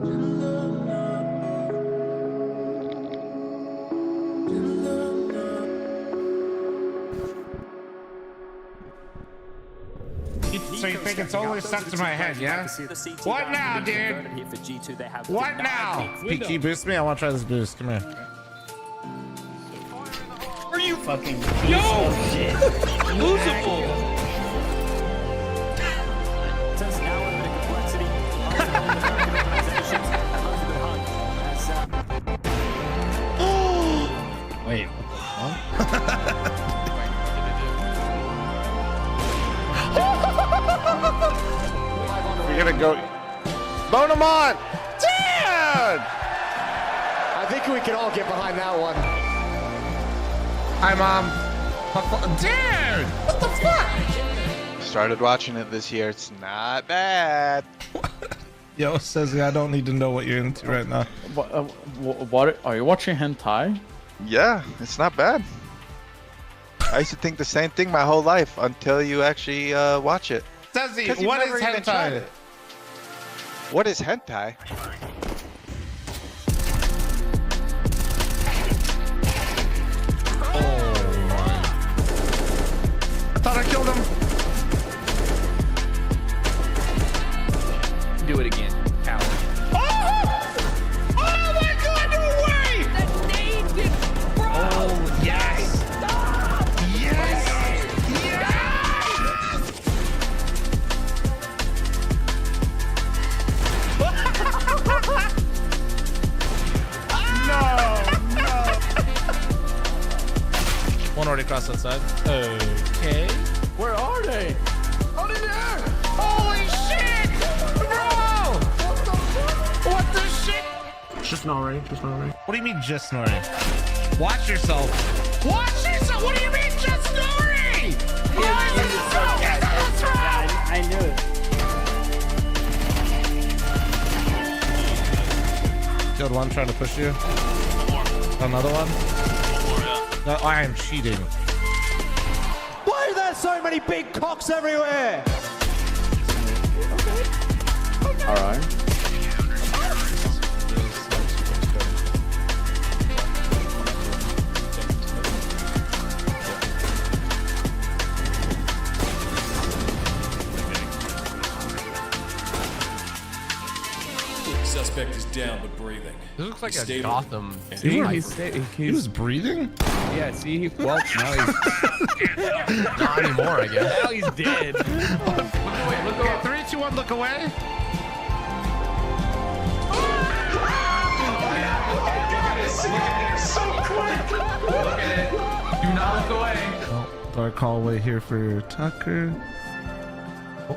So you think it's only stuck to my head, yeah? What now, dude? What now? PK, boost me. I want to try this boost. Come here. Are you fucking Yo! Losable! Wait, what? We're gonna go. Bone him on! Dude! I think we can all get behind that one. Hi, Mom. Dude! What the fuck? Started watching it this year. It's not bad. Yo, says I don't need to know what you're into right now. What are you watching hentai? Yeah, it's not bad. I used to think the same thing my whole life until you actually watch it. Says he, 'Cause you've what is never even tried hentai? it. What is hentai? I thought I killed him. Do it again, coward. Oh! Oh my god, no way! That nade did, bro! Oh, yes! Stop! Yes! One already crossed that side. Okay. Where are they? Oh, in there! Holy shit! Bro! What the shit? Just not right. Just not right. What do you mean just snoring? Watch yourself. Watch yourself! What do you mean just snoring? I knew it. Killed one trying to push you. Another one? No, I am cheating. Why are there so many big cocks everywhere? All right. Suspect is down but breathing. This looks like a Stable. Gotham. See where he was breathing? Yeah, see, well, now he's not anymore, I guess. Now he's dead. Look away, look away. 3, 2, 1, look away. Look at it. Do not look away. Oh, dark hallway here for Tucker. Oh,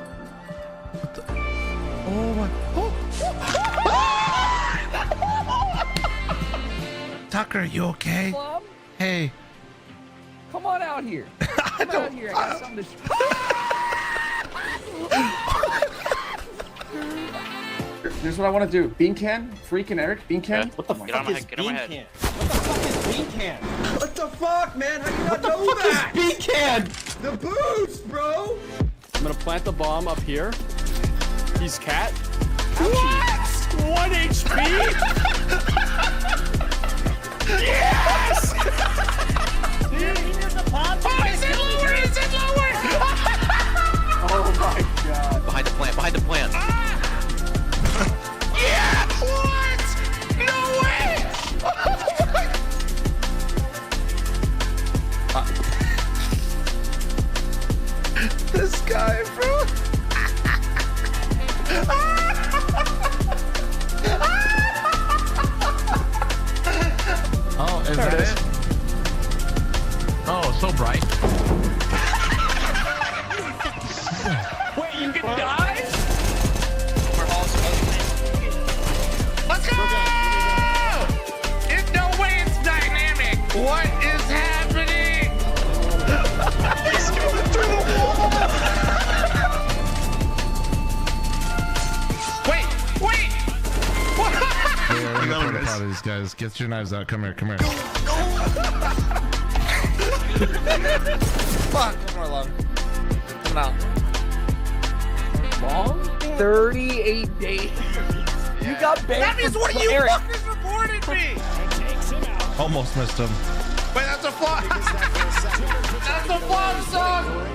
what the? Oh my! Oh. Tucker, you okay? Plum, Hey. come on out here. Come out here. I got something to Here's what I want to do. Bean can, freaking Eric, bean can. What the fuck is bean can? What the fuck is bean can? What the fuck, man? How do you not know that? Bean can! The boost, bro! I'm gonna plant the bomb up here. He's cat. What? 1 HP? Yes! Oh, is it lower? Is it lower? Oh my god. Behind the plant, behind the plant. Yeah! What? No way! This guy, bro. Oh, is that it? Oh, so bright. Wait, you can die? Let's go! There's no way it's dynamic. What is happening? He's going through the wall. Wait. What? Yeah, we're gonna put these guys. Get your knives out. Come here. Fuck. One more long. Come out. Long? 38 days. You got banned. That means from one of you Eric. fuckers reported me. Almost missed him. Wait, that's a flop. That's a flop song.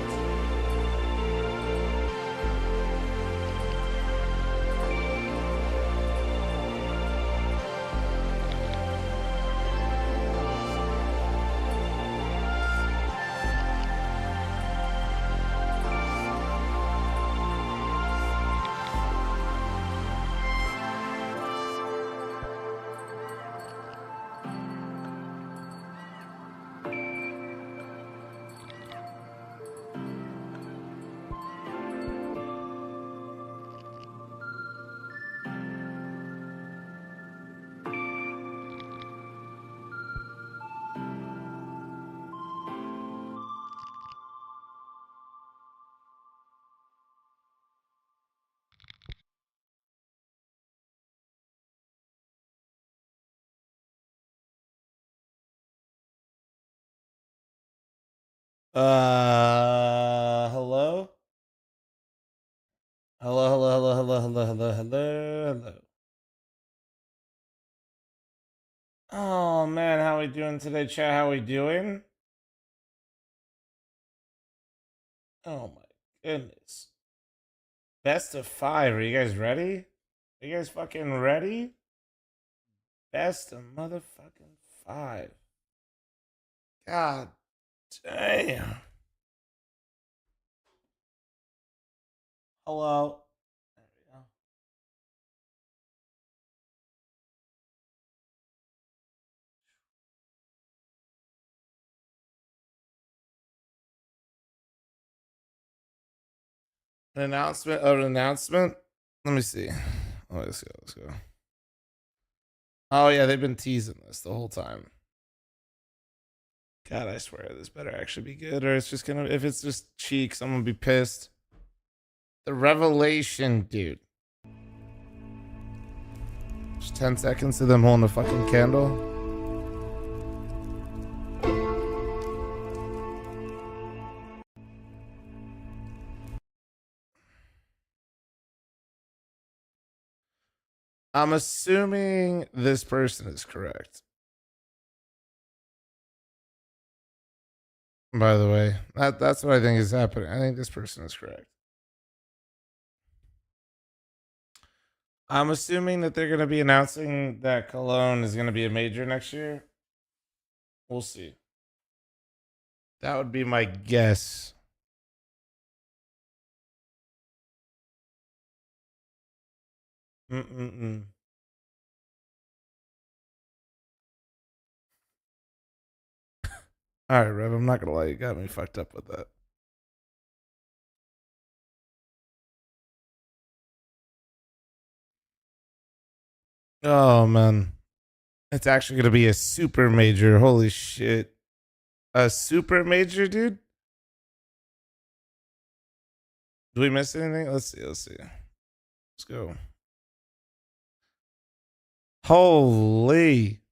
Hello? Hello. Oh man, how we doing today, chat? How we doing? Oh my goodness. Best of 5. Are you guys ready? Are you guys fucking ready? Best of motherfucking 5. God damn. Hello. There we go. An announcement. Oh, an announcement. Let me see. Oh, let's go. Oh yeah, they've been teasing this the whole time. God, I swear this better actually be good, or it's just gonna. If it's just cheeks, I'm gonna be pissed. The revelation, dude. Just 10 seconds of them holding a fucking candle. I'm assuming this person is correct. By the way, that's what I think is happening. I think this person is correct. I'm assuming that they're going to be announcing that Cologne is going to be a major next year. We'll see. That would be my guess. All right, Rev, I'm not gonna lie, you got me fucked up with that. Oh man, it's actually gonna be a super major. Holy shit, a super major, dude. Do we miss anything? Let's see. Let's go. Holy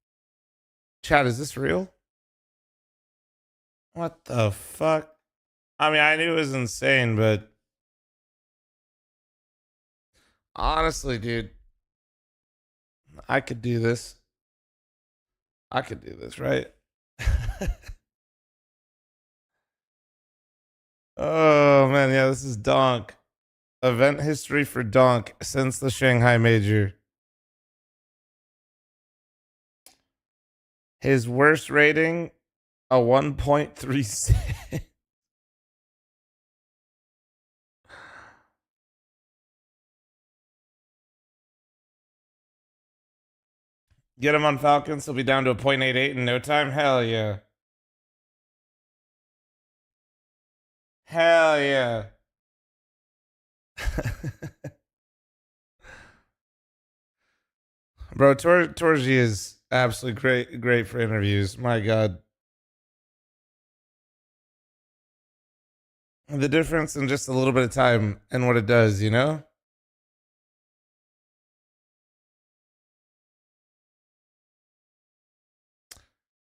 chat, is this real? What the fuck? I mean, I knew it was insane, but honestly, dude, I could do this. I could do this, right? Oh man, yeah, this is Donk. Event history for Donk since the Shanghai Major. His worst rating, a 1.36. Get him on Falcons, he'll be down to a 0.88 in no time. Hell yeah. Hell yeah. Bro, Torji is absolutely great for interviews. My God. The difference in just a little bit of time and what it does, you know?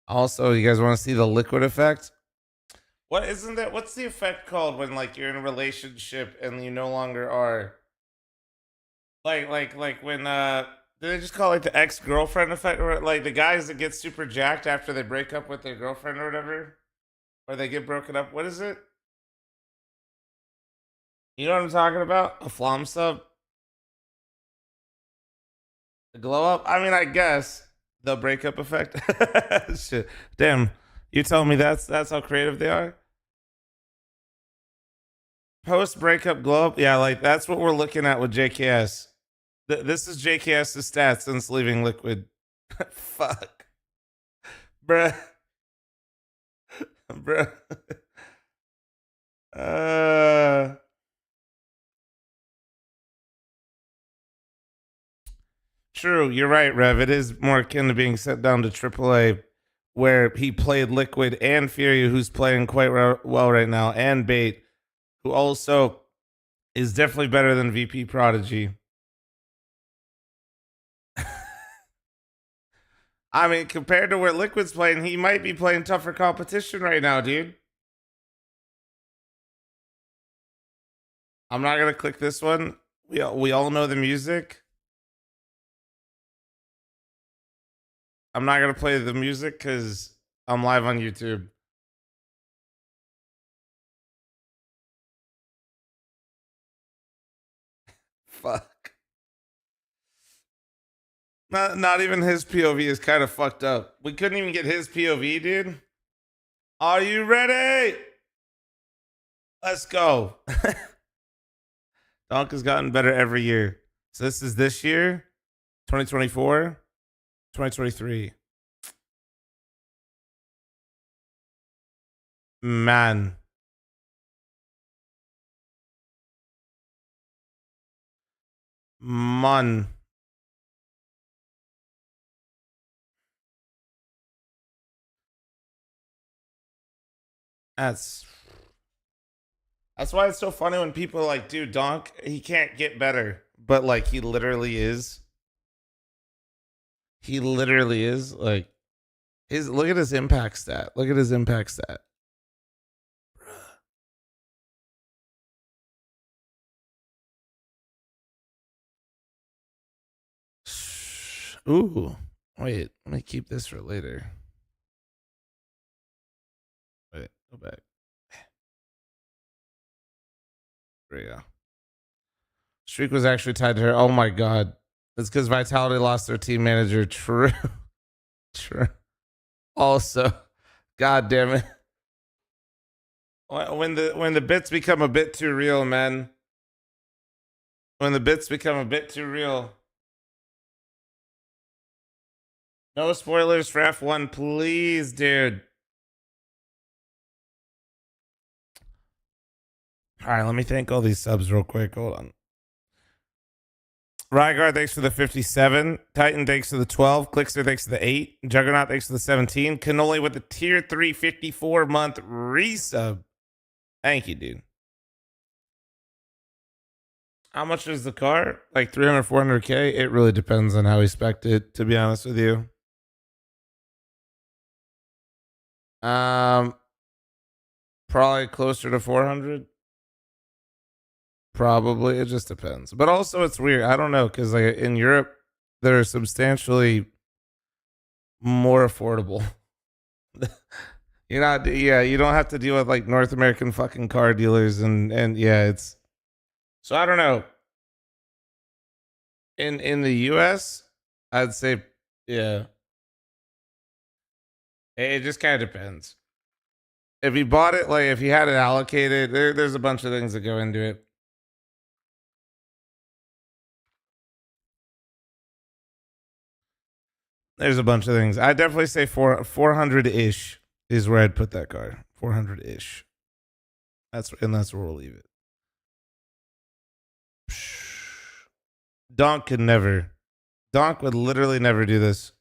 Also, you guys want to see the liquid effect? What isn't that? What's the effect called when like you're in a relationship and you no longer are? Like when Do they just call it like the ex-girlfriend effect, or like the guys that get super jacked after they break up with their girlfriend or whatever, or they get broken up? What is it? You know what I'm talking about? A fl0m sub, the glow up. I mean, I guess the breakup effect. Shit, damn. You telling me that's how creative they are? Post breakup glow up. Yeah, like that's what we're looking at with JKS. This is JKS's stats since leaving Liquid. Fuck. Bruh. Bruh. True, you're right, Rev. It is more akin to being sent down to AAA, where he played Liquid and Fury, who's playing quite well right now, and Bait, who also is definitely better than VP Prodigy. I mean, compared to where Liquid's playing, he might be playing tougher competition right now, dude. I'm not gonna click this one. We all know the music. I'm not gonna play the music because I'm live on YouTube. Fuck. Not even his POV is kind of fucked up. We couldn't even get his POV, dude. Are you ready? Let's go. Donk has gotten better every year. So this year, 2024, 2023. Man. Man. That's why it's so funny when people are like, dude, Donk, he can't get better. But like he literally is. He literally is. Like look at his impact stat. Look at his impact stat. Ooh. Wait, let me keep this for later. Wait, go back. There we go. Streak was actually tied to her. Oh my god. It's because Vitality lost their team manager. True. True. Also, god damn it. When the bits become a bit too real, man. When the bits become a bit too real. No spoilers for F1, please, dude. All right, let me thank all these subs real quick. Hold on. Rygar, thanks for the 57. Titan, thanks for the 12. Clickster, thanks for the 8. Juggernaut, thanks for the 17. Cannoli with the tier 3 54-month resub. Thank you, dude. How much is the car? Like 300, 400K? It really depends on how he spec'd it, to be honest with you. Probably closer to 400. Probably. It just depends. But also it's weird. I don't know, because like in Europe, they're substantially more affordable. You don't have to deal with like North American fucking car dealers and yeah, it's so I don't know. In the US, I'd say yeah. It just kind of depends. If you bought it, like if you had it allocated, there's a bunch of things that go into it. There's a bunch of things. I definitely say 400-ish is where I'd put that car. 400-ish. That's where we'll leave it. Donk could never. Donk would literally never do this.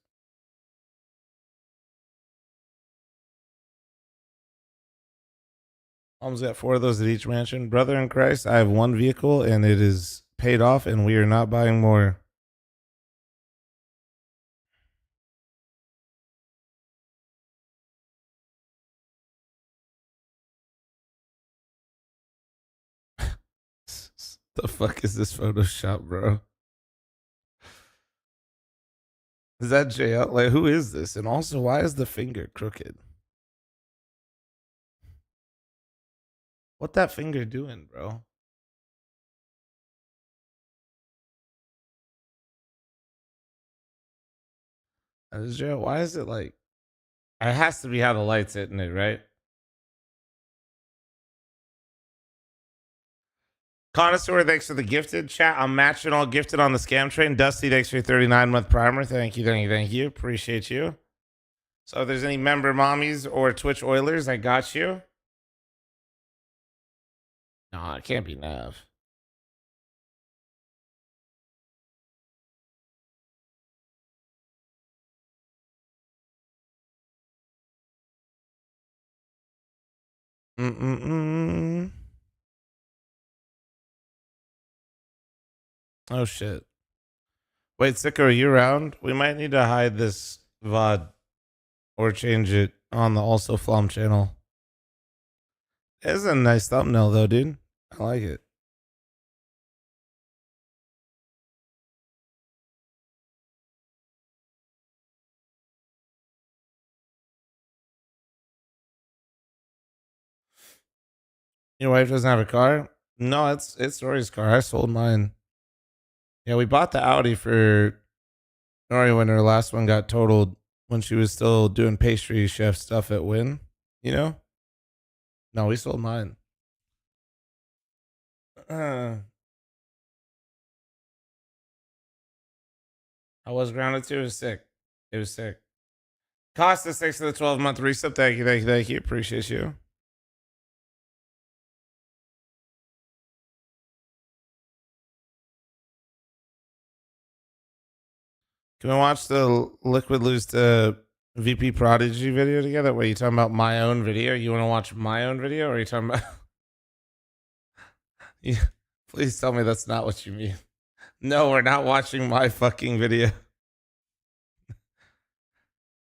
Almost got 4 of those at each mansion. Brother in Christ, I have 1 vehicle and it is paid off and we are not buying more. The fuck is this Photoshop, bro? Is that JL? Like, who is this? And also, why is the finger crooked? What that finger doing, bro? That is JL. Why is it like? It has to be how the light's hitting it, right? Connoisseur, thanks for the gifted chat. I'm matching all gifted on the scam train. Dusty, thanks for your 39-month primer. Thank you, thank you, thank you. Appreciate you. So if there's any member mommies or Twitch Oilers, I got you. No, it can't be Nav. Mm-mm-mm. Oh, shit. Wait, Sicko, are you around? We might need to hide this VOD or change it on the also fl0m channel. It's a nice thumbnail, though, dude. I like it. Your wife doesn't have a car? No, it's Rory's car. I sold mine. Yeah, we bought the Audi for Nori when her last one got totaled when she was still doing pastry chef stuff at Win. You know? No, we sold mine. I was grounded too. It was sick. It was sick. Costa 6 to the 12-month resub. Thank you, thank you, thank you. Appreciate you. Can we watch the Liquid lose to VP Prodigy video together? Wait, you talking about my own video? You want to watch my own video, or are you talking about? Please tell me that's not what you mean. No, we're not watching my fucking video.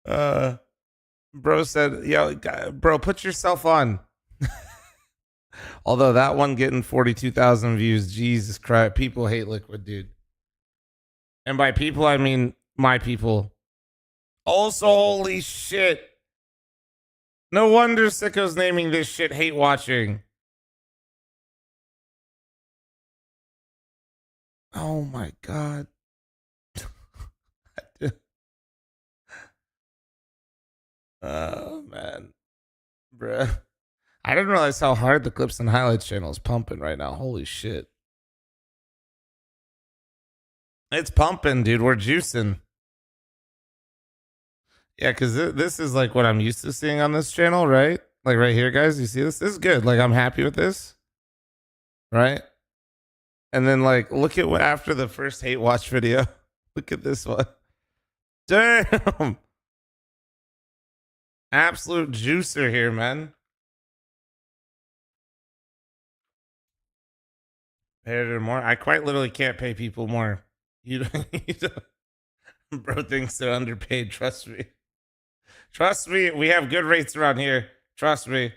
Bro said, yo, bro, put yourself on. Although that one getting 42,000 views, Jesus Christ, people hate Liquid, dude. And by people, I mean my people. Also, holy shit. No wonder Sicko's naming this shit hate watching. Oh my God. Oh man. Bruh. I didn't realize how hard the clips and highlights channel is pumping right now. Holy shit. It's pumping, dude. We're juicing. Yeah, because this is like what I'm used to seeing on this channel, right? Like right here, guys. You see this? This is good. Like I'm happy with this. Right? And then like look at what after the first hate watch video. Look at this one. Damn. Absolute juicer here, man. Pay her more. I quite literally can't pay people more. You don't, bro thinks they're underpaid. Trust me. Trust me. We have good rates around here. Trust me.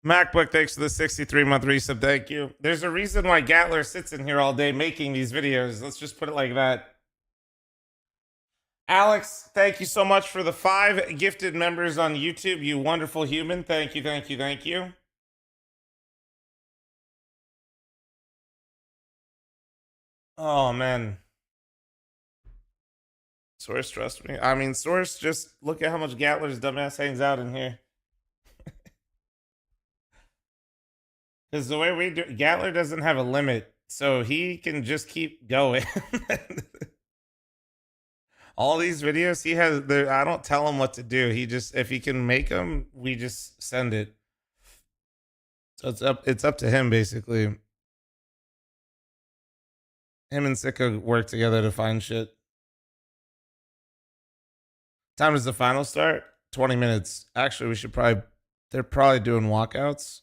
MacBook, thanks for the 63-month resub. Thank you. There's a reason why Gatler sits in here all day making these videos. Let's just put it like that. Alex, thank you so much for the 5 gifted members on YouTube. You wonderful human. Thank you, thank you, thank you. Oh, man. Source, trust me. I mean, Source, just look at how much Gatler's dumbass hangs out in here. Because the way we do, Gatler doesn't have a limit, so he can just keep going. All these videos he has, I don't tell him what to do. He just, if he can make them, we just send it. So it's up to him basically. Him and Sicko work together to find shit. Time does the final start? 20 minutes. Actually, they're probably doing walkouts.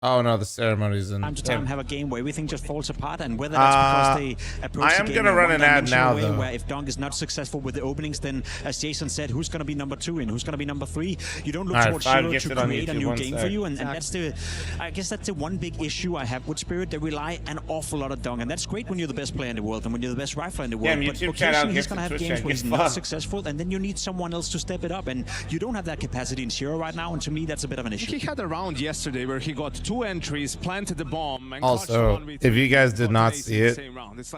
Oh no, the ceremonies and time to time have a game where everything just falls apart, and whether that's because they approach I am the game gonna in run an ad one-dimensional now, way, though. where if Dunk is not successful with the openings, then as Jason said, who's gonna be number 2 and who's gonna be number 3? You don't look All right, towards 5 Shiro gifted to on create a YouTube, new one game sec. for you, and that's the, I guess that's the one big issue I have with Spirit. They rely an awful lot on Dunk, and that's great when you're the best player in the world and when you're the best rifler in the world. Yeah, But YouTube chat out, occasionally he's gifted gonna have Twitch games chat, where he's get not fucked. successful, and then you need someone else to step it up, and you don't have that capacity in Shiro right now, and to me that's a bit of an issue. He had a round yesterday where he got 2 entries, planted the bomb, and Also, if you guys did not see it,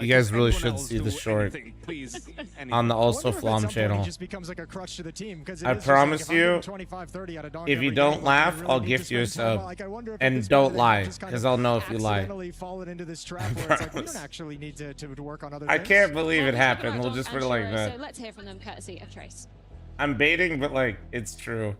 you guys really should see the short on the also fl0m channel. I promise you, if you don't laugh, I'll gift you a sub. And don't lie, because I'll know if you lie. I can't believe it happened. We'll just put it like that. So let's hear from them, courtesy of Trace. I'm baiting, but like, it's true.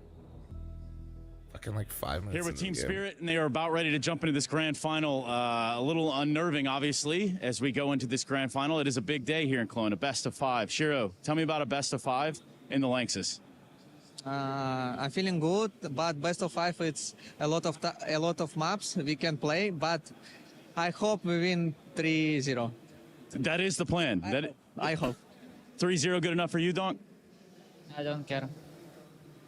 Fucking like 5 minutes. Here with into Team the game. Spirit, and they are about ready to jump into this grand final. A little unnerving, obviously, as we go into this grand final. It is a big day here in Cologne, a best of 5. Shiro, tell me about a best of 5 in the Lanxess. I'm feeling good, but best of 5, it's a lot of maps we can play, but I hope we win 3-0. That is the plan. I hope. 3-0 good enough for you, Donk? I don't care.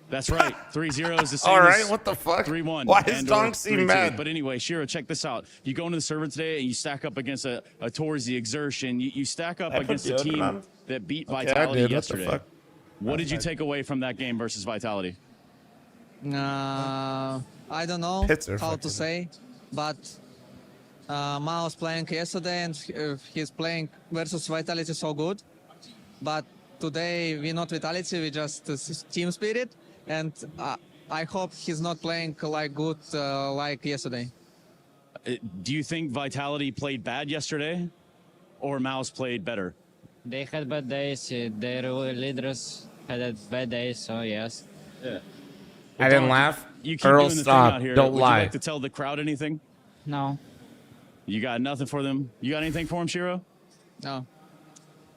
That's right. 3-0 is the same. All right, as what the fuck? 3-1. Why does and Donk or seem 3-2. mad? But anyway, Shiro, check this out. You go into the server today and you stack up against a towards the exertion. You stack up I put against a deodorant team on? that beat Okay, I Vitality did. What the yesterday. fuck? What did you take away from that game versus Vitality? I don't know Pits are how fucking- to say, but MOUZ playing yesterday and he's playing versus Vitality so good. But today we not Vitality, we just team spirit, and I hope he's not playing like good like yesterday. Do you think Vitality played bad yesterday, or MOUZ played better? They had bad days. Their leaders had bad days, so yes. Yeah. I didn't laugh. You keep Earl, doing the thing stop. out here. Don't Would lie. you like to tell the crowd anything? No. You got nothing for them? You got anything for them, Shiro? No.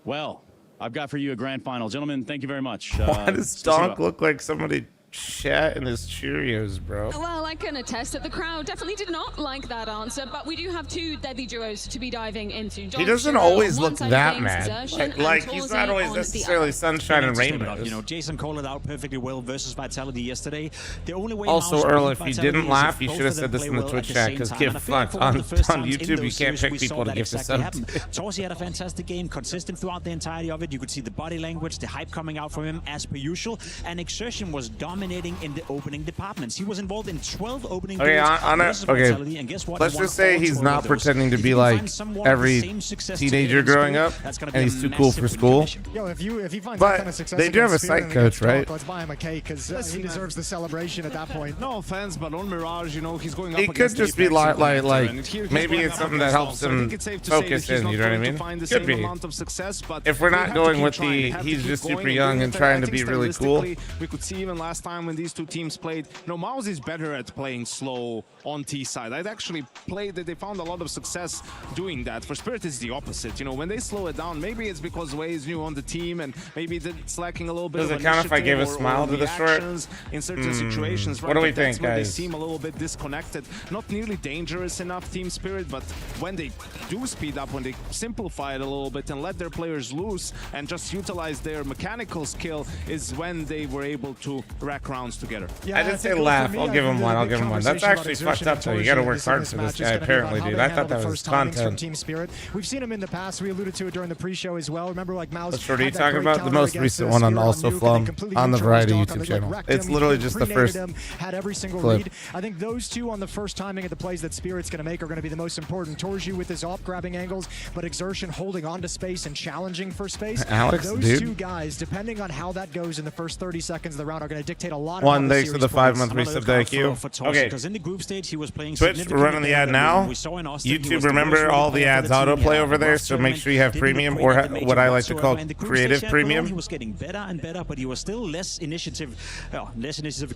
Well, I've got for you a grand final. Gentlemen, thank you very much. Why does Donk look like somebody shat in his Cheerios, bro? Well, I can attest that the crowd definitely did not like that answer, but we do have 2 deadly duos to be diving into. He doesn't always look that mad. Like he's not always necessarily sunshine and rainbows. You know, Jason called it out perfectly well versus Vitality yesterday. The only way Also, MOUZ Earl, beat if you Vitality didn't is laugh, if you both should have of them said this play in the well Twitch at chat, same because time. get And I feel like fucked. for one of On the first times in YouTube, those you can't series, pick we people saw to that give the exactly subs. happen. Torsi had a fantastic game, consistent throughout the entirety of it. You could see the body language, the hype coming out from him as per usual, and Exertion was dominating in the opening departments. He was involved in 12 opening Okay, duels versus Vitality, okay. and guess what? Let's He won just say all he's 12 not of those. pretending to If be you can like find someone with the every same success teenager today in growing school, up, that's gonna and be he's a too cool for massive school. condition. Yo, if he finds But that kind of success they do have a against Spirit site and coach, against Donk, right? Let's buy him a cake because he deserves the celebration at that point. No offense, but on Mirage, you know, he's going up It could against just the be like Banter, and here he's maybe going it's up something that against helps Donk. So I him think it's safe to say that focus he's in, not you know what I going to mean? find the Could same be. amount of success, but If we're we not have to going keep with trying. the We have to he's keep just going super and young doing and it. trying I to think be really cool. stylistically, we could see even last time when these 2 teams played, MOUZ is better at playing slow on T side. I'd actually played that they found a lot of success doing that. For Spirit, it's the opposite. You know, when they slow it down, maybe it's because Wei is new on the team and maybe it's lacking a little bit Does of it count if I give a initiative smile to the short? reactions in certain situations. What do we But that's think, where guys? They seem a little bit disconnected. Not nearly dangerous enough, Team Spirit, but when they do speed up, when they simplify it a little bit and let their players loose and just utilize their mechanical skill is when they were able to rack rounds together. I didn't say laugh. I'll give him one. I'll give him one. That's actually fucked up, though. You got to work hard for this guy, apparently, dude. I thought that was content. Team Spirit. We've seen him in the past. We alluded to it during the pre-show as well. Remember, like MOUZ. What short are you talking about? The most recent one on also fl0m on the Variety YouTube channel. It's literally just the first had every single clip. read. I think those 2 on the first timing of the plays that Spirit's going to make are going to be the most important. Torju with his off grabbing angles, but Exertion holding on to space and challenging for space. Alex, those dude. 2 guys, depending on how that goes in the first 30 seconds of the round, are going to dictate a lot of One, how the thanks for series the plays. 5-month resub to IQ. Okay. Because in the group stage, he was playing Twitch, we're running the ad now. YouTube, remember all the ads autoplay over there, so make sure you have premium or what I like to call creative premium. He was getting better and better, but he was still less initiative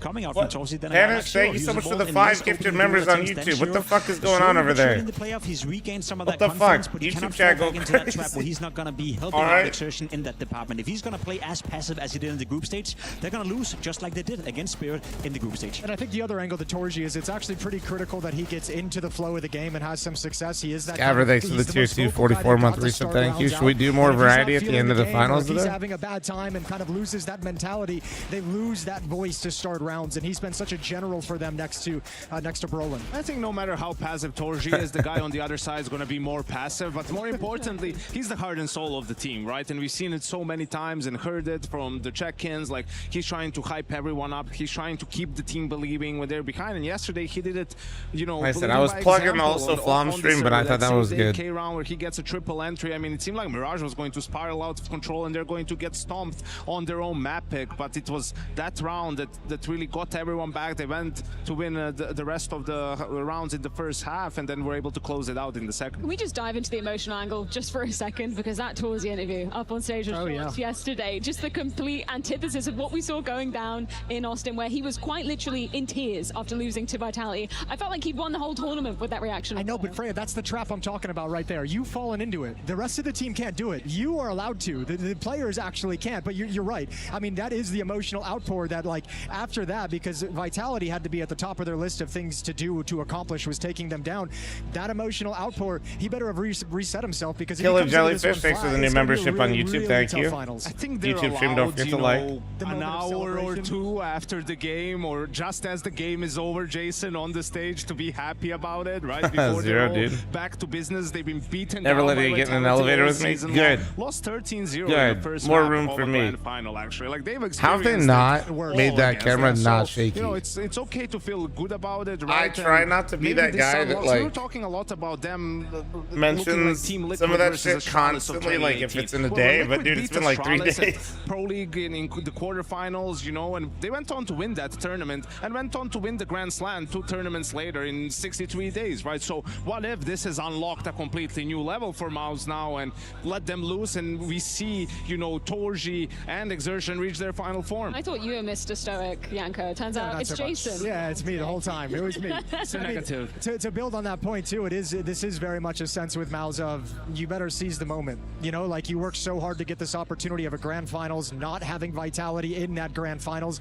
coming out from Torsi than Dennis, thank you so much for the 5 gifted members on YouTube. What the fuck is going on over there? In the playoff, he's regained some of What that the confidence, fuck? but he YouTube cannot chat fall go back into that crazy. trap where he's not going to be helping All out right. Exertion in that department. If he's going to play as passive as he did in the group stage, they're going to lose just like they they did against Spirit in the group stage. And I think the other angle to Torji is it's actually pretty critical that he gets into the flow of the game and has some success. He is that Scaver, thanks for the tier 2 44-month reset. Thank you. Should we do more variety at the end of the finals today? If he's today? having a bad time and kind of loses that mentality, they lose that voice to start rounds, and he's been such a general for them next to Brolin. I think no matter how passive Torji is, the guy on the other side is going to be more passive, but more importantly, he's the heart and soul of the team, right? And we've seen it so many times and heard it from the check-ins. Like, he's trying to hype everyone up. He's trying to keep the team believing when they're behind. And yesterday he did it, you know. I said I was plugging also fl0m stream, but I thought that was good. Round where he gets a triple entry. I mean, it seemed like Mirage was going to spiral out of control and they're going to get stomped on their own map pick, but it was that round that really got everyone back. They went to win the rest of the rounds in the first half, and then were able to close it out in the second. Can we just dive into the emotional angle just for a second, because that Torsy interview up on stage was yesterday, just the complete antithesis of what we saw going down in Austin, where he was quite literally in tears after losing to Vitality. I felt like he'd won the whole tournament with that reaction. I know, but Freya, that's the trap I'm talking about right there. You've fallen into it. The rest of the team can't do it. You are allowed to. The players actually can't, but you're right. I mean, that is the emotional outpour that, like, after that, because Vitality had to be at the top of their list of things to do, to accomplish, was taking them down. That emotional outpour, he better have reset himself, because if Killer Jellyfish, thanks for the new membership on YouTube. Thank you. I think they're YouTube stream, don't forget to like. An hour or two after the game, or just as the game is over, Jason, on the stage to be happy about it, right? Before Zero, they're all dude. back to business. They've been beaten Never down let by you get in an Vitality elevator all with me. season Good. long. Lost 13-0 in Good. the first More map room of for the me. grand final, actually. Like, they've How have they experienced not it made that against camera them. not So, shaky? you know, it's okay to feel good about it, I right? try And not to be maybe that this guy summer- that, we were like, talking a lot about them mentions Team Liquid some of that versus shit the Charlottes of constantly, like, if 2018. it's in a Well, day, Liquid but dude, it's beat been the like 3 Charlottes at days. Pro League in the quarterfinals, you know, and they went on to win that tournament and went on to win the Grand Slam 2 tournaments later in 63 days, right? So what if this has unlocked a completely new level for MOUZ now and let them loose, and we see, you know, Torji and Exertion reach their final form? I thought you were Mr. Stoic, Yanko. Turns out it's Jason. Yeah, it's me the whole time. It was me. It's a negative. To build on that point too, this is very much a sense with MOUZ of you better seize the moment. You know, like, you worked so hard to get this opportunity of a grand finals, not having Vitality in that grand finals.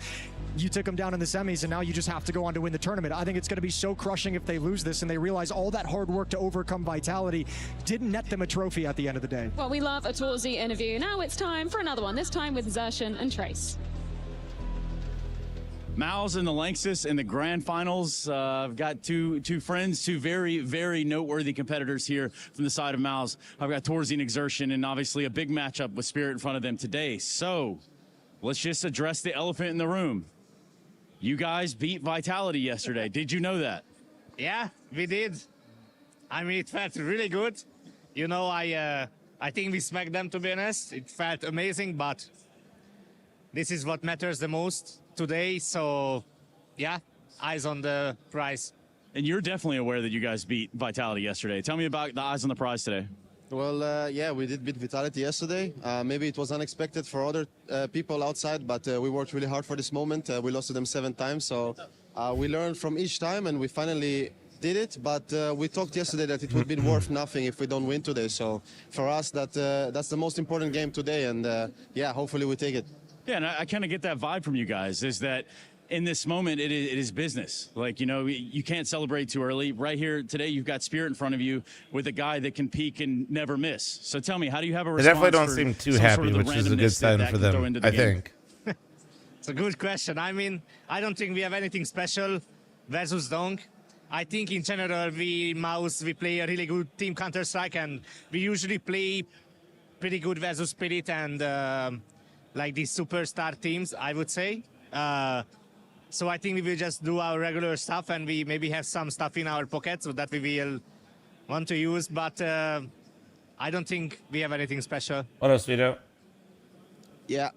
You took them down in the semis, and now you just have to go on to win the tournament. I think it's going to be so crushing if they lose this and they realize all that hard work to overcome Vitality didn't net them a trophy at the end of the day. Well, we love a Torsy interview. Now it's time for another one, this time with Xertion and Trace. MOUZ and the Lanxess in the grand finals. I've got two friends, two very, very noteworthy competitors here from the side of MOUZ. I've got Torsy and Exertion, and obviously a big matchup with Spirit in front of them today. So let's just address the elephant in the room. You guys beat Vitality yesterday. Did you know that? Yeah, we did. I mean, it felt really good. You know, I think we smacked them, to be honest. It felt amazing, but this is what matters the most today. So, yeah, eyes on the prize. And you're definitely aware that you guys beat Vitality yesterday. Tell me about the eyes on the prize today. Well, yeah, we did beat Vitality yesterday. Maybe it was unexpected for other people outside, but we worked really hard for this moment. We lost to them 7 times, so we learned from each time, and we finally did it. But we talked yesterday that it would be worth nothing if we don't win today. So for us, that's the most important game today, and yeah, hopefully we take it. Yeah, and I kind of get that vibe from you guys, is that in this moment, it is business. Like, you know, you can't celebrate too early. Right here today, you've got Spirit in front of you with a guy that can peak and never miss. So tell me, how do you have a They response? definitely don't seem too happy, which is a good sign for them, I think. It's a good question. I mean, I don't think we have anything special versus Donk. I think in general, MOUZ, we play a really good team Counter-Strike, and we usually play pretty good versus Spirit and like these superstar teams, I would say. So I think we will just do our regular stuff, and we maybe have some stuff in our pockets that we will want to use, but I don't think we have anything special. What else, Vito? Yeah.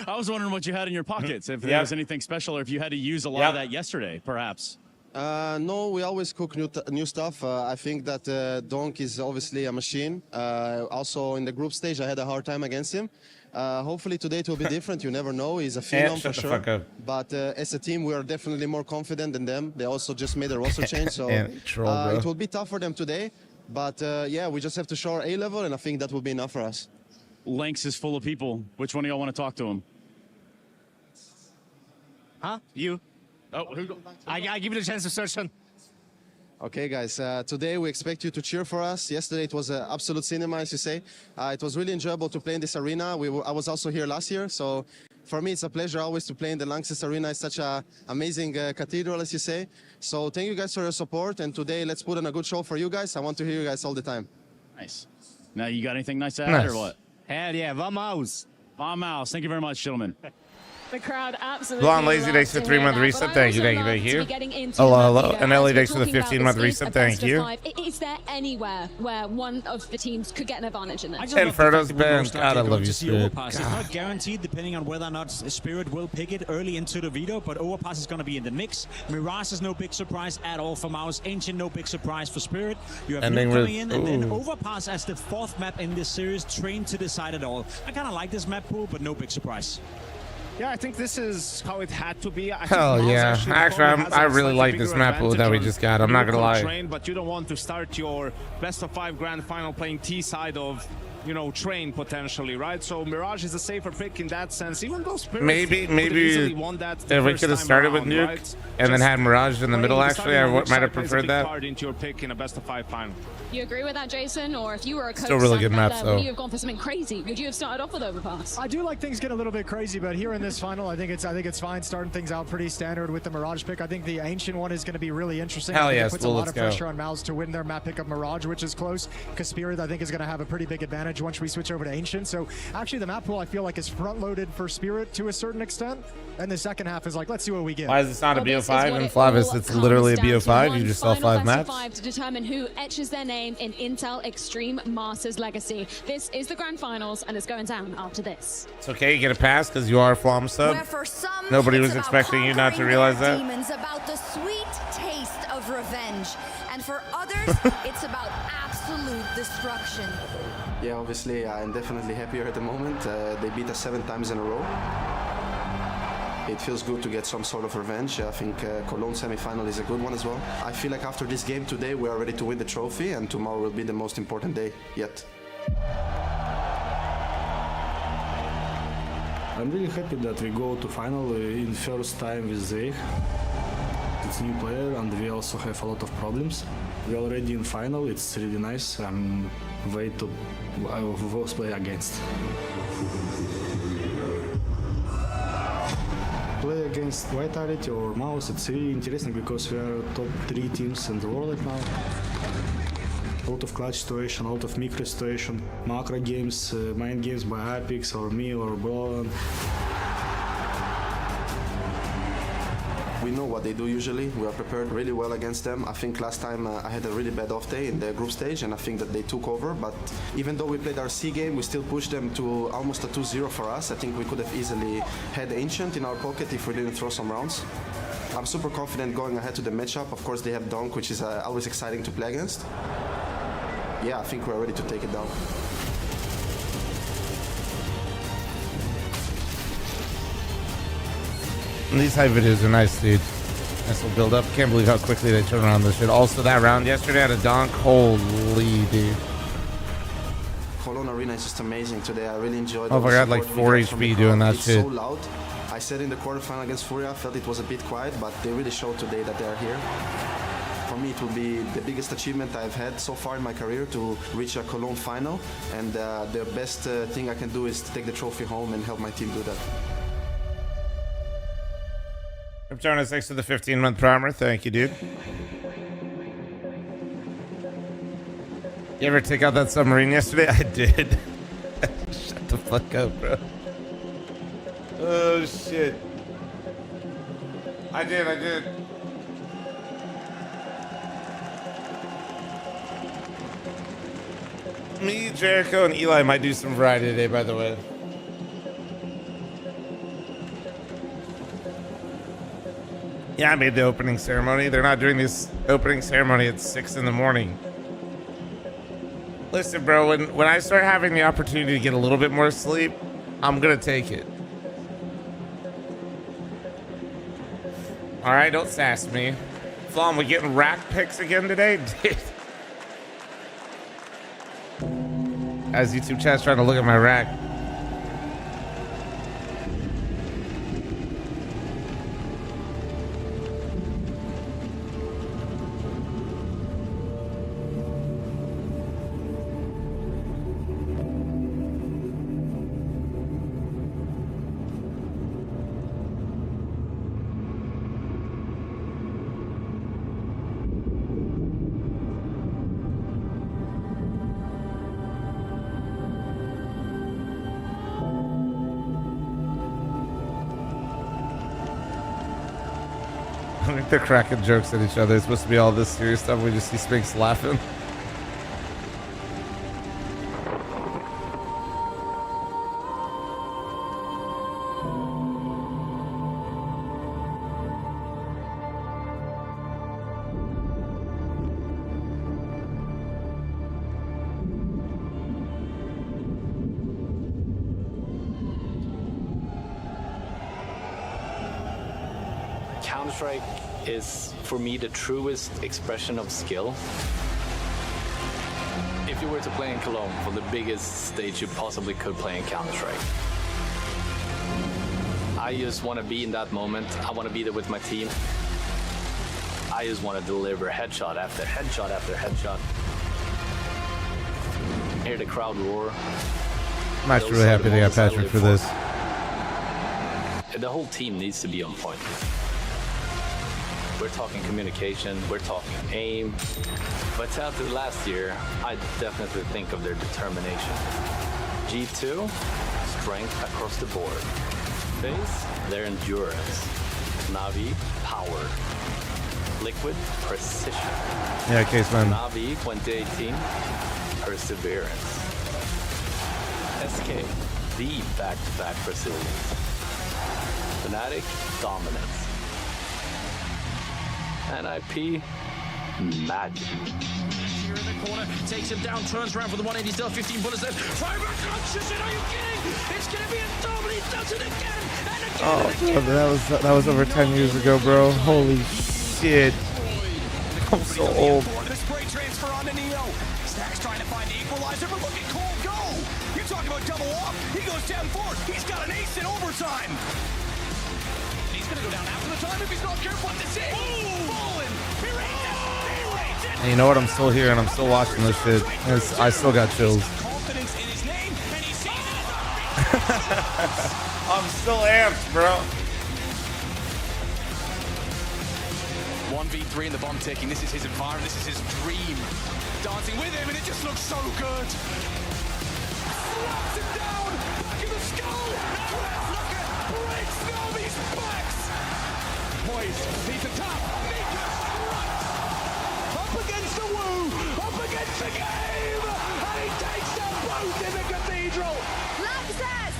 I was wondering what you had in your pockets, if there was anything special, or if you had to use a lot of that yesterday, perhaps. No, we always cook new stuff. I think that Donk is obviously a machine. Also in the group stage, I had a hard time against him. Hopefully today it will be different. You never know. He's a phenom for sure. But as a team, we are definitely more confident than them. They also just made a roster change, so it will be tough for them today. But yeah, we just have to show our A level, and I think that will be enough for us. Lanx is full of people. Which one of y'all want to talk to him? Huh? You? Oh, I give you the chance to search on. Okay, guys, today we expect you to cheer for us. Yesterday it was absolute cinema, as you say. It was really enjoyable to play in this arena. I was also here last year, so for me it's a pleasure always to play in the Lanxess Arena. It's such an amazing cathedral, as you say. So thank you guys for your support, and today let's put on a good show for you guys. I want to hear you guys all the time. Nice. Now, you got anything nice to add or what? Hell yeah, vamos. Vamos. Thank you very much, gentlemen. The crowd absolutely. Blonde Lazy, thanks for the 3-month reset. Thank you, thank you, thank you. Hello. And Ellie, thanks for the 15-month reset. Thank you. Is there anywhere where one of the teams could get an advantage in this? Inferno's been. God, I love you, Spirit. Overpass. It's not guaranteed, depending on whether or not Spirit will pick it early into the veto, but Overpass is going to be in the mix. Mirage is no big surprise at all for MOUZ. Ancient, no big surprise for Spirit. You have Nuke coming in, and then Overpass as the 4th map in this series, trained to decide it all. I kind of like this map pool, but no big surprise. Yeah, I think this is how it had to be. Hell yeah. Actually, I really like this map pool that we just got. I'm not going to lie. Train, but you don't want to start your best of 5 grand final playing T side of, you know, train potentially, right? So Mirage is a safer pick in that sense, even though Spirit maybe won that if we could have started with Nuke, right? And then had Mirage in the middle, actually, I might have preferred that. Card into your pick in a best of 5 final. You agree with that, Jason? Or if you were a coach, still really good maps, though. Would you have gone for something crazy? Would you have started off with Overpass? I do like things get a little bit crazy, but here in this final, I think it's fine starting things out pretty standard with the Mirage pick. I think the Ancient one is going to be really interesting. Hell yes, it puts a lot of pressure on MOUZ to win their map pick of Mirage, which is close, because Spirit, I think, is going to have a pretty big advantage once we switch over to Ancient. So actually, the map pool, I feel like, is front-loaded for Spirit to a certain extent, and the second half is like, let's see what we get. Why is this not a BO5 in Flavis? It's literally a BO5. You just sell 5 maps. To determine who etches their name in Intel Extreme Masters Legacy. This is the grand finals, and it's going down after this. It's okay, you get a pass because you are a fl0m sub. Nobody was expecting you not to realize that. Demons, about the sweet taste of revenge, and for others, it's about absolute destruction. Yeah, obviously, I'm definitely happier at the moment. They beat us 7 times in a row. It feels good to get some sort of revenge. I think Cologne semi-final is a good one as well. I feel like after this game today, we are ready to win the trophy, and tomorrow will be the most important day yet. I'm really happy that we go to final in first time with Zeich. It's a new player, and we also have a lot of problems. We're already in final, it's really nice. I'm wait to play against. Play against Vitality or MOUZ, it's really interesting because we are top 3 teams in the world right now. A lot of clutch situation, a lot of micro situation, macro games, mind games by Apex or me or Blonde. We know what they do usually. We are prepared really well against them. I think last time I had a really bad off day in the group stage, and I think that they took over. But even though we played our C game, we still pushed them to almost a 2-0 for us. I think we could have easily had Ancient in our pocket if we didn't throw some rounds. I'm super confident going ahead to the matchup. Of course, they have Donk, which is always exciting to play against. Yeah, I think we're ready to take it down. These hype videos are nice, dude. Nice little build up. Can't believe how quickly they turn around this shit. Also, that round yesterday at a donk. Holy, dude. Cologne Arena is just amazing today. I really enjoyed it. Oh, I got like 4 HP doing that shit. It's so loud. I said in the quarterfinal against Furia, I felt it was a bit quiet, but they really showed today that they are here. For me, it will be the biggest achievement I've had so far in my career to reach a Cologne final. And the best thing I can do is to take the trophy home and help my team do that. Return us next to the 15-month primer. Thank you, dude. You ever take out that submarine yesterday? I did. Shut the fuck up, bro. Oh, shit. I did. Me, Jericho, and Eli might do some variety today, by the way. Yeah, I made the opening ceremony. They're not doing this opening ceremony at 6 in the morning. Listen, bro, when I start having the opportunity to get a little bit more sleep, I'm going to take it. All right, don't sass me. fl0m, we getting rack picks again today? As YouTube chat's trying to look at my rack. think they're cracking jokes at each other. It's supposed to be all this serious stuff. We just see Spinks laughing. Counter-Strike is, for me, the truest expression of skill. If you were to play in Cologne for the biggest stage you possibly could play in Counter-Strike, I just want to be in that moment. I want to be there with my team. I just want to deliver headshot after headshot after headshot. Hear the crowd roar. I'm actually really happy they got Patrick for this. The whole team needs to be on point. We're talking communication, we're talking aim. Vitality last year, I definitely think of their determination. G2, strength across the board. FaZe, their endurance. Na'Vi, power. Liquid, precision. Yeah, case man. Na'Vi 2018, perseverance. SK, the back-to-back resilience. Fnatic, dominance. And IP, magic. Here in the corner, takes him down, turns around for the 180, still 15 bullets left. Fire back, launches it, are you kidding? It's gonna be a double, he does it again, and again, Oh, that was over 10 years ago, bro. Holy shit. I'm so old. The spray transfer on to Neo. Stack's trying to find the equalizer, but look at Cole go! You're talking about double off, he goes down 4, he's got an ace in overtime! He's gonna go down after the time if he's not careful at the same. Fallen! He raised it! And you know what? I'm still here and I'm still watching this shit. I still got chills. Confidence in his name, and he sees it. I'm still amped, bro. 1v3 in the bomb ticking. This is his environment. This is his dream. Dancing with him, and it just looks so good. Slaps him down. Back in the skull. Breaks Navi's backs. Poise. He's the top. Up against the Woo. Up against the game. And he takes them both in the cathedral. Lamses,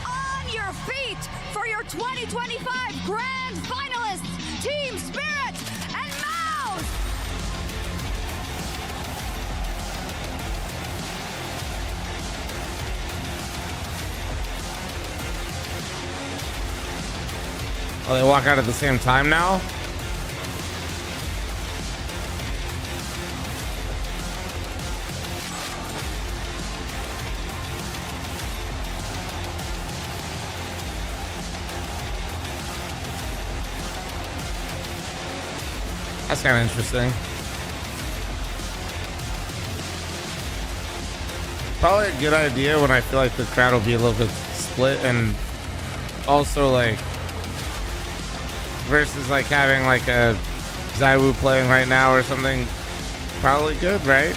on your feet for your 2025 Grand Finalists, Team Spirit and MOUZ! Oh, they walk out at the same time now? That's kind of interesting. Probably a good idea when I feel like the crowd will be a little bit split, and also like versus like having like a Zywoo playing right now or something. Probably good, right?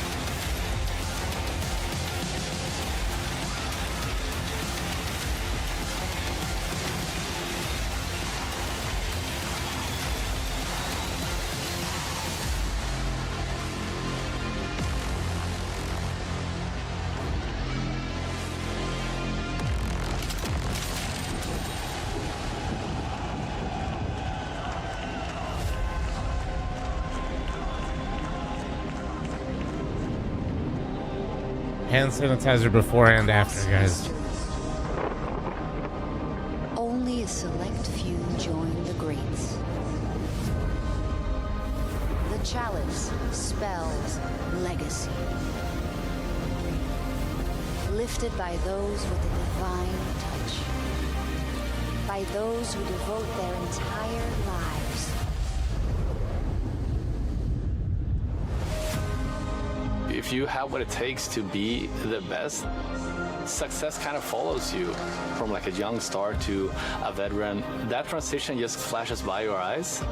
Hand sanitizer before and after, guys. Only a select few join the greats. The chalice spells legacy. Lifted by those with a divine touch. By those who devote their entire lives. If you have what it takes to be the best, success kind of follows you from like a young star to a veteran. That transition just flashes by your eyes.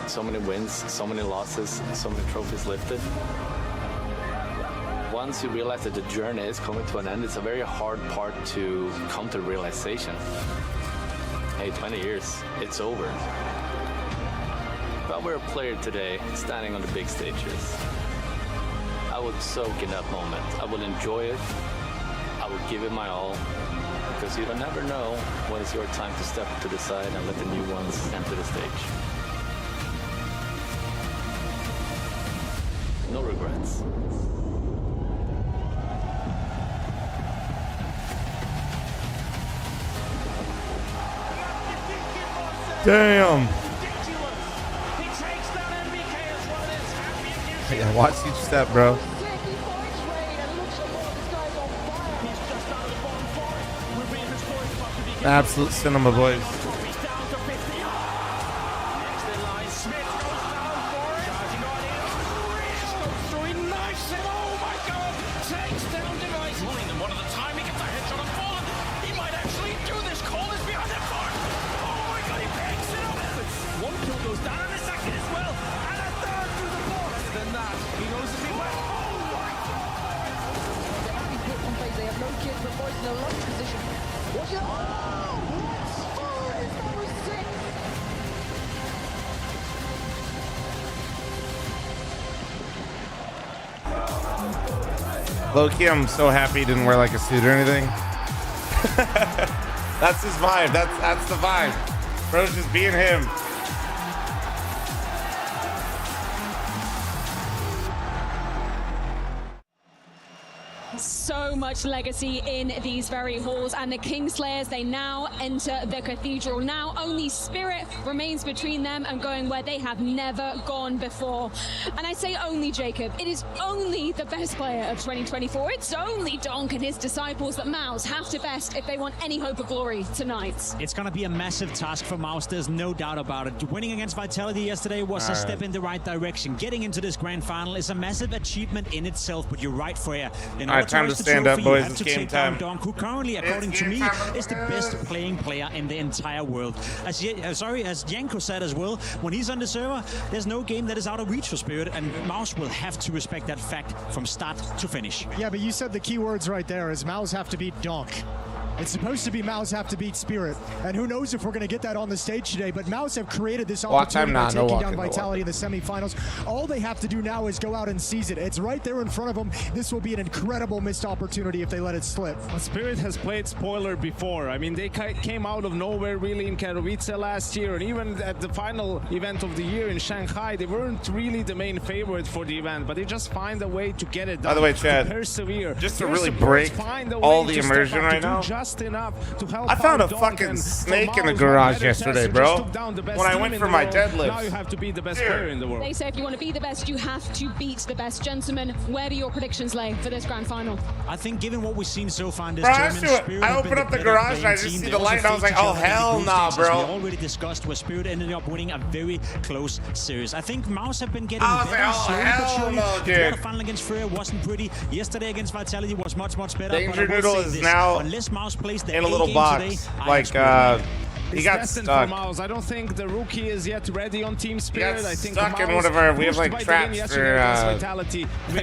So many wins, so many losses, so many trophies lifted. Once you realize that the journey is coming to an end, it's a very hard part to come to realization. Hey, 20 years, it's over. If I were a player today, standing on the big stages, I would soak in that moment. I would enjoy it. I would give it my all. Because you don't never know when it's your time to step to the side and let the new ones enter the stage. No regrets. Damn. Yeah, watch each step, bro. Absolute cinema, boys. Low-key, I'm so happy he didn't wear like a suit or anything. That's his vibe. That's the vibe. Bro's just being him. So much legacy in these very halls, and the Kingslayers, they now enter the cathedral. Now only Spirit remains between them and going where they have never gone before. And I say only, Jacob, it is only the best player of 2024. It's only Donk and his disciples that MOUZ have to best if they want any hope of glory tonight. It's going to be a massive task for MOUZ, there's no doubt about it. Winning against Vitality yesterday was a step in the right direction. Getting into this grand final is a massive achievement in itself, but you're right, Freya. Time to stand up, boys. It's game time. Donk, who currently, according to me, is the best playing player in the entire world. As Janko said as well, when he's on the server, there's no game that is out of reach for Spirit, and MOUZ will have to respect that fact from start to finish. Yeah, but you said the key words right there is MOUZ have to beat Donk. It's supposed to be MOUZ have to beat Spirit, and who knows if we're going to get that on the stage today, but MOUZ have created this opportunity by taking down Vitality in the semifinals. All they have to do now is go out and seize it. It's right there in front of them. This will be an incredible missed opportunity if they let it slip. Spirit has played spoiler before. I mean, they came out of nowhere really in Katowice last year, and even at the final event of the year in Shanghai, they weren't really the main favorite for the event, but they just find a way to get it done. By the way, Chad, persevere. Just to really break all the immersion right now, enough to help. I found a fucking snake in the garage yesterday, bro. When I went for my deadlift. Now you have to be the best player in the world. They say if you want to be the best, you have to beat the best. Gentlemen, where do your predictions lay for this grand final? I think given what we've seen so far in this tournament, I opened up the garage and I just see the light and I was like, oh hell nah, bro. We already discussed where Spirit ended up winning a very close series. I think MOUZ have been getting better slowly but surely. The final against Freya wasn't pretty. Yesterday against Vitality was much better. Danger Noodle is now unless MOUZ plays the in a little box, like he got stuck. I don't think the rookie is yet ready on Team Spirit. I think stuck in one of our. We have like traps for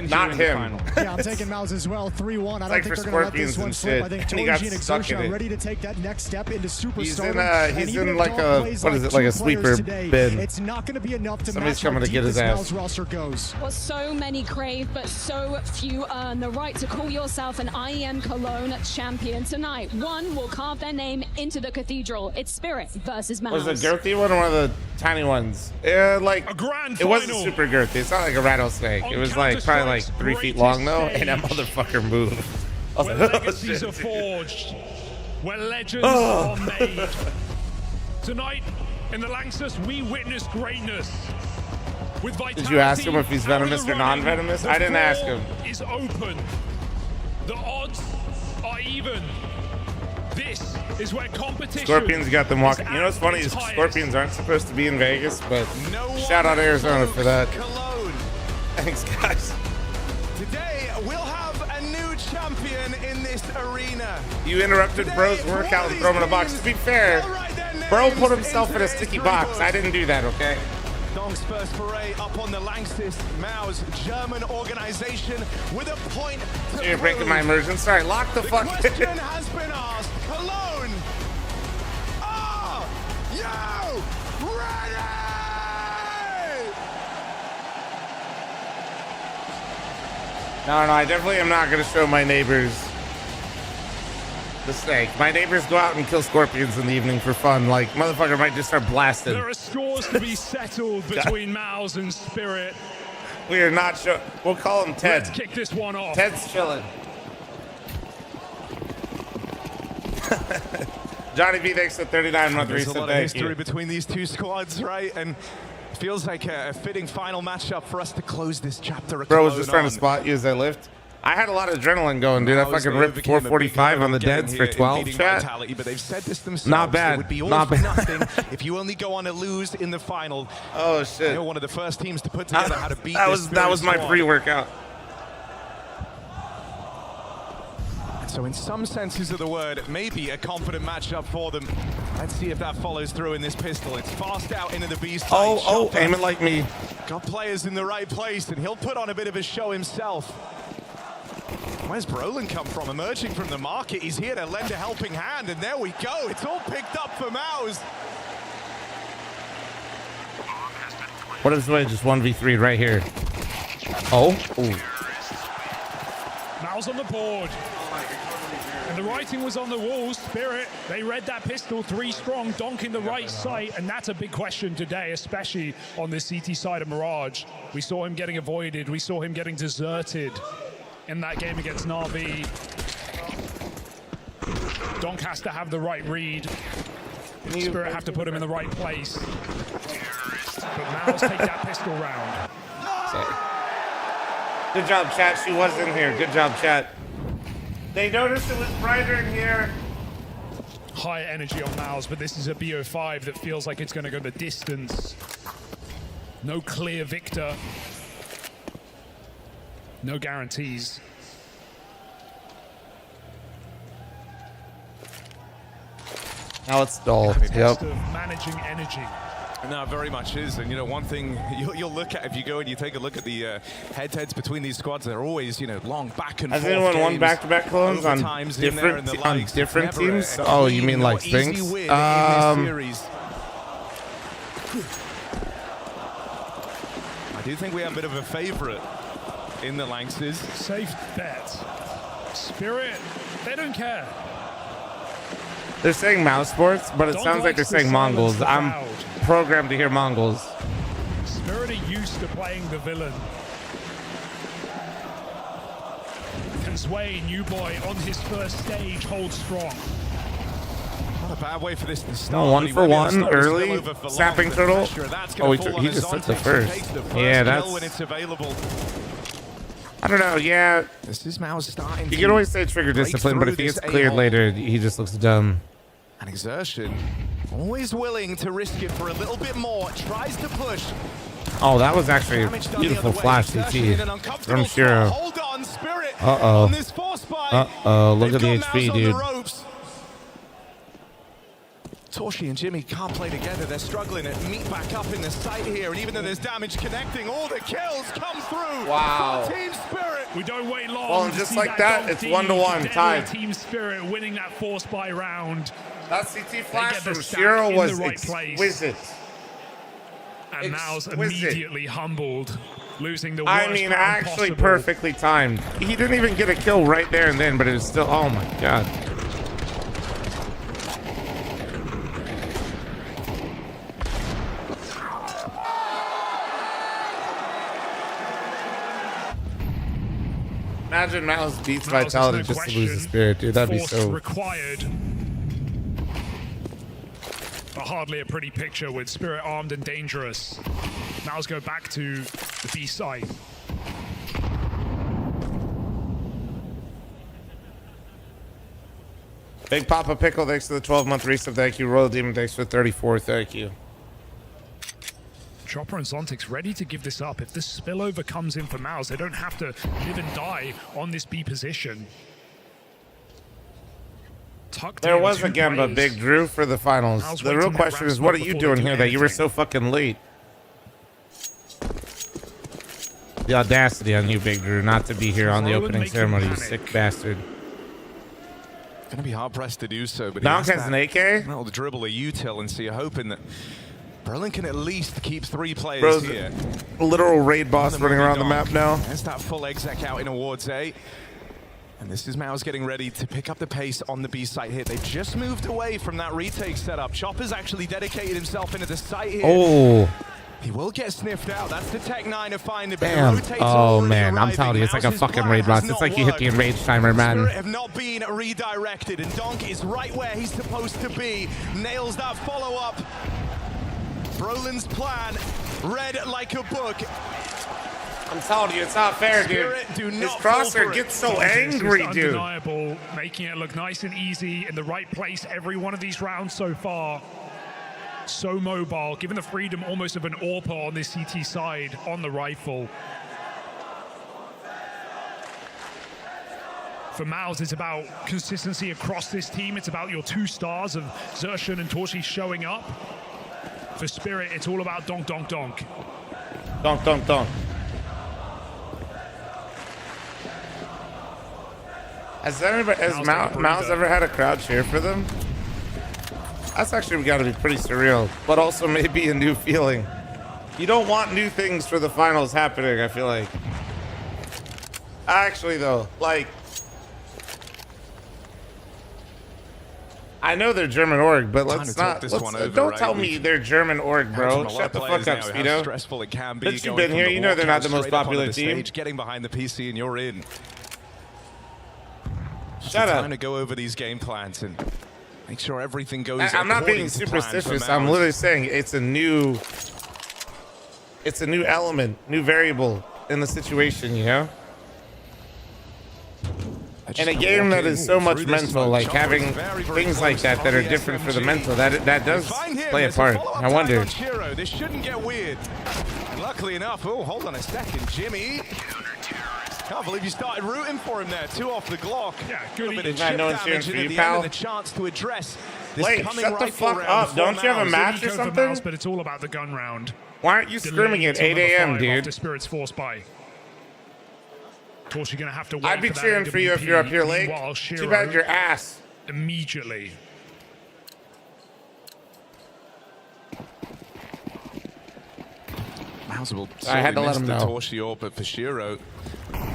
not him. Yeah, I'm taking MOUZ as well. 3-1. I don't think they're going to let this one slip. I think Torji and Exertion are ready to take that next step into superstardom. He's in like a what is it, like a sleeper bid. It's not going to be enough to Somebody's match coming to get his ass. MOUZ roster goes. Well, so many crave, but so few earn the right to call yourself an IEM Cologne champion tonight. One will carve their name into the cathedral. It's Spirit versus MOUZ. Was it a girthy one or one of the tiny ones? Like it wasn't super girthy. It's not like a rattlesnake. It was like probably like 3 feet long though, and that motherfucker moved. I was Where like, legacies are forged, where legends are made. Tonight in the Lanxess, we witnessed greatness. With Vitality, did you ask him if he's venomous or non-venomous? I didn't ask him. Is open. The odds are even. This is where competition. Scorpions got them walking. You know what's funny is Scorpions aren't supposed to be in Vegas, but shout out Arizona for that. Cologne. Thanks, guys. Today we'll have a new champion in this arena. You interrupted Bro's workout and threw him in a box. To be fair, Bro put himself in a sticky box. I didn't do that, okay? Donk's first foray up on the Lanxess MOUZ German organization with a point to You're breaking my immersion. Sorry, lock the fuck in. The question has been asked. Cologne, are you ready? No, I definitely am not going to show my neighbors the snake. My neighbors go out and kill scorpions in the evening for fun. Like, motherfucker might just start blasting. There are scores to be settled between MOUZ and Spirit. We are not sure. We'll call him Ted. Let's kick this one off. Ted's chilling. Johnny B, thanks for 39 month There's a reset. lot of history between these two squads, right? And feels like a fitting final matchup for us to close this chapter. Bro was just trying to spot you as I lift. I had a lot of adrenaline going, dude. I fucking ripped 445 on the deads for 12. Chat. But they've said this themselves. Not bad. It would be all Not for bad. nothing if you only go on to lose in the final. Oh shit! They're one of the first teams to put together how to beat. That this was my squad. pre-workout. So in some senses of the word, maybe a confident matchup for them. Let's see if that follows through in this pistol. It's fast out into the B side. Oh, aim it like me. Got players in the right place, and he'll put on a bit of a show himself. Where's Brolin come from? Emerging from the market. He's here to lend a helping hand, and there we go. It's all picked up for MOUZ. What is the way? Just 1v3 right here. Oh. Ooh. MOUZ on the board. And the writing was on the wall. Spirit, they read that pistol 3 strong, donking the right site, and that's a big question today, especially on the CT side of Mirage. We saw him getting avoided. We saw him getting deserted in that game against Na'Vi. Donk has to have the right read. Spirit have to put him in the right place. But MOUZ take that pistol round. Good job, chat. She was in here. Good job, chat. They noticed it was brighter in here. High energy on MOUZ, but this is a BO5 that feels like it's going to go the distance. No clear victor. No guarantees. Now it's dull. Yep. Managing energy. No, very much is. And, you know, one thing you'll look at if you go and you take a look at the head-to-heads between these squads, they're always, you know, long back and forth. Has anyone won games, backed clones on overtimes in there and different the likes. Never teams? a Oh, you clean mean or like easy Sphinx? win in this series. I do think we have a bit of a favorite in the Lanxes. Safe bet. Spirit, they don't care. They're saying mouse sports, but it Don't sounds like they're likes to saying silence Mongols. the I'm crowd. programmed to hear Mongols. Spirit are used to playing the villain. Can Sway, new boy, on his first stage, hold strong. Not a bad way for this to start. No, 1 for 1 early. Sapping turtle. Oh, he just took the first. Yeah, that's. when it's available. I don't know. Yeah. This is MOUZ starting. You can always say trigger discipline, but if he gets cleared later, he just looks dumb. An exertion. Always willing to risk it for a little bit more. Tries to push. Oh, that was actually a beautiful flash CT from Shiro. Hold on, Spirit. Uh-oh. On this force buy. Uh-oh. Look at the HP, dude. Torshi and Jimmy can't play together. They're struggling to meet back up in the site here. And even though there's damage connecting, all the kills come through. Wow. For Team Spirit. We don't wait long. Well, and to just see like that, it's 1-1 tied. Team Spirit winning that force buy round. That CT flash They get the from stack Shiro in was the right place. exquisite. And MOUZ Exquisite. immediately humbled, losing the worst I mean, round actually possible. perfectly timed. He didn't even get a kill right there and then, but it was still, oh my god. Imagine MOUZ beats Vitality no just to lose the question. Spirit, dude. That'd be Force so. required. But hardly a pretty picture with Spirit armed and dangerous. MOUZ go back to the B site. Big Papa Pickle, thanks for the 12-month resub. Thank you. Royal Demon, thanks for 34. Thank you. Chopper and Zontix ready to give this up. If this spillover comes in for MOUZ, they don't have to live and die on this B position. Tucked There in was 2 a Gamba, plays. Big Drew, for the finals. MOUZ The waiting real that question ramp is, what are spot you before doing they here do that you were anything. so fucking late? The audacity on you, Big Drew, not to be here on the Roland opening making ceremony, you panic. sick bastard. Going to be hard pressed to do so. But Donk has an AK? Well, the dribble a util, and so you're hoping that Berlin can at least keep 3 players here. Literal raid boss running around the map now. There's that full exec out in awards A. And this is MOUZ getting ready to pick up the pace on the B site here. They've just moved away from that retake setup. Chopper's actually dedicated himself into the site here. Oh. He will get sniffed out. That's the Tech 9 to find it. Damn. Oh, man. I'm telling you, it's like a fucking raid boss. It's like you hit the enrage timer, man. Spirit have not been redirected, and Donk is right where he's supposed to be. Nails that follow-up. Brolin's plan, read like a book. I'm telling you, it's not fair, dude. His crosshair gets so angry, dude. Undeniable, making it look nice and easy in the right place every one of these rounds so far. So mobile, given the freedom almost of an AWP on this CT side on the rifle. For MOUZ, it's about consistency across this team. It's about your 2 stars of Xerxon and Torchi showing up. For Spirit, it's all about donk, donk, donk. Donk, donk, donk. Has MOUZ ever had a crowd cheer for them? That's actually got to be pretty surreal, but also maybe a new feeling. You don't want new things for the finals happening, I feel like. Actually, though, like, I know they're German org, but let's not. Don't tell me they're German org, bro. Shut the fuck up, Speedo. Stressful it can be. Since you've been here, you know they're not the most popular team. Getting behind the PC and you're in. Shut up. Time to go over these game plans and make sure everything goes. I'm not being superstitious. I'm literally saying it's a new element, new variable in the situation, you know? In a game that is so much mental, like having things like that that are different for the mental, that does play a part. I wonder. This shouldn't get weird. And luckily enough, oh, hold on a second, Jimmy. Can't believe you started rooting for him there. 2 off the Glock. Yeah, good. Is that no one's cheering for you, pal? The chance to address this Wait, shut the fuck up. Don't you have a match or something? But it's all about the gun round. Why aren't you screaming at 8 a.m., dude? The Spirit's forced by. Torch, you're gonna have to wait. I'd be cheering for you if you're up here late. Too bad your ass. Immediately. MOUZ will I had to let him know. Torchio, but for Shiro,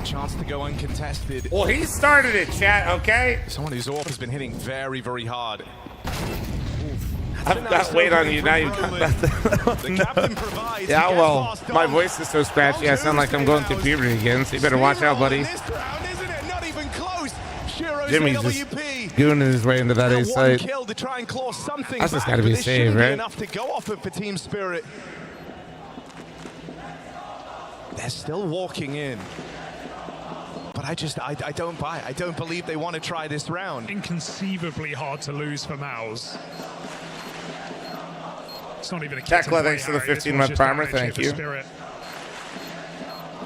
chance to go uncontested. Well, he started it, chat, okay? Someone whose AWP has been hitting very, very hard. I've got weight on you now. You got that. No. Yeah, well, my voice is so scratchy. I sound like I'm going through puberty again. So you better watch out, buddy. Jimmy's just gooning his way into that A site. That's just got to be a save, right? Enough to go off it for Team Spirit. They're still walking in. But I don't buy it. I don't believe they want to try this round. Inconceivably hard to lose for MOUZ. It's not even a Tekla, thanks for the 15-month primer. Thank you.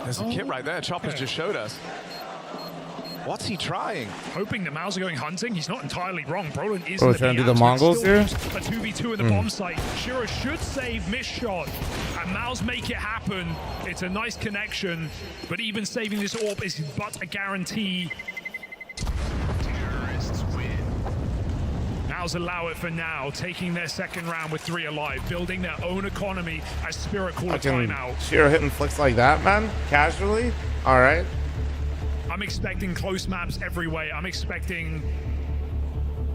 There's a kit right there. Chopper's just showed us. What's he trying? Hoping that MOUZ are going hunting. He's not entirely wrong. Brolin is trying to do the Mongols here? A 2v2 in the bomb site. Shiro should save miss shot, and MOUZ make it happen. It's a nice connection, but even saving this AWP is but a guarantee. Terrorists win. MOUZ allow it for now, taking their second round with 3 alive, building their own economy as Spirit call a timeout. Shiro hitting flicks like that, man? Casually? All right. I'm expecting close maps every way. I'm expecting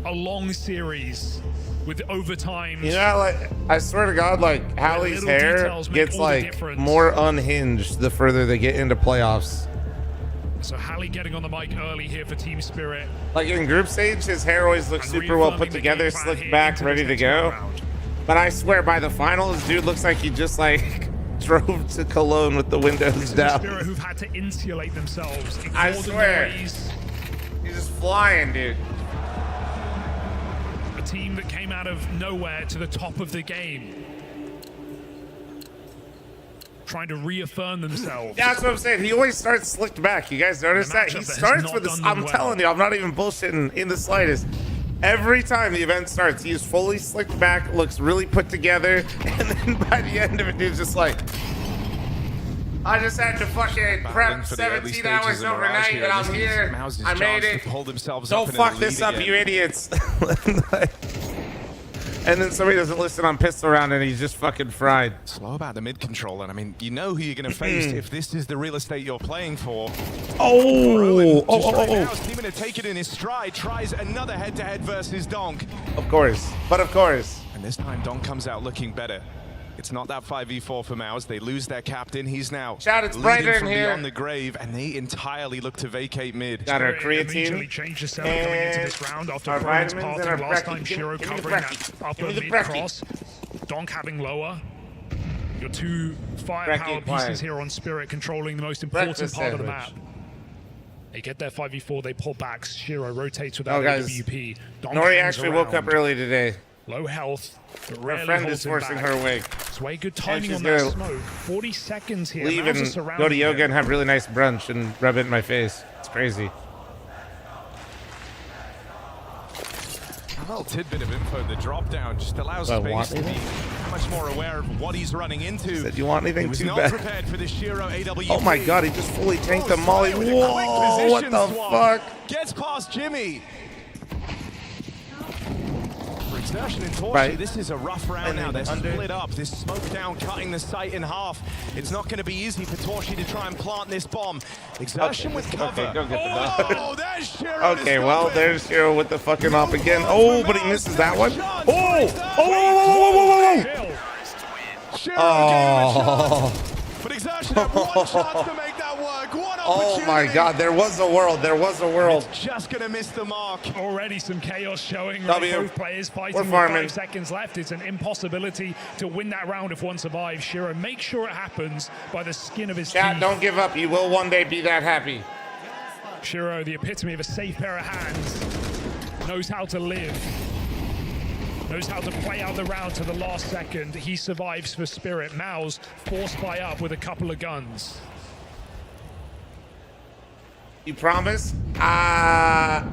a long series with overtime. You know, like, I swear to God, like, Hallie's hair gets, like, more unhinged the further they get into playoffs. So Hallie getting on the mic early here for Team Spirit. Like, in group stage, his hair always looks super well put together, slicked back, ready to go. But I swear, by the finals, dude looks like he just, like, drove to Cologne with the windows down. Spirit who've had to insulate themselves. I swear. He's just flying, dude. A team that came out of nowhere to the top of the game. Trying to reaffirm themselves. Yeah, that's what I'm saying. He always starts slicked back. You guys notice that? He starts with this. I'm telling you, I'm not even bullshitting in the slightest. Every time the event starts, he's fully slicked back, looks really put together, and then by the end of it, dude's just like, I just had to fucking prep 17 hours overnight, and I'm here. I made it. Don't fuck this up, you idiots. And then somebody doesn't listen on pistol round and he's just fucking fried. Slow about the mid control, and I mean, you know who you're going to face if this is the real estate you're playing for. Oh. Seeming to take it in his stride, tries another head-to-head versus Donk. Of course, but of course. And this time, Donk comes out looking better. It's not that 5v4 for MOUZ. They lose their captain. He's now Shout, it's brighter in from here. beyond the grave, and they entirely look to vacate mid. Got our Immediately creatine. changed the setup coming into this round after Brandon's passing last time. Shiro covering that upper mid cross. Donk having lower. Your two firepower pieces here on Spirit controlling the most important part of the map. They get their 5v4, they pull back. Shiro rotates without AWP. Nori actually woke up early today. Low health. Her friend is forcing her awake. Sway, good timing on that smoke. 40 seconds here. Leave and go to yoga and have really nice brunch and rub it in my face. It's crazy. A little tidbit of info. The drop down just allows space to be much more aware of what he's running into. Said you want anything too bad. Prepared for the Shiro AWP. Oh my god, he just fully tanked the molly. Whoa, what the fuck? Gets past Jimmy. Exertion and Torchy, this is a rough round now. They're split up. This smoke down, cutting the site in half. It's not going to be easy for Torchy to try and plant this bomb. Exertion with cover. Okay, go get the dog. Oh, there's Shiro. Okay, well, there's Shiro with the fucking op again. Oh, but he misses that one. Oh! Oh! But Exertion had one chance to make that work. One Oh my god, there was a world. There was a world. It's just going to miss the mark. Already some chaos showing. Both players fighting with 5 seconds left. It's an impossibility to win that round if one survives. Shiro, make sure it happens by the skin of his teeth. Chat, don't give up. You will one day be that happy. Shiro, the epitome of a safe pair of hands, knows how to live. Knows how to play out the round to the last second. He survives for Spirit. MOUZ forced by up with a couple of guns. You promise? I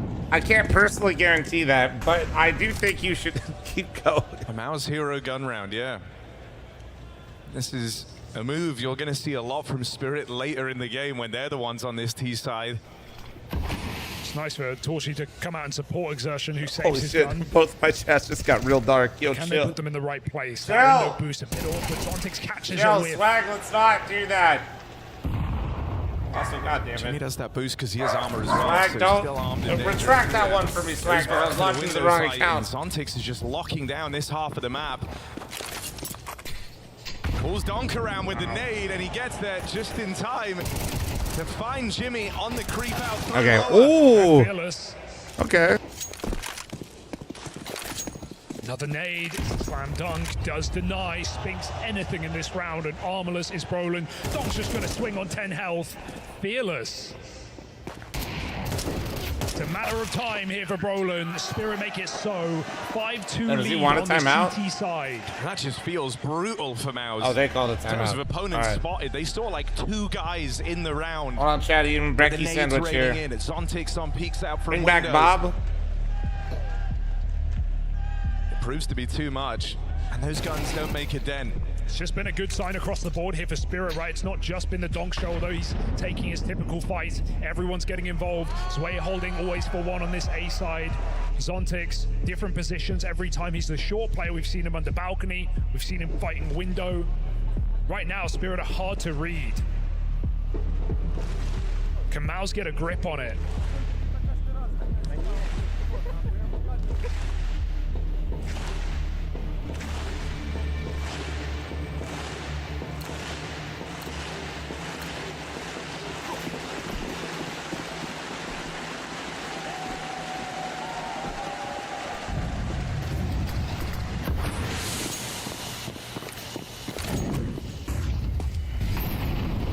can't personally guarantee that, but I do think you should keep going. A MOUZ hero gun round, yeah. This is a move you're going to see a lot from Spirit later in the game when they're the ones on this T side. It's nice for Torchy to come out and support Exertion, who saves his gun. Both my chats just got real dark. Yo, Can chill. they put them in the right place? Chill. That window boost a bit awkward. Zontix catches Chill, with. Swag, let's not do that. Also, goddamn it. Jimmy does that boost because he has armor as well. Swag, so don't still armed in retract that one for me, Swag. I was launching the wrong account. Zontix is just locking down this half of the map. Pulls Donk around with the nade, and he gets there just in time to find Jimmy on the creep out. Okay. Ooh. Okay. Another nade, slam dunk, does deny, Spinks anything in this round, and armorless is Brolin. Donk's just gonna swing on 10 health. Fearless. It's a matter of time here for Brolin. Spirit make it so. 5-2 Does he lead want a on the timeout? CT side. That just feels brutal for MOUZ. Oh, they called a In terms timeout. of opponents spotted, they saw like 2 guys in the round. Hold on, chat. Even Brecky sandwich here. Zontix on peeks out from Bring back windows. Bob. It proves to be too much, and those guns don't make a dent. It's just been a good sign across the board here for Spirit, right? It's not just been the Donk show, although he's taking his typical fight. Everyone's getting involved. Sway holding always for one on this A side. Zontix, different positions every time. He's the short player. We've seen him under balcony. We've seen him fighting window. Right now, Spirit are hard to read. Can MOUZ get a grip on it?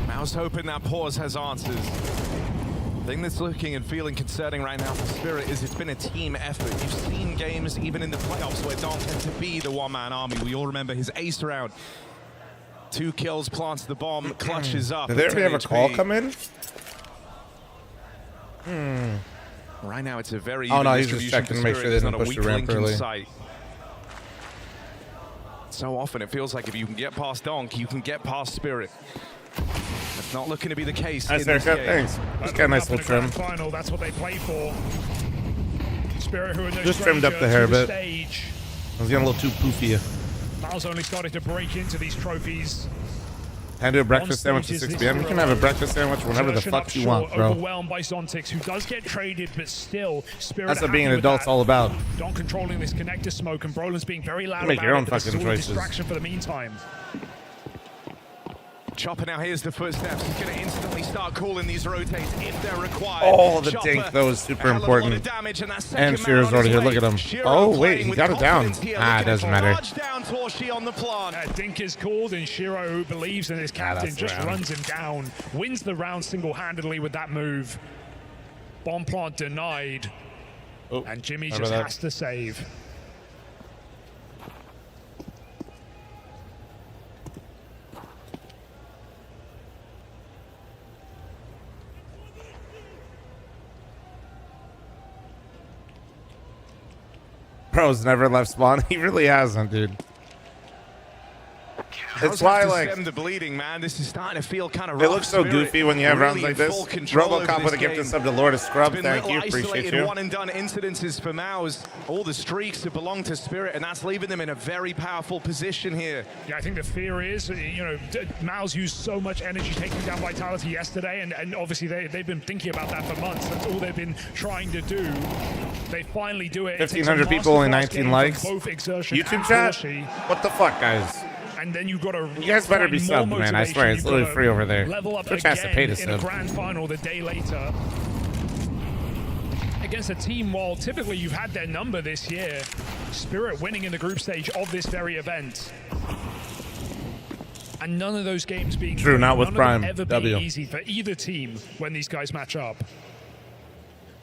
MOUZ hoping that pause has answers. The thing that's looking and feeling concerning right now for Spirit is it's been a team effort. You've seen games even in the playoffs where Donk had to be the one-man army. We all remember his ace round. 2 kills, plants the bomb, clutches up. Did they ever have a call come in? Right now it's a very Oh, no, even he's just distribution checking to for make sure Spirit. they There's didn't not a push the weak ramp link in early. sight. So often it feels like if you can get past Donk, you can get past Spirit. That's not looking to be the case. Nice in this haircut, game. thanks. Just got a nice little trim. Final, that's what they play for. Spirit, who are no Just trimmed up stranger the hair a to bit. Stage. I was getting a little too poofy. MOUZ only started to break into these trophies. And do a breakfast sandwich at 6 p.m. You can have a breakfast sandwich whenever the fuck you want, bro. Overwhelmed by Zontix, who does get traded, but still, Spirit. That's what being an adult's all about. Don controlling this connector smoke, and Brolin's being very loud. Make your own about it, fucking choices. Distraction for the meantime. Chopper now hears the footsteps. He's going to instantly start calling these rotates if they're required. Oh, the Chopper, dink, though, is super important. Damage, and Shearer's already here. Look at him. Oh, wait, he got it down. Ah, it doesn't matter. Down Torshi on the plant. Dink is called, and Shiro, who believes in his captain, just runs him down. Wins the round single-handedly with that move. Bomb plant denied. Oh, and Jimmy just has to save. Bro's never left spawn. He really hasn't, dude. It's why, like, stem the bleeding, man. This is starting to feel kind of it looks so goofy when you have rounds like this. Robocop with a gifted sub to Lord of Scrub. Thank you, appreciate you. One and done incidences for MOUZ. All the streaks that belong to Spirit, and that's leaving them in a very powerful position here. Yeah, I think the fear is, you know, MOUZ used so much energy taking down Vitality yesterday, and obviously they've been thinking about that for months. That's all they've been trying to do. They finally do it. 1,500 people, only 19 likes. YouTube chat? What the fuck, guys? And then you've got to. You guys better be subbed, man. I swear, it's literally free over there. Level up Twitch has to pay to in a sub. grand final the day later against a team. While typically you've had their number this year, Spirit winning in the group stage of this very event, and none of those games being true. Not with Prime. Ever W. be easy for either team when these guys match up.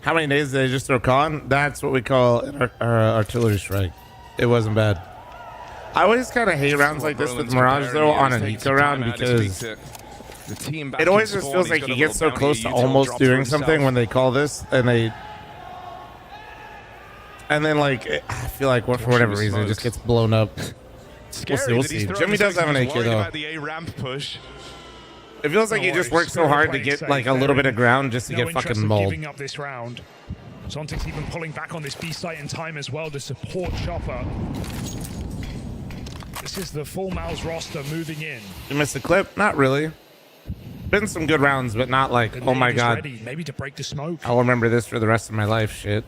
How many days did they just throw con? That's what we call our artillery strike. It wasn't bad. I always kind of hate rounds like this with Mirage, though, on an eco round because it always just feels like you get so close to almost doing something when they call this, and then like I feel like for whatever reason it just gets blown up. We'll see. Jimmy does have an AK though. It feels like he just worked so hard to get like a little bit of ground just to get fucking mauled. Giving up this round. Zontix even pulling back on this B site in time as well to support Chopper. This is the full MOUZ roster moving in. You missed the clip? Not really. Been some good rounds, but not like, oh my god. Ready, maybe to break the smoke. I'll remember this for the rest of my life, shit.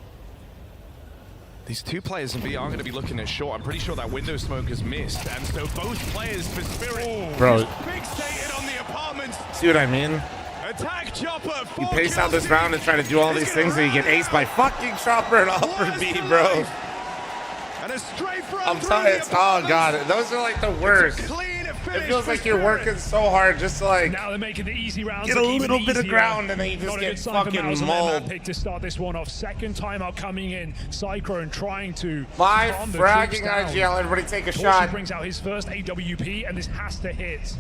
These two players in B are going to be looking at short. I'm pretty sure that window smoke is missed, and so both players for Spirit. Bro, fixated on the apartment. See what I mean? Attack Chopper. You pace out this round and try to do all these things, and you get aced by fucking Chopper and Upper B, bro. And a straight I'm telling you, oh god, those are like the worst. It feels like you're working so hard just to like now they're making the easy rounds get a little bit of ground, and then you just get fucking mauled. Pick to start this one off. Second timeout coming in. Cyclone trying to my fragging IGL. Everybody take a shot. Brings out his first AWP, and this has to hit.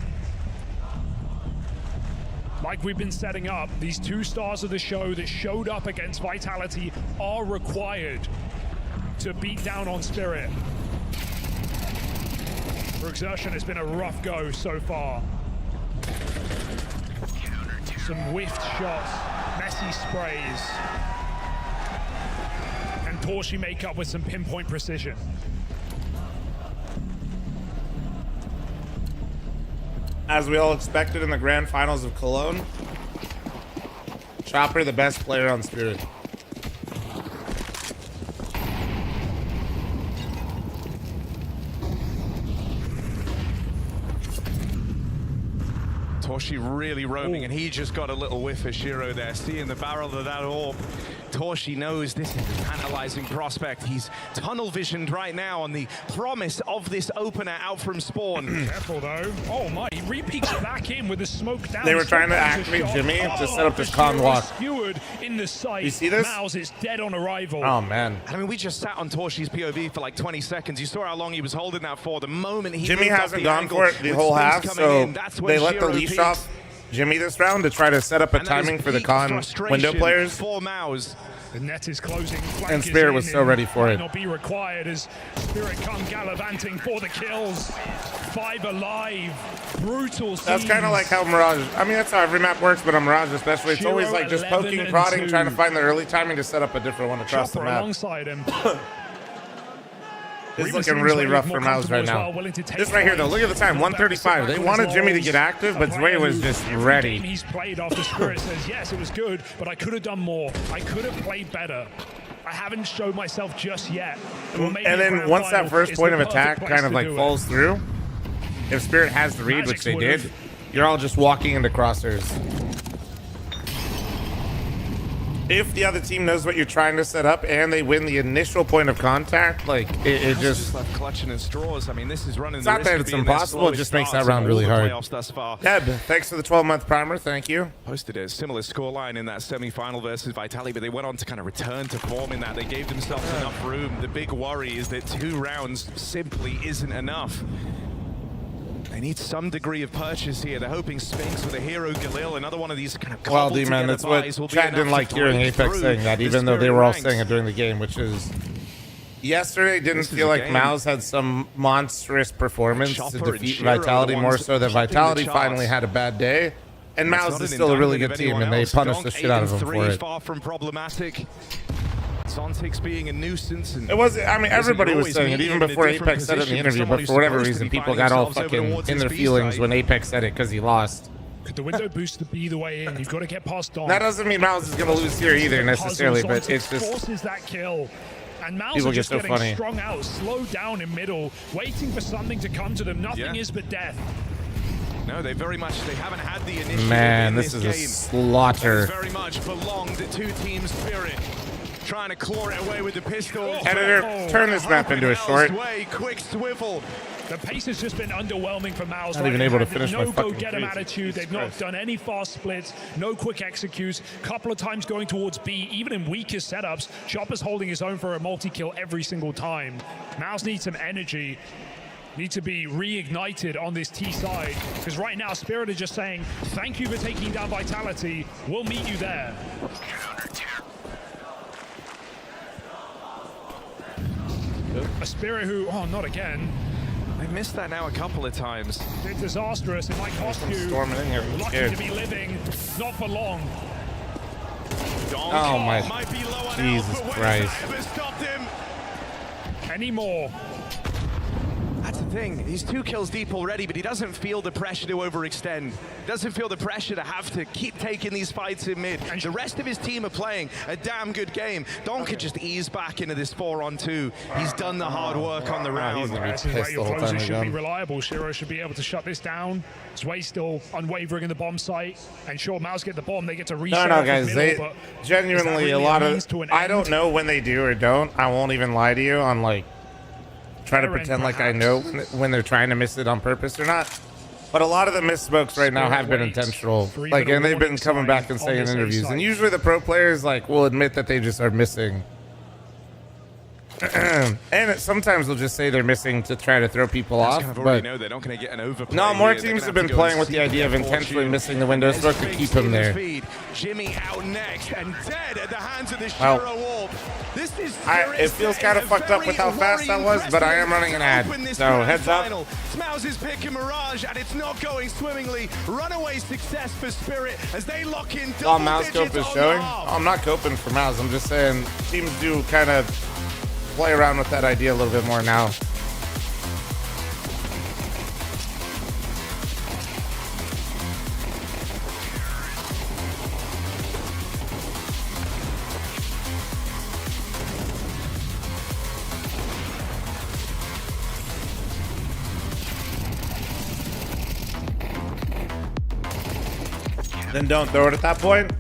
Like we've been setting up, these two stars of the show that showed up against Vitality are required to beat down on Spirit. For Exertion has been a rough go so far. Some whiffed shots, messy sprays. And Torshi make up with some pinpoint precision. As we all expected in the grand finals of Cologne, Chopper the best player on Spirit. Torshi really roaming, and he just got a little whiff of Shiro there. Seeing the barrel of that orb, Torshi knows this is a tantalizing prospect. He's tunnel visioned right now on the promise of this opener out from spawn. Careful though. Oh my, he re-peeks back in with the smoke down. They were trying to activate Jimmy to set up this con walk. Skewered in the sight. You see this? MOUZ is dead on arrival. Oh man. I mean, we just sat on Torshi's POV for like 20 seconds. You saw how long he was holding that for. The moment he Jimmy hasn't gone for it the whole half, so they let the leash off Jimmy this round to try to set up a timing for the con window players. For MOUZ. The net is closing. And Spirit was so ready for it. Not be required as Spirit come gallivanting for the kills. 5 alive. Brutal scenes. That's kind of like how Mirage, I mean, that's how every map works, but on Mirage especially, it's always like just poking, prodding, trying to find the early timing to set up a different one across the map. Alongside him. is looking really rough for MOUZ right now. This right here, though, look at the time, 135. They wanted Jimmy to get active, but Zway was just ready. He's played after Spirit says, yes, it was good, but I could have done more. I could have played better. I haven't showed myself just yet. And then once that first point of attack kind of like falls through, if Spirit has the read, which they did, you're all just walking into crosshairs. If the other team knows what you're trying to set up and they win the initial point of contact, like it just left clutching at straws. I mean, this is running. It's not that it's impossible; it just makes that round really hard. Deb, thanks for the 12-month primer. Thank you. Posted a similar scoreline in that semi-final versus Vitality, but they went on to kind of return to form in that. They gave themselves enough room. The big worry is that 2 rounds simply isn't enough. They need some degree of purchase here. They're hoping Sphinx with a hero Galil, another one of these kind of well, D-Man, that's what chat didn't like hearing Apex saying that, even though they were all saying it during the game, which is yesterday didn't feel like MOUZ had some monstrous performance to defeat Vitality, more so that Vitality finally had a bad day. And MOUZ is still a really good team, and they punished the shit out of them for it. Far from problematic. Sontics being a nuisance. And it was, I mean, everybody was saying it even before Apex said it in the interview, but for whatever reason, people got all fucking in their feelings when Apex said it because he lost. Could the window boost be the way in? You've got to get past Dom. That doesn't mean MOUZ is going to lose here either necessarily, but it's just forces that kill. And MOUZ people are just get so getting funny. strung out, slowed down in middle, waiting for something to come to them. Nothing is but death. No, they haven't had the initiative. Man, in this is a game. slaughter. This very much belonged to Team Spirit. Trying to claw it away with the pistol. Editor, turn this map into a short. Quick swivel. The pace has just been underwhelming for MOUZ. Not even able to finish my no fucking go-get-em crazy. attitude. They've not done any fast splits, no quick executes. Couple of times going towards B, even in weakest setups. Chopper's holding his own for a multi-kill every single time. MOUZ needs some energy. Need to be reignited on this T side, because right now Spirit are just saying, thank you for taking down Vitality. We'll meet you there. A Spirit who, oh, not again. They missed that now a couple of times. It's disastrous. It might cost you. Storming in here. Lucky Scared. to be living, not for long. Oh my Jesus Christ. Any more? That's the thing. He's 2 kills deep already, but he doesn't feel the pressure to overextend. Doesn't feel the pressure to have to keep taking these fights in mid. And the rest of his team are playing a damn good game. Don could just ease back into this 4-on-2. He's done the hard work on the round. This is where your closers should be reliable. Shiro should be able to shut this down. Zway still unwavering in the bomb site. And sure, MOUZ get the bomb. They get to reset. No, guys, middle, they genuinely really a lot of. I end? don't know when they do or don't. I won't even lie to you on like try to pretend like I know when they're trying to miss it on purpose or not. But a lot of the missmokes right now have been intentional. Like, and they've been coming back and saying in interviews. And usually the pro players like will admit that they just are missing. And sometimes they'll just say they're missing to try to throw people off. But know they're not going to get an overplay. no, more here. teams have been playing with the idea of intentionally missing the window stroke to keep him there. Jimmy out next and dead at the hands of the Shiro Orb. This is it feels kind of fucked up with how fast that was, but I am running an ad. So heads up. MOUZ's pick and Mirage, and it's not going swimmingly. Runaway success for Spirit as they lock in double MOUZ cope is showing. I'm not coping for MOUZ. I'm just saying teams do kind of play around with that idea a little bit more now. Then don't throw it at that point.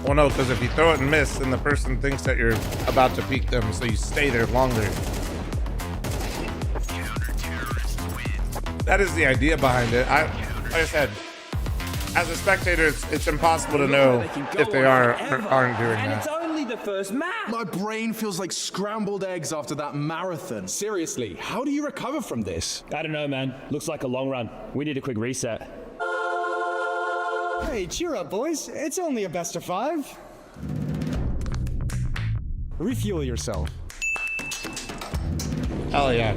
Well, no, because if you throw it and miss, then the person thinks that you're about to peek them, so you stay there longer. That is the idea behind it. Like I said, as a spectator, it's impossible to know if they are or aren't doing that. It's only the first map. My brain feels like scrambled eggs after that marathon. Seriously, how do you recover from this? I don't know, man. Looks like a long run. We need a quick reset. Hey, cheer up, boys. It's only a best of 5. Refuel yourself. Hell yeah.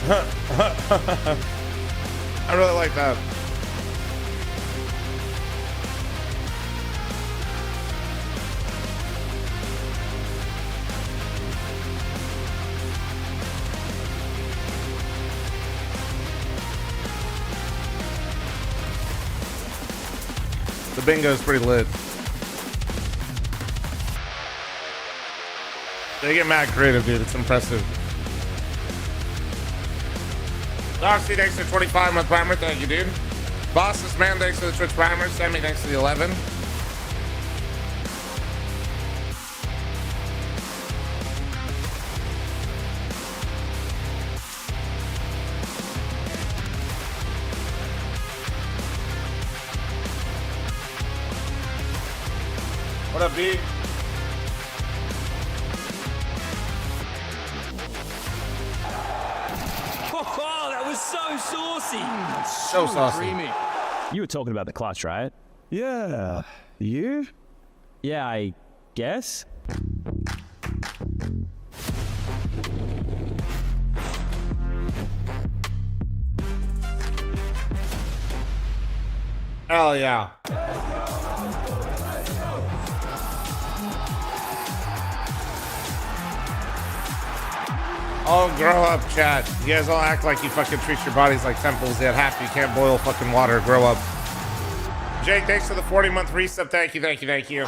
I really like that. The bingo is pretty lit. They get mad creative, dude. It's impressive. Doxy, thanks for 25-month primer. Thank you, dude. Boss's man, thanks for the Twitch primer. Sammy, thanks for the 11. What up, B? Oh, that was so saucy. So saucy. Creamy. You were talking about the clutch, right? Yeah. You? Yeah, I guess. Hell yeah. Oh, grow up, chat. You guys all act like you fucking treat your bodies like temples, yet half you can't boil fucking water. Grow up. Jake, thanks for the 40-month resub. Thank you, thank you, thank you.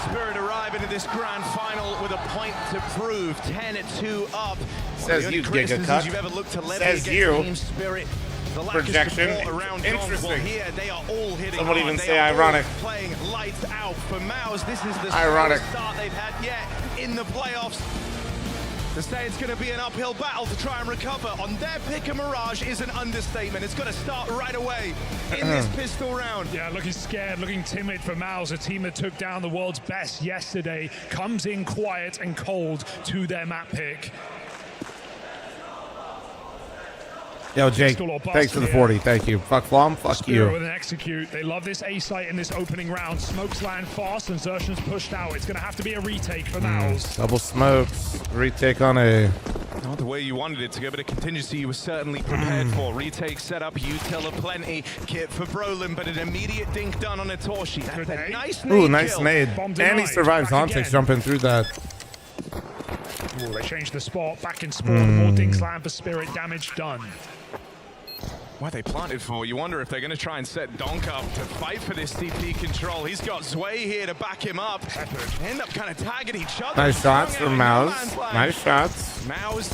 Spirit arrive into this grand final with a point to prove. 10-2 up. Says you, Giga Cut. You've ever looked to Says you. Team Spirit. The lack Projection. of support around Interesting. Well, here they are all hitting Some would hard. even They say are ironic. all playing lights out for MOUZ. This is the Ironic. slowest start they've had yet in the playoffs. To say it's going to be an uphill battle to try and recover on their pick of Mirage is an understatement. It's going to start right away in this pistol round. Yeah, looking scared, looking timid for MOUZ, a team that took down the world's best yesterday, comes in quiet and cold to their map pick. Yo, Jake, thanks for the 40. Thank you. Fuck fl0m. Fuck Spirit you. with an execute. They love this A site in this opening round. Smokes land fast and Xertion's pushed out. It's going to have to be a retake for MOUZ. Double smokes. Retake on A. Not the way you wanted it to go, but a contingency you were certainly prepared for. Retake setup, util aplenty. Kit for Brolin, but an immediate dink done on a Torshi. That's a nice nade. Ooh, nice kill. nade. And he survives Zontex jumping through that. Ooh, they changed the spot. Back in spawn. More dinks land for Spirit. Damage done. What they planted for, you wonder if they're going to try and set Donk up to fight for this CP control. He's got Zway here to back him up. They end up kind of tagging each other. Nice shots from MOUZ. Nice shots. MOUZ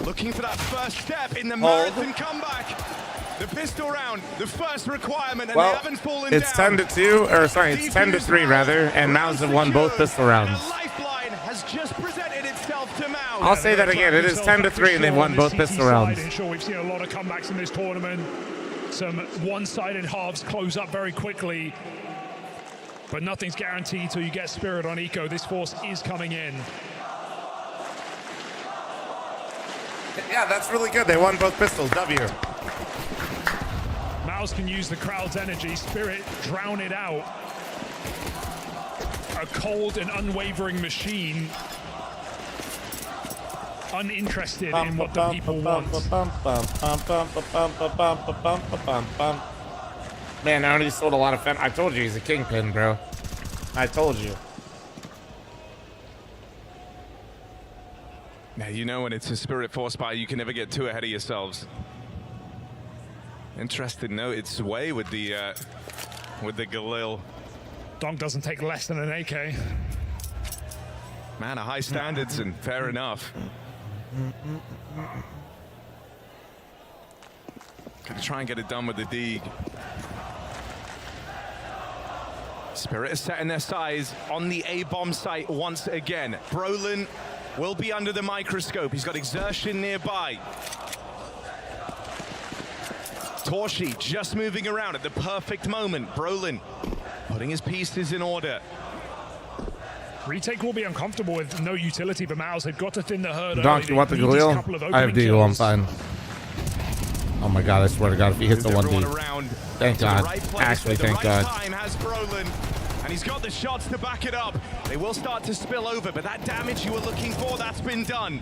looking for that first step in the marathon comeback. The pistol round, the first requirement, and they haven't fallen it's down. 10-2, or sorry, it's 10-3 rather, and MOUZ have won both pistol rounds. Lifeline has just presented itself to MOUZ. I'll say that again. It is 10-3, and they've won both pistol rounds. Sure, we've seen a lot of comebacks in this tournament. Some one-sided halves close up very quickly, but nothing's guaranteed till you get Spirit on Eco. This force is coming in. Yeah, that's really good. They won both pistols. W. MOUZ can use the crowd's energy. Spirit drown it out. A cold and unwavering machine. Uninterested in what the people want. Man, I already sold a lot of fen. I told you he's a kingpin, bro. I told you. Now, you know when it's a Spirit force buy, you can never get too ahead of yourselves. Interesting note, it's Zway with the Galil. Donk doesn't take less than an AK. Man, a high standards, and fair enough. Gonna try and get it done with the Deeg. Spirit is setting their size on the A-bomb site once again. Brolin will be under the microscope. He's got Exertion nearby. Torshi just moving around at the perfect moment. Brolin putting his pieces in order. Retake will be uncomfortable with no utility for MOUZ. They've got to thin the herd. Donk, you want the Galil? I have Deagle, I'm fine. Oh my god, I swear to god, if he hits the 1D. Thank god. Actually, thank god. Time has Brolin, and he's got the shots to back it up. They will start to spill over, but that damage you were looking for, that's been done.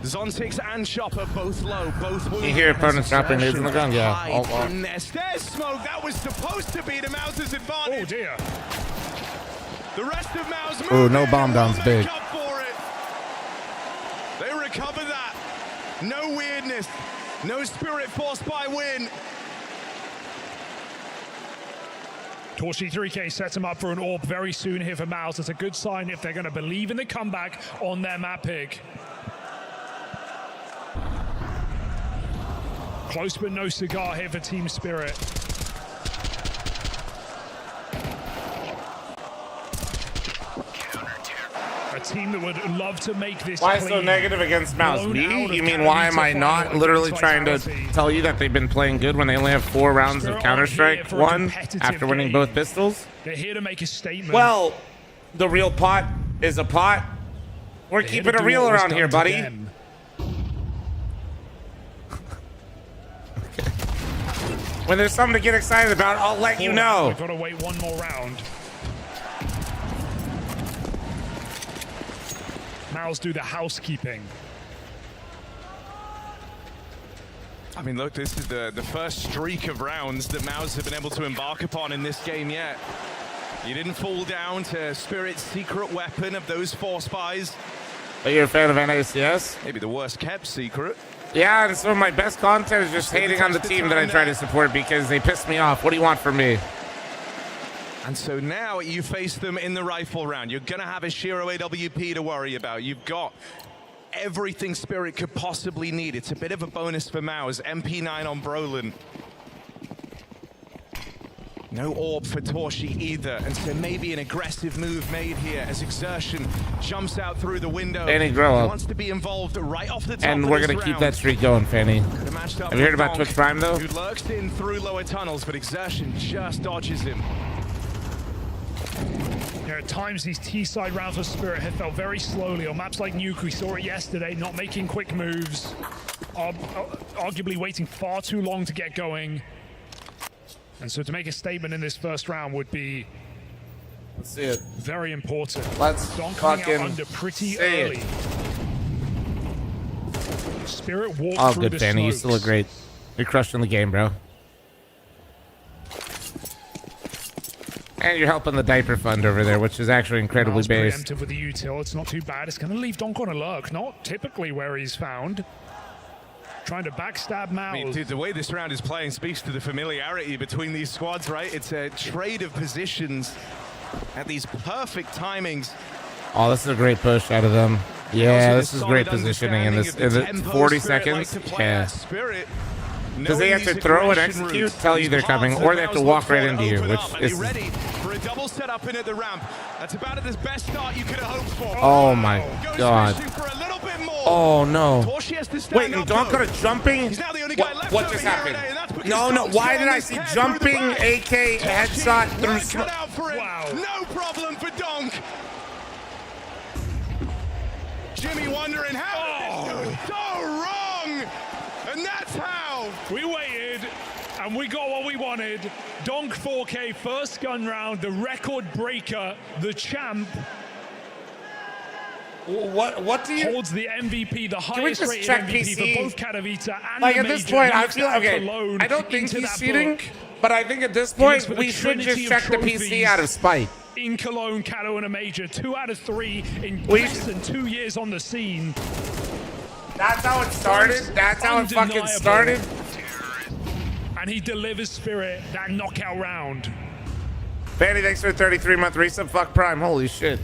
Zontics and Chopper both low, both wounded. You hear opponents dropping nades in the gun, yeah. There's smoke. That was supposed to be the MOUZ's advantage. Oh dear. The rest of MOUZ moved. Oh, no bomb down's big. They recover that. No weirdness. No Spirit forced by win. Torshi 3K sets him up for an AWP very soon here for MOUZ. It's a good sign if they're going to believe in the comeback on their map pick. Close but no cigar here for Team Spirit. A team that would love to make this. Why so negative against MOUZ? Me? You mean why am I not literally trying to tell you that they've been playing good when they only have 4 rounds of Counter-Strike 1 after winning both pistols? They're here to make a statement. Well, the real pot is a pot. We're keeping it real around here, buddy. Okay. When there's something to get excited about, I'll let you know. We've got to wait one more round. MOUZ do the housekeeping. I mean, look, this is the first streak of rounds that MOUZ have been able to embark upon in this game yet. You didn't fall down to Spirit's secret weapon of those 4 spies. Are you a fan of NACS? Maybe the worst kept secret. Yeah, and some of my best content is just hating on the team that I try to support because they piss me off. What do you want from me? And so now you face them in the rifle round. You're going to have a Shiro AWP to worry about. You've got everything Spirit could possibly need. It's a bit of a bonus for MOUZ. MP9 on Brolin. No AWP for Torshi either, and so maybe an aggressive move made here as Exertion jumps out through the window. Fanny, grow up. Wants to be involved right off the top. And we're going to keep that streak going, Fanny. Have you heard about Twitch Prime, though? Who lurks in through lower tunnels, but Exertion just dodges him. Yeah, at times these T-side rounds of Spirit have felt very slowly. On maps like Nuke, we saw it yesterday, not making quick moves. Arguably waiting far too long to get going. And so to make a statement in this first round would be very important. Let's Don coming fucking out under pretty say early. Spirit walked oh, through good, the Fanny. You smokes. still look great. You're crushing the game, bro. And you're helping the diaper fund over there, which is actually incredibly based. Preemptive with the util. It's not too bad. It's going to leave Donk on a lurk. Not typically where he's found. Trying to backstab MOUZ. I mean, dude, the way this round is playing speaks to the familiarity between these squads, right? It's a trade of positions at these perfect timings. Oh, this is a great push out of them. Yeah, this is great positioning in this. Is it 40 seconds? Yeah. Because they have to throw and execute, tell you they're coming, or they have to walk right into you, which is... ready for a double setup in at the ramp. That's about the best start you could have hoped for. Oh my god. Oh no. Wait, and Donk got a jumping? What just happened? No, why did I see jumping AK headshot through smoke? Wow. No problem for Donk. Jimmy wondering how did this go so wrong? And that's how. We waited, and we got what we wanted. Donk 4K, first gun round, the record breaker, the champ. What do you... Holds the MVP, the highest rated check MVP PC? for both Katowice and like the at this Major. point, I feel okay. I don't think he's cheating, but I think at this point we should just check the PC out of spite. In Cologne, Cato, and a Major, 2 out of 3 in less than 2 years on the scene. That's how it started. That's how it fucking started. And he delivers Spirit that knockout round. Fanny, thanks for a 33-month resub. Fuck Prime. Holy shit.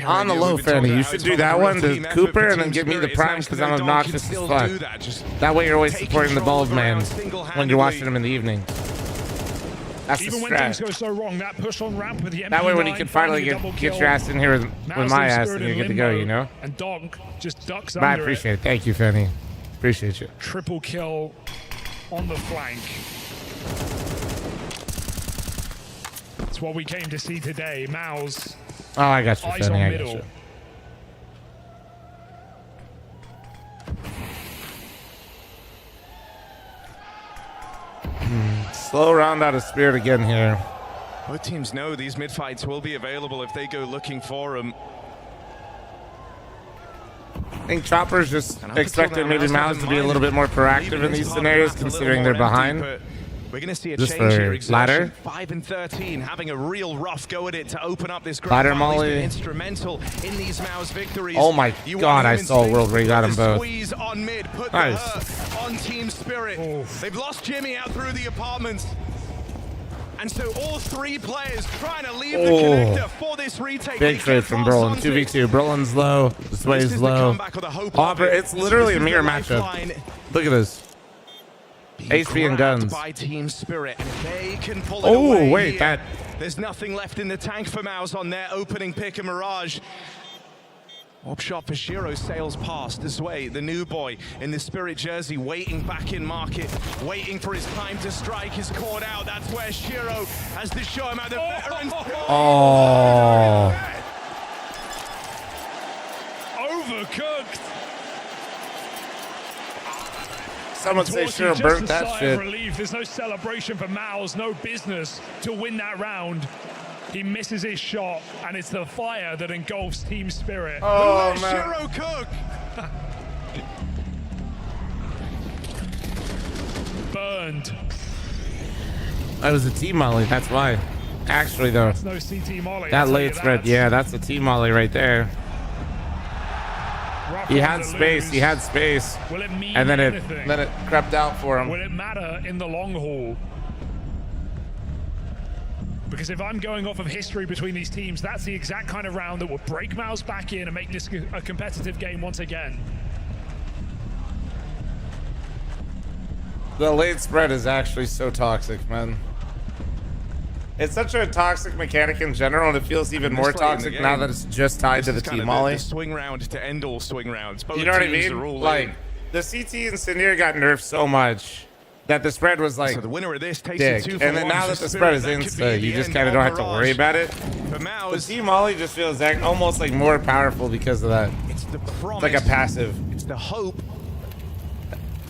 On the low, Fanny. You should do that one to Cooper and then give me the Prime because I'm obnoxious as fuck. That way you're always supporting the bald man when you're watching him in the evening. That's the Even when things strat. go so wrong, that push on ramp with the MP9, That way when you can finally get your ass in here with my ass, then you're good to go, you know? And Donk just ducks But I under appreciate it. Thank you, Fanny. Appreciate you. Triple kill on the flank. That's what we came to see today. MOUZ. Oh, I got you, Eyes Fanny. on I middle. got you. Slow round out of Spirit again here. Both teams know these mid fights will be available if they go looking for them. I think Chopper's just expecting maybe MOUZ to be a little bit more proactive in these scenarios, considering they're behind. We're going to see a Just change for here. ladder. 5 and 13, having a real rough go at it to open up this Ladder grand final. He's molly. been instrumental in these MOUZ victories. Oh my god, I saw World where he got them both. Squeeze on mid, put Nice. the hurt on Team Spirit. They've lost Jimmy out through the apartments. And so all three players trying to leave the connector for this retake. Big trade from Brolin. 2v2. Brolin's low. Sway's low. Hopper, it's literally a mirror matchup. Look at this. HP and guns. By Team Spirit, and they can pull it Oh, away wait, here. that. There's nothing left in the tank for MOUZ on their opening pick of Mirage. Op shot for Shiro sails past this way. The new boy in the Spirit jersey waiting back in market, waiting for his time to strike is caught out. That's where Shiro has to show him how the veterans. Oh. Overcooked. Someone say Torsi Shiro just burnt a that sigh shit. of relief. There's no celebration for MOUZ, no business to win that round. He misses his shot, and it's the fire that engulfs Team Spirit. Oh, Let man. Shiro cook. Burned. That was a T-molly, that's why. Actually, though. That's no CT molly. That I'll tell you late spread, that. yeah, that's a T-molly right there. Rough He one had to space, lose. he had space. Will it mean And then anything? it crept out for him. Will it matter in the long haul? Because if I'm going off of history between these teams, that's the exact kind of round that will break MOUZ back in and make this a competitive game once again. The late spread is actually so toxic, man. It's such a toxic mechanic in general, and it feels even more toxic now that it's just tied to the T-molly. The swing round to end all swing rounds. Both You know what I teams mean? are all Like, in. the CT and Sinir got nerfed so much that the spread was like, So the winner of this takes dick. it 2 for And then 1 now for that the Spirit. spread is That could insta, be you the just end kind of of don't have to Mirage. worry about it. For The MOUZ, T-molly just feels like almost like more powerful because of that. it's the promise. It's like a passive. It's the hope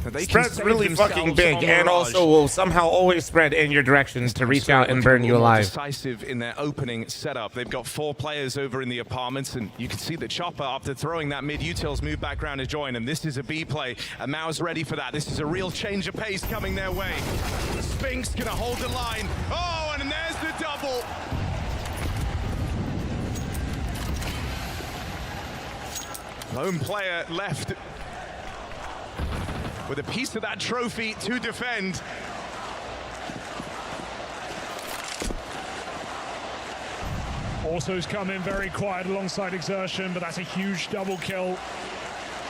that they can Spread's save really themselves fucking big, on and Mirage. also will somehow always spread in your direction to reach out and burn you More alive. Decisive in their opening setup. They've got 4 players over in the apartments, and you can see the Chopper after throwing that mid-utils move back around to join him. This is a B play, and MOUZ ready for that. This is a real change of pace coming their way. Spinks gonna hold the line. Oh, and there's the double. Lone player left with a piece of that trophy to defend. Also's come in very quiet alongside Exertion, but that's a huge double kill.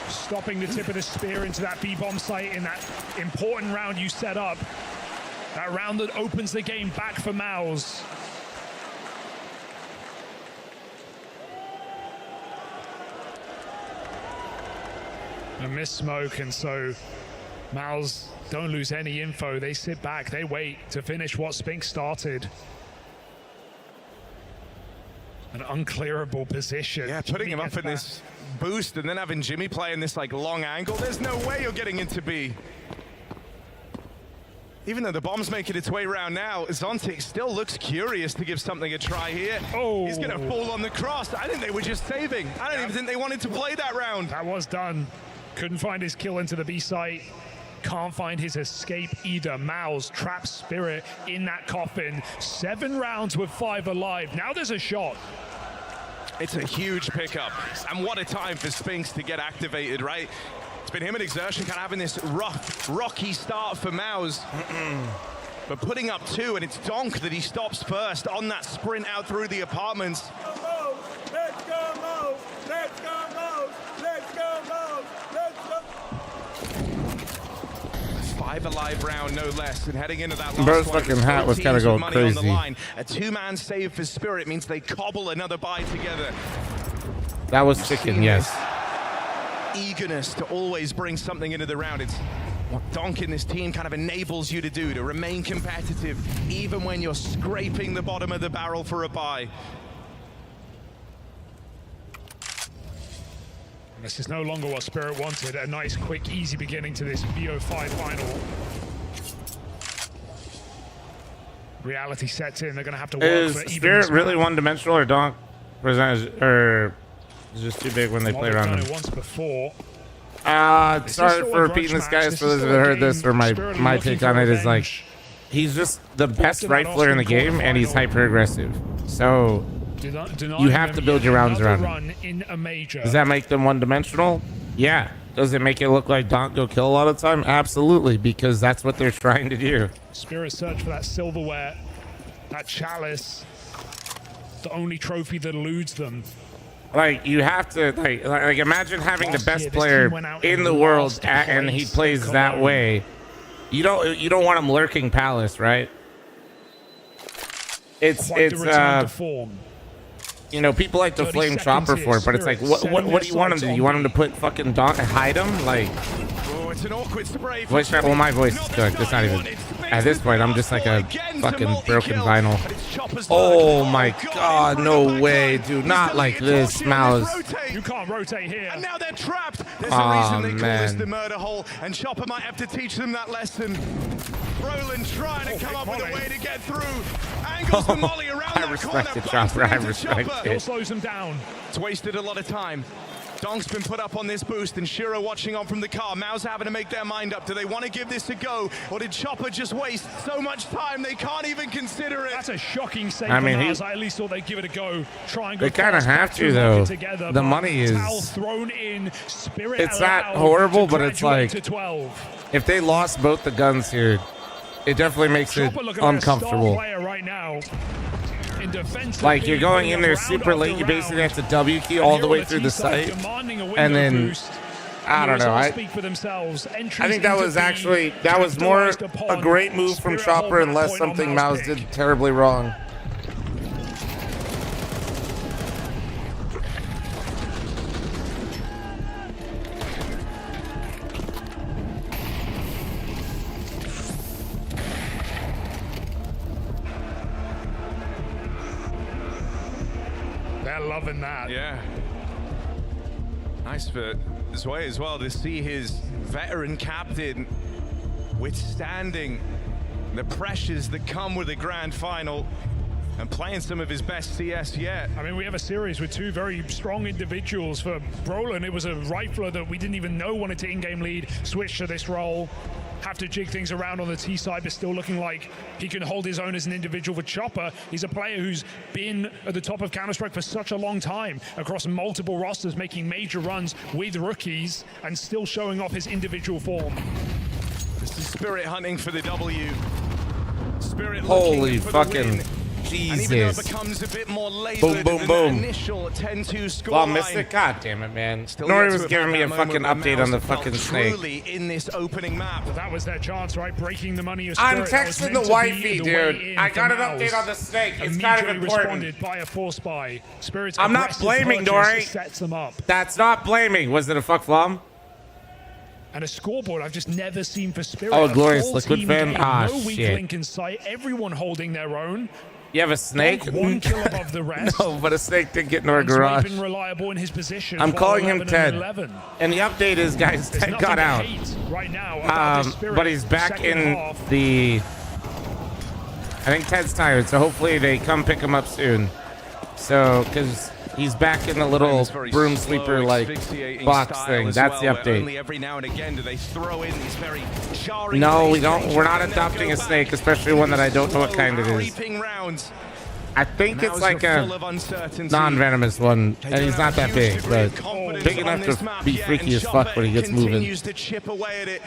Stopping the tip of the spear into that B-bomb site in that important round you set up. That round that opens the game back for MOUZ. A miss smoke, and so MOUZ don't lose any info. They sit back, they wait to finish what Spink started. An unclearable position. Yeah, putting Jimmy him up gets in that. this boost and then having Jimmy play in this like long angle. There's no way you're getting into B. Even though the bomb's making its way around now, Zontic still looks curious to give something a try here. Oh. He's gonna fall on the cross. I think they were just saving. I don't even think they wanted to play that round. That was done. Couldn't find his kill into the B site. Can't find his escape either. MOUZ traps Spirit in that coffin. 7 rounds with 5 alive. Now there's a shot. It's a huge pickup. And what a time for Spinks to get activated, right? It's been him and Exertion kind of having this rough, rocky start for MOUZ. But putting up 2, and it's Donk that he stops first on that sprint out through the apartments. Let's go, MOUZ! Let's go, MOUZ! Let's go, MOUZ! Let's go! 5 alive round, no less, and heading into that last Bro's one, fucking it's hat both was kinda teams with going money on the crazy. line. A 2-man save for Spirit means they cobble another buy together. That was chicken, yes. Eagerness to always bring something into the round. It's what Donk in this team kind of enables you to do, to remain competitive, even when you're scraping the bottom of the barrel for a buy. This is no longer what Spirit wanted. A nice, quick, easy beginning to this VO5 final. Reality sets in. They're going to have to work Is for even Spirit this really round. one-dimensional, or Donk percentage, or It's just too big when they play They've around done him. it once before. Sorry for repeating this, guys. For those who heard this, or my take on it is like, he's just the best rifler in the game, and he's hyper aggressive. So you have to build your rounds around him. Does that make them one-dimensional? Yeah. Does it make it look like Donk go kill a lot of the time? Absolutely, because that's what they're trying to do. Spirit search for that silverware, that chalice, the only trophy that eludes them. Like, you have to, like imagine having the best player in the world and he plays that way. You don't want him lurking Palace, right? It's you know, people like to flame Chopper for it, but it's like, what do you want him to do? You want him to put fucking Donk and hide him? Like, it's an awkward spray. voice chat. Well, my voice is cooked. It's not even. At this point, I'm just like a fucking broken vinyl. Oh my god, no way, dude. Not like this, MOUZ. You can't rotate here. And now they're trapped. There's a reason they call this the murder hole, and Chopper might have to teach them that lesson. Brolin trying to come up with a way to get through. Angles the molly around I respect it, Chopper. I respect it. Slows them down. It's wasted a lot of time. Donk's been put up on this boost, and Shiro watching on from the car. MOUZ having to make their mind up. Do they want to give this a go, or did Chopper just waste so much time they can't even consider it? That's a shocking save. I mean, I at least thought they'd give it a go. Try and go. They kind of have to, though. The money is. Thrown in. Spirit It's not horrible, but it's like if they lost both the guns here, it definitely makes it uncomfortable. Right now. Like, you're going in there super late, you basically have to W key all the way through the site, and then I don't know. I think that was actually more a great move from Chopper and less something MOUZ did terribly wrong. They're loving that. Yeah. Nice for Zwei as well to see his veteran captain withstanding the pressures that come with a grand final and playing some of his best CS yet. I mean, we have a series with two very strong individuals. For Brolin, it was a rifler that we didn't even know wanted to in-game lead, switch to this role, have to jig things around on the T side, but still looking like he can hold his own as an individual. For Chopper, he's a player who's been at the top of Counter-Strike for such a long time, across multiple rosters, making major runs with rookies, and still showing off his individual form. This is Spirit hunting for the W. Spirit Holy fucking Jesus. Boom, boom, boom. Well, Mystic, god damn it, man. Nori was giving me a fucking update on the fucking snake. In this opening map. That was their chance, right? Breaking the money of I'm Spirit. texting the wifey, dude. I got an update on the snake. It's kind of important. By a force buy. Spirit's I'm not blaming, Nori. Sets them up. That's not blaming. Was it a fuck fl0m? And a scoreboard I've just never seen for Spirit. Oh, glorious liquid fan. Ah, no weak shit. link in sight. Everyone holding their own. You have a snake? One kill above the rest. No, but a snake didn't get in our garage. Been reliable in his position. I'm calling him Ted. And the update is, guys, There's Ted got out. Right now but he's back in the... I think Ted's tired, so hopefully they come pick him up soon. So, because he's back in the little broom sweeper like box thing. That's the update. Only every now and again do they throw in these very jarring No, we don't. We're not adopting a snake, especially one that I don't know what kind it is. I think it's like a non-venomous one, and he's not that big, but big enough to be freaky as fuck when he gets moving. Continues to chip away at it.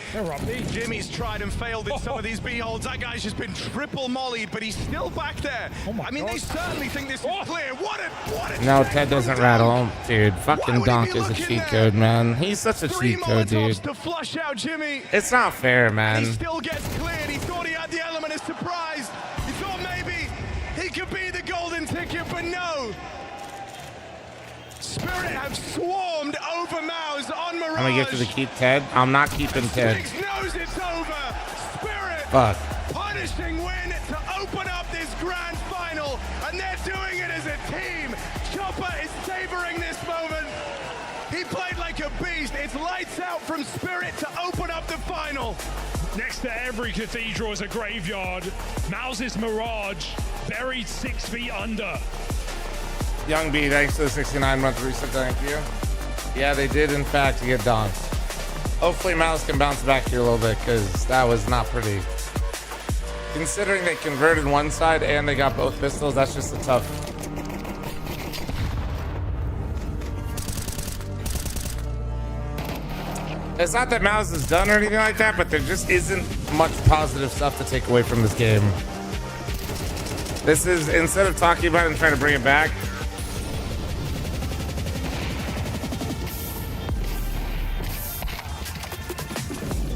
Jimmy's tried and failed in some of these B-holds. That guy's just been triple mollied, but he's still back there. I mean, they certainly think this is clear. What a No, Ted doesn't rattle. Dude, fucking Donk is a cheat code, man. He's such a cheat code, dude. to flush out Jimmy. It's not fair, man. He still gets cleared. He thought he had the element of surprise. He thought maybe he could be the golden ticket, but no. Spirit have swarmed over MOUZ on Mirage. I'm gonna get to the keep Ted. I'm not keeping Ted. Knows it's over. Spirit Fuck. punishing win to open up this grand final, and they're doing it as a team. Chopper is savoring this moment. He played like a beast. It's lights out from Spirit to open up the final. Next to every cathedral is a graveyard. MOUZ's Mirage buried 6 feet under. Young B, thanks for the 69-month reset. Thank you. Yeah, they did, in fact, get donked. Hopefully, MOUZ can bounce back here a little bit because that was not pretty. Considering they converted one side and they got both pistols, that's just a tough. It's not that MOUZ is done or anything like that, but there just isn't much positive stuff to take away from this game. This is, instead of talking about it and trying to bring it back,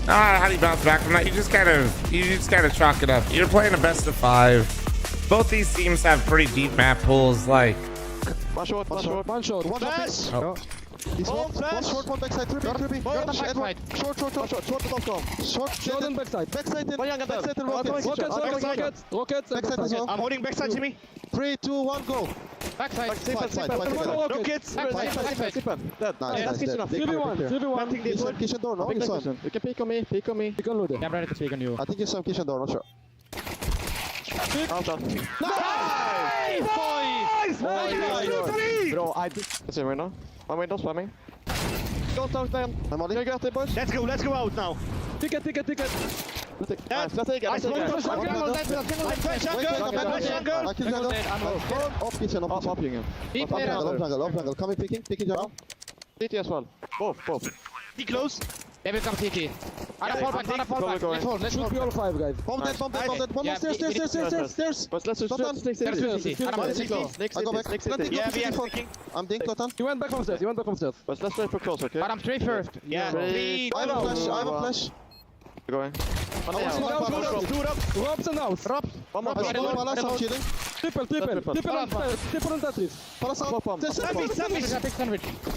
how do you bounce back from that? You just kind of chalk it up. You're playing a best of 5. Both these teams have pretty deep map pools. Like, one short. oh. He's one short, one backside, trippy. Short and backside. Backside in rockets. Backside as well. I'm holding backside, Jimmy. 3, 2, 1, go. Backside. Rockets. Nice. 3v1. Kitchen door, no? You can peek on me. Peek on Ludo. I'm ready to peek on you. I think you saw kitchen door, not sure. Nice! Bro, I did. Let's see right now. One window spamming. Go down. I'm on it. Boys. Let's go out now. Ticket. Let's take it. I kill jungle. Off kitchen. Off jungle. Coming picking jungle. CT as well. Both. Be close. They will come CT. I fall back. Let's shoot all 5 guys. Bomb dead. One more stairs. But let's shoot. I go back. Yeah, I'm dink, Lotan. You went back from stairs. But let's try for close, okay? But I'm 3 first. Yeah, 3. I have a flash. Going. Two ups and outs. One more palace, I'm chilling. Triple on Tetris. Palace out.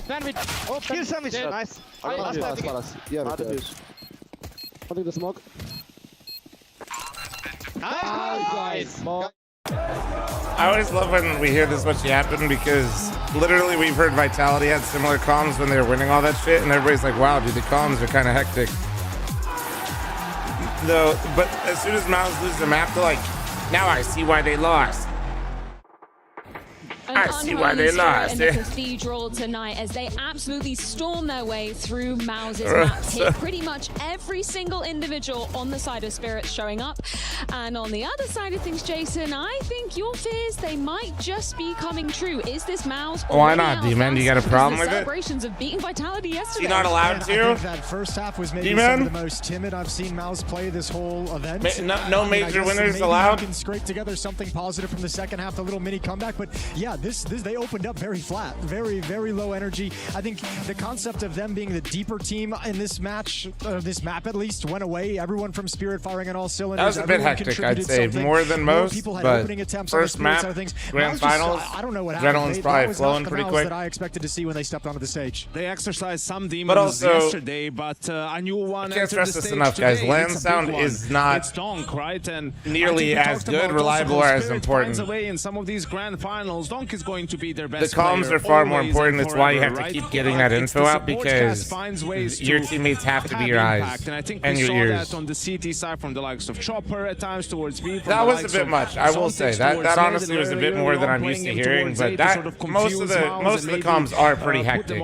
Sandwich. Oh, kill sandwich. Nice. Palace. Yeah, I'll take the smoke. Nice. I always love when we hear this much happen because literally we've heard Vitality had similar comms when they were winning all that shit, and everybody's like, wow, dude, the comms are kind of hectic. Though, but as soon as MOUZ lose the map, they're like, now I see why they lost. I see why they lost. In the Cathedral tonight as they absolutely storm their way through MOUZ's maps, hit pretty much every single individual on the side of Spirit showing up. And on the other side of things, Jason, I think your fears, they might just be coming true. Is this MOUZ? Why not, D-Man? You got a problem with it? Celebrations of beating Vitality yesterday. You're not allowed to? I think that first half was maybe some of the most timid I've seen MOUZ play this whole event. No major winners allowed? You can scrape together something positive from the second half, the little mini comeback. But yeah, this they opened up very flat, very low energy. I think the concept of them being the deeper team in this match, this map at least, went away. Everyone from Spirit firing on all cylinders. That was a bit hectic, I'd say, more than most. People had but opening attempts first on the map, side of things. grand finals, I don't know what happened. adrenaline's probably flowing pretty quick. That I expected to see when they stepped onto the stage. They exercised some demons but also, yesterday, but a new one. I can't stress this enough, guys. Land sound is not Donk, right? And nearly as good, reliable, or as important. Away in some of these grand finals, Donk is going to be their best. The comms are far more important. That's why you have to keep getting that info out, because your teammates have to be your eyes and your ears. That on the CT side from the likes of Chopper at times towards B. That was a bit much, I will say. That honestly was a bit more than I'm used to hearing, but that most of the comms are pretty hectic.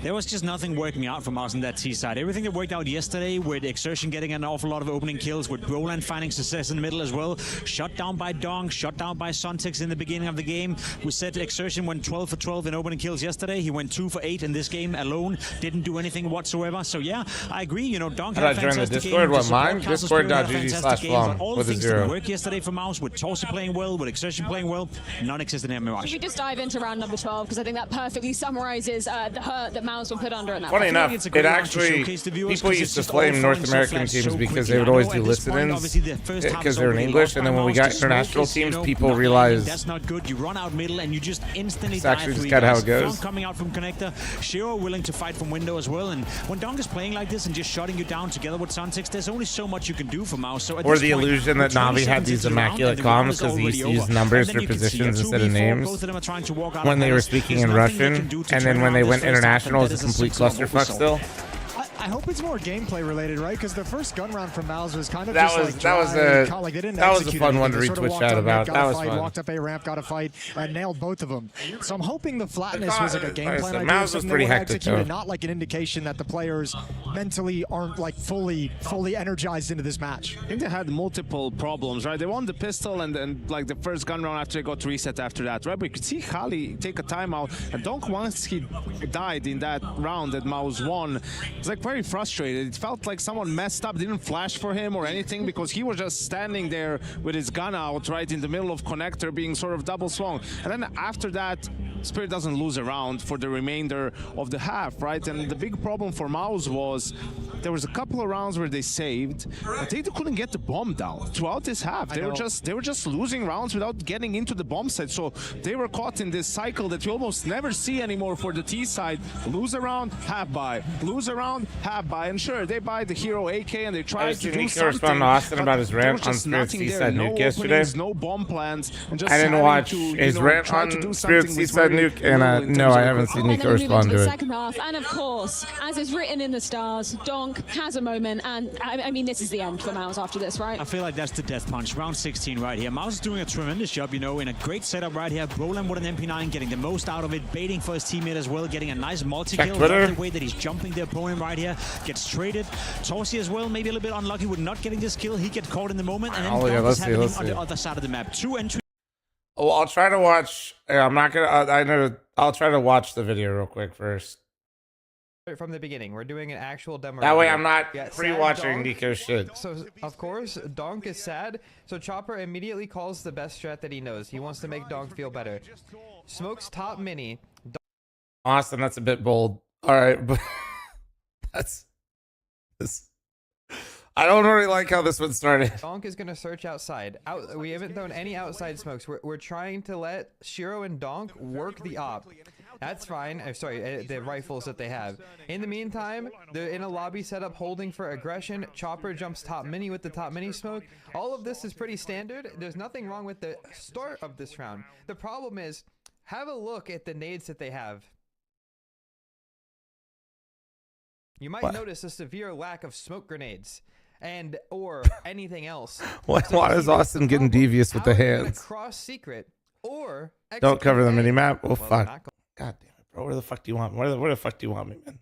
There was just nothing working out for MOUZ on that T side. Everything that worked out yesterday, with Exertion getting an awful lot of opening kills, with Roland finding success in the middle as well. Shut down by Donk, shut down by Sontex in the beginning of the game. We said Exertion went 12 for 12 in opening kills yesterday. He went 2 for 8 in this game alone. Didn't do anything whatsoever. So yeah, I agree. You know, Donk had a fantastic game. Discord, what mine? Discord.gg/fl0m with a 0. Work yesterday for MOUZ, with Tulsa playing well, with Exertion playing well, non-existent in Mirage. Should we just dive into round number 12, because I think that perfectly summarizes the hurt that MOUZ will put under in that. Funny enough, it actually, people used to flame North American teams because they would always do listen-ins because they were in English, and then when we got international teams, people realized that's not good. You run out middle and you just instantly it's actually just kind of how it goes. Coming out from connector, Shiro willing to fight from window as well, and when Donk is playing like this and just shutting you down together with Sontex, there's only so much you can do for MOUZ. So or the illusion that Navi had these immaculate comms because he used to use numbers for positions instead of names when they were speaking in Russian, and then when they went international, it's a complete clusterfuck still. I hope it's more gameplay related, right? Because the first gun round from MOUZ was kind of that just was like that was dry, like they didn't that was a execute fun one to anything. They retweet sort of chat walked up mid, about. got That a was fight, fun. walked up A ramp, got a fight, and nailed both of them. So I'm hoping the flatness was like a game like I plan said, idea, MOUZ was something pretty they want to hectic, execute, and though. not like an indication that the players mentally aren't like fully energized into this match. I think they had multiple problems, right? They won the pistol and like the first gun round after they got reset after that, right? But you could see Kali take a timeout, and Donk, once he died in that round that MOUZ won, was like very frustrated. It felt like someone messed up, didn't flash for him or anything, because he was just standing there with his gun out right in the middle of connector, being sort of double swung. And then after that, Spirit doesn't lose a round for the remainder of the half, right? And the big problem for MOUZ was there was a couple of rounds where they saved, but they couldn't get the bomb down throughout this half. They were just losing rounds without getting into the bomb site. So they were caught in this cycle that you almost never see anymore for the T side. Lose a round, half buy. Lose a round, half buy. And sure, they buy the hero AK and they try to do something. Respond to Austin about his rant on Spirit's Seaside Nuke yesterday. No bomb plans. And just I didn't watch his rant on Spirit's Seaside Nuke, and no, I haven't seen Nico respond to it. Second half, and of course, as is written in the stars, Donk has a moment, and I mean, this is the end for MOUZ after this, right? I feel like that's the death punch. Round 16 right here. MOUZ is doing a tremendous job, you know, in a great setup right here. Roland with an MP9, getting the most out of it, baiting for his teammate as well, getting a nice multi-kill. The way that he's jumping the opponent right here, gets traded. Torsi as well, maybe a little bit unlucky with not getting this kill. He gets caught in the moment, and then let's having him see. on the other side of the map. 2 entries. Well, I'll try to watch. I'm not gonna. I know. I'll try to watch the video real quick first. From the beginning, we're doing an actual demo. That way, I'm not Yeah, pre-watching sad Nico's shit. So, of course, Donk is sad. So Chopper immediately calls the best strat that he knows. He wants to make Donk feel better. Smokes top mini. Austin, that's a bit bold. All right, but that's this. I don't really like how this one started. Donk is gonna search outside. We haven't thrown any outside smokes. We're trying to let Shiro and Donk work the op. That's fine. Sorry, the rifles that they have. In the meantime, they're in a lobby setup holding for aggression. Chopper jumps top mini with the top mini smoke. All of this is pretty standard. There's nothing wrong with the start of this round. The problem is, have a look at the nades that they have. You might notice a severe lack of smoke grenades and or anything else. Why is Austin getting devious with the hands? Cross secret or don't cover the mini map. Oh fuck! God damn it, bro. Where the fuck do you want me? Where the fuck do you want me, man?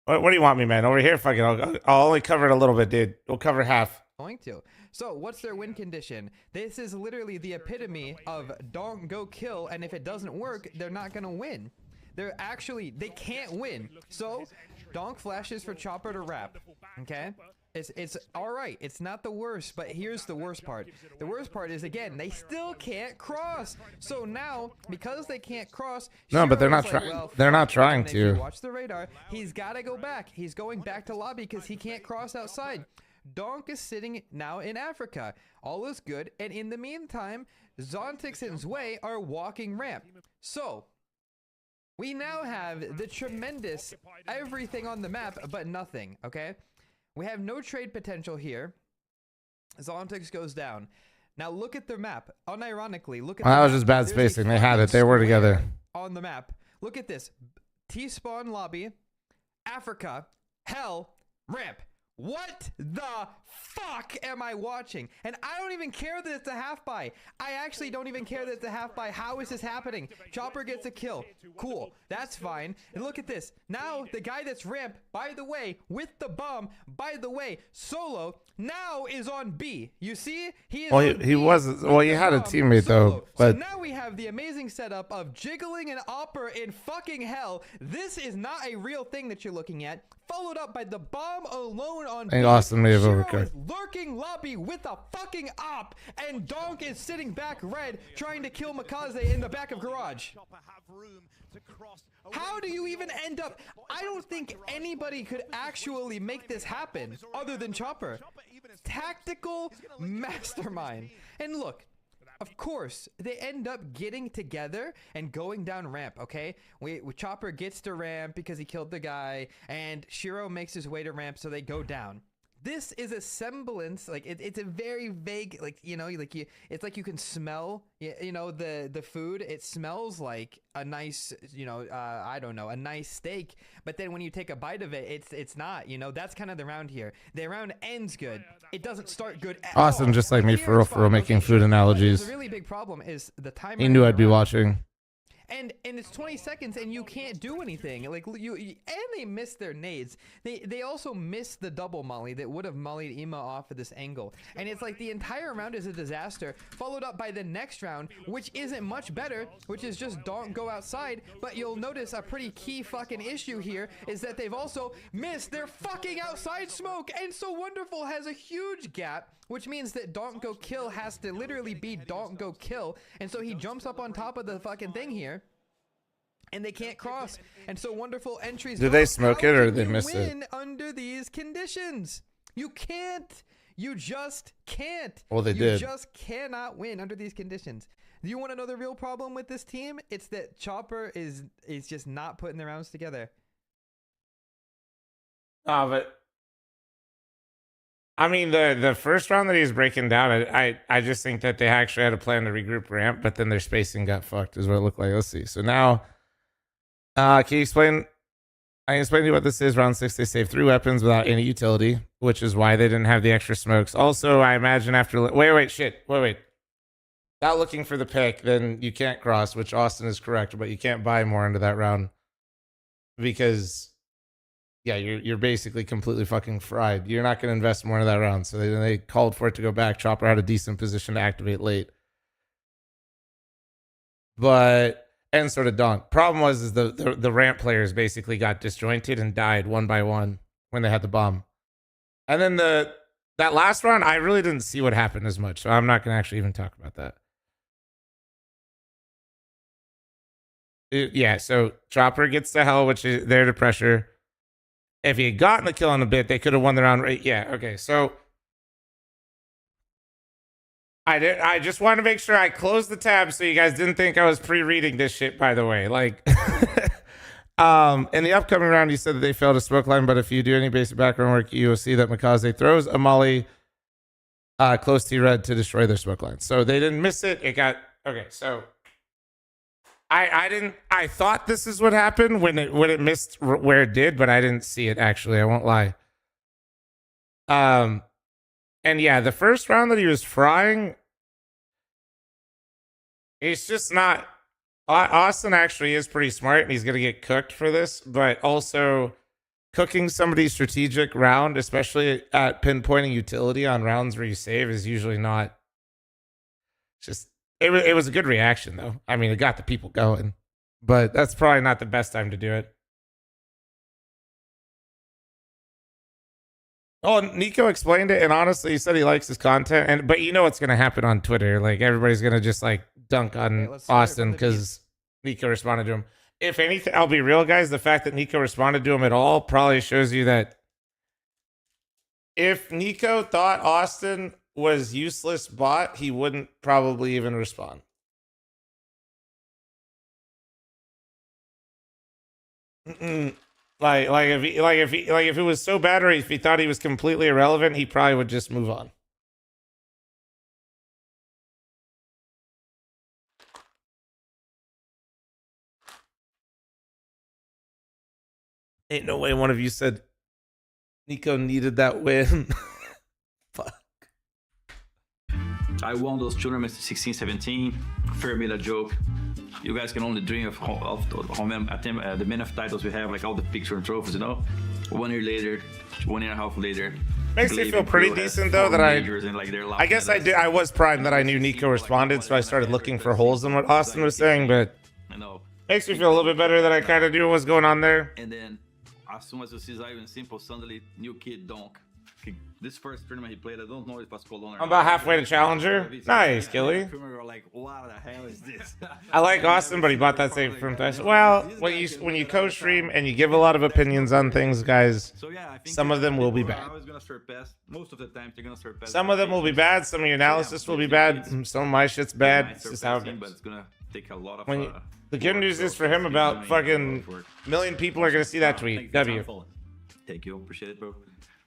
What do you want me, man? Over here? Fuck it. I'll only cover it a little bit, dude. We'll cover half. Going to. So what's their win condition? This is literally the epitome of don't go kill, and if it doesn't work, they're not gonna win. They can't win. So Donk flashes for Chopper to wrap. Okay? It's all right. It's not the worst, but here's the worst part. The worst part is, again, they still can't cross. So now, because they can't cross, no, but they're not Shiro's trying. Well, they're not trying if you to. watch the radar. He's got to go back. He's going back to lobby because he can't cross outside. Donk is sitting now in Africa. All is good. And in the meantime, Zontix and Zwei are walking ramp. So we now have the tremendous everything on the map, but nothing, okay? We have no trade potential here. Zontix goes down. Now look at their map. Unironically, look at that was just bad spacing. They had it. They were together. On the map. Look at this. T-spawn lobby, Africa, hell, ramp. What the fuck am I watching? And I don't even care that it's a half buy. I actually don't even care that it's a half buy. How is this happening? Chopper gets a kill. Cool. That's fine. And look at this. Now the guy that's ramp, by the way, with the bomb, by the way, solo, now is on B. You see? He is on he wasn't. Well, he had a teammate though. But so now we have the amazing setup of jiggling an opera in fucking hell. This is not a real thing that you're looking at. Followed up by the bomb alone on I think Austin may have overcooked. lurking lobby with a fucking op, and Donk is sitting back red trying to kill Makaze in the back of garage. How do you even end up? I don't think anybody could actually make this happen other than Chopper. Tactical mastermind. And look, of course, they end up getting together and going down ramp, okay? Chopper gets to ramp because he killed the guy, and Shiro makes his way to ramp, so they go down. This is a semblance, like it's a very vague, like, you know, like it's like you can smell, you know, the food. It smells like a nice, you know, I don't know, a nice steak. But then when you take a bite of it, it's not, you know. That's kind of the round here. The round ends good. It doesn't start good at Awesome, all. just like me, for real, making food analogies. The really big problem is the timer. He knew I'd be watching. And it's 20 seconds and you can't do anything. Like and they missed their nades. They also missed the double molly that would have mollied Ima off of this angle. And it's like the entire round is a disaster, followed up by the next round, which isn't much better, which is just don't go outside. But you'll notice a pretty key fucking issue here is that they've also missed their fucking outside smoke. And So Wonderful has a huge gap, which means that don't go kill has to literally be don't go kill. And so he jumps up on top of the fucking thing here. And they can't cross. And So Wonderful entries. Did they smoke it or did they miss it? Win under these conditions. You can't. You just can't. Well, they you did. You just cannot win under these conditions. Do you want to know the real problem with this team? It's that Chopper is just not putting the rounds together. But I mean, the first round that he was breaking down, I just think that they actually had a plan to regroup ramp, but then their spacing got fucked, is what it looked like. Let's see. So now, can you explain? I can explain to you what this is. Round 6, they saved 3 weapons without any utility, which is why they didn't have the extra smokes. Also, I imagine after wait. Not looking for the pick, then you can't cross, which Austin is correct, but you can't buy more into that round because, yeah, you're basically completely fucking fried. You're not going to invest more into that round. So they called for it to go back. Chopper had a decent position to activate late, and sort of Donk. Problem was the ramp players basically got disjointed and died one by one when they had the bomb. And then that last round, I really didn't see what happened as much, so I'm not going to actually even talk about that. Yeah, so Chopper gets to hell, which is there to pressure. If he had gotten the kill in a bit, they could have won the round. Right? Yeah, okay. So I just wanted to make sure I closed the tab so you guys didn't think I was pre-reading this shit, by the way. Like, in the upcoming round, you said that they failed a smoke line, but if you do any basic background work, you will see that Mikaze throws a molly close to red to destroy their smoke line. So they didn't miss it. It got... Okay, so... I thought this is what happened when it missed where it did, but I didn't see it, actually. I won't lie. And yeah, the first round that he was frying, it's just not... Austin actually is pretty smart, and he's going to get cooked for this, but also cooking somebody's strategic round, especially at pinpointing utility on rounds where you save, is usually not just... It was a good reaction, though. I mean, it got the people going, but that's probably not the best time to do it. Oh, Nico explained it, and honestly, he said he likes his content, but you know what's going to happen on Twitter. Like, everybody's going to just, like, dunk on Austin because Nico responded to him. If anything, I'll be real, guys, the fact that Nico responded to him at all probably shows you that if Nico thought Austin was useless bot, he wouldn't probably even respond. If it was so bad, or if he thought he was completely irrelevant, he probably would just move on. Ain't no way one of you said Nico needed that win. Fuck. I won those tournaments 16, 17. Fair made a joke. You guys can only dream of the amount of titles we have, like all the picture and trophies, you know? 1 year later, 1 year and a half later. Makes me feel pretty decent, though, that I guess I did. I was primed that I knew Nico responded, so I started looking for holes in what Austin was saying, but makes me feel a little bit better that I kind of knew what was going on there. And then, as soon as you see Zion Simple, suddenly, new kid Donk. This first tournament he played, I don't know if it was Cologne or I'm about halfway to Challenger. Nice, Gilly. Like, what the hell is this? I like Austin, but he bought that same from Tyson. Well, when you co-stream and you give a lot of opinions on things, guys, some of them will be bad. Most of the time, they're gonna surpass. Some of them will be bad. Some of your analysis will be bad. Some of my shit's bad. It's just how it goes. But it's gonna take a lot of. The good news is for him, about fucking million people are gonna see that tweet. W. Thank you, appreciate it, bro.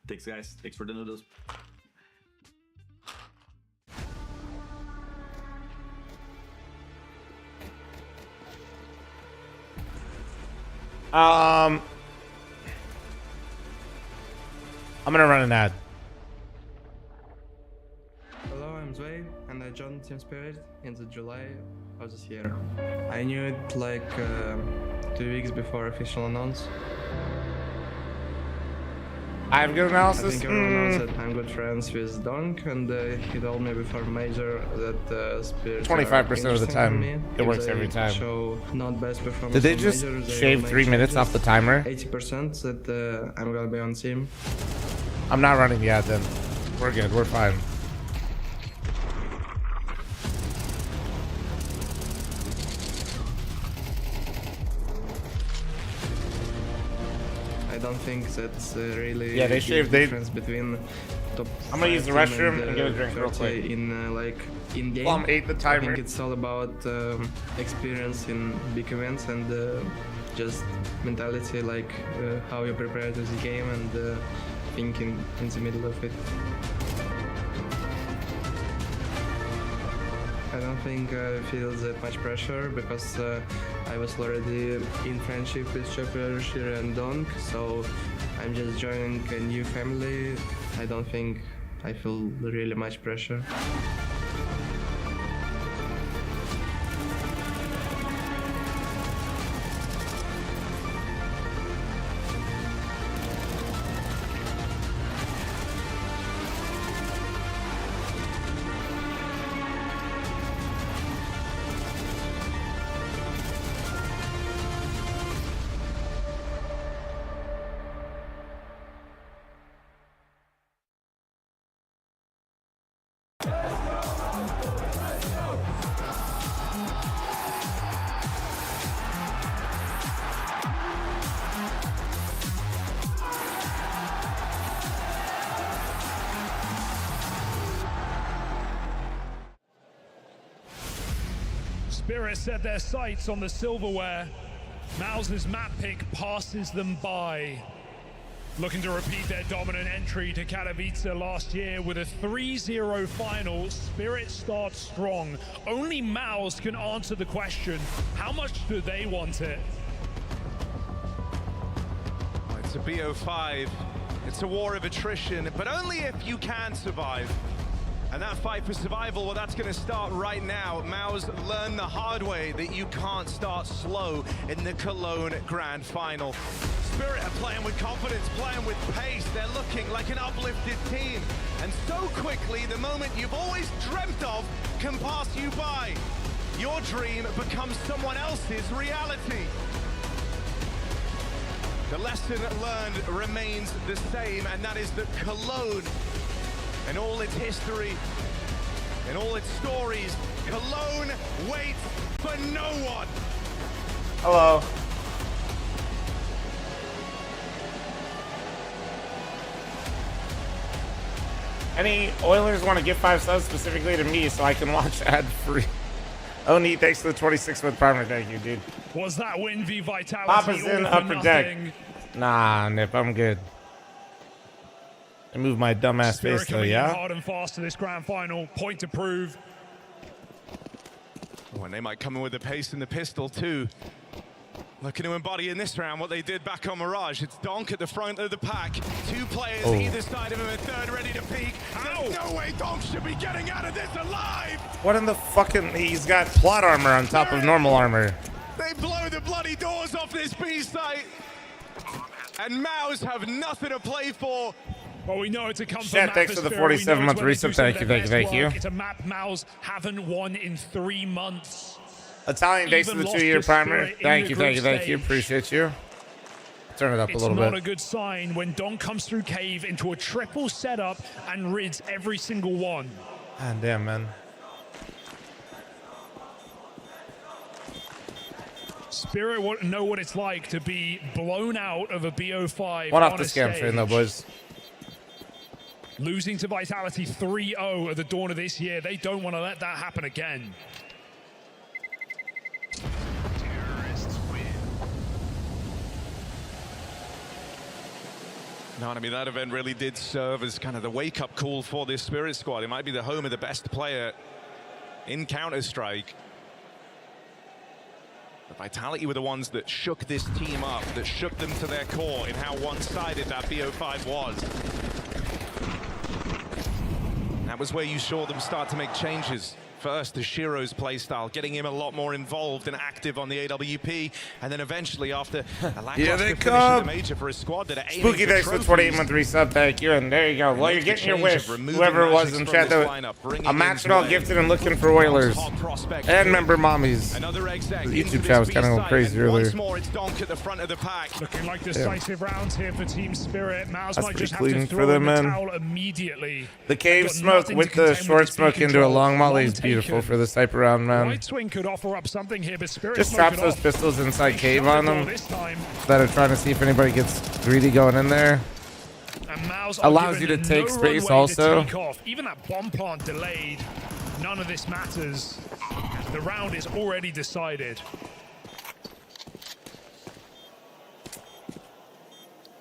Thanks, guys. Thanks for the noodles. I'm gonna run an ad. Hello, I'm Zway, and I joined Team Spirit in the July of this year. I knew it like 2 weeks before official announce. I have good analysis. I think everyone knows that I'm good friends with Donk, and he told me before major that Spirit 25% of the time, it works every time. Show not best performance. Did they just shave 3 minutes off the timer? 80% that I'm gonna be on team. I'm not running the ad then. We're good. We're fine. I don't think that's really yeah, they shaved. They difference between top. I'm gonna use the restroom and get a drink real quick. In like in game. Well, I'm 8 the timer. I think it's all about experience in big events and just mentality, like how you prepare to the game and thinking in the middle of it. I don't think I feel that much pressure because I was already in friendship with Chopper, Shira and Donk, so I'm just joining a new family. I don't think I feel really much pressure. Spirit set their sights on the silverware. MOUZ's map pick passes them by. Looking to repeat their dominant entry to Katowice last year with a 3-0 final, Spirit starts strong. Only MOUZ can answer the question, how much do they want it? It's a BO5. It's a war of attrition, but only if you can survive. And that fight for survival, well, that's going to start right now. MOUZ learned the hard way that you can't start slow in the Cologne Grand Final. Spirit are playing with confidence, playing with pace. They're looking like an uplifted team. And so quickly, the moment you've always dreamt of can pass you by. Your dream becomes someone else's reality. The lesson learned remains the same, and that is that Cologne, and all its history, and all its stories, Cologne waits for no one. Hello. Any Oilers want to give 5 subs specifically to me so I can watch ad-free? Oh, neat. Thanks for the 26th primer. Thank you, dude. Was that win v Vitality? Papa's in upper deck. Nah, Nip, I'm good. I move my dumbass face though, yeah? Hard and fast to this grand final. Point to prove. Oh, and they might come in with the pace and the pistol too. Looking to embody in this round what they did back on Mirage. It's Donk at the front of the pack. 2 players either side of him, a third ready to peek. There's no way Donk should be getting out of this alive! What in the fucking... He's got plot armor on top of normal armor. They blow the bloody doors off this B site. And MOUZ have nothing to play for. Well, we know it's a comfort Chat, map thanks for the 47-month resub. Thank you, thank you, thank you. It's a map MOUZ haven't won in 3 months. Italian, thanks for the 2-year primer. Thank you, thank you, thank you. Appreciate you. Turn it up a little bit. It's not a good sign when Don comes through cave into a triple setup and rids every single one. Ah, damn, man. Spirit know what it's like to be blown out of a BO5. One off the scam train, though, boys. Losing to Vitality 3-0 at the dawn of this year. They don't want to let that happen again. No, I mean, that event really did serve as kind of the wake-up call for this Spirit squad. It might be the home of the best player in Counter-Strike. The Vitality were the ones that shook this team up, that shook them to their core in how one-sided that BO5 was. That was where you saw them start to make changes. First, the Shiro's playstyle, getting him a lot more involved and active on the AWP, and then eventually, after a lackluster finish in the major for his squad that are aiming Spooky for thanks for trophies. 28-month resub. Thank you, and there you go. Well, you're getting your wish. Whoever it was in chat, I'm matching all gifted and looking for Oilers and member mommies. The YouTube chat was kind of going crazy earlier. Looking like decisive rounds here for Team Spirit. MOUZ might just have to clean throw for them, in the man. towel immediately. The cave smoke with the short smoke into a long molly is beautiful for this type of round, man. Right swing could offer up something here, but Spirit Just drops those pistols inside cave on them that are trying to see if anybody gets greedy going in there. Allows you to take space also. Even that bomb plant delayed, none of this matters. The round is already decided.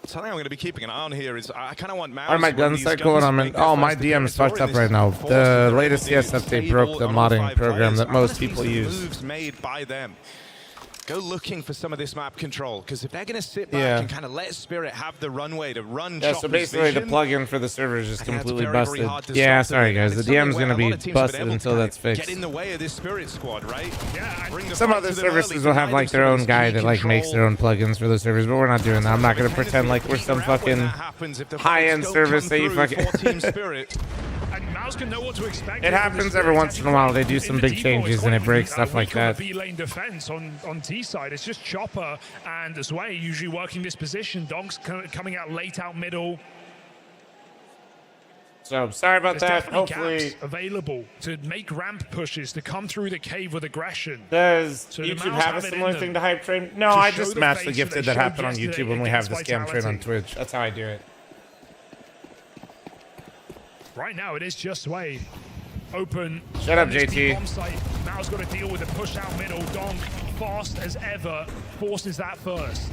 Something I'm going to be keeping an eye on here is I kind of want MOUZ. Are my guns cycling? Oh, my DM's fucked up right now. The latest CS update broke the modding program that most people use. Moves made by them. Go looking for some of this map control, because if they're going to sit back and kind of let Spirit have the runway to run. Yeah, so basically the plugin for the server is just completely busted. Yeah, sorry guys, the DM's going to be busted until that's fixed. Get in the way of this Spirit squad, right? Some other services will have like their own guy that like makes their own plugins for those servers, but we're not doing that. I'm not going to pretend like we're some fucking high-end service that you fucking... Can know what to expect. It happens every once in a while. They do some big changes and it breaks stuff like that. B-lane defense on T side. It's just Chopper and Sway usually working this position. Donk's coming out late out middle. So sorry about There's that. definitely Hopefully gaps available to make ramp pushes to come through the cave with aggression. Does So YouTube have a similar thing to Hype Train? No, I just match the gifted that happen on YouTube when we have the scam train on Twitch. That's how I do it. Right now, it is just Sway. Open. Shut up, on this JT. bomb site. MOUZ got to deal with a push out middle. Donk, fast as ever, forces that first.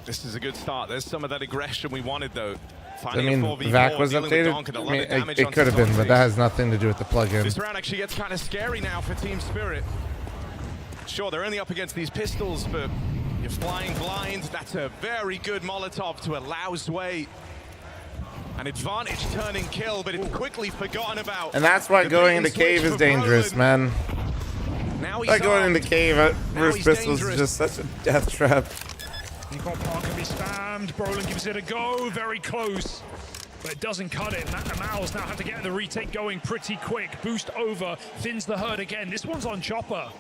This is a good start. There's some of that aggression we wanted, though. I mean, VAC was updated. I mean, it could have been, but that has nothing to do with the plugin. This round actually gets kind of scary now for Team Spirit. Sure, they're only up against these pistols, but you're flying blind. That's a very good Molotov to allow Sway an advantage turning kill, but it's quickly forgotten about. And that's why going into cave is dangerous, man. Like going into cave versus pistols is just such a death trap. Kickoff plant can be spammed. Brolin gives it a go. Very close. But it doesn't cut it. MOUZ now have to get the retake going pretty quick. Boost over. Thins the herd again. This one's on Chopper.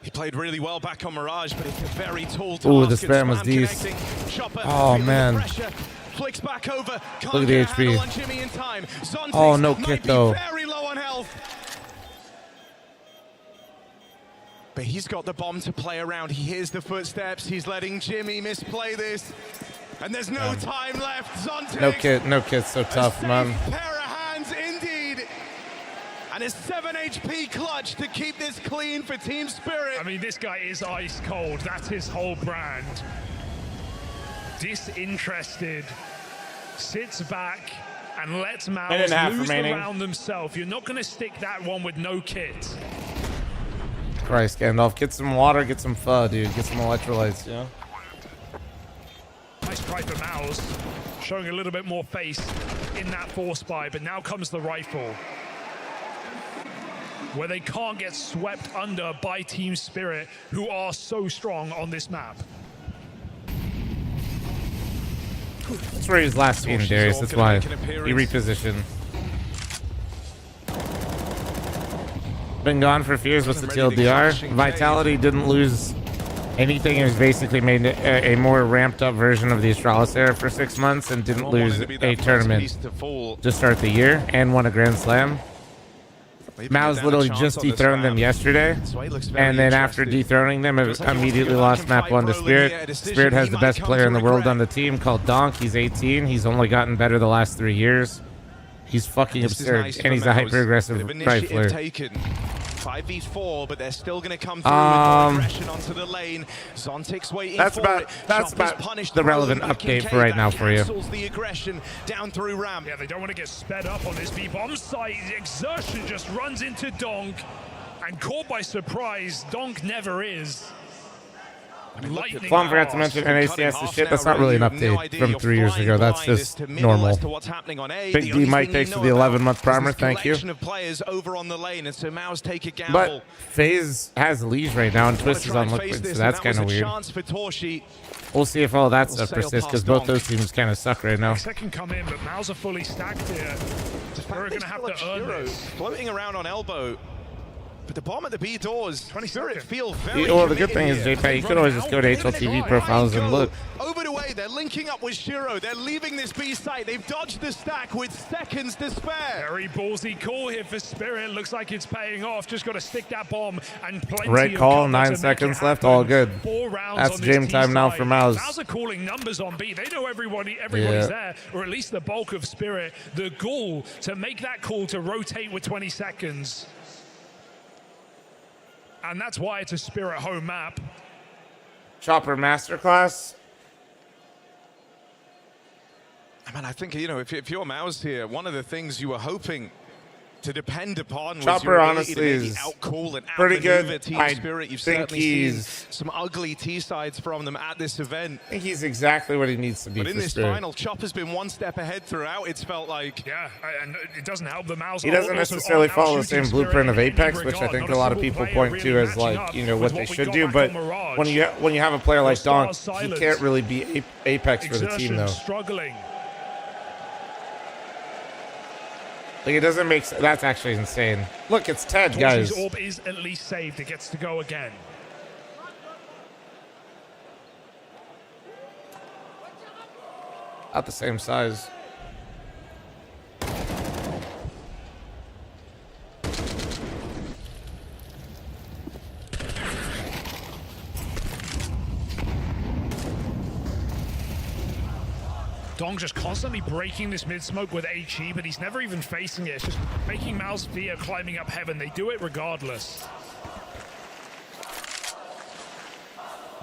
He played really well back on Mirage, but it's a very tall task. Ooh, the spam was decent. Oh, man. Flicks back over. Look at the HP. Oh, no kit, though. Very low on health. But he's got the bomb to play around. He hears the footsteps. He's letting Jimmy misplay this. And there's no time left. Zontic. No kit's so tough, man. Pair of hands indeed. And a 7 HP clutch to keep this clean for Team Spirit. I mean, this guy is ice cold. That's his whole brand. Disinterested. Sits back and lets MOUZ lose the round themselves. You're not going to stick that one with no kit. Christ, Gandalf, get some water, get some pho, dude. Get some electrolytes, you know? Nice try for MOUZ. Showing a little bit more face in that force buy, but now comes the rifle. Where they can't get swept under by Team Spirit, who are so strong on this map. That's where he was last seen, Darius. That's why he repositioned. Been gone for fears. What's the TLDR? Vitality didn't lose anything. It was basically made a more ramped up version of the Astralis era for 6 months and didn't lose a tournament to start the year and won a Grand Slam. MOUZ literally just dethroned them yesterday, and then after dethroning them, it immediately lost map 1 to Spirit. Spirit has the best player in the world on the team called Donk. He's 18. He's only gotten better the last 3 years. He's fucking absurd, and he's a hyper-aggressive rifler. 5v4, but they're still going to come through with aggression onto the lane. Zontic's waiting that's for about it. that's Chopper's about punished the relevant update for right now for you. The aggression down through ramp. Yeah, they don't want to get sped up on this B-bomb site. Exertion just runs into Donk, and caught by surprise. Donk never is. fl0m forgot to mention NACS is shit. That's not really an update from 3 years ago. That's just normal. Big D Mike takes to the 11-month primer. Thank you. But FaZe has Liege right now, and Twist is on Liquid, so that's kind of weird. We'll see if all that stuff persists, because both those teams kind of suck right now. Second come in, but MOUZ are fully stacked here. We're going to have to earn this. Floating around on elbow. But the bomb at the B doors, Spirit feel very Well, the good thing is, JP, you could always just go to HLTV profiles and look. Over the way, they're linking up with Shiro. They're leaving this B site. They've dodged the stack with seconds to spare. Very ballsy call here for Spirit. Looks like it's paying off. Just got to stick that bomb and plenty Right call, 9 seconds left, all good. 4 rounds That's on game this time now T-side. for MOUZ. MOUZ are calling numbers on B. They know everybody's there, or at least the bulk of Spirit. The goal to make that call to rotate with 20 seconds. And that's why it's a Spirit home map. Chopper Masterclass. Man, I think, you know, if you're MOUZ here, one of the things you were hoping to depend upon was Chopper, your ability honestly, to maybe is out-call and pretty good. out-maneuver Team I Spirit. You've think certainly seen he's some ugly T-sides from them at this event. I think he's exactly what he needs to be. But in for this Spirit. final, Chopper's been one step ahead throughout, it's felt like. Yeah, and it doesn't help the MOUZ. He doesn't necessarily follow the same blueprint of Apex, which I think a lot of people point to as, like, you know, what they should do. But when you have a player like Donk, he can't really be Apex for the team, though. Struggling. Like, it doesn't make sense. That's actually insane. Look, it's Ted, guys. Orb is at least saved. It gets to go again. Not the same size. Dong just constantly breaking this mid-smoke with HE, but he's never even facing it. It's just making MOUZ fear climbing up heaven. They do it regardless.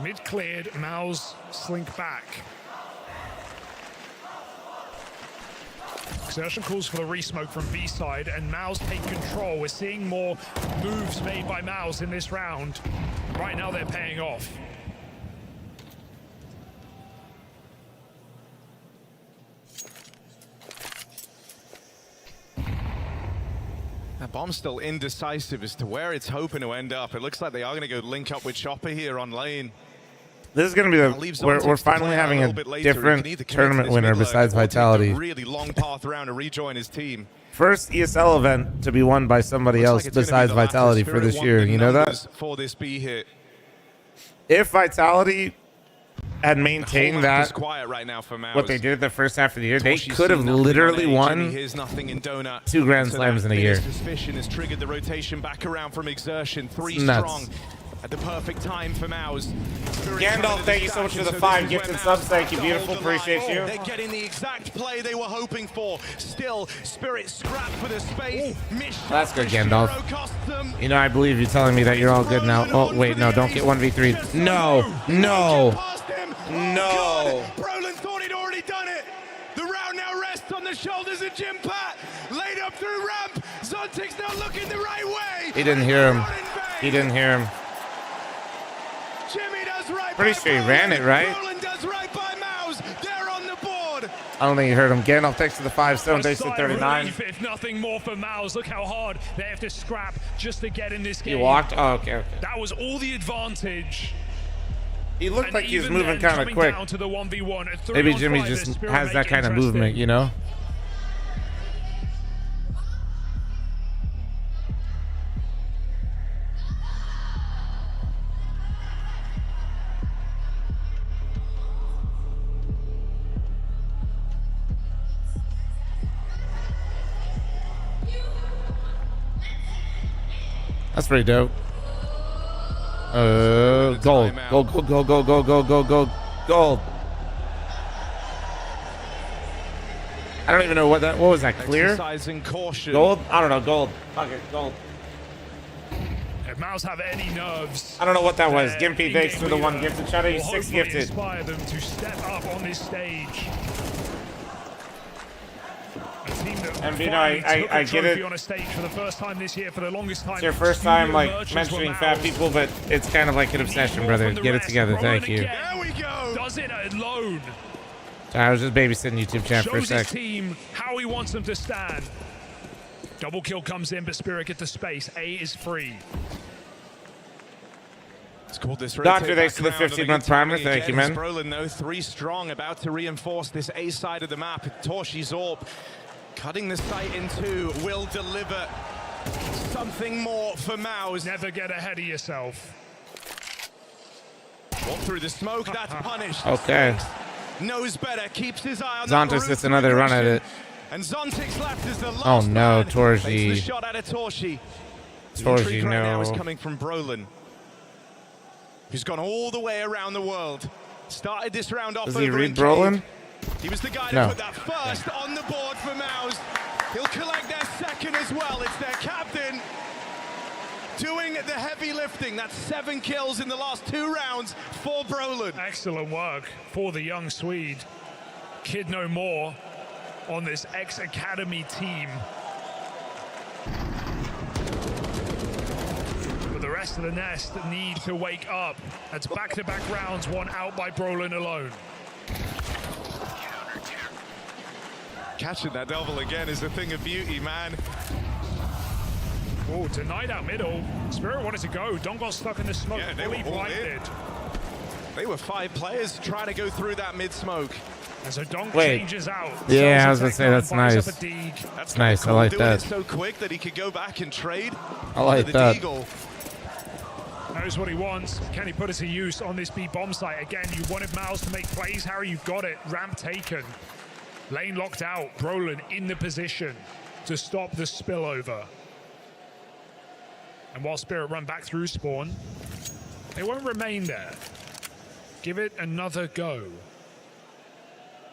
Mid cleared, MOUZ slink back. Exertion calls for the resmoke from B side, and MOUZ take control. We're seeing more moves made by MOUZ in this round. Right now they're paying off. That bomb's still indecisive as to where it's hoping to end up. It looks like they are going to go link up with Chopper here on lane. This is going to be we're finally having a different tournament winner besides Vitality. Really long path around to rejoin his team. First ESL event to be won by somebody else besides Vitality for this year. You know that? For this B hit. If Vitality had maintained that, quiet right now for what they did the first half of the year, they could have literally won 2 Grand Slams in a year. Suspicion has triggered the rotation back around from Exertion. 3 Nuts. strong at the perfect time for MOUZ. Gandalf, thank you so much for the 5 gifted subs. Thank you, beautiful. Appreciate you. They're getting the exact play they were hoping for. Still, Spirit scrap for the space. That's good, Gandalf. You know, I believe you telling me that you're all good now. Oh, wait, no, don't get 1v3. No, no, no. Brolin thought he'd already done it. The round now rests on the shoulders of Jim Pat. Laid up through ramp. Zontic's now looking the right way. He didn't hear him. He didn't hear him. Jimmy does right. Pretty sure he ran it, right? Brolin does right by MOUZ. They're on the board. I don't think you heard him. Gandalf takes to the 5 stone, takes to 39. If nothing more for MOUZ, look how hard they have to scrap just to get in this game. He walked? Oh, okay. That was all the advantage. He looked like he was moving kind of quick. To the 1v1, Maybe Jimmy just has that kind of movement, you know? That's pretty dope. Gold. Gold, gold, gold, gold, gold, gold, gold, gold, gold. I don't even know what was that, clear? Exercising caution. Gold? I don't know, gold. Fuck it, gold. If MOUZ have any nerves, I don't know what that was. Gimpy, thanks for the one gifted. Shout out you 6 gifted. Inspire them to step up on this stage. And you know, I get it. On a stage for the first time this year, for the longest time. It's your first time like mentioning fat people, but it's kind of like an obsession, brother. Get it together. Thank you. There we go. Does it alone. I was just babysitting YouTube chat for a Shows sec. his team how he wants them to stand. Double kill comes in, but Spirit gets the space. A is free. It's called this Doctor, thanks for the 15-month primer. Thank you, man. Brolin, though, 3 strong, about to reinforce this A side of the map. Torshi's Orb cutting the site in 2 will deliver something more for MOUZ. Never get ahead of yourself. Walk through the smoke, that's punished. Okay. Knows better, keeps his eye on Zontas gets another run at it. And Zontic's left is the last Oh no, man. Torji. Takes the shot out of Torshi. Torji, right now is no. coming from Brolin, who's gone all the way around the world. Started this round off. Does he over read in Brolin? He was the guy No. to put that first on the board for MOUZ. He'll collect their second as well. It's their captain doing the heavy lifting. That's 7 kills in the last 2 rounds for Brolin. Excellent work for the young Swede. Kid no more on this ex-academy team. But the rest of the nest need to wake up. That's back-to-back rounds, one out by Brolin alone. Catching that double again is a thing of beauty, man. Oh, denied out middle. Spirit wanted to go. Don got stuck in the smoke. Yeah, they were all in. They were 5 players trying to go through that mid-smoke. And so Don Wait. changes out. Yeah, I was gonna say that's nice. That's nice. I cool, like doing that. it so quick that he could go back and trade. I like the that. Deagle. Knows what he wants. Can he put it to use on this B bomb site? Again, you wanted MOUZ to make plays. Harry, you've got it. Ramp taken. Lane locked out. Brolin in the position to stop the spillover. And while Spirit run back through spawn, they won't remain there. Give it another go.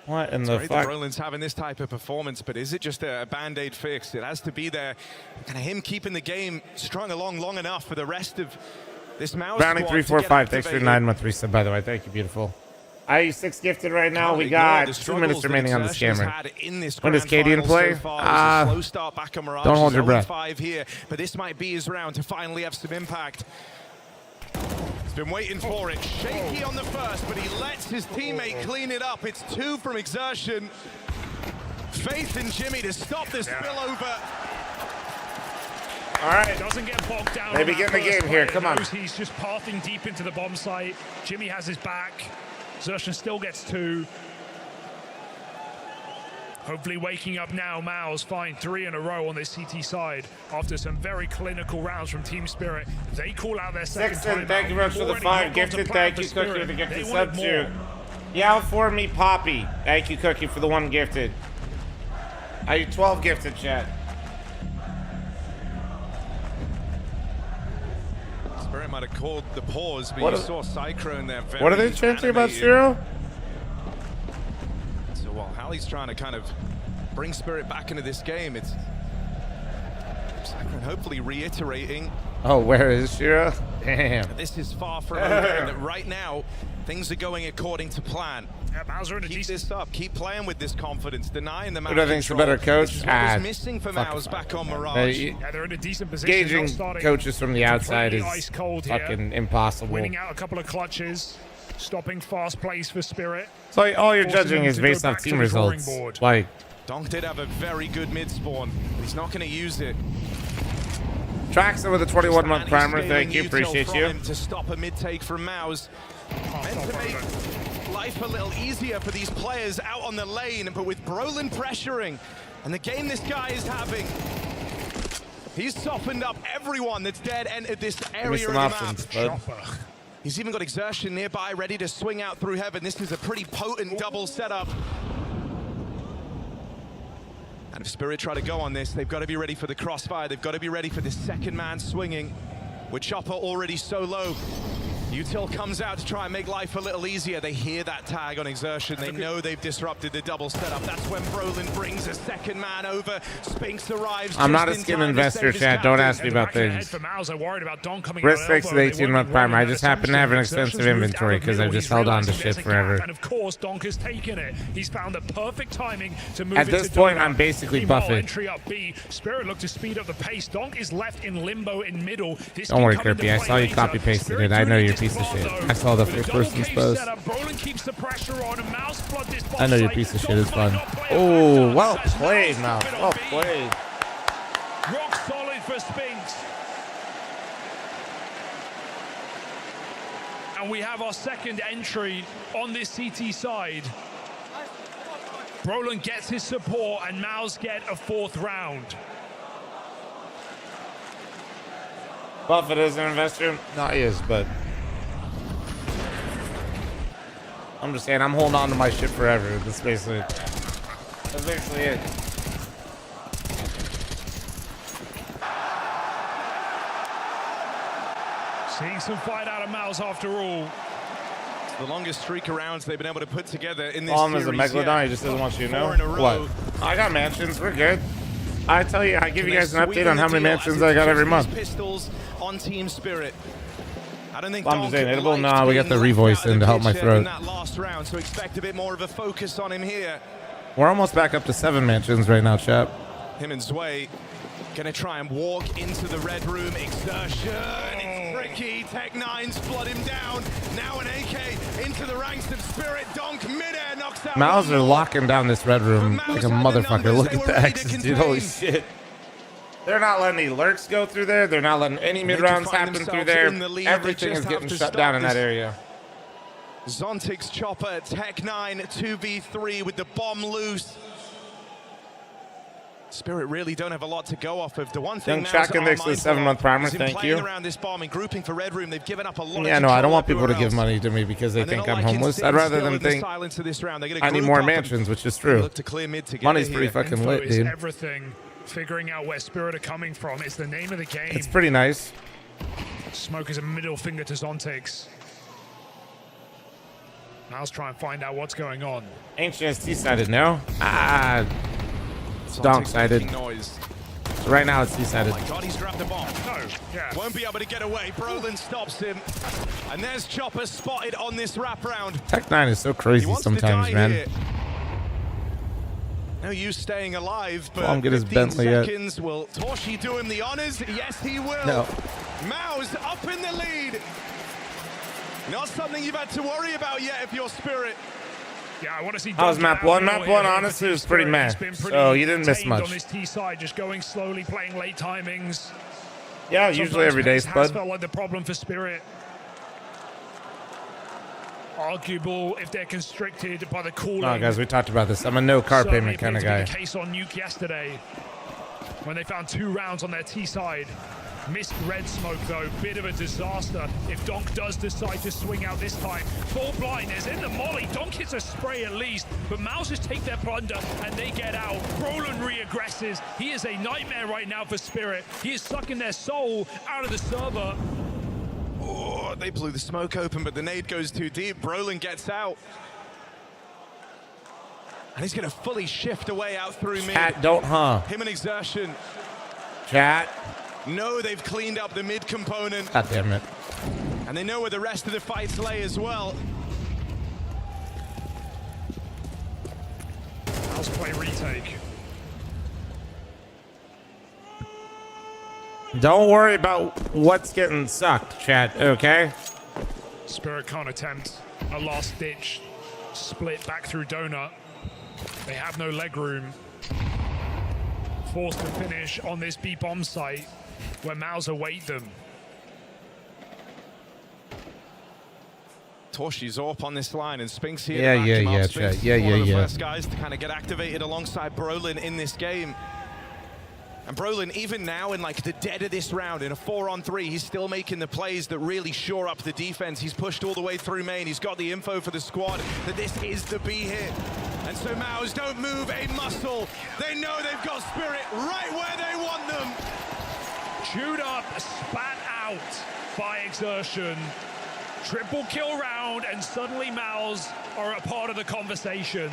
What in the Sorry, fuck? Brolin's having this type of performance, but is it just a band-aid fix? It has to be there. Kind of him keeping the game strung along long enough for the rest of this MOUZ Browning squad to 345. get Thanks for your activated. 9-month reset, by the way. Thank you, beautiful. IE6 gifted right now. Can't We ignore got the 2 struggles minutes that remaining on this Exertion's camera. had in this When does grand Cadian final play? so far. It was a slow start back on Mirage. Don't hold your He's breath. 0-5 here, but this might be his round to finally have some impact. He's been waiting for it. Shaky on the first, but he lets his teammate clean it up. It's 2 from Exertion. Faith in Jimmy to stop this spillover. All right. Doesn't get bogged down. Maybe get in the game here. Come on. He's just pathing deep into the bomb site. Jimmy has his back. Xertion still gets 2. Hopefully waking up now. MOUZ find 3 in a row on this CT side after some very clinical rounds from Team Spirit. They call out their second Sixten, time thank out. you very much for the Already 5 locked onto gifted. plan Thank for you, Cookie, Spirit. for the gifted They sub wanted too. more. Yow for me, Poppy. Thank you, Cookie, for the 1 gifted. Are you 12 gifted, chat? Spirit might have called the pause, but What you are- saw Cyclone there. Very What are they chanting about animated. Shiro? So while Hallie's trying to kind of bring Spirit back into this game, it's Cyclone hopefully reiterating Oh, where is Shiro? Damn. this is far from over, and that right now things are going according to plan. Yeah, MOUZ are in a Keep decent... this up, keep playing with this confidence, denying the Who do I map think's the control. better coach? This is what was Ah, missing for fuck MOUZ it. back on Mirage. Yeah, they're in a decent position. Gauging Not starting coaches from the outside is completely ice cold here. fucking impossible. Winning out a couple of clutches, stopping fast plays for Spirit. So all you're Forcing judging them is to go based back off to team the drawing results. board. Like, Donk did have a very good mid-spawn, but he's not going to use it. Traxxon with a 21-month primer. Thank you. Util Appreciate from you. him to stop a mid-take from MOUZ. Meant to make life a little easier for these players out on the lane, but with Brolin pressuring, and the game this guy is having, he's softened up everyone that's dead entered this area of the map. He's even got Exertion nearby, ready to swing out through heaven. This is a pretty potent double setup. And if Spirit try to go on this, they've got to be ready for the crossfire. They've got to be ready for the second man swinging. With Chopper already so low. Util comes out to try and make life a little easier. They hear that tag on Exertion. They know they've disrupted the double setup. That's when Brolin brings a second man over. Spinks arrives. I'm not a skin investor, Chad. Don't ask me about things. Risk fix at 18-month prime. I just happen to have an extensive inventory because I've just held on to shit forever. And of course, Donk has taken it. He's found the perfect timing to move. At this point, I'm basically buffing. Entry up B. Spirit looked to speed up the pace. Donk is left in limbo in middle. Don't worry, Kirby. I saw you copy pasted it. I know you're a piece of shit. I saw the first person's post. I know you're a piece of shit. It's fun. Oh, well played, MOUZ. Well played. Rock solid for Spinks. And we have our second entry on this CT side. Brolin gets his support and MOUZ get a 4th round. Buffett is an investor? No, he is, but I'm just saying I'm holding on to my shit forever. That's basically it. Seeing some fight out of MOUZ after all. It's the longest streak of rounds they've been able to put together in this series. Is a Megalodon. Yet. He just doesn't want you to know. What? I got mansions. We're good. I tell you, I give you guys an update on how many mansions I got every month. Pistols on Team Spirit. I don't think I'm just saying, edible. Nah, we got the revoice in to help my throat. That last round, so expect a bit more of a focus on him here. We're almost back up to 7 mansions right now, chap. Him and Zwei gonna try and walk into the red room. Exertion. It's tricky. Tech9's flood him down. Now an AK into the ranks of Spirit. Donk midair knocks out. MOUZ are locking down this red room like a motherfucker. Look at the X's, dude. Holy shit. They're not letting any lurks go through there. They're not letting any mid-rounds happen through there. Everything is getting shut down in that area. Zontic's chopper, Tech9 2v3 with the bomb loose. Spirit really don't have a lot to go off of. The one thing Chuck and Nick's 7-month primer, thank you. Around this bomb and grouping for Red Room, they've given up a lot. Yeah, no, I don't want people to give money to me because they think I'm homeless. I'd rather them think I need more mansions, which is true. Money's pretty fucking lit, dude. Everything. Figuring out where Spirit are coming from is the name of the game. It's pretty nice. Smoke is a middle finger to Zontix. MOUZ try and find out what's going on. Ancient is T-sided now. It's donk-sided. So right now it's T-sided. Oh my God, he's dropped the bomb. No, yeah. Won't be able to get away. Brolin stops him. And there's Chopper spotted on this wraparound. Tech9 is so crazy sometimes, man. Here. No use staying alive, but get his 15 Bentley seconds. Will Torshi do him the honors? Yes, he will. No. MOUZ up in the lead. Not something you've had to worry about yet if you're Spirit. Yeah, I want to see. How's map 1? Map 1, honestly, was pretty meh. So you didn't miss much. On this T side, just going slowly, playing late timings. Yeah, usually every day, Spud. Felt like the problem for Spirit. Arguable if they're constricted by the cooling. No, guys, we talked about this. I'm a no car payment kind of guy. The case on Nuke yesterday when they found 2 rounds on their T side. Missed red smoke though, bit of a disaster if Donk does decide to swing out this time. Full blinders in the molly, Donk hits a spray at least, but MOUZ just take their plunder and they get out. Brolin re-aggresses, he is a nightmare right now for Spirit. He is sucking their soul out of the server. Oh, they blew the smoke open, but the nade goes too deep. Brolin gets out. And he's gonna fully shift away out through mid. Chat, don't Him and Exertion. Chat. No, they've cleaned up the mid component. God damn it. And they know where the rest of the fights lay as well. MOUZ play retake. Don't worry about what's getting sucked, chat, okay? Spirit can't attempt a last-ditch split back through Donut. They have no leg room. Forced to finish on this B-bomb site where MOUZ await them. Torshi's up on this line and Spinks here. Yeah, chat. Yeah. First guys to kind of get activated alongside Brolin in this game. And Brolin, even now in like the dead of this round, in a 4-on-3, he's still making the plays that really shore up the defense. He's pushed all the way through main. He's got the info for the squad that this is the B hit. And so MOUZ don't move a muscle. They know they've got Spirit right where they want them. Chewed up, spat out by Exertion. Triple kill round, and suddenly MOUZ are a part of the conversation.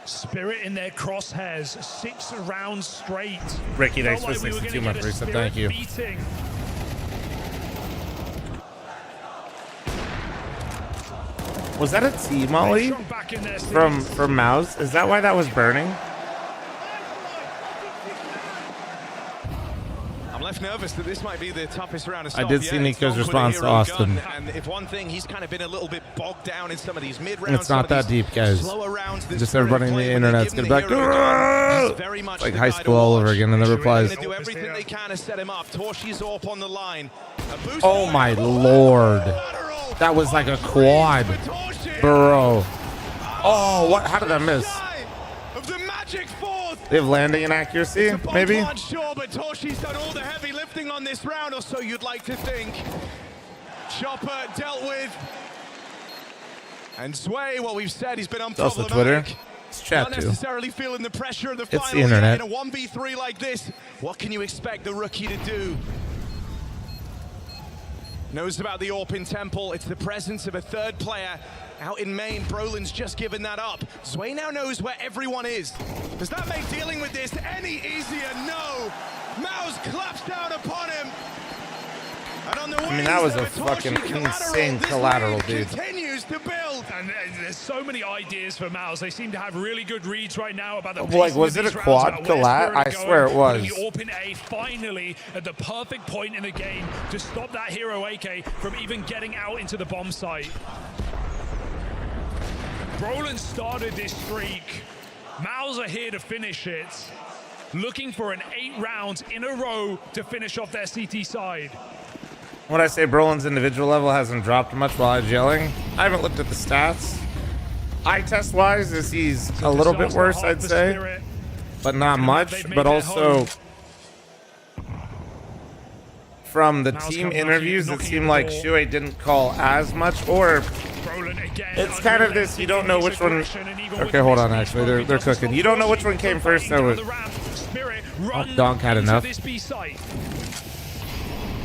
Spirit in their crosshairs, 6 rounds straight. Ricky, thanks for 62 months reset. Thank you. Beating. Was that a T-Molly from MOUZ? Is that why that was burning? I'm left nervous that this might be the toughest round of stuff. I did see Nico's response to Austin. And if one thing, he's kind of been a little bit bogged down in some of these mid-rounds. It's not that deep, guys. Just everybody on the internet's gonna be like, it's like high school all over again, and the replies. Do everything they can to set him up. Torshi's up on the line. Oh my lord, that was like a quad, bro. Oh, what? How did I miss? They have landing inaccuracy, maybe? I'm sure, but Torshi's done all the heavy lifting on this round, or so you'd like to think. Chopper dealt with. And Sway, what we've said, he's been unproblematic. It's also Twitter. It's chat Not too. necessarily feeling the pressure of the It's final. the internet. In a 1v3 like this, what can you expect the rookie to do? Knows about the AWP in Temple. It's the presence of a third player out in main. Brolin's just given that up. Sway now knows where everyone is. Does that make dealing with this any easier? No. MOUZ claps down upon him. And on the I mean, that was a fucking insane collateral, dude. Continues to build. And there's so many ideas for MOUZ. They seem to have really good reads right now about the Like, was it a quad collat? I swear it was. The AWP A finally at the perfect point in the game to stop that hero AK from even getting out into the bomb site. Brolin started this streak. MOUZ are here to finish it. Looking for an 8 rounds in a row to finish off their CT side. When I say Brolin's individual level hasn't dropped much while I was yelling, I haven't looked at the stats. Eye test wise, he's a little bit worse, I'd say, but not much. But also, from the team interviews, it seemed like Shuei didn't call as much, or it's kind of this, you don't know which one. Okay, hold on, actually, they're cooking. You don't know which one came first, so Donk had enough.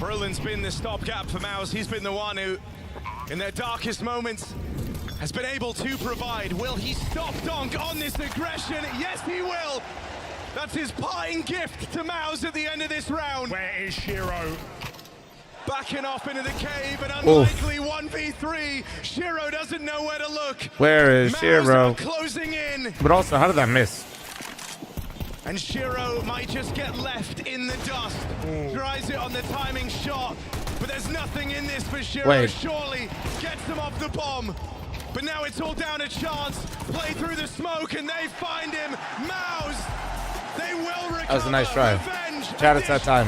Brolin's been the stopgap for MOUZ. He's been the one who, in their darkest moments, has been able to provide. Will he stop Donk on this aggression? Yes, he will. That's his parting gift to MOUZ at the end of this round. Where is Shiro? Backing off into the cave, an unlikely 1v3. Shiro doesn't know where to look. Where is Shiro? Closing in. But also, how did that miss? And Shiro might just get left in the dust. Tries it on the timing shot, but there's nothing in this for Shiro. Wait. Surely gets them off the bomb. But now it's all down to chance. Play through the smoke and they find him. MOUZ, they will recover. That was a nice try. Chat, it's that time.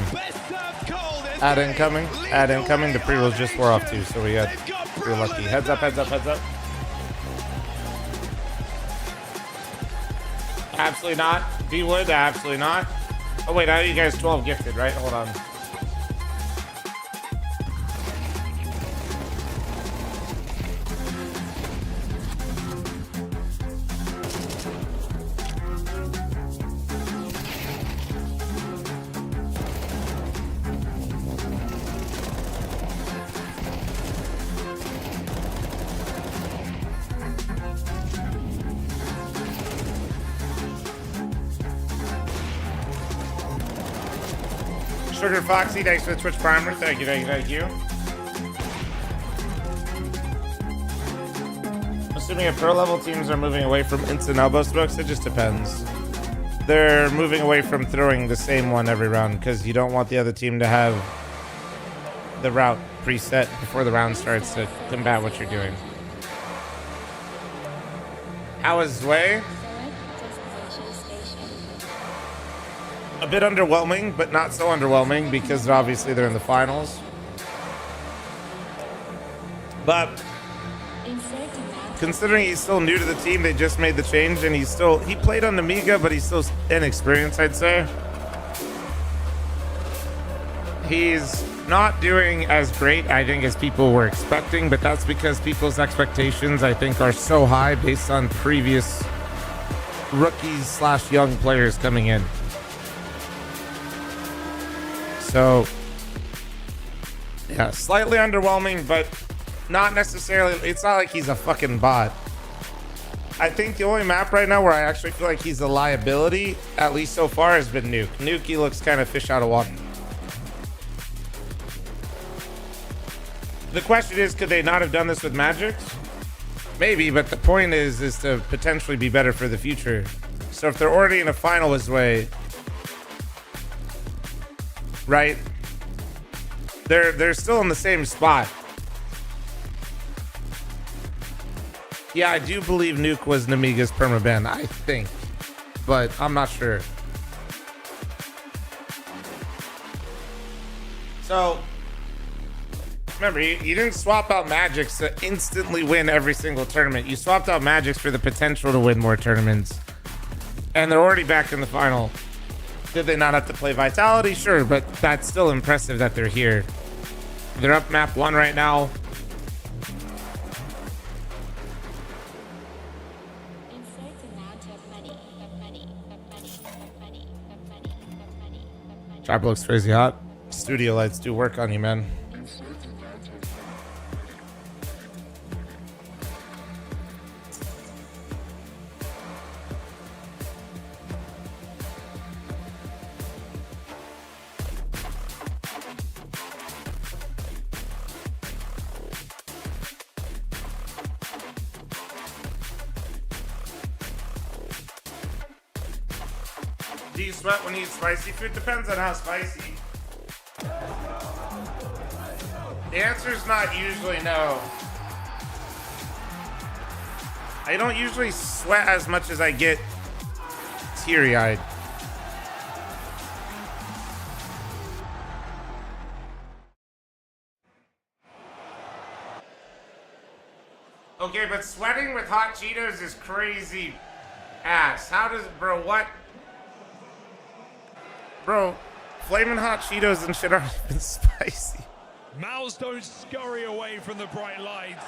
Ad incoming. Ad incoming. The pre-rolls just wore off too, so we had pretty lucky. Heads up, heads up, heads up. Absolutely not. D-Wood, absolutely not. Oh, wait, I know you guys 12 gifted, right? Hold on. Sugar Foxy, thanks for the Twitch primer. Thank you, thank you, thank you. Assuming if pro level teams are moving away from instant elbow smokes, it just depends. They're moving away from throwing the same one every round because you don't want the other team to have the route preset before the round starts to combat what you're doing. How is Zway? A bit underwhelming, but not so underwhelming because obviously they're in the finals. But considering he's still new to the team, they just made the change, and he played on Amiga, but he's still inexperienced, I'd say. He's not doing as great, I think, as people were expecting, but that's because people's expectations, I think, are so high based on previous rookies/young players coming in. So Yeah, slightly underwhelming, but not necessarily. It's not like he's a fucking bot. I think the only map right now where I actually feel like he's a liability, at least so far, has been Nuke. Nuke, he looks kind of fish out of water. The question is, could they not have done this with Magic? Maybe, but the point is to potentially be better for the future. So if they're already in a final this way, right? They're still in the same spot. Yeah, I do believe Nuke was Namiga's permaban, I think, but I'm not sure. So, remember, you didn't swap out Magics to instantly win every single tournament. You swapped out Magics for the potential to win more tournaments. And they're already back in the final. Did they not have to play Vitality? Sure, but that's still impressive that they're here. They're up map 1 right now. Trap looks crazy hot. Studio lights do work on you, man. Do you sweat when you eat spicy food? Depends on how spicy. The answer is not usually no. I don't usually sweat as much as I get teary-eyed. Okay, but sweating with hot Cheetos is crazy ass. How does, bro, what? Bro, flaming hot Cheetos and shit aren't even spicy. MOUZ don't scurry away from the bright lights.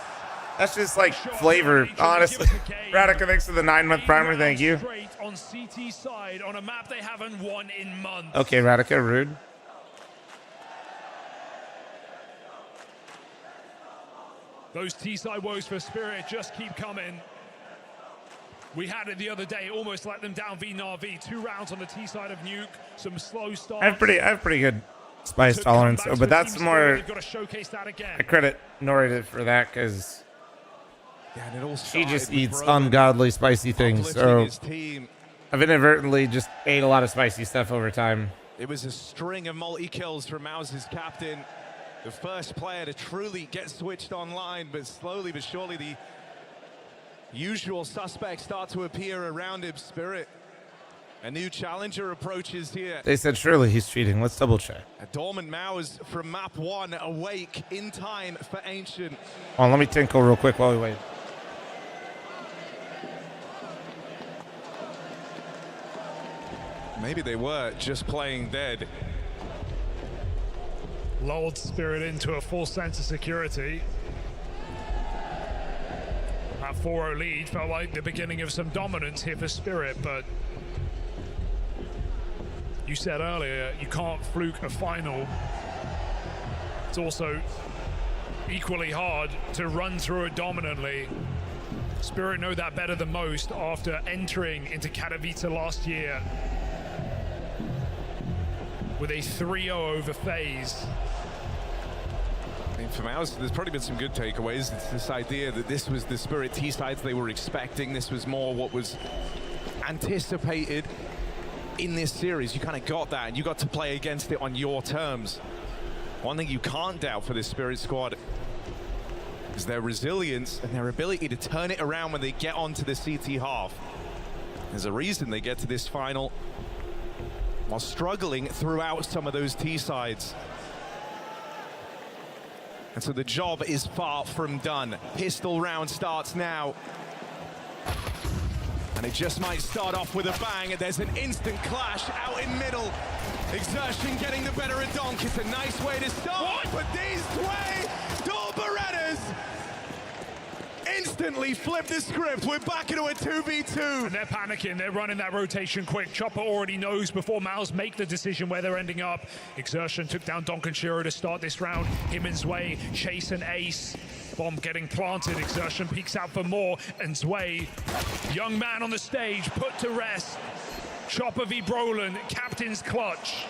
That's just like flavor, honestly. Radica, thanks for the 9-month primer, thank you. Straight on CT side on a map they haven't won in months. Okay, Radica, rude. Those T-side woes for Spirit just keep coming. We had it the other day, almost let them down v Na'Vi. 2 rounds on the T side of Nuke, some slow starts. I have pretty good spice tolerance, but that's more. Got to showcase that again. I credit Nori for that because she just eats ungodly spicy things. So I've inadvertently just ate a lot of spicy stuff over time. It was a string of multi-kills from MOUZ's captain. The first player to truly get switched online, but slowly but surely the usual suspects start to appear around him. Spirit, a new challenger approaches here. They said surely he's cheating. Let's double check. A dormant MOUZ from map 1, awake in time for Ancient. Oh, let me tinkle real quick while we wait. Maybe they were just playing dead. Lulled Spirit into a full sense of security. That 4-0 lead felt like the beginning of some dominance here for Spirit, but you said earlier you can't fluke a final. It's also equally hard to run through it dominantly. Spirit know that better than most after entering into Katowice last year with a 3-0 over FaZe. I mean, for MOUZ, there's probably been some good takeaways. It's this idea that this was the Spirit T-sides they were expecting. This was more what was anticipated in this series. You kind of got that, and you got to play against it on your terms. One thing you can't doubt for this Spirit squad is their resilience and their ability to turn it around when they get onto the CT half. There's a reason they get to this final while struggling throughout some of those T-sides. And so the job is far from done. Pistol round starts now. And it just might start off with a bang. There's an instant clash out in middle. Exertion getting the better of Donk. It's a nice way to start. But these way, Dual Berettas instantly flip the script. We're back into a 2v2. And they're panicking. They're running that rotation quick. Chopper already knows before MOUZ make the decision where they're ending up. Exertion took down Donk and Shiro to start this round. Him and Zwei chase an ace. Bomb getting planted. Exertion peeks out for more. And Zwei, young man on the stage, put to rest. Chopper v Brolin, captain's clutch.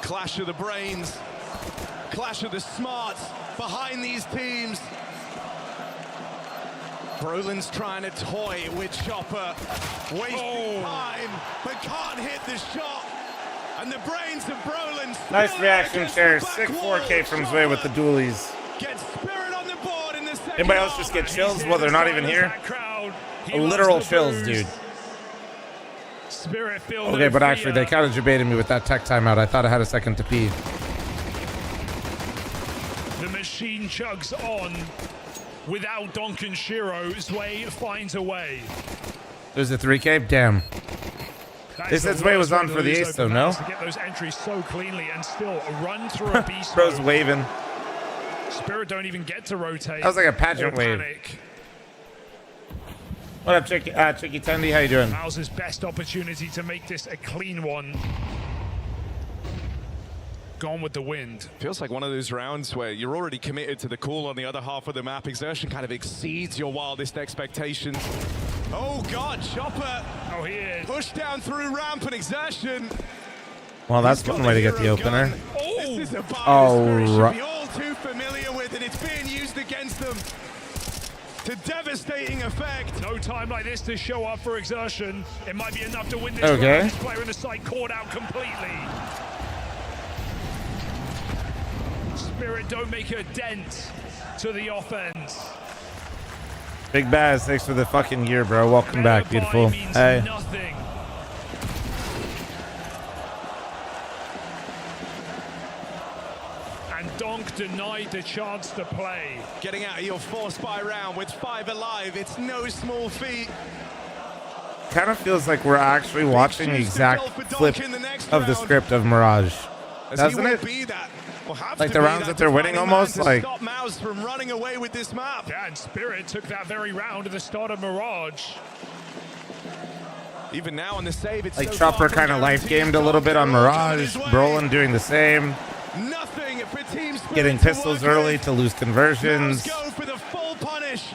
Clash of the brains. Clash of the smarts behind these teams. Brolin's trying to toy with Chopper, wasting time, but can't hit the shot. And the brains of Brolin. Nice reaction share. Sick 4K from Zwei with the dualies. Get Spirit on the board in the second. Anybody else just get chills while they're not even here? Literal chills, dude. Spirit filled. Okay, but actually, they kind of debated me with that tech timeout. I thought I had a second to pee. The machine chugs on. Without Donk and Shiro, Zwei finds a way. There's a 3K? Damn. They said Zwei was on for the ace, though, no? To get those entries so cleanly and still run through a beast. Bro's waving. Spirit don't even get to rotate. That was like a pageant wave. What up, Chicky Tendy? How you doing? MOUZ's best opportunity to make this a clean one. Gone with the wind. Feels like one of those rounds where you're already committed to the call on the other half of the map. Exertion kind of exceeds your wildest expectations. Oh God, Chopper. Oh, he is. Push down through ramp and Exertion. Well, that's one way to get the opener. This is a Oh, should be all too familiar with, and it's being used against them to devastating effect. No time like this to show up for Exertion. It might be enough to win this Okay. round. This player in the side caught out completely. Spirit don't make a dent to the offense. Big Baz, thanks for the fucking year, bro. Welcome back, beautiful. Hey. Nothing. And Donk denied the chance to play. Getting out of your force by round with 5 alive, it's no small feat. Kind of feels like we're actually watching the exact flip of the script of Mirage. Doesn't it? Like the rounds that they're winning almost, like stop MOUZ from running away with this map. Yeah, and Spirit took that very round at the start of Mirage. Even now on the save, it's like so Chopper kind of life gamed a little bit on Mirage. Brolin doing the same. Nothing for Team Spirit. Getting pistols early to lose conversions. Go for the full punish.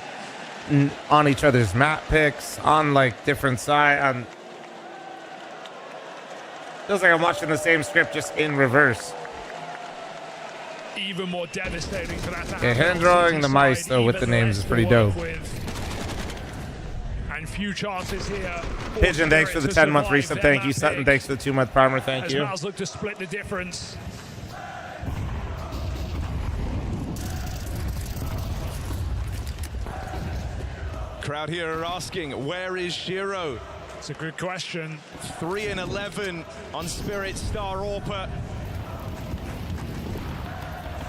On each other's map picks, on like different side. Feels like I'm watching the same script just in reverse. Even more devastating for that to happen. Hand drawing the mice though with the names is pretty dope. And few chances here. Pigeon, thanks for the 10-month resub. Thank you. Sutton, thanks for the 2-month primer. Thank you. MOUZ look to split the difference. Crowd here are asking, where is Shiro? It's a good question. 3 and 11 on Spirit Star Orpa.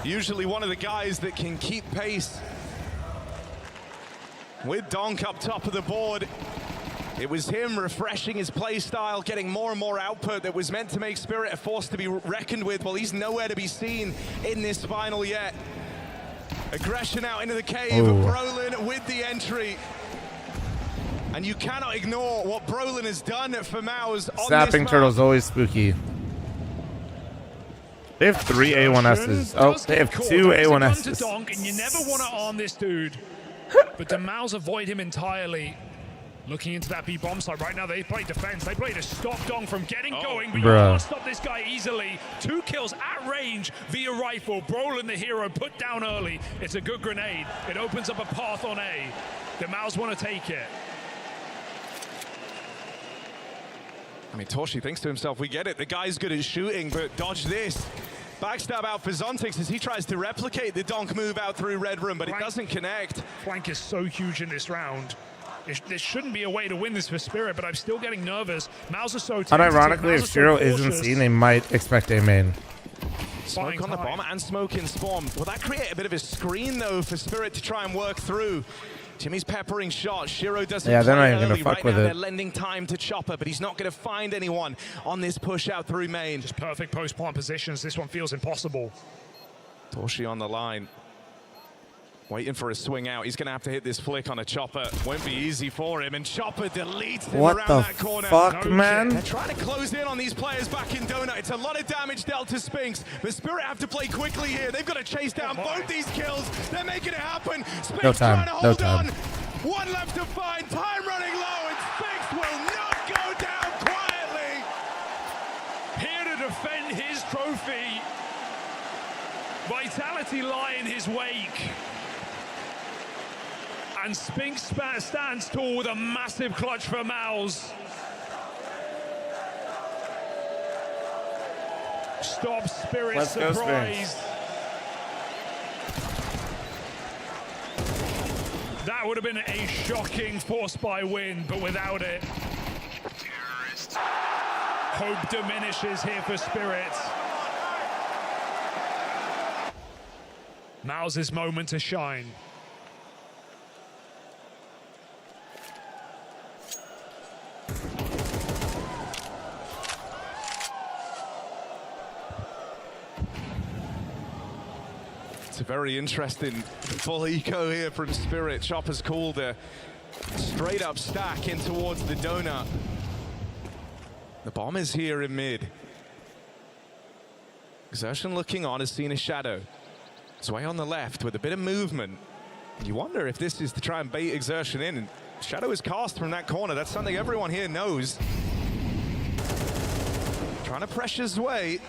Usually one of the guys that can keep pace. With Donk up top of the board. It was him refreshing his play style, getting more and more output that was meant to make Spirit a force to be reckoned with. Well, he's nowhere to be seen in this final yet. Aggression out into the cave. Ooh. Brolin with the entry. And you cannot ignore what Brolin has done for MOUZ on Snapping this Turtle's always spooky. They have 3 A1Ss. Oh, they have 2 A1Ss. Donk, and you never want to arm this dude. But the MOUZ avoid him entirely. Looking into that B bomb site right now, they play defense. They play to stop Donk from getting going, but you can't stop this guy easily. 2 kills at range via rifle. Brolin, the hero, put down early. It's a good grenade. It opens up a path on A. The MOUZ want to take it. I mean, Toshi thinks to himself, we get it. The guy's good at shooting, but dodge this. Backstab out for Zontix as he tries to replicate the Donk move out through Red Room, but it doesn't connect. Flank is so huge in this round. There shouldn't be a way to win this for Spirit, but I'm still getting nervous. MOUZ are so And ironically, if Shiro isn't seen, they might expect a main. Smoke on the bomb and smoke in spawn. Will that create a bit of a screen, though, for Spirit to try and work through? Jimmy's peppering shots. Shiro doesn't they're not play even gonna early. fuck Right with now, it. they're lending time to Chopper, but he's not going to find anyone on this push out through main. Just perfect post-plant positions. This one feels impossible. Toshi on the line. Waiting for a swing out. He's going to have to hit this flick on a Chopper. Won't be easy for him. And Chopper deletes him What around the that corner. fuck, man? They're trying to close in on these players back in Donut. It's a lot of damage dealt to Spinks. But Spirit have to play quickly here. They've got to chase down both these kills. They're making it happen. Spinks No time. trying to No hold time. on. One left to find. Time running low. And Spinks will not go down quietly. Here to defend his trophy. Vitality lie in his wake. And Spinks stands tall with a massive clutch for MOUZ. Stop Spirit Let's go, surprise. That would have been a shocking force by win, but without it, hope diminishes here for Spirit. MOUZ's moment to shine. It's a very interesting full eco here from Spirit. Chopper's called a straight up stack in towards the donut. The bomb is here in mid. Exertion looking on, has seen a shadow. It's way on the left with a bit of movement. You wonder if this is to try and bait Exertion in. And shadow is cast from that corner. That's something everyone here knows. Trying to pressure his way.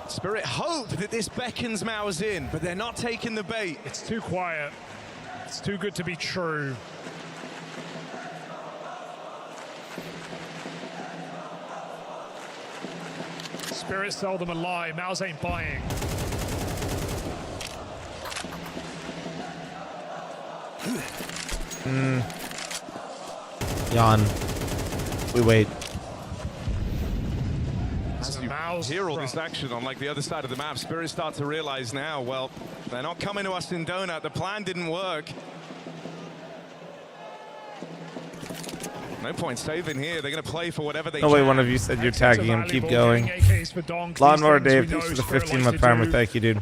Spirit hope that this beckons MOUZ in, but they're not taking the bait. It's too quiet. It's too good to be true. Spirit sell them a lie. MOUZ ain't buying. Yawn. We wait. As you hear all this action on like the other side of the map, Spirit start to realize now, well, they're not coming to us in Donut. The plan didn't work. No point saving here. They're going to play for whatever they No can. way one of you said you're tagging him. Keep going. Lawnmower Dave, thanks for the 15-month primer. Thank you, dude.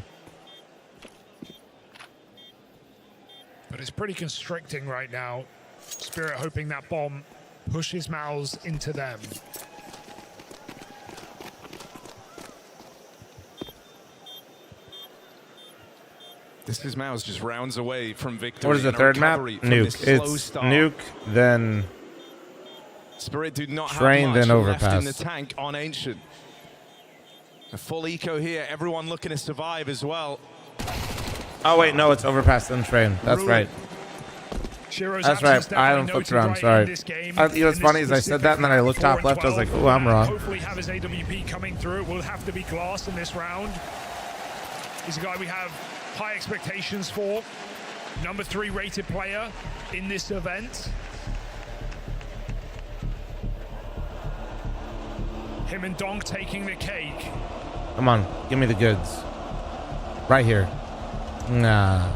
But it's pretty constricting right now. Spirit hoping that bomb pushes MOUZ into them. This is MOUZ just rounds away from victory. What is the and a third map? recovery from Nuke. this slow It's start. nuke, then Spirit do not train, have much then left in the overpass. tank on Ancient. A full eco here. Everyone looking to survive as well. Oh wait, no, it's overpass then train. That's right. That's right. I don't fucked around. Sorry. You know what's funny is I said that and then I looked top left. I was like, oh, I'm wrong. Hopefully have his AWP coming through. It will have to be Glass in this round. He's a guy we have high expectations for. Number 3 rated player in this event. Him and Donk taking the cake. Come on, give me the goods. Right here. Nah.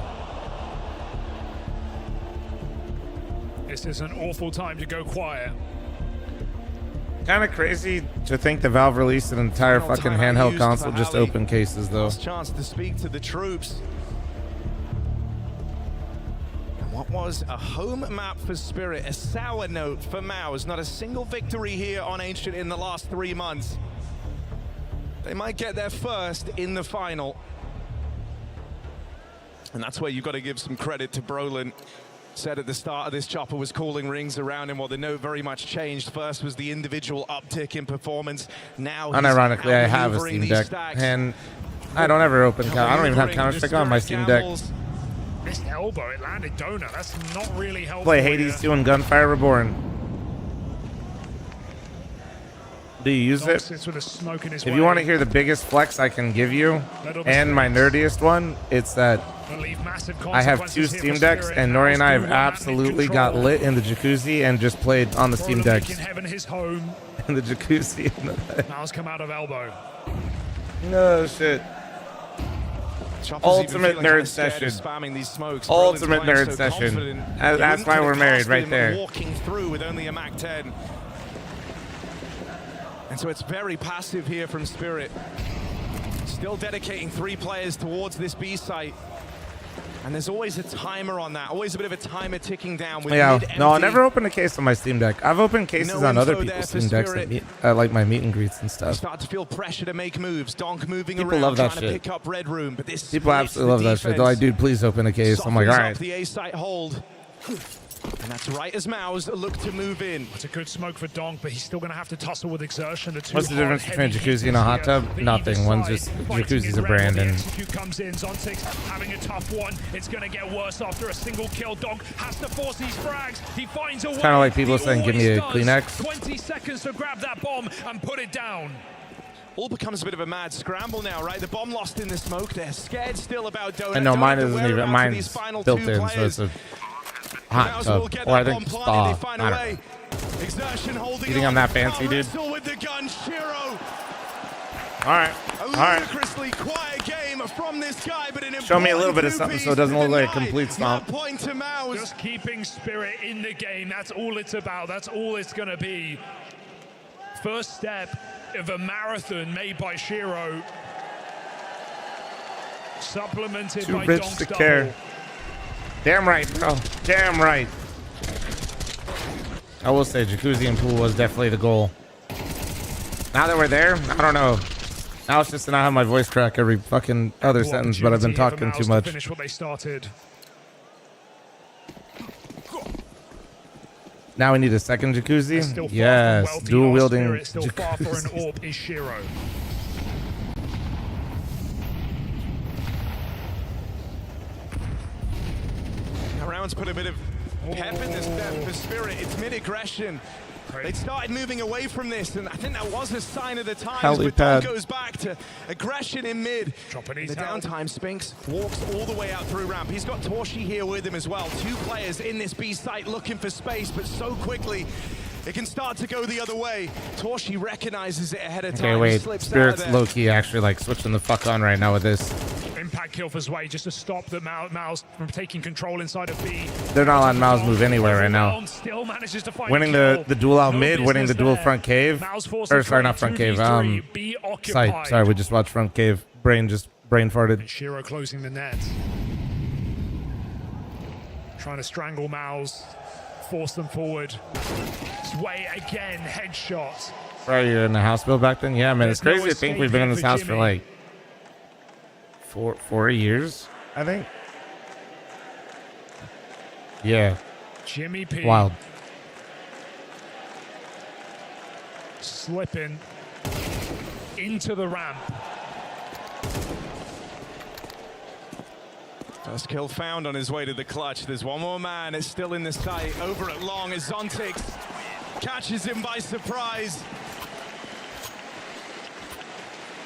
This is an awful time to go quiet. Kind of crazy to think the Valve released an entire fucking handheld console just to open cases, though. Last chance to speak to the troops. And what was a home map for Spirit, a sour note for MOUZ. Not a single victory here on Ancient in the last 3 months. They might get there first in the final. And that's where you've got to give some credit to Brolin. Said at the start of this, Chopper was calling rings around him. Well, the note very much changed. First was the individual uptick in performance. Now, Unironically, I have a Steam Deck, and I don't ever open. I don't even have Counter-Strike on my Steam Deck. Missed elbow, it landed donut. That's not really helpful. Play Hades 2 and Gunfire Reborn. Do you use it? If you want to hear the biggest flex I can give you, and my nerdiest one, it's that I have 2 Steam Decks, and Nori and I have absolutely got lit in the jacuzzi and just played on the Steam Decks. His home. In the jacuzzi. MOUZ come out of elbow. No shit. Ultimate nerd session. Ultimate nerd session. That's why we're married right there. Walking through with only a Mac 10. And so it's very passive here from Spirit. Still dedicating 3 players towards this B site. And there's always a timer on that, always a bit of a timer ticking down. With Yeah, mid-empty. no, I never opened a case on my Steam Deck. I've opened cases No on other info people's there Steam for Decks, Spirit. like my meet and greets and stuff. Start to feel pressure to make moves. Donk moving People around, love that trying to shit. pick up Red Room, but this People splits absolutely love the that shit. They're like, dude, please open a case. I'm like, all softens right. up the A-site hold. And that's right as MOUZ look to move in. It's a good smoke for Donk, but he's still going to have to tussle with exertion. What's the difference between a jacuzzi and a hot tub? Nothing. One's just jacuzzi's a brand, and comes in. Zontic having a tough one. It's going to get worse after a single kill. Donk has to force these frags. He finds a way. it's kind of like people He saying, "Give me a always Kleenex." 20 seconds to grab that bomb and put it down. All becomes a bit of a mad scramble now, right? The bomb lost in the smoke. They're scared still about Donut. And no, mine Don't know isn't the even. whereabouts of these Mine's final built two in, so players. it's a hot MOUZ tub, will get or I that think bomb spa. planted. They find I a don't way. know. Exertion holding You think on. I'm that fancy, Can't dude? wrestle with the gun, Shiro. All right, A all right. ludicrously quiet game from this guy, but an Show me a little important bit of something so it doesn't look like a complete stomp. Point to MOUZ. Just keeping Spirit in the game. That's all it's about. That's all it's going to be. First step of a marathon made by Shiro. Supplemented Too by rich Donk's to double. care. Damn right, bro. Damn right. I will say jacuzzi and pool was definitely the goal. Now that we're there, I don't know. Now it's just to not have my voice crack every fucking other sentence, but I've been talking too much. Finish what they started. Now we need a second jacuzzi. Still far from Yes, wealthy, dual our wielding Spirit still far for an jacuzzi. orb is Shiro. Now rounds put a bit of pep in this step for Spirit. It's mid-aggression. They started moving away from this, and I think that was a sign of the times. But Don Helipad. goes back to aggression in mid. Dropping The downtime, Spinks walks all the way out through ramp. He's got Torshi here with him as well. Two players in this B site looking for space, but so quickly it can start to go the other way. Torshi recognizes it ahead of time. Okay, wait. Slips out Spirit's of there. low-key actually like switching the fuck on right now with this. Impact kill for Zwei just to stop the MOUZ from taking control inside of B. They're not letting MOUZ move anywhere right now. Still manages to find Winning a kill. the duel out No mid, winning the business dual there. front cave. MOUZ forcing Or sorry, not front cave. 2v3, B Sight. occupied. Sorry, we just watched front cave. Brain farted. Shiro closing the net. Trying to strangle MOUZ. Force them forward. Zwei again, headshot. Bro, you're in the house build back then? Yeah, man, it's There's no crazy to think escape we've been in here this for house for Jimmy. like 4 years, I think. Yeah. Jimmy P. Wild. Slipping into the ramp. First kill found on his way to the clutch. There's one more man. It's still in the sight. Over at long as Zontix catches him by surprise.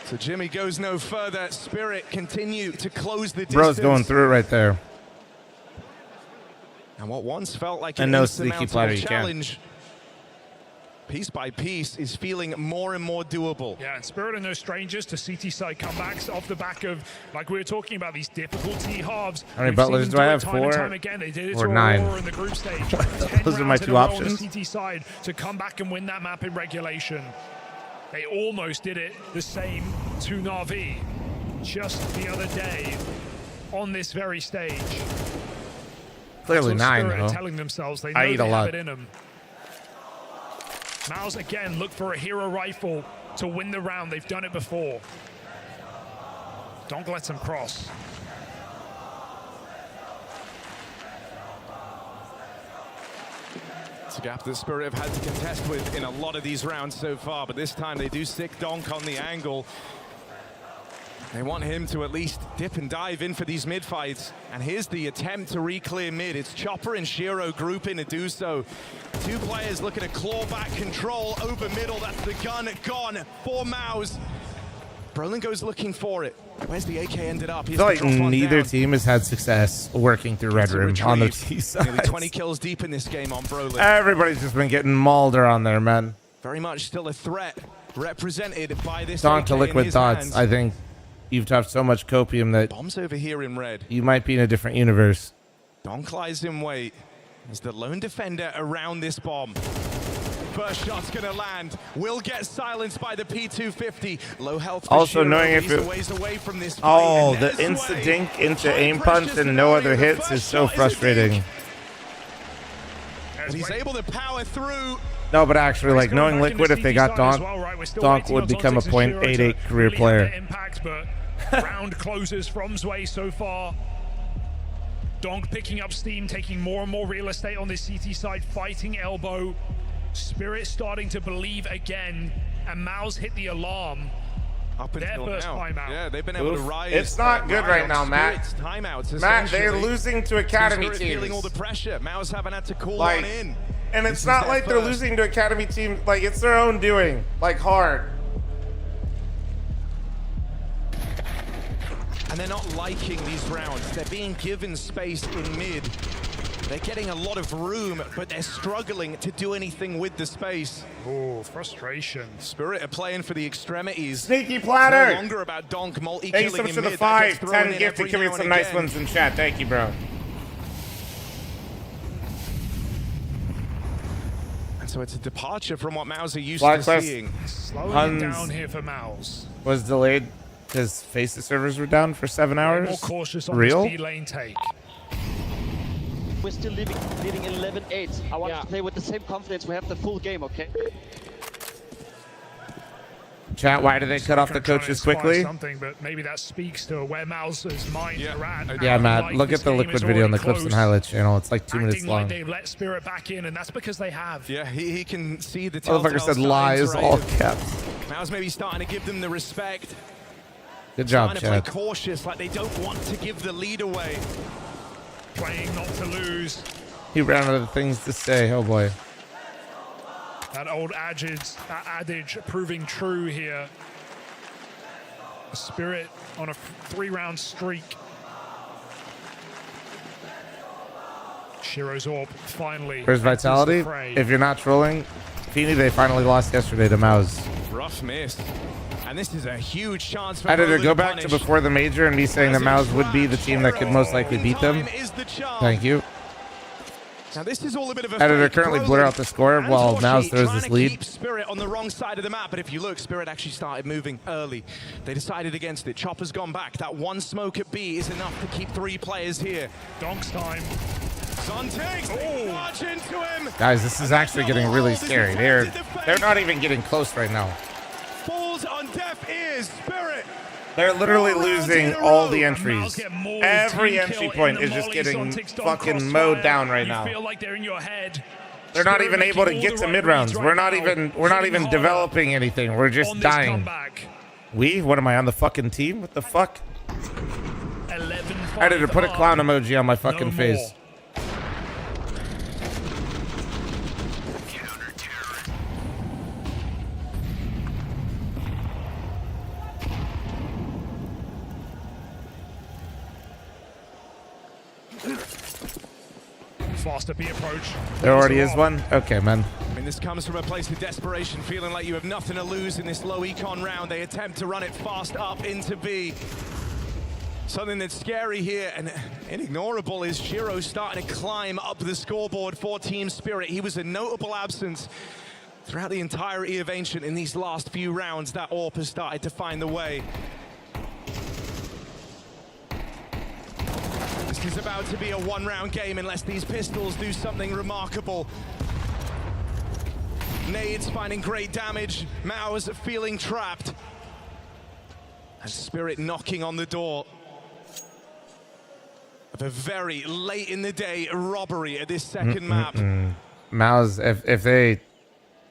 So Jimmy goes no further. Spirit continue to close the distance. Bro's going through it right there. And what once felt like And an no sneaky insurmountable platter, you can't. challenge, piece by piece, is feeling more and more doable. Yeah, and Spirit are no strangers to CT side comebacks off the back of, like we were talking about, these difficult T halves. How many We've butlers seen do them I do it have? time and 4 time again. They did it or to 9? Aurora in the group stage. 10 Those are my rounds in two a row on options. the CT side to come back and win that map in regulation. They almost did it the same to Na'Vi just the other day on this very stage. Clearly That's what 9, Spirit are though. telling themselves they know I eat they a have lot. it in them. MOUZ again look for a hero rifle to win the round. They've done it before. Donk lets them cross. It's a gap that Spirit have had to contest with in a lot of these rounds so far, but this time they do stick Donk on the angle. They want him to at least dip and dive in for these mid fights. And here's the attempt to re-clear mid. It's Chopper and Shiro grouping to do so. Two players looking to claw back control over middle. That's the gun gone for MOUZ. Brolin goes looking for it. Where's the AK ended up? I feel like neither team has had success working through Red Room on the T Nearly side. 20 kills deep in this game on Brolin. Everybody's just been getting mauled around there, man. Very much still a threat represented by this Donk AK to in liquid his thoughts. hands. I think you've touched so much copium that Bombs over here in red. you might be in a different universe. Donk lies in wait as the lone defender around this bomb. first shot's gonna land. Will get silenced by the P250. Low health. Also knowing if it... away from this Oh, the insta-dink into aim punch and no other hits is so frustrating. But he's able to power through. No, but actually, like, knowing Liquid, if they got Donk, Donk would become a .88 career player. Impact, but round closes from Zwei so far. Donk picking up steam, taking more and more real estate on this CT side, fighting elbow. Spirit starting to believe again, and MOUZ hit the alarm. Up their first timeout. Yeah, they've been able to rise. It's not good right now, Matt. Timeouts, Matt, they're losing to academy teams. Feeling all the pressure. MOUZ haven't had to call like, on in. And it's not like they're losing to academy teams. Like, it's their own doing. Like, hard. And they're not liking these rounds. They're being given space in mid. They're getting a lot of room, but they're struggling to do anything with the space. Oh, frustration. Spirit are playing for the extremities. Sneaky platter. It's no longer about Donk multi-killing. Thank you so much for the mid. 5, 10 gift to give me some nice ones in chat. Thank you, bro. And so it's a departure from what MOUZ are used to seeing. Slowing it down here for MOUZ. Was delayed because Faces servers were down for 7 hours. More cautious on Real? the speed lane take. We're still leading 11-8. I want to play with the same confidence. We have the full game, okay? Chat, why do they cut off the coaches quickly? Something, but maybe that speaks to where MOUZ's minds are at. Yeah, Matt, look at the Liquid video on the Clips and Highlights channel. It's like 2 minutes long. Like they let Spirit back in, and that's because they have. Yeah, he can see the motherfucker said lies, all caps. MOUZ maybe starting to give them the respect. Good job, Chat. Chad. Play cautious, like they don't want to give the lead away. Playing not to lose. He ran out of things to say. Oh boy. That old adage proving true here. Spirit on a 3-round streak. Shiro's AWP finally. Where's Vitality? If you're not trolling, Feeny, they finally lost yesterday to MOUZ. Rough miss. And this is a huge chance for Editor, go back to before the major and me saying that MOUZ would be the team that could most likely beat them. Thank you. Now this is all a bit of a Editor, currently blur out the score while MOUZ throws this lead. Keep Spirit on the wrong side of the map, but if you look, Spirit actually started moving early. They decided against it. Chopper's gone back. That one smoke at B is enough to keep 3 players here. Donk's time. Son takes, they march into him. Guys, this is actually getting really scary. They're not even getting close right now. Falls on deaf ears, Spirit. They're literally losing all the entries. Every entry point is just getting fucking mowed down right now. Feel like they're in your head. They're not even able to get to mid rounds. We're not even developing anything. We're just dying. What am I on the fucking team? What the fuck? Editor, put a clown emoji on my fucking face. Faster B approach. There already is one? Okay, man. I mean, this comes from a place of desperation, feeling like you have nothing to lose in this low econ round. They attempt to run it fast up into B. Something that's scary here and inignorable is Shiro starting to climb up the scoreboard for Team Spirit. He was a notable absence throughout the entirety of Ancient in these last few rounds. That AWP has started to find the way. This is about to be a 1-round game unless these pistols do something remarkable. Nades finding great damage. MOUZ feeling trapped. And Spirit knocking on the door of a very late in the day robbery at this second map. MOUZ, if they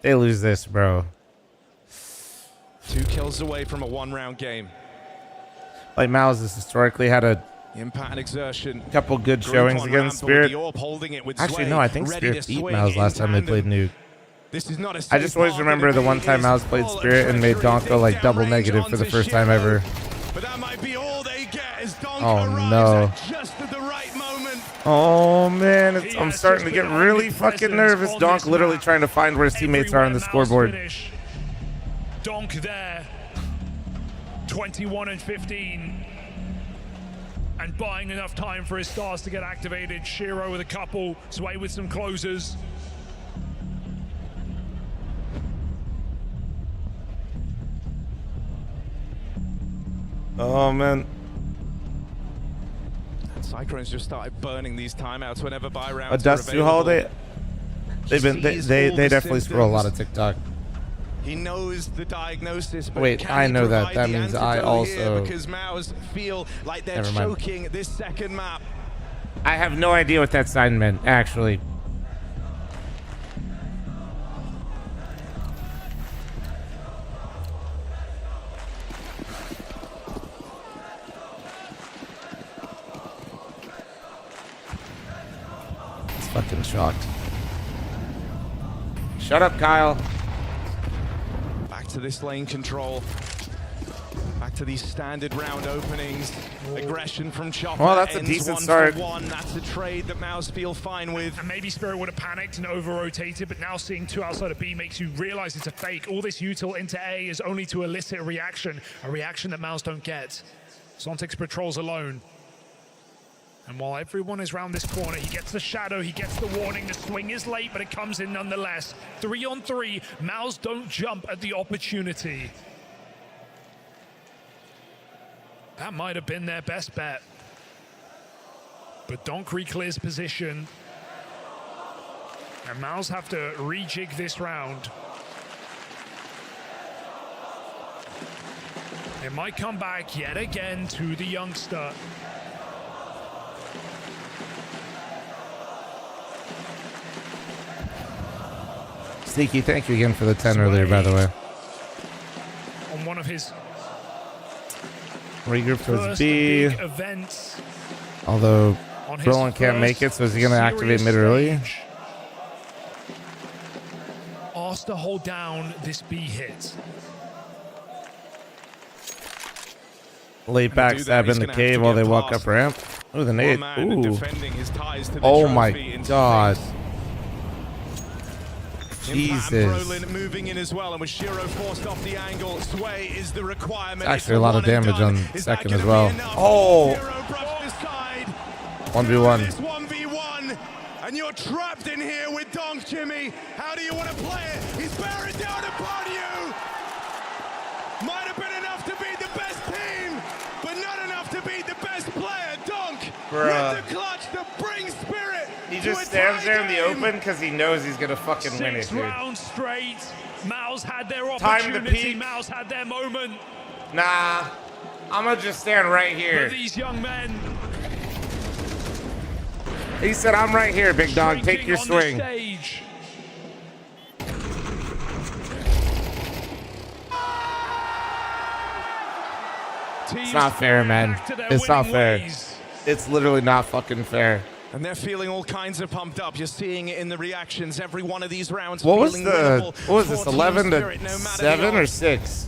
lose this, bro. 2 kills away from a 1-round game. Like MOUZ has historically had a impact and exertion. Couple good showings against Spirit. Actually, no, I think Spirit beat MOUZ last time they played Nuke. This is not a I just always remember the one time MOUZ played Spirit and made Donk go like double negative for the first time ever. But that might be all they get as Donk no. just at the right moment. Oh man, I'm starting to get really fucking nervous. Donk literally trying to find where his teammates are on the scoreboard. Donk there. 21 and 15. And buying enough time for his stars to get activated. Shiro with a couple, Zwei with some closers. Oh man. Cyclones just started burning these timeouts whenever buy rounds. A Dusty Holiday. They've been they definitely scroll a lot of TikTok. He knows the diagnosis. But Wait, I know that. That means I also. Because MOUZ feel like they're choking this second map. I have no idea what that sign meant, actually. It's fucking shocked. Shut up, Kyle. Back to this lane control. Back to these standard round openings. Aggression from Chopper. Well, that's a decent start. That's a trade that MOUZ feel fine with. And maybe Spirit would have panicked and over-rotated, but now seeing two outside of B makes you realize it's a fake. All this util into A is only to elicit a reaction that MOUZ don't get. Zontix patrols alone. And while everyone is around this corner, he gets the shadow, he gets the warning. The swing is late, but it comes in nonetheless. 3-on-3, MOUZ don't jump at the opportunity. That might have been their best bet. But Donk re-clears position. And MOUZ have to rejig this round. It might come back yet again to the youngster. Sneaky, thank you again for the 10 earlier, by the way. On one of his regroup towards B. Events. Although Brolin can't make it, so is he going to activate mid early? Asked to hold down this B hit. Late backstab in the cave while they walk up ramp. Oh, the nade. Ooh. Oh my god. Jesus. Brolin moving in as well, and with Shiro forced off the angle, Sway is the requirement. Actually, a lot of damage on second as well. Oh! 1v1. 1v1, and you're trapped in here with Donk, Jimmy. How do you want to play it? He's bearing down upon you. Might have been enough to beat the best team, but not enough to beat the best player. Donk with the clutch to bring Spirit. He just stands there in the open because he knows he's gonna fucking win it, 6 dude. rounds straight. MOUZ had their Time to opportunity. peak. MOUZ had their moment. Nah, I'm gonna just stand right here. For these young men. He said, "I'm right here, big dog. Take your swing." It's not fair, man. It's not fair. It's literally not fucking fair. And they're feeling all kinds of pumped up. You're seeing it in the reactions. Every one of these rounds. What was winnable this? for 11 Team to Spirit, no matter 7 the or odds. 6?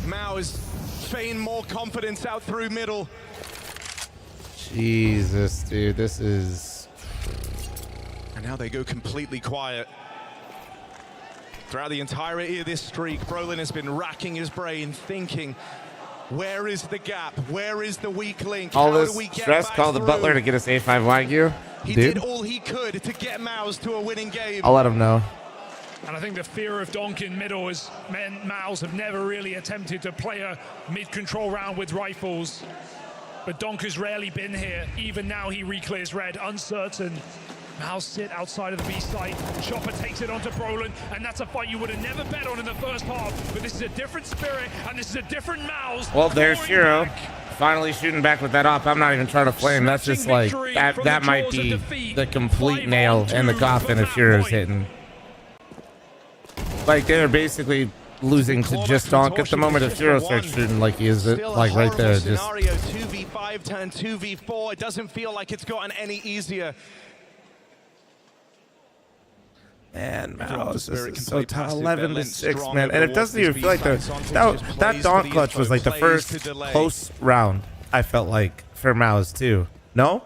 MOUZ feign more confidence out through middle. Jesus, dude, this is. And now they go completely quiet. Throughout the entirety of this streak, Brolin has been racking his brain, thinking, where is the gap? Where is the weak link? All How this do we get stress, back call the through? butler to get us A5 Wagyu. He Dude, did all he could to get MOUZ to a winning game. I'll let him know. And I think the fear of Donk in middle is MOUZ have never really attempted to play a mid-control round with rifles. But Donk has rarely been here. Even now he re-clears red, uncertain. MOUZ sit outside of the B site. Chopper takes it onto Brolin, and that's a fight you would have never bet on in the first half. But this is a different Spirit, and this is a different MOUZ. Well, there's Shiro. Finally shooting back with that op. I'm not even trying to flame. That's just like, that might be the complete nail in the coffin if Shiro's hitting. Like, they're basically losing to just Donk at the moment. If Shiro starts shooting like he is, like right there, just. Scenario 2v5 turn 2v4. It doesn't feel like it's gotten any easier. Man, MOUZ, this is so tough. 11 to 6, man. And it doesn't even feel like that Donk clutch was like the first close round, I felt like, for MOUZ too. No?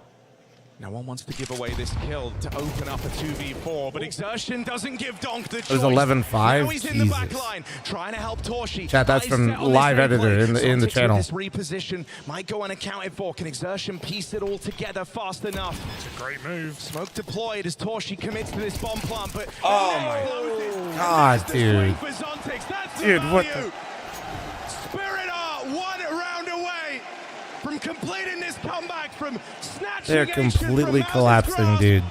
No one wants to give away this kill to open up a 2v4, but Exertion doesn't give Donk the choice. It was 11-5. Now he's in the back line, trying to help Torshi. Chat, that's from live editor in the channel. This reposition might go unaccounted for. Can Exertion piece it all together fast enough? It's a great move. Smoke deployed as Torshi commits to this bomb plant, but oh my god, dude. Dude, what the? Spirit from snatching. They're completely collapsing, dude.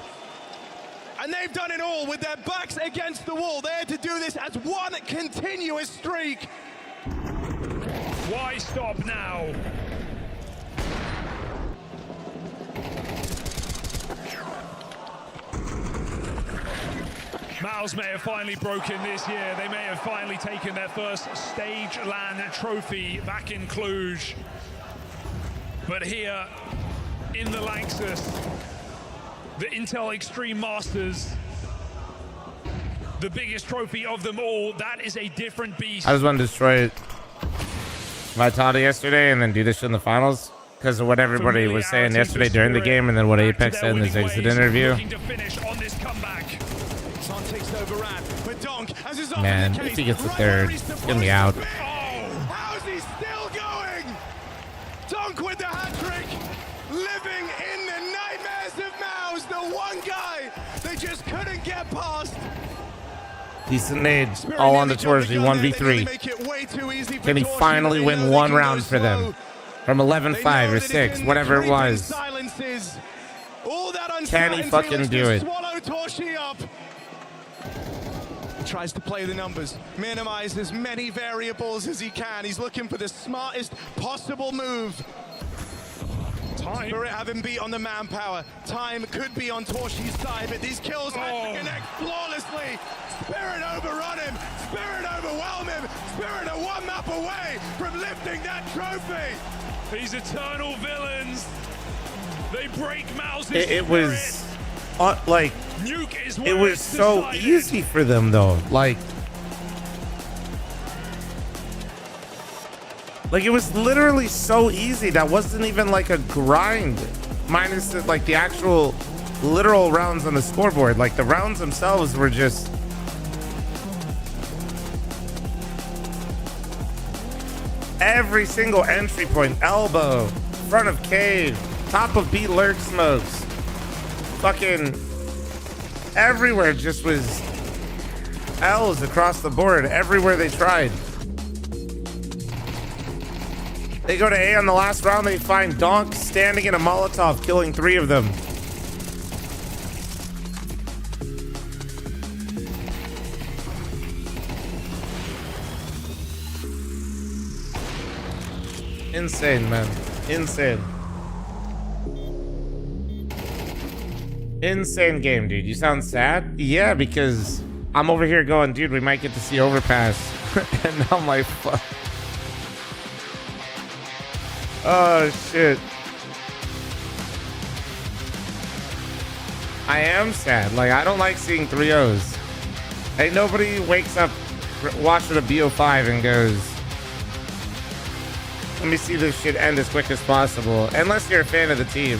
And they've done it all with their backs against the wall. They had to do this as one continuous streak. Why stop now? MOUZ may have finally broken this year. They may have finally taken their first stage LAN trophy back in Cluj. But here in the Lanxess, the Intel Extreme Masters, the biggest trophy of them all, that is a different beast. I just want to destroy Vitality yesterday and then do this shit in the finals because of what everybody was saying yesterday during the game and then what Apex said in his exit interview. Man, if he gets the third, get me out. How's he still going? Donk with the hat trick, living in the nightmares of MOUZ, the one guy they just couldn't get past. Decent nade, all on the Torsi, 1v3. Can he finally win one round for them? From 11-5 or 6, whatever it was. Can he fucking do it? Tries to play the numbers, minimize as many variables as he can. He's looking for the smartest possible move. Spirit have him beat on the manpower. Time could be on Torshi's side, but these kills have to connect flawlessly. Spirit overrun him. Spirit overwhelm him. Spirit are one map away from lifting that trophy. These eternal villains, they break MOUZ's It was like, it was so easy for them though. Like it was literally so easy. That wasn't even like a grind, minus like the actual literal rounds on the scoreboard. Like the rounds themselves were just every single entry point, elbow, front of cave, top of B lurk smokes, fucking everywhere just was L's across the board everywhere they tried. They go to A on the last round, they find Donk standing in a Molotov, killing 3 of them. Insane, man. Insane. Insane game, dude. You sound sad? Yeah, because I'm over here going, dude, we might get to see Overpass. And now I'm like, fuck. Oh, shit. I am sad. Like, I don't like seeing 3-0s. Hey, nobody wakes up watching a BO5 and goes, let me see this shit end as quick as possible. Unless you're a fan of the team.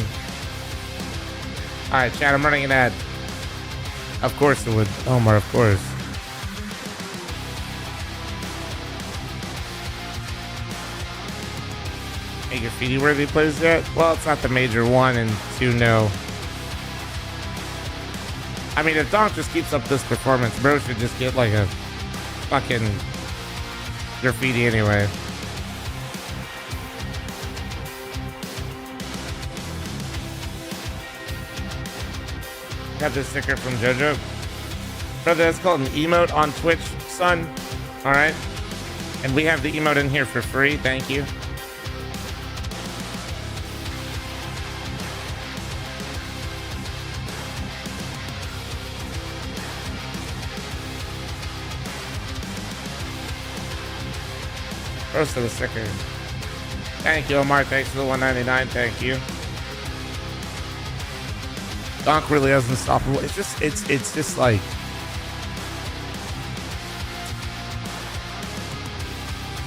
Alright, chat, I'm running an ad. Of course it would. Omar, of course. Hey, Graffiti worthy plays yet? Well, it's not the major 1 and 2, no. I mean, if Donk just keeps up this performance, bro should just get like a fucking Graffiti anyway. Got this sticker from JoJo. Brother, that's called an emote on Twitch, son. Alright. And we have the emote in here for free. Thank you. First of the sticker. Thank you, Omar. Thanks for the $1.99. Thank you. Donk really has unstoppable. It's just like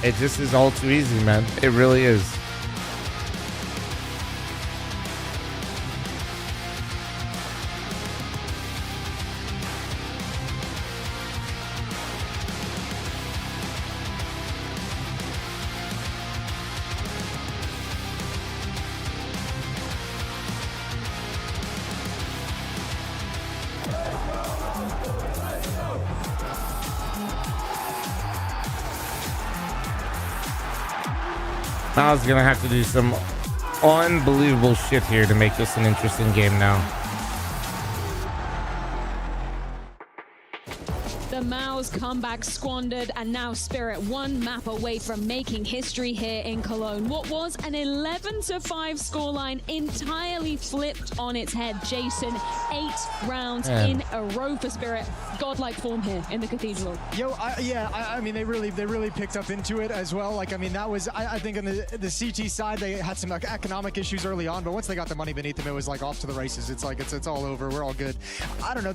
it just is all too easy, man. It really is. I was gonna have to do some unbelievable shit here to make this an interesting game now. The MOUZ comeback squandered, and now Spirit one map away from making history here in Cologne. What was an 11-5 scoreline entirely flipped on its head. Jason, 8 rounds in a row for Spirit. Godlike form here in the Cathedral. I mean, they really picked up into it as well. Like, I mean, that was, I think on the CT side, they had some economic issues early on, but once they got the money beneath them, it was like off to the races. It's like, it's all over. We're all good. I don't know.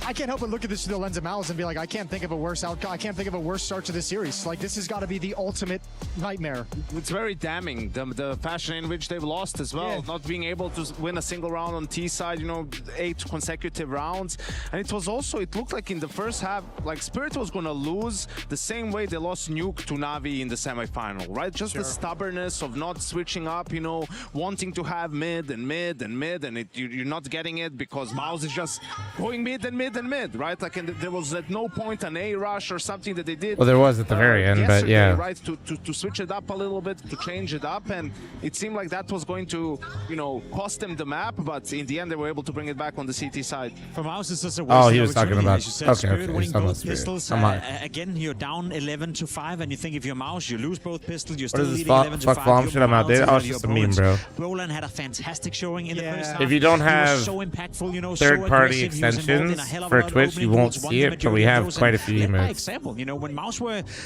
I can't help but look at this through the lens of MOUZ and be like, I can't think of a worse outcome. I can't think of a worse start to the series. Like, this has got to be the ultimate nightmare. It's very damning, the fashion in which they've lost as well. Not being able to win a single round on T side, you know, 8 consecutive rounds. And it was also, it looked like in the first half, like Spirit was going to lose the same way they lost Nuke to Navi in the semifinal, right? Just the stubbornness of not switching up, you know, wanting to have mid and mid and mid, and you're not getting it because MOUZ is just going mid and mid and mid, right? Like, and there was at no point an A rush or something that they did. Well, there was at the very end, but yeah. Right, to switch it up a little bit, to change it up, and it seemed like that was going to, you know, cost them the map, but in the end they were able to bring it back on the CT side. For MOUZ, it's just a he was talking about, as you said, Spirit winning both pistols. Again, you're down 11-5, and you think if you're MOUZ, you lose both pistols, you're still What is leading 11-5. Fuck fl0m shit, I'm outdated. Oh, it's just a meme, bro. Brolin had a fantastic showing in the first half. If you don't have so impactful, you know, third-party extensions for Twitch, you won't see it, but we have quite a few By emotes. example, you know, when MOUZ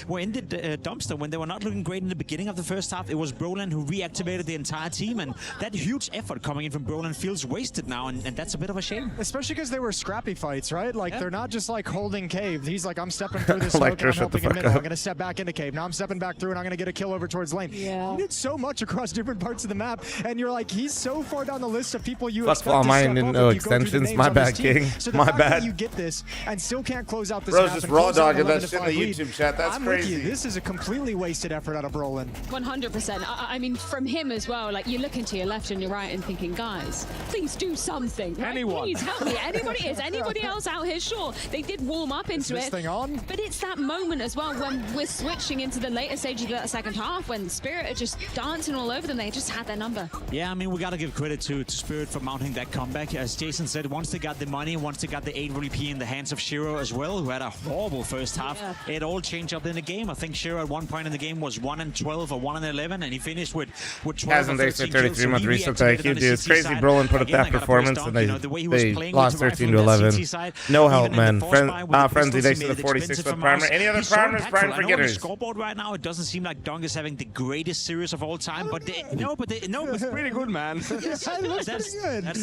were in the dumpster, when they were not looking great in the beginning of the first half, it was Brolin who reactivated the entire team, and that huge effort coming in from Brolin feels wasted now, and that's a bit of a shame. Especially because they were scrappy fights, right? Like, they're not just like holding cave. He's like, I'm stepping through this smoke and I'm helping him in. I'm going to step back into cave. Now I'm stepping back through and I'm going to get a kill over towards lane. Yeah. He did so much across different parts of the map, and you're like, he's so far down the list of people you Fuck expect to fl0m, I step didn't up know if you go through the extensions. names My on this bad, team. King. So the My fact bad. that you get this and still can't close out this Bro's map just and raw close out dogging an that shit in the 11-5 lead, YouTube chat. That's I'm crazy. With you. This is a completely wasted effort out of Brolin. 100%. I mean, from him as well, like, you're looking to your left and your right and thinking, guys, please do something. Right? Anyone. Please help me. Anybody? Is anybody else out here? Sure, they did warm up into this it. Thing on? But it's that moment as well when we're switching into the later stages of that second half, when Spirit are just dancing all over them. They just had their number. Yeah, I mean, we got to give credit to Spirit for mounting that comeback. As Jason said, once they got the money, once they got the 8 VP in the hands of Shiro as well, who had a horrible first half, it all changed up in the game. I think Shiro at one point in the game was 1-12 or 1-11, and he finished with 12 Hasn't or they 13 said kills. 33 month he reset reactivated thank you, on the dude. It's CT crazy side. Brolin put up Again, I that gotta performance praise and Dunk, you know, the way he was they playing lost with the 13 to rifle on that 11. CT side, No even help, in the man. force buy with the Frenzy, pistols, they he said made the it 46 expensive foot for primer. MOUZ. Any other He's so primers? impactful. Prime I know on the forgetters. scoreboard right now, it doesn't seem like Dunk is having the greatest series of all time, but It's pretty good, man. that's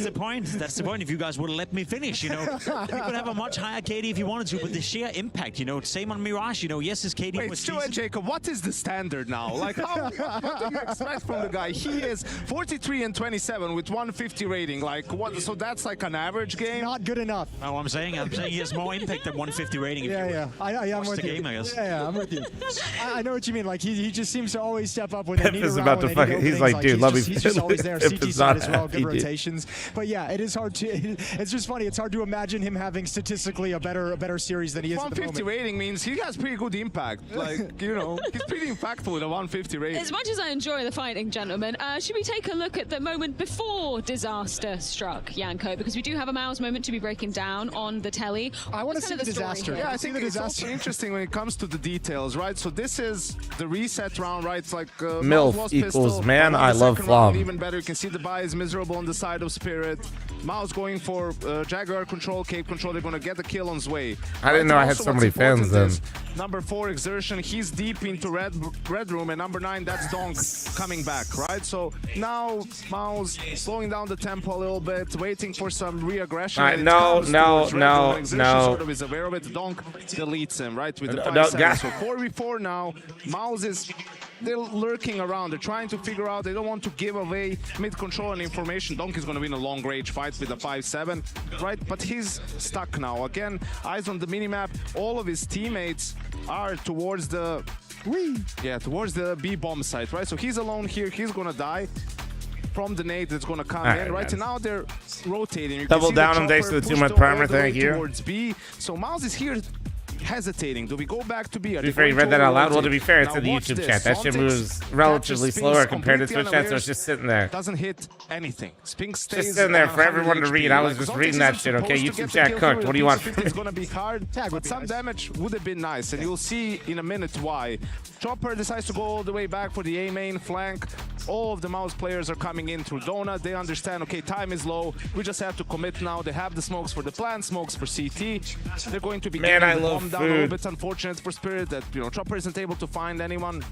the point. That's the point. If you guys would have let me finish, you know, you could have a much higher KD if you wanted to, but the sheer impact, you know, same on Mirage, you know, yes, his KD was Stuart Jacob, what is the standard now? Like, what do you expect from the guy? He is 43 and 27 with 150 rating. Like, what? So that's like an average game. Not good enough. No, I'm saying he has more impact than 150 rating. I'm with you. Game, I guess. Yeah, I'm with you. I know what you mean. Like, he just seems to always step up when they Pip need is a about round, to when they need fucking. He's openings. like, dude, let me. He's just always there. Pip CT is side not as well. Good happy, dude. rotations. But yeah, it is hard to. It's just funny. It's hard to imagine him having statistically a better series than he is at the moment. 150 rating means he has pretty good impact. Like, you know, he's pretty impactful with a 150 rating. As much as I enjoy the fighting, gentlemen, should we take a look at the moment before disaster struck, Janko? Because we do have a MOUZ moment to be breaking down on the telly. I want to see the disaster. Yeah, I think it's also interesting when it comes to the details, right? So this is the reset round, right? It's like MILF equals man. I love fl0m. fl0m. Even better, you can see the buy is miserable on the side of Spirit. MOUZ going for Jaguar control, Cape control. They're going to get the kill on Zwei. I didn't know I had so many fans then. Number 4 Exertion, he's deep into red room, and number 9 that's Donk coming back, right? So now MOUZ slowing down the tempo a little bit, waiting for some re-aggression. No. Sort of is aware of it. Donk deletes him, right? With the 5-7. So 4v4 now. MOUZ is they're lurking around. They're trying to figure out. They don't want to give away mid control and information. Donk is going to win a long range fight with a 5-7, right? But he's stuck now. Again, eyes on the minimap. All of his teammates are towards the towards the B bomb site, right? So he's alone here. He's going to die from the nade that's going to come in, right? And now they're rotating. You Double can see down the on days to chopper the pushed 2-month all primer. the way Thank you. towards B. So MOUZ is here hesitating. Do we go back to B? To be fair, you read that out loud. Well, to be fair, it's in the YouTube chat. That shit moves relatively slower compared to Twitch chat, so it's just sitting there. Doesn't hit anything. Spink stays Just sitting there for everyone to read. I was just reading that shit, okay? YouTube chat cooked. What do you want from me? It's gonna be hard, but some damage would have been nice, and you'll see in a minute why. Chopper decides to go all the way back for the A main flank. All of the MOUZ players are coming in through Donut. They understand, okay, time is low. We just have to commit now. They have the smokes for the plant, smokes for CT. They're going to be getting the bomb down a little bit. Unfortunate for Spirit that, you know, Chopper isn't able to find anyone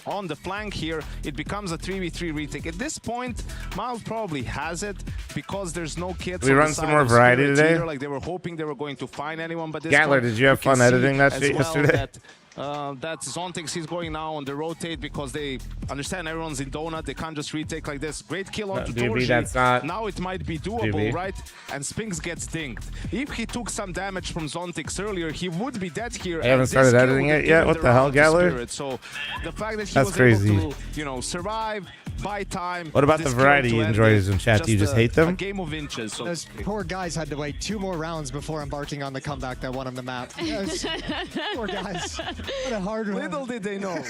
on the flank here. It becomes a 3v3 retake. At this point, MOUZ probably has it because there's no kits. We run some more variety today. Like they were hoping they were going to find anyone, but this Gatler, did you have fun editing that shit yesterday? That's Zontix. He's going now on the rotate because they understand everyone's in Donut. They can't just retake like this. Great kill onto Torji. That's not now it might be doable, right? And Spinks gets dinged. If he took some damage from Zontix earlier, he would be dead here. I haven't started editing it yet. What the hell, Gatler? So the fact that he That's was crazy. able to, you know, survive, buy time. What about the variety enjoyers in chat? Do you just hate them? A game of inches. So those poor guys had to wait 2 more rounds before embarking on the comeback that won them the map. Poor guys. What a hard one. Little did they know.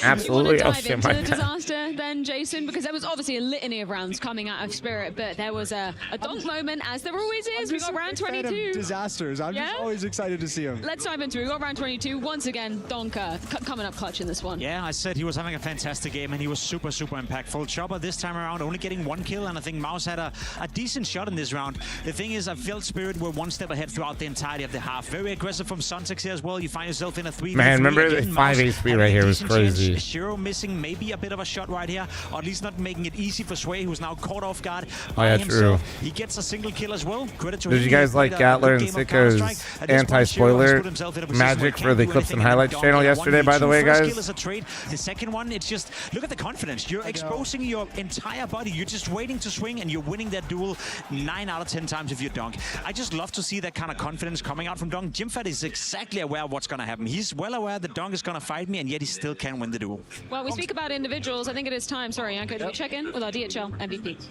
Absolutely. You want to dive into the disaster then, Jason? Because there was obviously a litany of rounds coming out of Spirit, but there was a donk moment, as there always is. We got round 22. Disasters. I'm just always excited to see them. Let's dive into it. We got round 22. Once again, Donker coming up clutch in this one. Yeah, I said he was having a fantastic game, and he was super impactful. Chopper this time around only getting 1 kill, and I think MOUZ had a decent shot in this round. The thing is, I felt Spirit were 1 step ahead throughout the entirety of the half. Very aggressive from Zontix here as well. You find yourself in a 3v3. Man, remember the 5 HP right here was crazy. Shiro missing maybe a bit of a shot right here, or at least not making it easy for Sway, who's now caught off guard by True. himself. He gets a single kill as well. Credit to him. Did you guys like Gatler and Sicko's anti-spoiler magic for the Clips and Highlights channel yesterday, by the way, guys? Kill is a trade. The second one, it's just, look at the confidence. You're exposing your entire body. You're just waiting to swing, and you're winning that duel 9 out of 10 times if you dunk. I just love to see that kind of confidence coming out from Dunk. Jimfat is exactly aware of what's going to happen. He's well aware that Dunk is going to fight me, and yet he still can win the duel. Well, we speak about individuals. I think it is time. Sorry, Yanko, do we check in with our DHL MVP?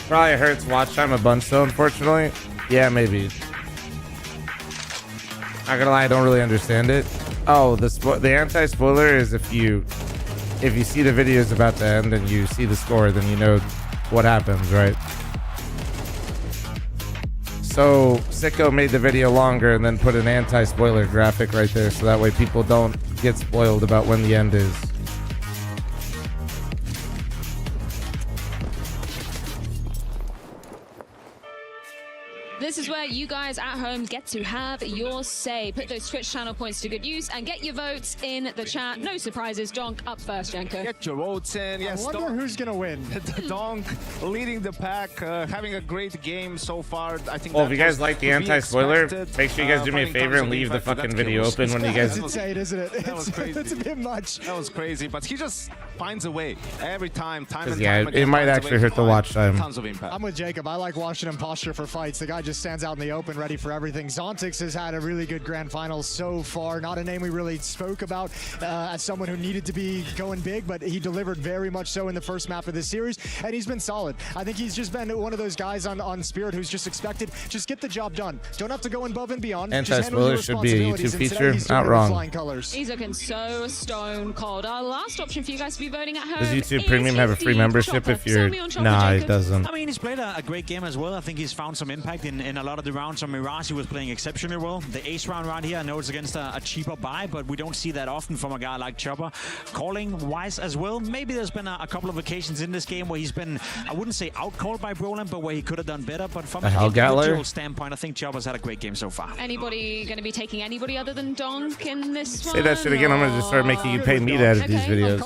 Probably hurts watch time a bunch, though, unfortunately. Yeah, maybe. Not gonna lie, I don't really understand it. Oh, the anti-spoiler is if you see the videos about to end and you see the score, then you know what happens, right? So Sicko made the video longer and then put an anti-spoiler graphic right there, so that way people don't get spoiled about when the end is. This is where you guys at home get to have your say. Put those Twitch channel points to good use and get your votes in the chat. No surprises. Donk up first, Janko. Get your votes in. Yes, I wonder who's going to win. Donk leading the pack, having a great game so far. I think. Well, if you guys like the anti-spoiler, make sure you guys do me a favor and leave the fucking video open when you guys... It's insane, isn't it? That was crazy. It's a bit much. That was crazy, but he just finds a way every time and yeah, time again. It might actually hurt the watch time. Tons of impact. I'm with Jacob. I like watching him posture for fights. The guy just stands out in the open, ready for everything. Zontix has had a really good grand final so far. Not a name we really spoke about as someone who needed to be going big, but he delivered very much so in the first map of this series, and he's been solid. I think he's just been one of those guys on Spirit who's just expected, just get the job done. Don't have to go above and beyond. Anti-spoiler should be a YouTube feature. Not wrong. He's looking so stone cold. Our last option for you guys to be voting at home. Does YouTube Premium have a free membership if you're... Nah, it doesn't. I mean, he's played a great game as well. I think he's found some impact in a lot of the rounds. On MOUZ, he was playing exceptionally well. The ace round right here, I know it's against a cheaper buy, but we don't see that often from a guy like Chopper. Calling wise as well. Maybe there's been a couple of occasions in this game where he's been, I wouldn't say out-called by Brolin, but where he could have done better. But from an individual standpoint, I think Chopper's had a great game so far. Anybody going to be taking anybody other than Donk in this one? Say that shit again. I'm going to just start making you pay me to edit these videos.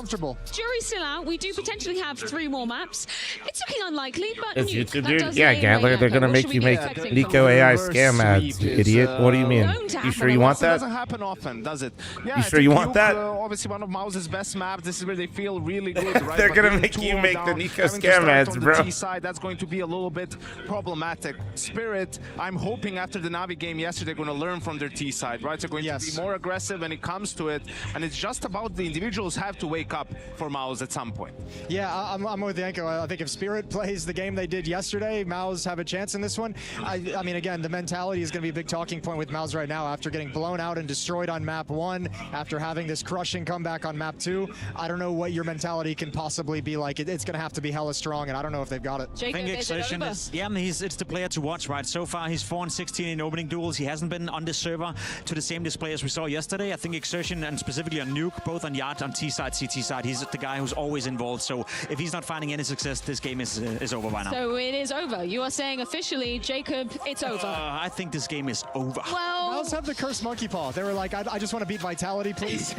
Jury's still out. We do potentially have 3 more maps. It's looking unlikely, but it's YouTube, dude. Yeah, Gatler, they're going to make you make Nico AI scam ads, you idiot. What do you mean? You sure you want that? It doesn't happen often, does it? Yeah, you sure you want that? Obviously, one of MOUZ's best maps. This is where they feel really good, right? They're going to make you make the Nico scam ads, bro. T-side, that's going to be a little bit problematic. Spirit, I'm hoping after the Navi game yesterday, they're going to learn from their T-side, right? They're going to be more aggressive when it comes to it. And it's just about the individuals have to wake up. for MOUZ at some point. Yeah, I'm with Yanko. I think if Spirit plays the game they did yesterday, MOUZ have a chance in this one. I mean, again, the mentality is going to be a big talking point with MOUZ right now after getting blown out and destroyed on map 1, after having this crushing comeback on map 2. I don't know what your mentality can possibly be like. It's going to have to be hella strong, and I don't know if they've got it. Jacob, I think Exertion is, yeah, it's the player to watch, right? So far, he's 4-16 in opening duels. He hasn't been on this server to the same display as we saw yesterday. I think Exertion, and specifically on Nuke, both on Yacht, on T side, CT side, he's the guy who's always involved. So if he's not finding any success, this game is over by now. So it is over. You are saying officially, Jacob, it's over. I think this game is over. Well, MOUZ have the cursed monkey paw. They were like, I just want to beat Vitality, please.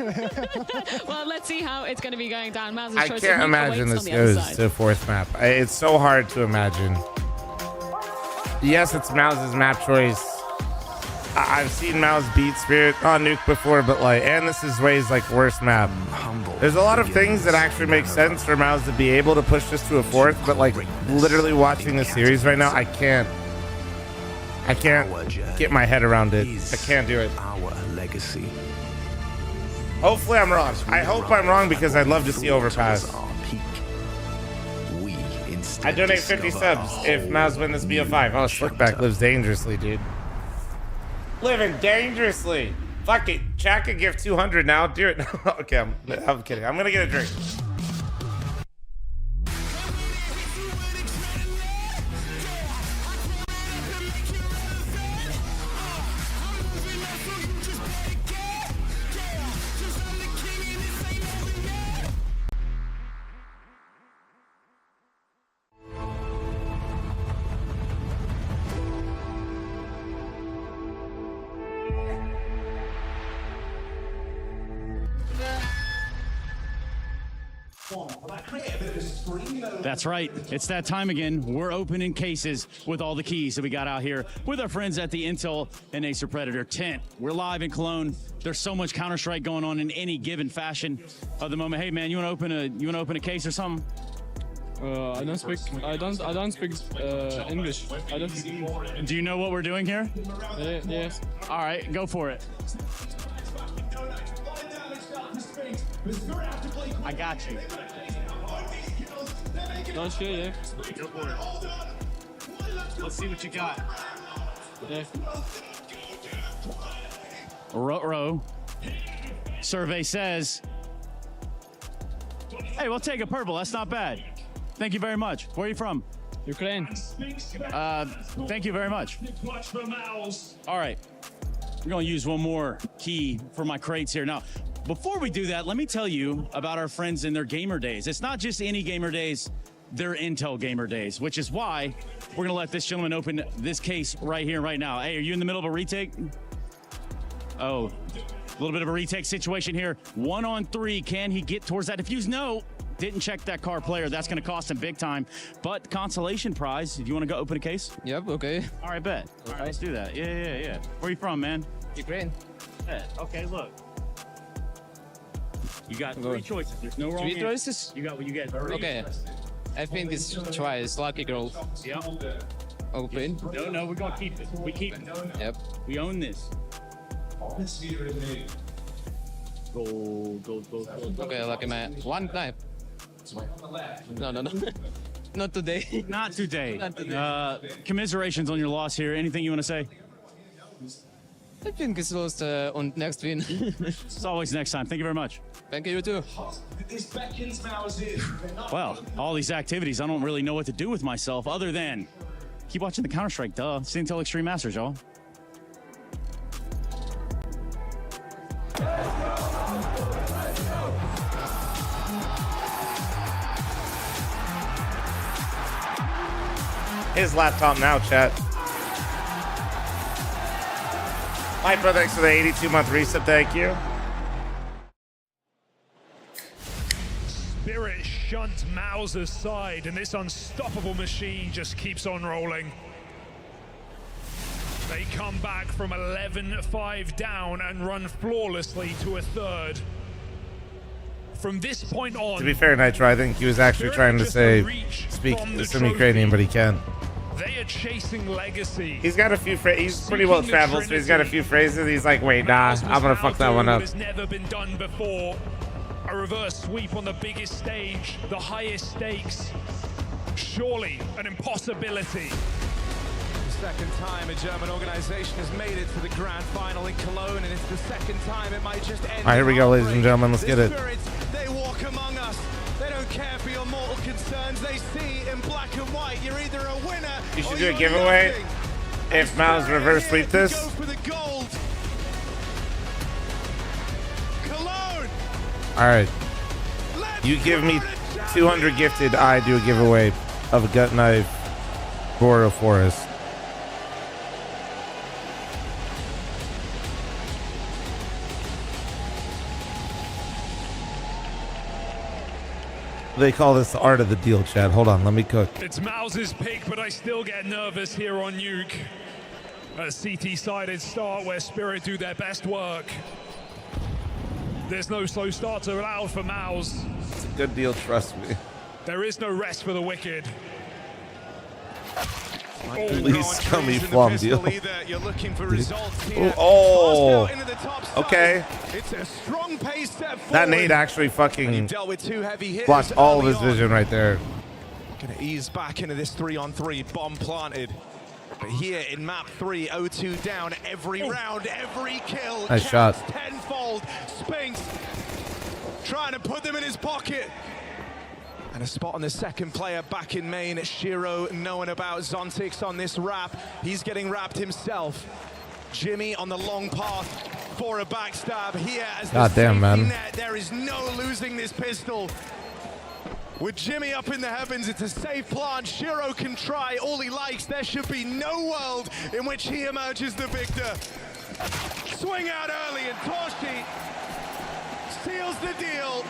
well, let's see how it's going to be going down. MOUZ's I choice can't imagine this goes to 4th map. It's so hard to imagine. Yes, it's MOUZ's map choice. I've seen MOUZ beat Spirit on Nuke before, but like, and this is Way's like worst map. There's a lot of things that actually make sense for MOUZ to be able to push this to a 4th, but like literally watching the series right now, I can't get my head around it. I can't do it. Our legacy. Hopefully I'm wrong. I hope I'm wrong because I'd love to see Overpass. I donate 50 subs if MOUZ win this BO5. Oh, Slickback lives dangerously, dude. Living dangerously. Fuck it. Chat could give 200 now. Do it. Okay, I'm kidding. I'm gonna get a drink. That's right. It's that time again. We're opening cases with all the keys that we got out here with our friends at the Intel and Acer Predator tent. We're live in Cologne. There's so much Counter-Strike going on in any given fashion at the moment. Hey man, you want to open a case or something? I don't speak English. Do you know what we're doing here? Yes. All right, go for it. I got you. Don't hear you. Go for it. Let's see what you got. Yeah. Row. Survey says, hey, we'll take a purple. That's not bad. Thank you very much. Where are you from? Ukraine. Thank you very much. All right. We're going to use one more key for my crates here. Now, before we do that, let me tell you about our friends in their gamer days. It's not just any gamer days, they're Intel gamer days, which is why we're going to let this gentleman open this case right here, right now. Hey, are you in the middle of a retake? Oh, a little bit of a retake situation here. 1-on-3. Can he get towards that defuse? No. Didn't check that car player. That's going to cost him big time. But consolation prize, if you want to go open a case? Yep, okay. All right, bet. All right, let's do that. Yeah. Where are you from, man? Ukraine. Bet. Okay, look. You got three choices. There's no wrong Three choices? You got what you get. Okay. I think this twice. Lucky girl. Yep. Open. No, we're going to keep it. We keep it. Yep. We own this. Gold. Okay, lucky man. One knife. No. Not today. Not today. Not today. Commiserations on your loss here. Anything you want to say? I think it's lost on next win. It's always next time. Thank you very much. Thank you, you too. Well, all these activities, I don't really know what to do with myself other than keep watching the Counter-Strike, duh. It's Intel Extreme Masters, y'all. His laptop now, chat. My brother, thanks for the 82-month reset. Thank you. Spirit shunt MOUZ aside, and this unstoppable machine just keeps on rolling. They come back from 11-5 down and run flawlessly to a third. From this point on, To be fair, Nitro, I think he was actually trying to say, speak some Ukrainian, but he can. they are chasing legacy. He's got a few he's pretty well traveled, so he's got a few phrases. He's like, wait, nah, I'm gonna fuck that one up. Has never been done before. A reverse sweep on the biggest stage, the highest stakes. Surely an impossibility. The second time a German organization has made it to the grand final in Cologne, and it's the second time it might just end. All right, here we go, ladies and gentlemen. Let's get it. Spirits, they walk among us. They don't care for your mortal concerns. They see in black and white. You're either a winner. You should do a giveaway if MOUZ reverse sweep this. Go for the gold. Cologne. All right. You give me 200 gifted, I do a giveaway of a gut knife for a forest. They call this the art of the deal, Chad. Hold on, let me cook. It's MOUZ's pick, but I still get nervous here on Nuke. A CT-sided start where Spirit do their best work. There's no slow starts allowed for MOUZ. It's a good deal, trust me. There is no rest for the wicked. Please tell me fl0m deal. You're looking for results here. Oh, okay. It's a strong pace step forward. That nade actually fucking blocked all of his vision right there. Gonna ease back into this 3-on-3, bomb planted. But here in map 3, 0-2 down, every round, every kill. Nice shot. Tenfold. Spinks trying to put them in his pocket. And a spot on the second player back in main. Shiro knowing about Zontix on this wrap. He's getting wrapped himself. Jimmy on the long path for a backstab here as God damn, man. net. There is no losing this pistol. With Jimmy up in the heavens, it's a safe plant. Shiro can try all he likes. There should be no world in which he emerges the victor. Swing out early and Toshi seals the deal.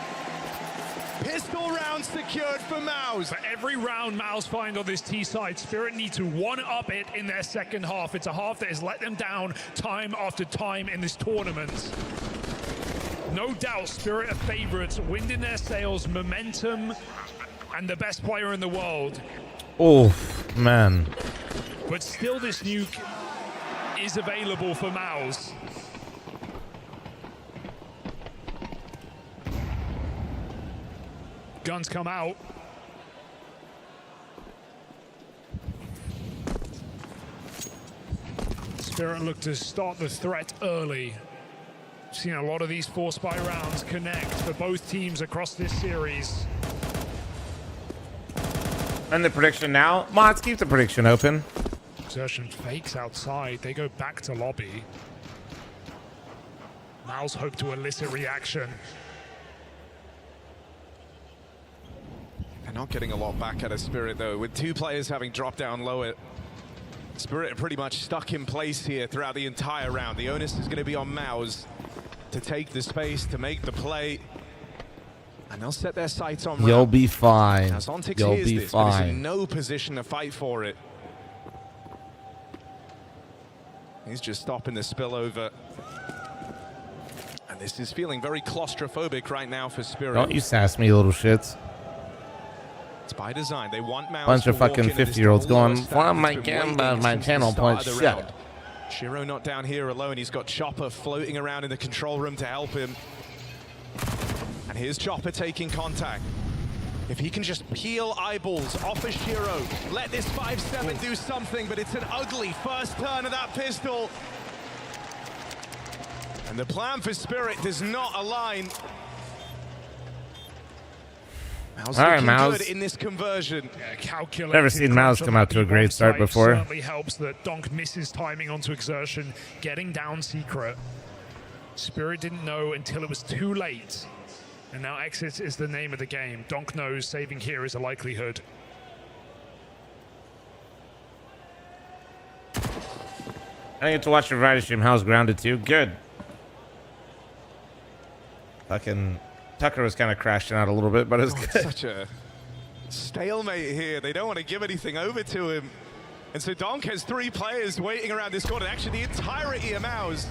Pistol round secured for MOUZ. For every round MOUZ find on this T side, Spirit need to one-up it in their second half. It's a half that has let them down time after time in this tournament. No doubt Spirit are favorites, wind in their sails, momentum, and the best player in the world. Oh, man. But still this nuke is available for MOUZ. Guns come out. Spirit look to start the threat early. Seen a lot of these force by rounds connect for both teams across this series. And the prediction now. Mods, keep the prediction open. Exertion fakes outside. They go back to lobby. MOUZ hope to elicit reaction. They're not getting a lot back out of Spirit, though. With two players having dropped down lower, Spirit are pretty much stuck in place here throughout the entire round. The onus is going to be on MOUZ to take the space, to make the play. And they'll set their sights on You'll round. be fine. Now, Zontix You'll hears be this, but is fine. in no position to fight for it. He's just stopping the spillover. And this is feeling very claustrophobic right now for Spirit. Don't you sass me, little shits. It's by design. They want MOUZ Bunch of to walk fucking into this 50-year-olds going, lowest "Well, stats my that's been gamba, waiting my since the channel start point, of the shut round. up." Shiro not down here alone. He's got Chopper floating around in the control room to help him. And here's Chopper taking contact. If he can just peel eyeballs off of Shiro, let this 5-7 do something, but it's an ugly first turn of that pistol. And the plan for Spirit does not align. MOUZ All right, looking MOUZ. good in this conversion. Never seen MOUZ come out to a great start before. Certainly helps that Donk misses timing onto Exertion, getting down secret. Spirit didn't know until it was too late. And now exit is the name of the game. Donk knows saving here is a likelihood. I get to watch your variety stream. How's Grounded too? Good. Fucking Tucker was kind of crashing out a little bit, but it's good. It's such a stalemate here. They don't want to give anything over to him. And so Donk has three players waiting around this corner. Actually, the entirety of MOUZ.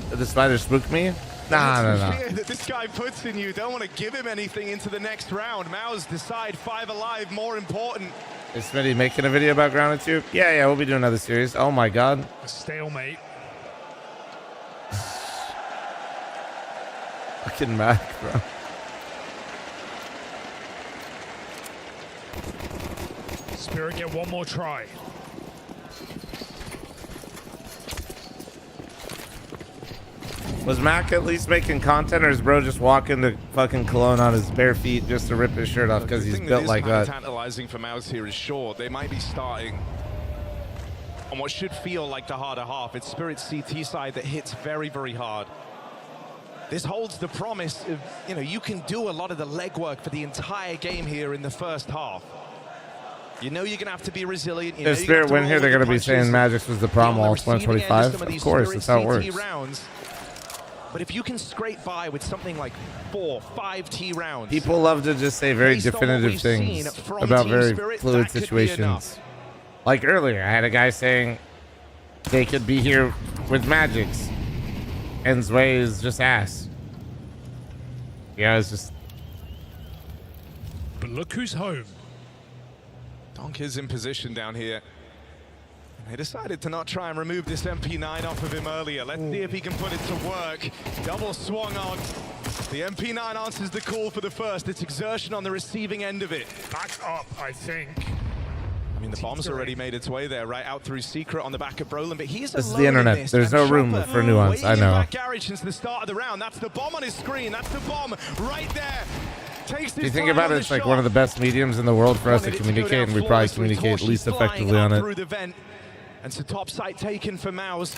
Did the spider spook me? Nah. Fear that this guy puts in you. Don't want to give him anything into the next round. MOUZ decide 5 alive, more important. Is Smitty making a video about Grounded too? Yeah, we'll be doing another series. Oh my god. A stalemate. Fucking Mac, bro. Spirit get one more try. Was Mac at least making content, or is bro just walking to fucking Cologne on his bare feet just to rip his shirt off because he's built like that? Tantalizing for MOUZ here is short. They might be starting on what should feel like the harder half. It's Spirit's CT side that hits very, very hard. This holds the promise of, you know, you can do a lot of the legwork for the entire game here in the first half. You know you're going to have to be resilient. If Spirit win here, they're going to be saying Magix was the prom all 125. Of course, that's how it works. Rounds. But if you can scrape by with something like 4, 5 T rounds. People love to just say very definitive things about very fluid situations. Like earlier, I had a guy saying they could be here with Magix. And Zwei is just ass. Yeah, it's just... But look who's home. Donk is in position down here. They decided to not try and remove this MP9 off of him earlier. Let's see if he can put it to work. Double swung on. The MP9 answers the call for the first. It's exertion on the receiving end of it. Back up, I think. I mean, the bomb's already made its way there, right out through Secret on the back of Brolin, but he's this is the internet. There's no room for nuance. I know. Back garage since the start of the round. That's the bomb on his screen. That's the bomb right there. If you think about it, it's like one of the best mediums in the world for us to communicate, and we probably communicate least effectively on it. And it's a top site taken for MOUZ.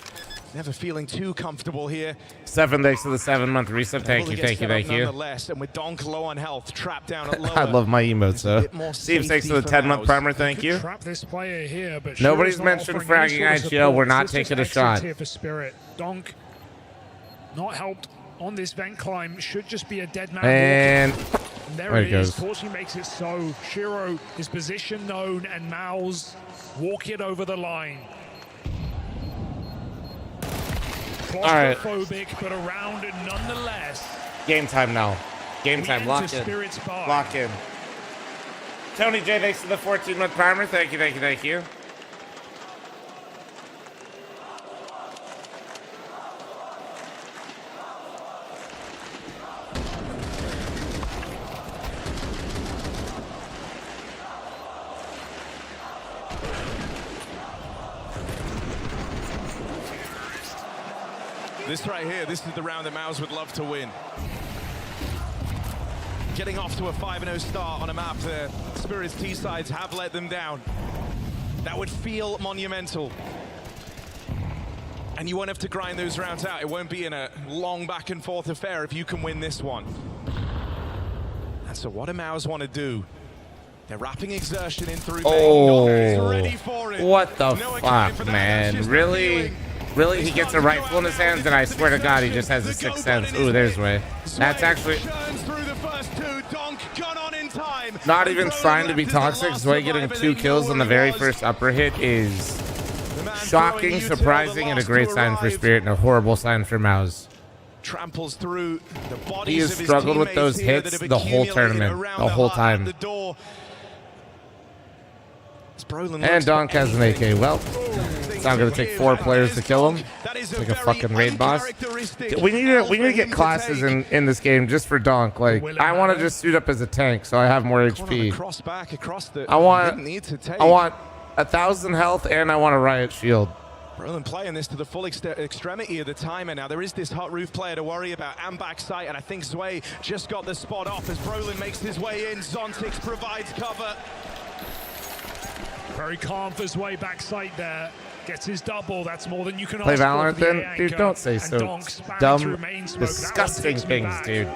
Never feeling too comfortable here. 7 thanks to the 7-month reset. Thank you, thank you, thank you. And with Donk low on health, trapped down at lower. I love my emotes, though. Steve, thanks to the 10-month primer. Thank you. Trap this player here, but nobody's mentioned fragging IGL. We're not taking a shot. Here for Spirit. Donk not helped on this vent climb. Should just be a dead man. And there it is. Torsi makes it so. Shiro, his position known, and MOUZ walk it over the line. Claustrophobic, but around it nonetheless. Game time now. Game time. Lock in. Lock in. Tony J, thanks to the 14-month primer. Thank you, thank you, thank you. This right here, this is the round that MOUZ would love to win. Getting off to a 5-0 start on a map there. Spirit's T-sides have let them down. That would feel monumental. And you won't have to grind those rounds out. It won't be in a long back and forth affair if you can win this one. And so what do MOUZ want to do? They're wrapping exertion in through. Oh, ready for it. What the fuck, man? Really? Really? He gets a rifle in his hands, and I swear to God, he just has a sixth sense. Ooh, there's Way. That's actually not even trying to be toxic. Zwei getting 2 kills on the very first upper hit is shocking, surprising, and a great sign for Spirit, and a horrible sign for MOUZ. Tramples through the bodies. He has struggled with those hits the whole tournament, the whole time. And Donk has an AK. Well, it's not going to take 4 players to kill him. Like a fucking raid boss. We need to get classes in this game just for Donk. Like, I want to just suit up as a tank so I have more HP. I want 1,000 health and I want a riot shield. Brolin playing this to the full extremity of the timer now. There is this hot roof player to worry about and backside, and I think Zwei just got the spot off as Brolin makes his way in. Zontix provides cover. Very calm for Zwei backside there. Gets his double. That's more than you can play ask Valorant for. Then? Dude, don't say so dumb, disgusting things, dude.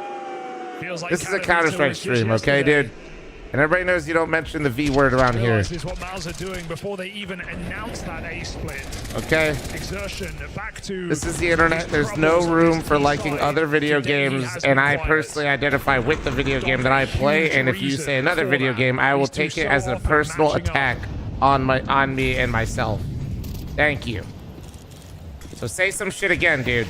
Like this is a Counter-Strike stream, okay, dude? And everybody knows you don't mention the V word around here. This is what MOUZ are doing before they even announce that A split. Okay. Exertion back to. This is the internet. There's no room for liking other video games, and I personally identify with the video game that I play. And if you say another video game, I will take it as a personal attack on me and myself. Thank you. So say some shit again, dude.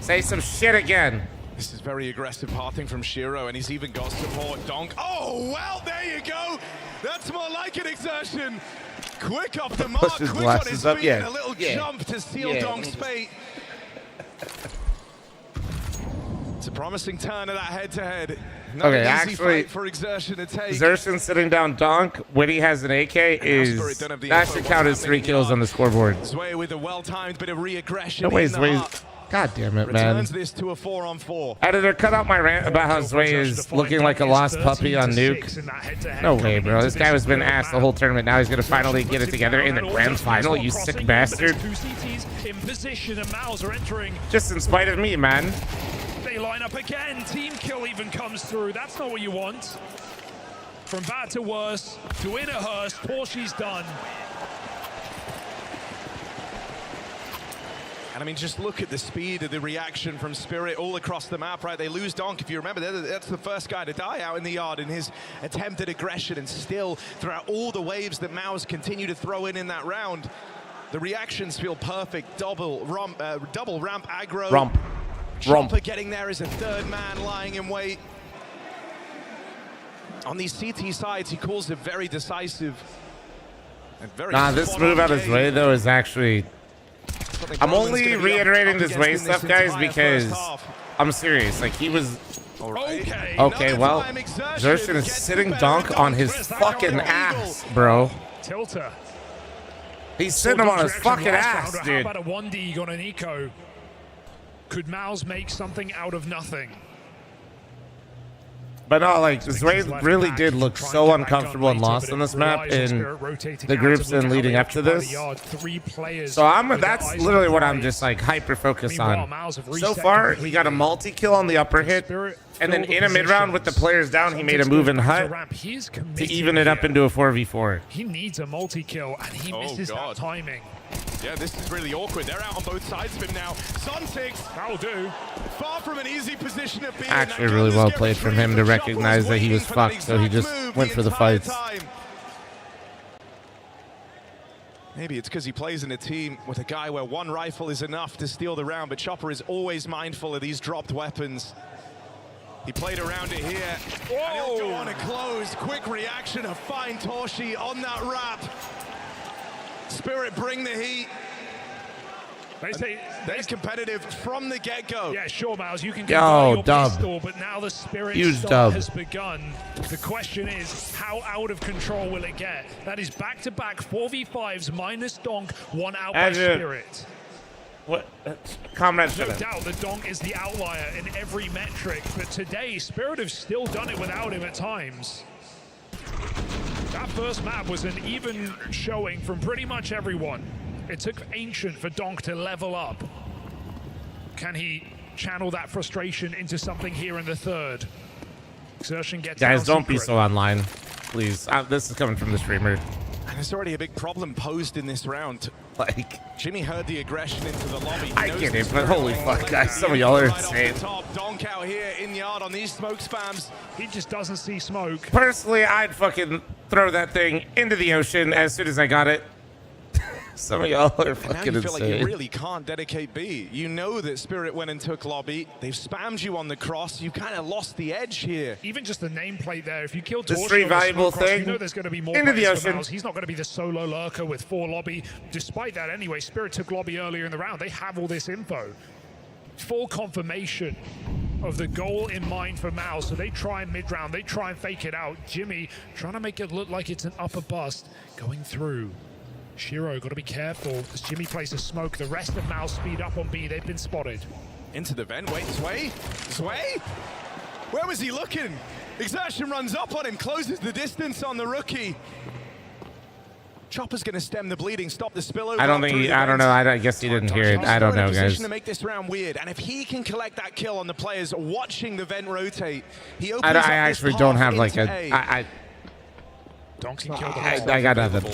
Say some shit again. This is very aggressive pathing from Shiro, and he's even got support. Donk. Oh, well, there you go. That's more like an exertion. Quick off the mark, Push his quick on his feet, yeah. and a little jump to seal Donk's fate. It's a promising turn of that head-to-head. Not Okay, an easy actually, fight for Exertion to take. Exertion sitting down Donk when he has an AK is that should count as 3 kills on the scoreboard. Zway with a well-timed bit of re-aggression. No way, in the Zway. heart. God damn it, man. Returns this to a 4-on-4. Editor, cut out my rant about how Zway is looking like a lost puppy on Nuke. No way, bro. This guy has been asked the whole tournament. Now he's going to finally get it together in the grand final, you sick bastard. In position, and MOUZ are entering. Just in spite of me, man. They line up again. Team kill even comes through. That's not what you want. From bad to worse, to in a hearse, Porsche's done. And I mean, just look at the speed of the reaction from Spirit all across the map, right? They lose Donk, if you remember, that's the first guy to die out in the yard in his attempt at aggression, and still, throughout all the waves that MOUZ continue to throw in that round, the reactions feel perfect. Double ramp aggro. Chopper getting there as a third man lying in wait. On these CT sides, he calls it very decisive. And very this move out of Zway, though, is actually... I'm only reiterating this Zway stuff, guys, because I'm serious. Like, he was... Okay, well, Exertion is sitting Donk on his fucking ass, bro. Tilter. He's sitting him on his fucking ass, How dude. about a 1D on an eco? Could MOUZ make something out of nothing? But no, like, Zway really did look so uncomfortable and lost on this map in the groups and leading up to this. So that's literally what I'm just like hyper focused on. So far, he got a multi-kill on the upper hit, and then in a mid-round with the players down, he made a move in hut to even it up into a 4v4. He needs a multi-kill, and he misses that timing. Yeah, this is really awkward. They're out on both sides of him now. Sontics, that'll do. Far from an easy position of being. Actually, really well played from him to recognize that he was fucked, so he just went for the fights. Maybe it's because he plays in a team with a guy where one rifle is enough to steal the round, but Chopper is always mindful of these dropped weapons. He played around it here, and he'll go on a close. Quick reaction, a fine Torshi on that wrap. Spirit bring the heat. They say they're competitive from the get-go. Yeah, sure, MOUZ, you can convert your dub. pistol, but now the Spirit Huge start dub. has begun. The question is, how out of control will it get? That is back-to-back 4v5s minus Donk, one out by Spirit. What? Comment. No doubt that Donk is the outlier in every metric, but today, Spirit have still done it without him at times. That first map was an even showing from pretty much everyone. It took Ancient for Donk to level up. Can he channel that frustration into something here in the third? Exertion gets Guys, down don't be secret. so online, please. This is coming from the streamer. And there's already a big problem posed in this round. Like, Jimmy heard the aggression into the lobby. I get it, but holy fuck, guys, some of y'all are insane. Donk out here in the yard on these smoke spams. He just doesn't see smoke. Personally, I'd fucking throw that thing into the ocean as soon as I got it. Some of y'all are fucking now you feel insane. like you really can't dedicate B. You know that Spirit went and took lobby. They've spammed you on the cross. You kind of lost the edge here. Even just the nameplate there. If you kill This Torshi free on the valuable smoke cross, thing you know there's going to be more into the players for ocean. MOUZ. He's not going to be the solo lurker with 4 lobby. Despite that, anyway, Spirit took lobby earlier in the round. They have all this info. Full confirmation of the goal in mind for MOUZ. So they try mid-round. They try and fake it out. Jimmy trying to make it look like it's an upper bust going through. Shiro, got to be careful as Jimmy places smoke. The rest of MOUZ speed up on B. They've been spotted. Into the vent. Wait, Zway? Zway? Where was he looking? Exertion runs up on him, closes the distance on the rookie. Chopper's going to stem the bleeding, stop the spillover. I don't think. I don't know. I guess he didn't hear it. I don't know, guys. To make this round weird, and if he can collect that kill on the players watching the vent rotate, he opens I up this actually don't path have like into a. Donk killed I got nothing.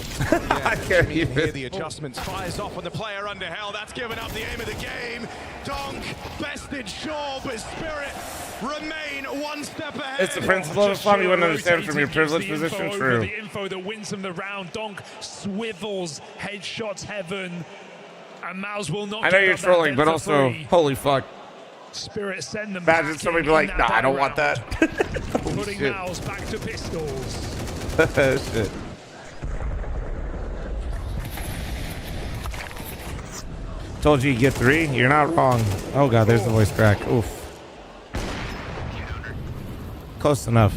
I can't Jimmy even. hear the adjustments, fires off on the player under hell. That's given up the aim of the game. Donk bested, sure, but Spirit remain one step ahead. It's the principle of fl0m. You wouldn't understand from your privileged position. True. The info that wins them the round. Donk swivels, headshots heaven, and MOUZ will not. I know you're trolling, but also, holy fuck. Spirit send them. Imagine somebody be like, nah, I don't want that. Putting shit. MOUZ back to pistols. Shit. Told you get 3. You're not wrong. Oh god, there's the voice crack. Oof. Close enough.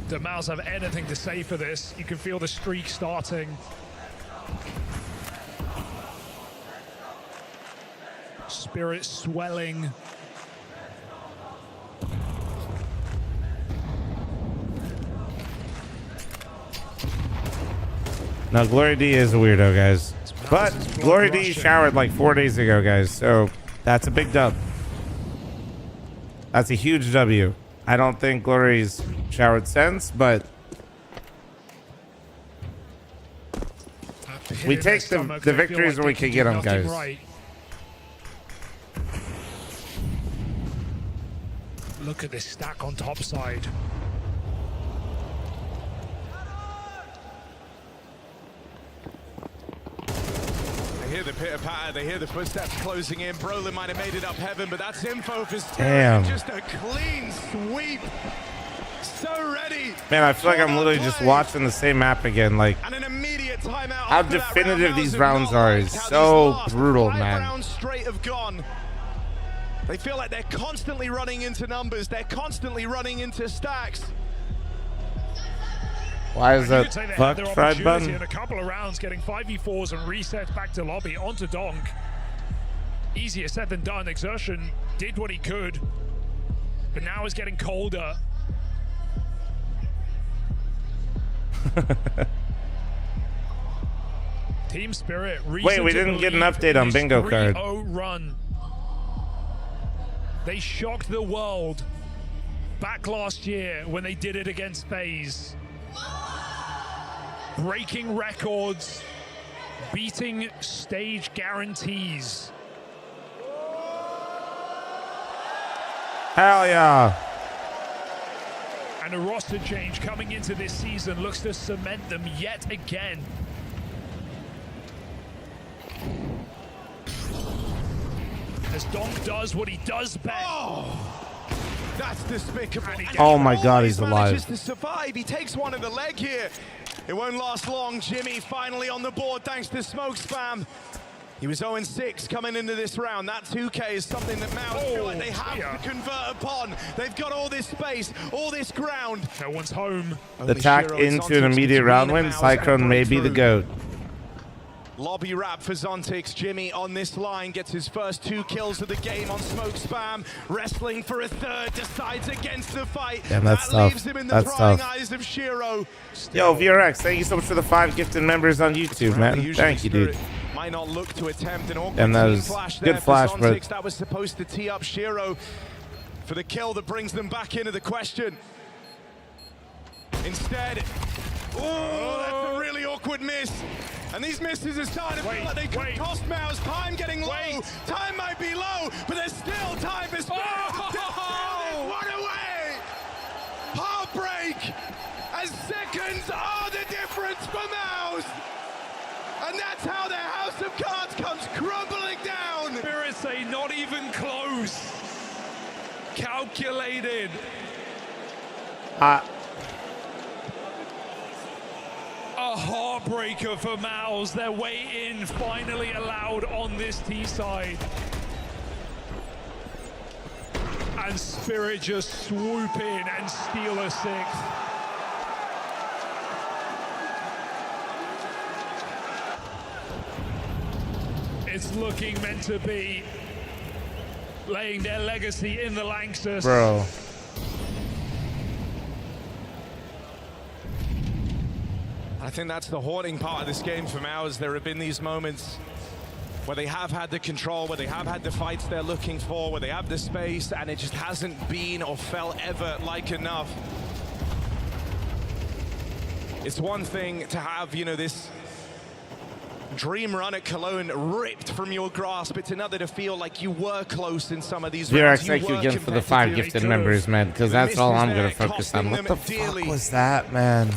Do MOUZ have anything to say for this? You can feel the streak starting. Spirit swelling. Now, Glory D is a weirdo, guys. But Glory D showered like 4 days ago, guys. So that's a big dub. That's a huge W. I don't think Glory's showered since, but we take the victories when we can get them, guys. Right. Look at this stack on top side. They hear the pitter-patter, they hear the footsteps closing in. Brolin might have made it up heaven, but that's info for Stereo. Damn. Just a clean sweep. So ready. Man, I feel like I'm literally just watching the same map again. Like, And an immediate timeout how after that definitive round. these MOUZ rounds have are not is liked how so these last brutal, 5 man. rounds straight have gone. They feel like they're constantly running into numbers. They're constantly running into stacks. Why is You that could say they had fuck their fried opportunity button? in a couple of rounds, getting 5v4s and resets back to lobby onto Donk. Easier said than done. Exertion did what he could, but now it's getting colder. Team Spirit. Wait, we didn't get an update on bingo card. 3-0 run. They shocked the world back last year when they did it against FaZe. Breaking records, beating stage guarantees. Hell yeah. And a roster change coming into this season looks to cement them yet again. As Donk does what he does best. That's despicable. Oh my God, he's Manages alive. to survive. He takes one in the leg here. It won't last long. Jimmy finally on the board thanks to smoke spam. He was 0-6 coming into this round. That 2K is something that MOUZ feel like they have to convert upon. They've got all this space, all this ground. No one's home. The tack into an immediate round win. Cyclone may be the GOAT. Lobby wrap for Zontix. Jimmy on this line gets his first 2 kills of the game on smoke spam. Wrestling for a third, decides against the fight. Damn, that's that tough. leaves him in the That's prying tough. eyes of Shiro. Yo, VRX, thank you so much for the 5 gifted members on YouTube, man. Thank you, dude. Might not look to attempt an awkward Damn, that team was flash good there flash, for bro. Zontix. That was supposed to tee up Shiro for the kill that brings them back into the question. Instead, oh, that's a really awkward miss. And these misses are starting to feel like they could cost MOUZ. Time getting low. Time might be low, but there's still time for Spirit to steal this one away. Heartbreak. As seconds are the difference for MOUZ. And that's how their house of cards comes crumbling down. Spirit say not even close. Calculated. A heartbreaker for MOUZ. Their way in finally allowed on this T side. And Spirit just swoop in and steal a 6th. It's looking meant to be, laying their legacy in the Lanxess. Bro. I think that's the haunting part of this game for MOUZ. There have been these moments where they have had the control, where they have had the fights they're looking for, where they have the space, and it just hasn't been or felt ever like enough. It's one thing to have, you know, this dream run at Cologne ripped from your grasp. It's another to feel like you were close in some of these rounds. VRX, thank you again for the 5 gifted members, man, because that's all I'm going to focus on. What the fuck was that, man?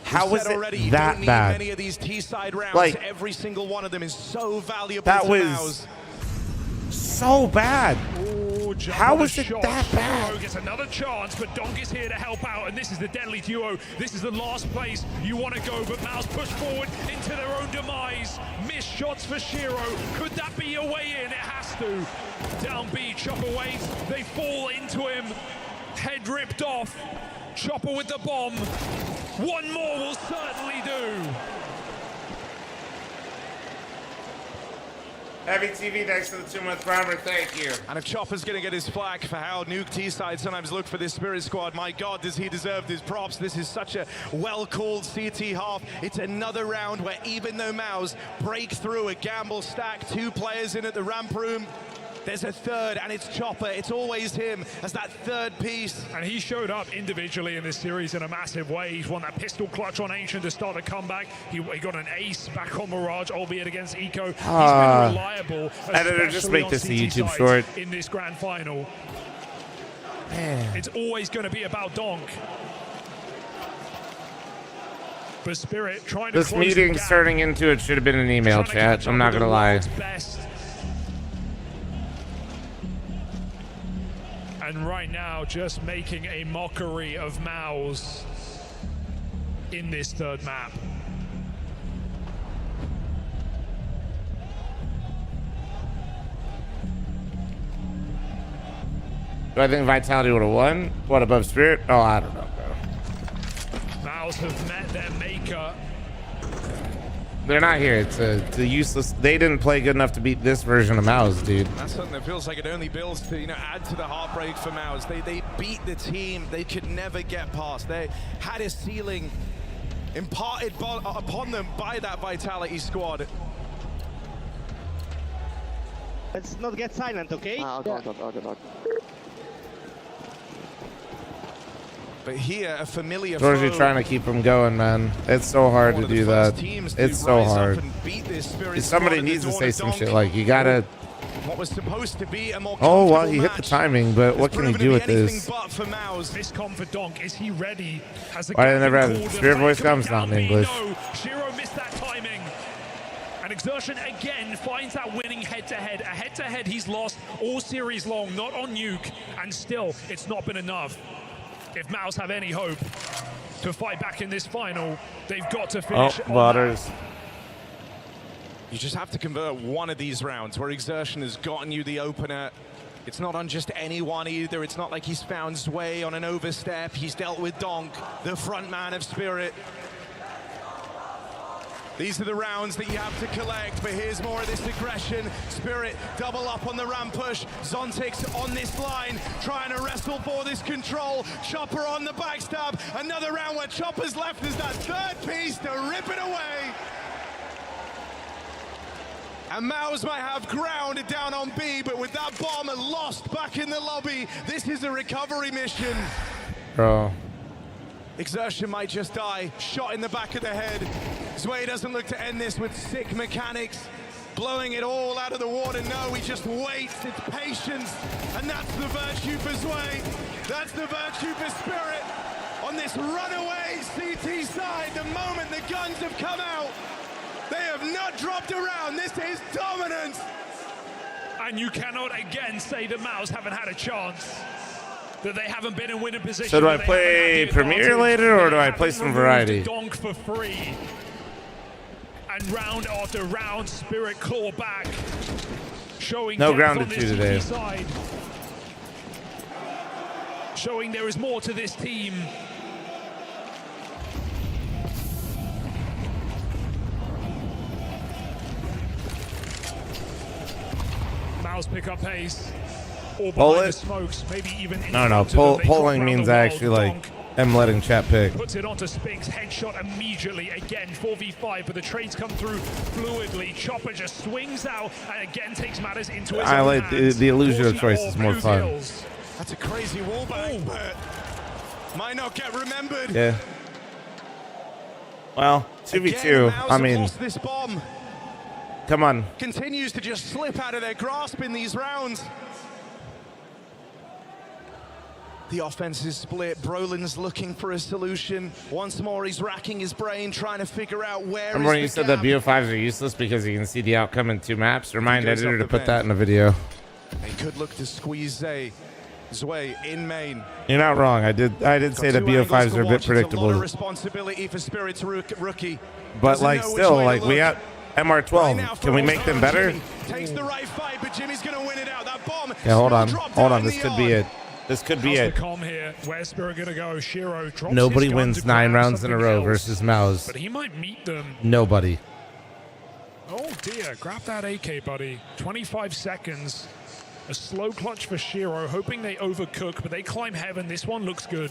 How was it that bad? Many of these T-side rounds, Like, every single one of them is so valuable that to was MOUZ. so bad. Oh, Good job. How on the was it shot. that bad? Shiro gets another chance, but Donk is here to help out, and this is the deadly duo. This is the last place you want to go, but MOUZ push forward into their own demise. Missed shots for Shiro. Could that be a way in? It has to. Down B, Chopper waits. They fall into him. Head ripped off. Chopper with the bomb. One more will certainly do. Heavy TV, thanks for the 2-month primer. Thank you. And if Chopper's going to get his flack for how Nuke T-side sometimes look for this Spirit squad, my God, does he deserve his props. This is such a well-called CT half. It's another round where even though MOUZ break through a gamble stack, 2 players in at the ramp room, there's a third, and it's Chopper. It's always him as that third piece. And he showed up individually in this series in a massive way. He's won that pistol clutch on Ancient to start the comeback. He got an ace back on Mirage, albeit against Eco. He's been reliable. Editor, just make this a YouTube side short. in this grand final. Man. It's always going to be about Donk. But Spirit trying to This close the meeting's gap. turning into it should have been an email chat. I'm not going to lie. Best. And right now, just making a mockery of MOUZ in this third map. Do I think Vitality would have won? What, above Spirit? Oh, I don't know, bro. MOUZ have met their maker. They're not here. It's a useless. They didn't play good enough to beat this version of MOUZ, dude. That's something that feels like it only builds to, you know, add to the heartbreak for MOUZ. They beat the team they could never get past. They had a ceiling imparted upon them by that Vitality squad. Let's not get silent, okay? Okay. But here, a familiar Georgie foe. trying to keep them going, man. It's so hard to do that. It's so hard. Somebody needs to say some shit like, you gotta... What was supposed to be a more Oh, well, he hit the timing, but what can he do with this? Miscom for Donk. Is he ready? Has the Why did I gap never been have called? Spirit The voice play comes coming not in down B. English? No, Shiro missed that timing. And Exertion again finds that winning head-to-head. A head-to-head he's lost all series long, not on Nuke, and still, it's not been enough. If MOUZ have any hope to fight back in this final, they've got to finish. Oh, Waters. You just have to convert one of these rounds where Exertion has gotten you the opener. It's not on just anyone either. It's not like he's found Zway on an overstep. He's dealt with Donk, the front man of Spirit. These are the rounds that you have to collect, but here's more of this aggression. Spirit double up on the ramp push. Zontix on this line, trying to wrestle for this control. Chopper on the backstab. Another round where Chopper's left as that third piece to rip it away. And MOUZ might have ground down on B, but with that bomb lost back in the lobby, this is a recovery mission. Bro. Exertion might just die. Shot in the back of the head. Zway doesn't look to end this with sick mechanics. Blowing it all out of the water. No, he just waits. It's patience. And that's the virtue for Zway. That's the virtue for Spirit. On this runaway CT side, the moment the guns have come out, they have not dropped around. This is dominance. And you cannot again say that MOUZ haven't had a chance. That they haven't been in winning position. So do I play Premiere later, or do I play some Variety? Donk for free. And round after round, Spirit claw back. Showing No depth grounded on two this today. side. Showing there is more to this team. MOUZ pick up pace. Or Pull behind the it? smokes, maybe even in No, front of them. They polling drop means round I the actually world. like Donk am letting chat pick. puts it onto Spinks, headshot immediately. Again, 4v5, but the trades come through fluidly. Chopper just swings out and again takes matters into his I own like hands. the illusion of 44 choice is more Blue fun. Hills. That's a crazy wallbang, but might not get remembered. Yeah. Well, 2v2. Again, MOUZ I have mean, lost this bomb. come on. Continues to just slip out of their grasp in these rounds. The offense is split. Brolin's looking for a solution. Once more, he's racking his brain, trying to figure out where Remember when is you the said gap. that BO5s are useless because you can see the outcome in 2 maps? Remind Goes editor off to the put bench. that in the video. They could look to squeeze Zwei in main. You're not wrong. I did say the BO5s are a bit predictable. A lot of responsibility for Spirit's rookie. But like still, like we have MR12. Right Can we make them better? Jimmy takes the right fight, but Jimmy's going to win it out. That bomb. Yeah, hold on. This could be it. This could be it. Here. Where's Spirit gonna go? Shiro drops Nobody his gun wins to 9 grab rounds in a something row else, versus MOUZ. But he might meet them. Nobody. Oh dear, grab that AK, buddy. 25 seconds. A slow clutch for Shiro, hoping they overcook, but they climb heaven. This one looks good.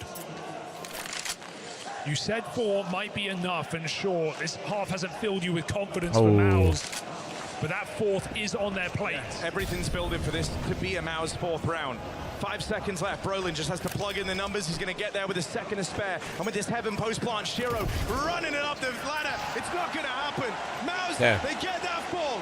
You said 4 might be enough, and sure, this half hasn't filled you with confidence for MOUZ, but that 4th is on their plate. Everything's building for this to be a MOUZ 4th round. 5 seconds left. Brolin just has to plug in the numbers. He's going to get there with a second to spare. And with this heaven post plant, Shiro running it up the ladder. It's not going to happen. MOUZ, they get that ball.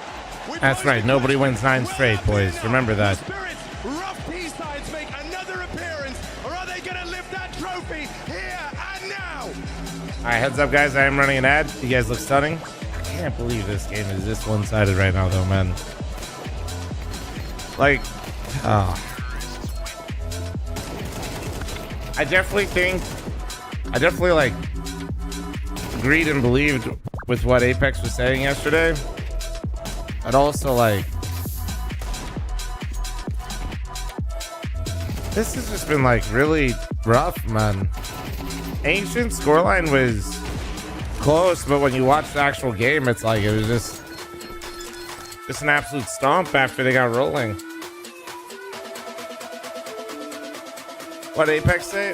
That's right. Nobody wins 9 straight, boys. Remember that. Spirits, rough T-sides make another appearance. Or are they going to lift that trophy here and now? All right, heads up, guys. I am running an ad. You guys look stunning. I can't believe this game is this one-sided right now, though, man. Like, I definitely like agreed and believed with what Apex was saying yesterday. I'd also like, this has just been like really rough, man. Ancient scoreline was close, but when you watch the actual game, it's like it was just an absolute stomp after they got rolling. What Apex say?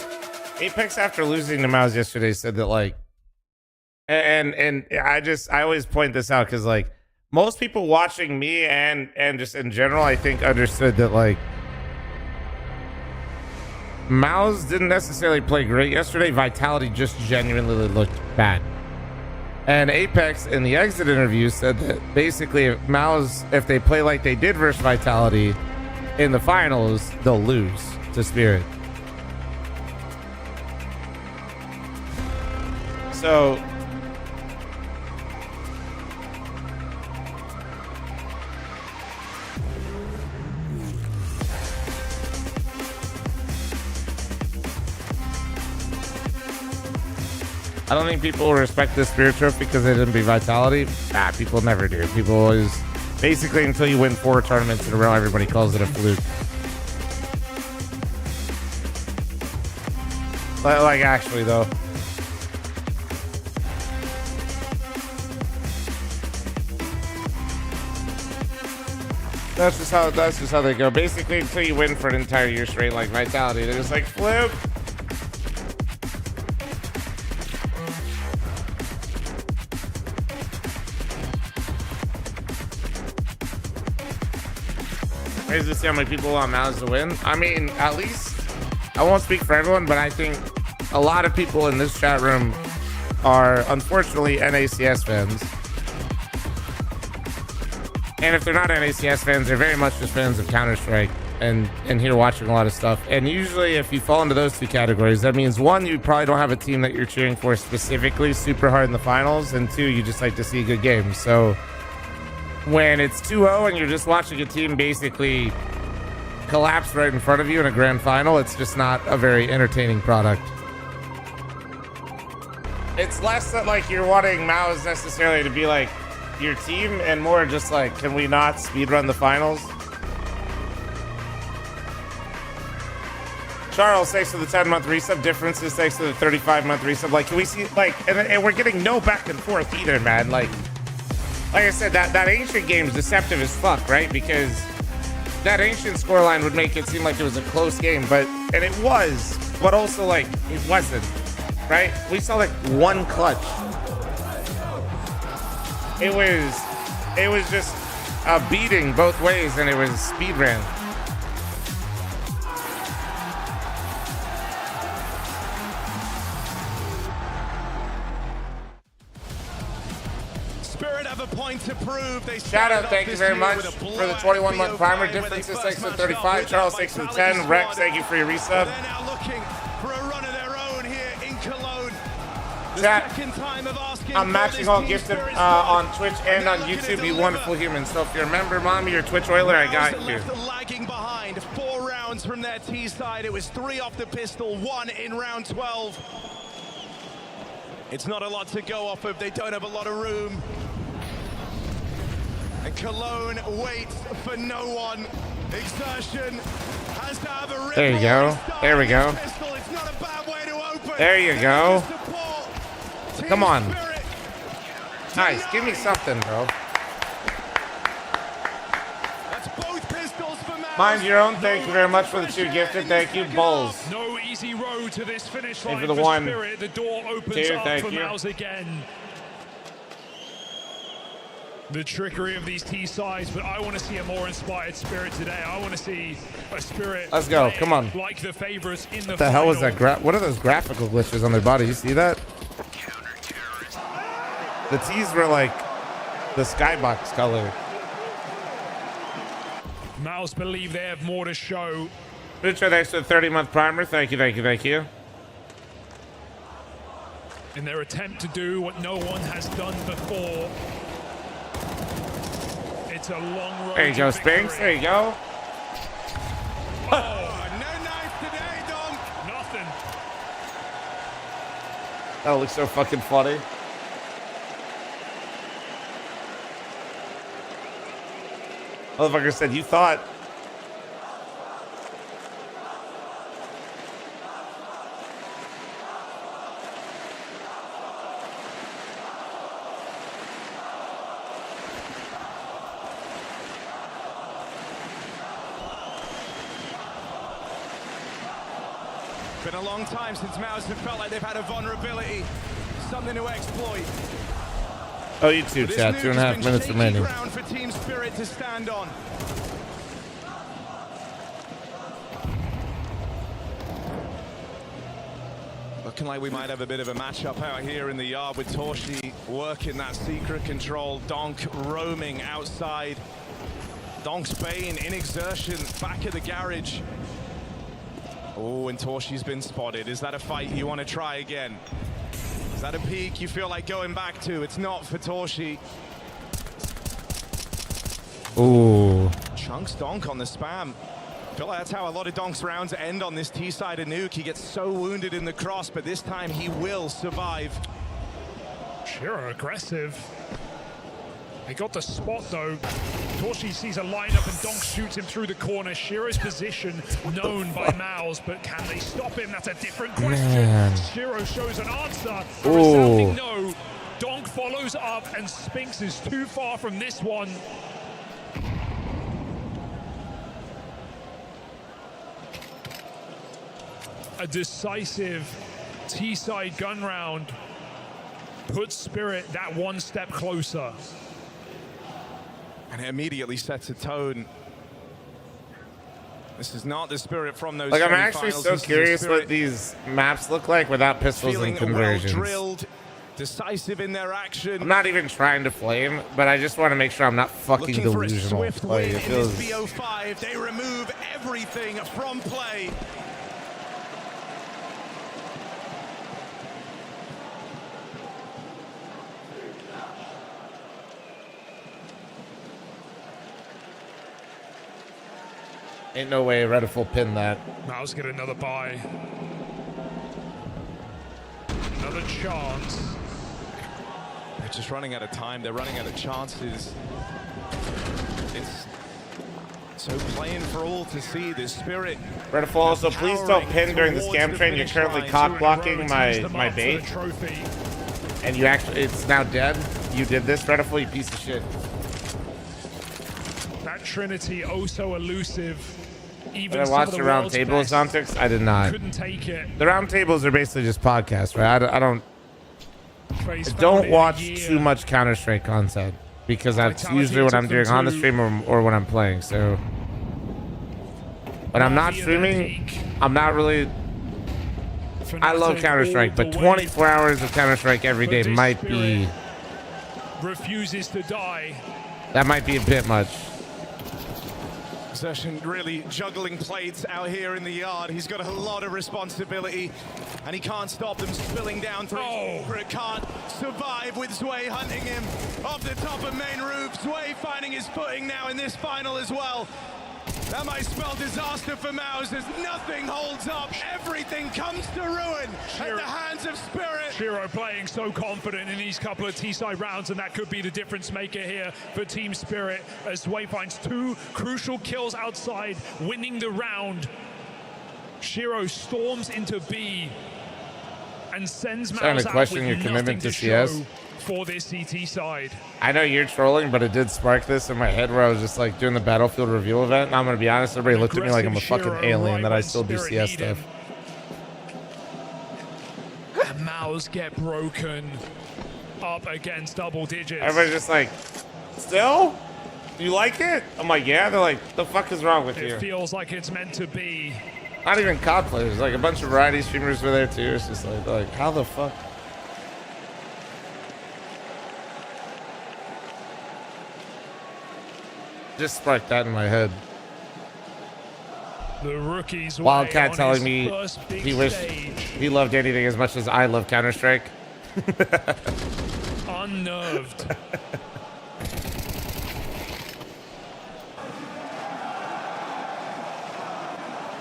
Apex, after losing to MOUZ yesterday, said that like, and I always point this out because like most people watching me and just in general, I think understood that like MOUZ didn't necessarily play great yesterday. Vitality just genuinely looked bad. And Apex in the exit interview said that basically if MOUZ, if they play like they did versus Vitality in the finals, they'll lose to Spirit. So I don't think people will respect this Spirit Trophy because they didn't beat Vitality. People never do. People always, basically until you win 4 tournaments in a row, everybody calls it a fluke. Like actually though. That's just how they go. Basically, until you win for an entire year straight, like Vitality, they're just like fluke. Crazy to see how many people want MOUZ to win. I mean, at least I won't speak for everyone, but I think a lot of people in this chat room are unfortunately NACS fans. And if they're not NACS fans, they're very much just fans of Counter-Strike and here watching a lot of stuff. And usually if you fall into those 2 categories, that means 1, you probably don't have a team that you're cheering for specifically super hard in the finals, and 2, you just like to see good games. So when it's 2-0 and you're just watching a team basically collapse right in front of you in a grand final, it's just not a very entertaining product. It's less that like you're wanting MOUZ necessarily to be like your team and more just like, can we not speedrun the finals? Charles, thanks for the 10-month resub. Differences, thanks for the 35-month resub. Like, can we see, like, and we're getting no back and forth either, man. Like I said, that Ancient game is deceptive as fuck, right? Because that Ancient scoreline would make it seem like it was a close game, and it was, but also like, it wasn't, right? We saw like 1 clutch. It was just a beating both ways, and it was speed ran. Spirit have a point to prove. They shout out, thank you very much for the 21-month primer. Differences, thanks for 35. Charles, thanks for the 10. Rex, thank you for your resub. They're now looking for a run of their own here in Cologne. Chat, I'm matching all gifted on Twitch and on YouTube, you wonderful humans. So if you're a member, mommy, or Twitch oiler, I got you. Lagging behind 4 rounds from their T side. It was 3 off the pistol, 1 in round 12. It's not a lot to go off of. They don't have a lot of room. And Cologne waits for no one. Exertion has to have a rip. There you go. There we go. It's not a bad way to open. There you go. Come on. Nice. Give me something, bro. Mind your own. Thank you very much for the 2 gifted. Thank you, Bulls. No easy road to this finish line for the 1. Spirit. The door opens 2, up thank for you. MOUZ again. The trickery of these T sides, but I want to see a more inspired Spirit today. I want to see a Spirit. Let's go. Come on. Like the favorites in the What the hell was that? What are those graphical glitches on their body? You see that? The T's were like the skybox color. MOUZ believe they have more to show. Richard, thanks for the 30-month primer. Thank you, thank you, thank you. In their attempt to do what no one has done before. It's a long road. There you go, Spinks. There you go. Nothing. That looks so fucking funny. Motherfucker said, you thought. Been a long time since MOUZ have felt like they've had a vulnerability, something to exploit. Oh, YouTube chat, 2.5 minutes remaining. Ground for Team Spirit to stand on. Looking like we might have a bit of a matchup out here in the yard with Torshi working that secret control. Donk roaming outside. Donk's Bane in exertion back at the garage. Oh, and Torshi's been spotted. Is that a fight you want to try again? Is that a peak you feel like going back to? It's not for Torshi. Ooh. Chunks Donk on the spam. I feel like that's how a lot of Donk's rounds end on this T-side of Nuke. He gets so wounded in the cross, but this time he will survive. Shiro aggressive. They got the spot though. Torshi sees a lineup and Donk shoots him through the corner. Shiro's position known by MOUZ, but can they stop him? That's a different question. Man. Shiro shows an answer. A resounding no. Donk follows up and Spinks is too far from this one. A decisive T-side gun round puts Spirit that 1 step closer. And it immediately sets a tone. This is not the Spirit from those. Like, I'm actually so curious what these maps look like without pistols and conversions. Well drilled, decisive in their action. I'm not even trying to flame, but I just want to make sure I'm not fucking Looking for a delusional. swift Like, win it in feels... this BO5. They remove everything from play. Ain't no way Redif will pin that. MOUZ get another buy. Another chance. They're just running out of time. They're running out of chances. It's so plain for all to see. The Spirit. Redif also, please don't pin during the scam train. You're currently cock blocking my bait. And you actually, it's now dead. You did this, Redif, you piece of shit. That Trinity, oh so elusive. Even Did I watch the round tables, Zontix? I did not. Couldn't take it. The round tables are basically just podcasts, right? I don't watch too much Counter-Strike content because that's usually what I'm doing on the stream or when I'm playing. So when I'm not streaming, I'm not really. I love Counter-Strike, but 24 hours of Counter-Strike every day might be. Refuses to die. That might be a bit much. Xerxen really juggling plates out here in the yard. He's got a lot of responsibility, and he can't stop them spilling down through. It can't survive with Zwei hunting him off the top of main roof. Zwei finding his footing now in this final as well. That might spell disaster for MOUZ as nothing holds up. Everything comes to ruin at the hands of Spirit. Shiro playing so confident in these couple of T-side rounds, and that could be the difference maker here for Team Spirit as Zwei finds 2 crucial kills outside, winning the round. Shiro storms into B and sends MOUZ to out question with your nothing commitment to to CS. show for this CT side. I know you're trolling, but it did spark this in my head where I was just like doing the Battlefield reveal event. And I'm gonna be honest, everybody looked at me like I'm a fucking alien that I still do CS stuff. And MOUZ get broken up against double digits. Everybody's just like, still? Do you like it? I'm like, yeah. They're like, the fuck is wrong with you? It feels like it's meant to be. Not even COD players, like a bunch of variety streamers were there too. It's just like how the fuck? Just sparked that in my head. The rookies Wildcat telling me he wished he loved anything as much as I love Counter-Strike. Unnerved.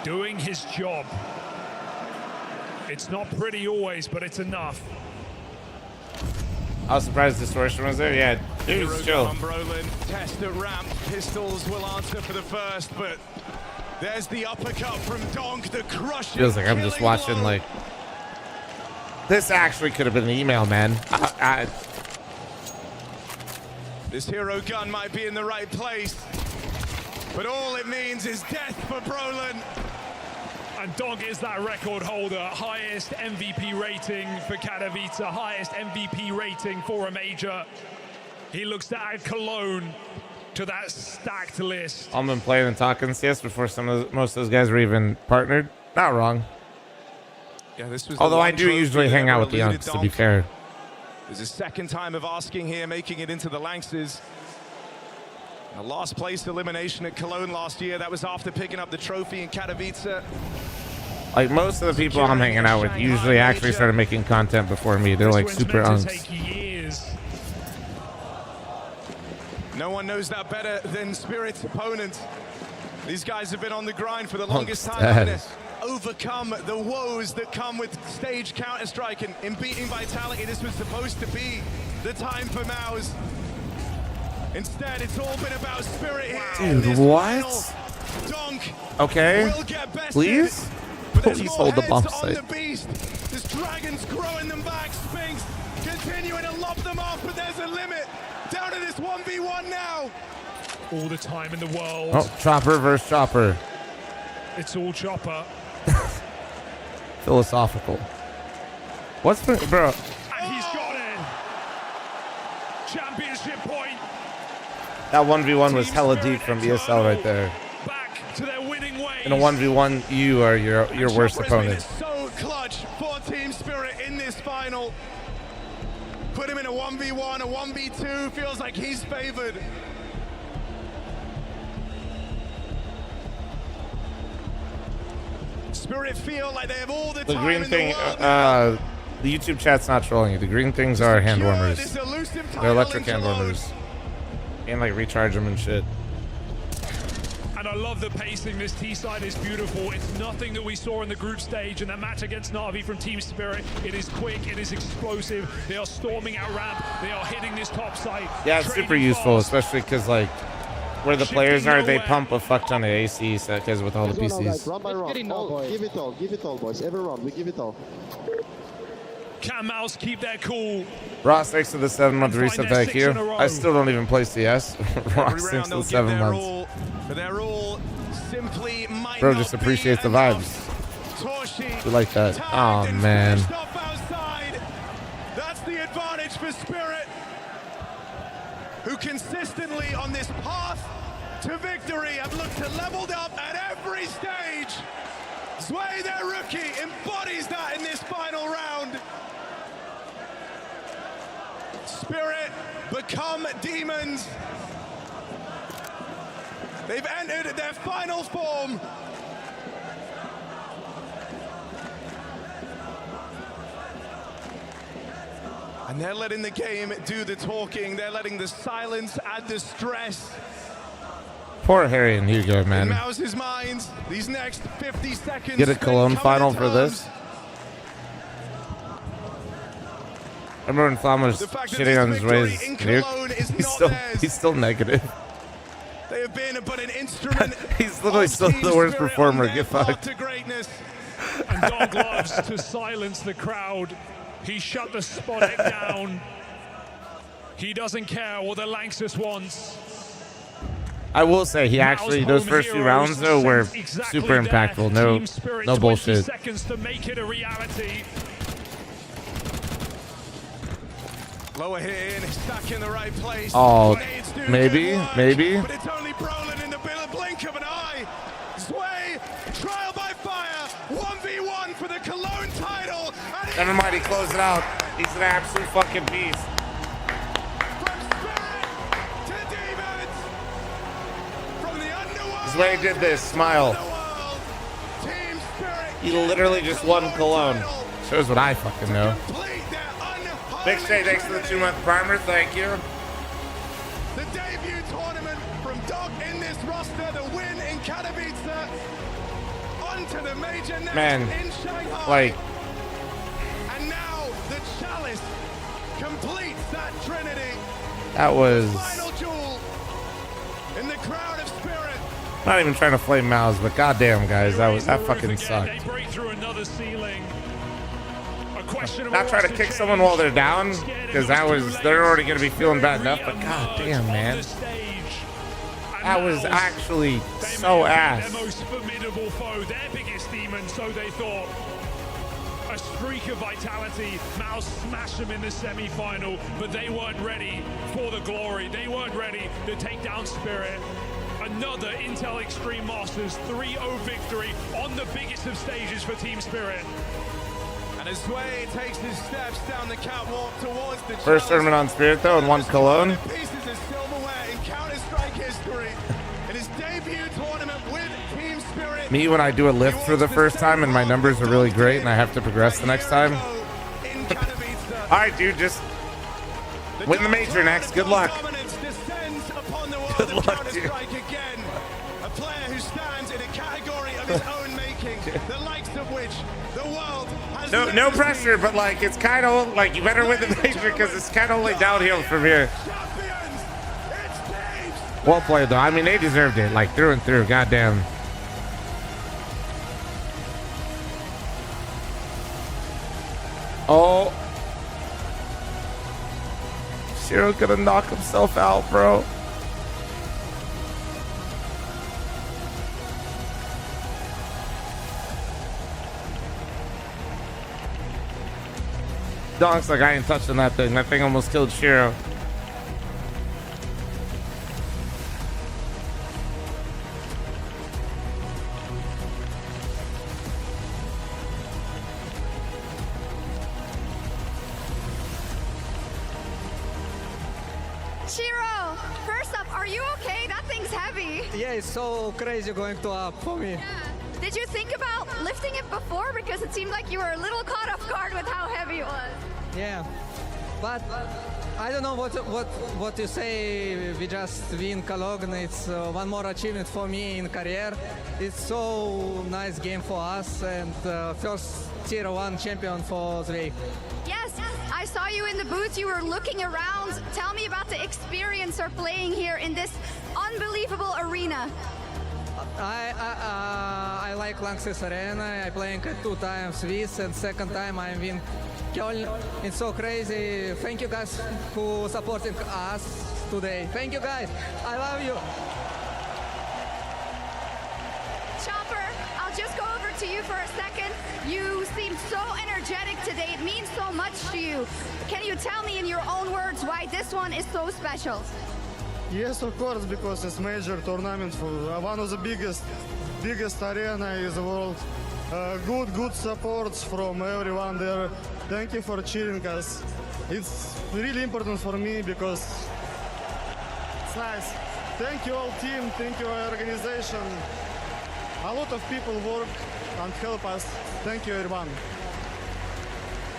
Doing his job. It's not pretty always, but it's enough. I was surprised Distortion was there. Yeah, dude's chill. Brolin, test at ramp. Pistols will answer for the first, but there's the uppercut from Donk, the crushing. Feels like I'm just watching like. This actually could have been an email, man. This hero gun might be in the right place, but all it means is death for Brolin. And Donk is that record holder, highest MVP rating for Katowice, highest MVP rating for a major. He looks to add Cologne to that stacked list. I've been playing and talking CS before most of those guys were even partnered. Not wrong. Yeah, this was. Although I do usually hang out with the Youngs, to be fair. There's a second time of asking here, making it into the Lanxes. A last place elimination at Cologne last year. That was after picking up the trophy in Katowice. Like most of the people I'm hanging out with usually actually started making content before me. They're like super unks. No one knows that better than Spirit's opponent. These guys have been on the grind for the longest time. To overcome the woes that come with stage Counter-Strike and in beating Vitality. This was supposed to be the time for MOUZ. Instead, it's all been about Spirit here. Dude, what? Donk okay, please? Please hold the bump site. This dragon's growing them back. Spinks continuing to lob them off, but there's a limit. Down to this 1v1 now. All the time in the world. Oh, Chopper versus Chopper. It's all Chopper. Philosophical. What's been, bro? And he's got it. Championship point. That 1v1 was hella deep from ESL right there. Back to their winning ways. In a 1v1, you are your worst opponent. So clutch for Team Spirit in this final. Put him in a 1v1, a 1v2. Feels like he's favored. Spirit feel like they have all the time green in thing, the world. the YouTube chat's not trolling you. The green things are hand warmers. They're electric hand warmers. And like recharge them and shit. And I love the pacing. This T-side is beautiful. It's nothing that we saw in the group stage in that match against Na'Vi from Team Spirit. It is quick. It is explosive. They are storming out ramp. They are hitting this top site. Yeah, it's super useful, especially because like where the players are, they pump a fuck ton of AC because with all the PCs. Run by run. Give it all, boys. Every round, we give it all. Can MOUZ keep their cool? Ross, thanks to the 7-month reset, thank you. I still don't even play CS. Ross, thanks to the 7 months. Bro, just appreciate the vibes. You like that? Oh, man. That's the advantage for Spirit, who consistently on this path to victory have looked to leveled up at every stage. Zwei, their rookie, embodies that in this final round. Spirit become demons. They've entered their final form. And they're letting the game do the talking. They're letting the silence add the stress. Poor Harry and Hugo, In man. MOUZ's mind, these next 50 seconds. Get a Cologne come final in for this. terms. I remember when fl0m was The fact that shitting this on his victory raise. in Cologne is not theirs. He's still negative. They have been but an instrument. He's literally of still team the worst spirit performer. on their Get path fucked. to greatness. And Dog loves to silence the crowd. He shut the Spodek down. He doesn't care what the Lanxess wants. I will say he actually those first few rounds though were super impactful. No bullshit. Seconds to make it a reality. Lower hit in, stuck in the right place. Oh, maybe. But it's only Brolin in the blink of an eye. Sway, trial by fire, 1v1 for the Cologne title. Never mind, he closed it out. He's an absolute fucking beast. This is why he did this. Smile. He literally just won Cologne. Shows what I fucking know. Big Shay, thanks for the 2-month primer. Thank you. The debut tournament from Dog in this roster, the win in Katowice, onto the major next in Shanghai. Like, and now the chalice completes that trinity. that was Final jewel in the crowd of spirit. not even trying to flame MOUZ, but goddamn, guys, that fucking sucked. They break through another ceiling. Not trying to kick someone while they're down, because they're already going to be feeling bad enough, but goddamn, man. That was actually so ass. Their most formidable foe, their biggest demon, so they thought. A streak of vitality. MOUZ smashed them in the semi-final, but they weren't ready for the glory. They weren't ready to take down Spirit. Another Intel Extreme Masters 3-0 victory on the biggest of stages for Team Spirit. And as Sway takes his steps down the catwalk towards the First tournament on Spirit, though, and won Cologne. pieces of silverware in Counter-Strike history. In his debut tournament with Team Spirit. Me, when I do a lift for the first time and my numbers are really great and I have to progress the next time. All right, dude, just win the major next. Good luck. Good luck, dude. Again, a player who stands in a category of his own making, the likes of which the world has No pressure, but like it's kind of like you better win the major because it's kind of only downhill from here. Well played though. I mean, they deserved it, like through and through. Goddamn. Oh, Shiro's gonna knock himself out, bro. Donk's like, I ain't touching that thing. That thing almost killed Shiro. Shiro, first up, are you okay? That thing's heavy. Yeah, it's so crazy going to up for me. Yeah. Did you think about lifting it before? Because it seemed like you were a little caught off guard with how heavy it was. Yeah, but I don't know what you say. We just win Cologne. It's one more achievement for me in career. It's so nice game for us and first tier 1 champion for Zvej. Yes, I saw you in the booth. You were looking around. Tell me about the experience of playing here in this unbelievable arena. I like Lanxess Arena. I playing 2 times Swiss and second time I win Köln. It's so crazy. Thank you guys who supporting us today. Thank you guys. I love you. Chopper, I'll just go over to you for a second. You seem so energetic today. It means so much to you. Can you tell me in your own words why this one is so special? Yes, of course, because it's major tournament for one of the biggest arena in the world. Good supports from everyone there. Thank you for cheering us. It's really important for me because it's nice. Thank you all team, thank you our organization. A lot of people work and help us. Thank you everyone.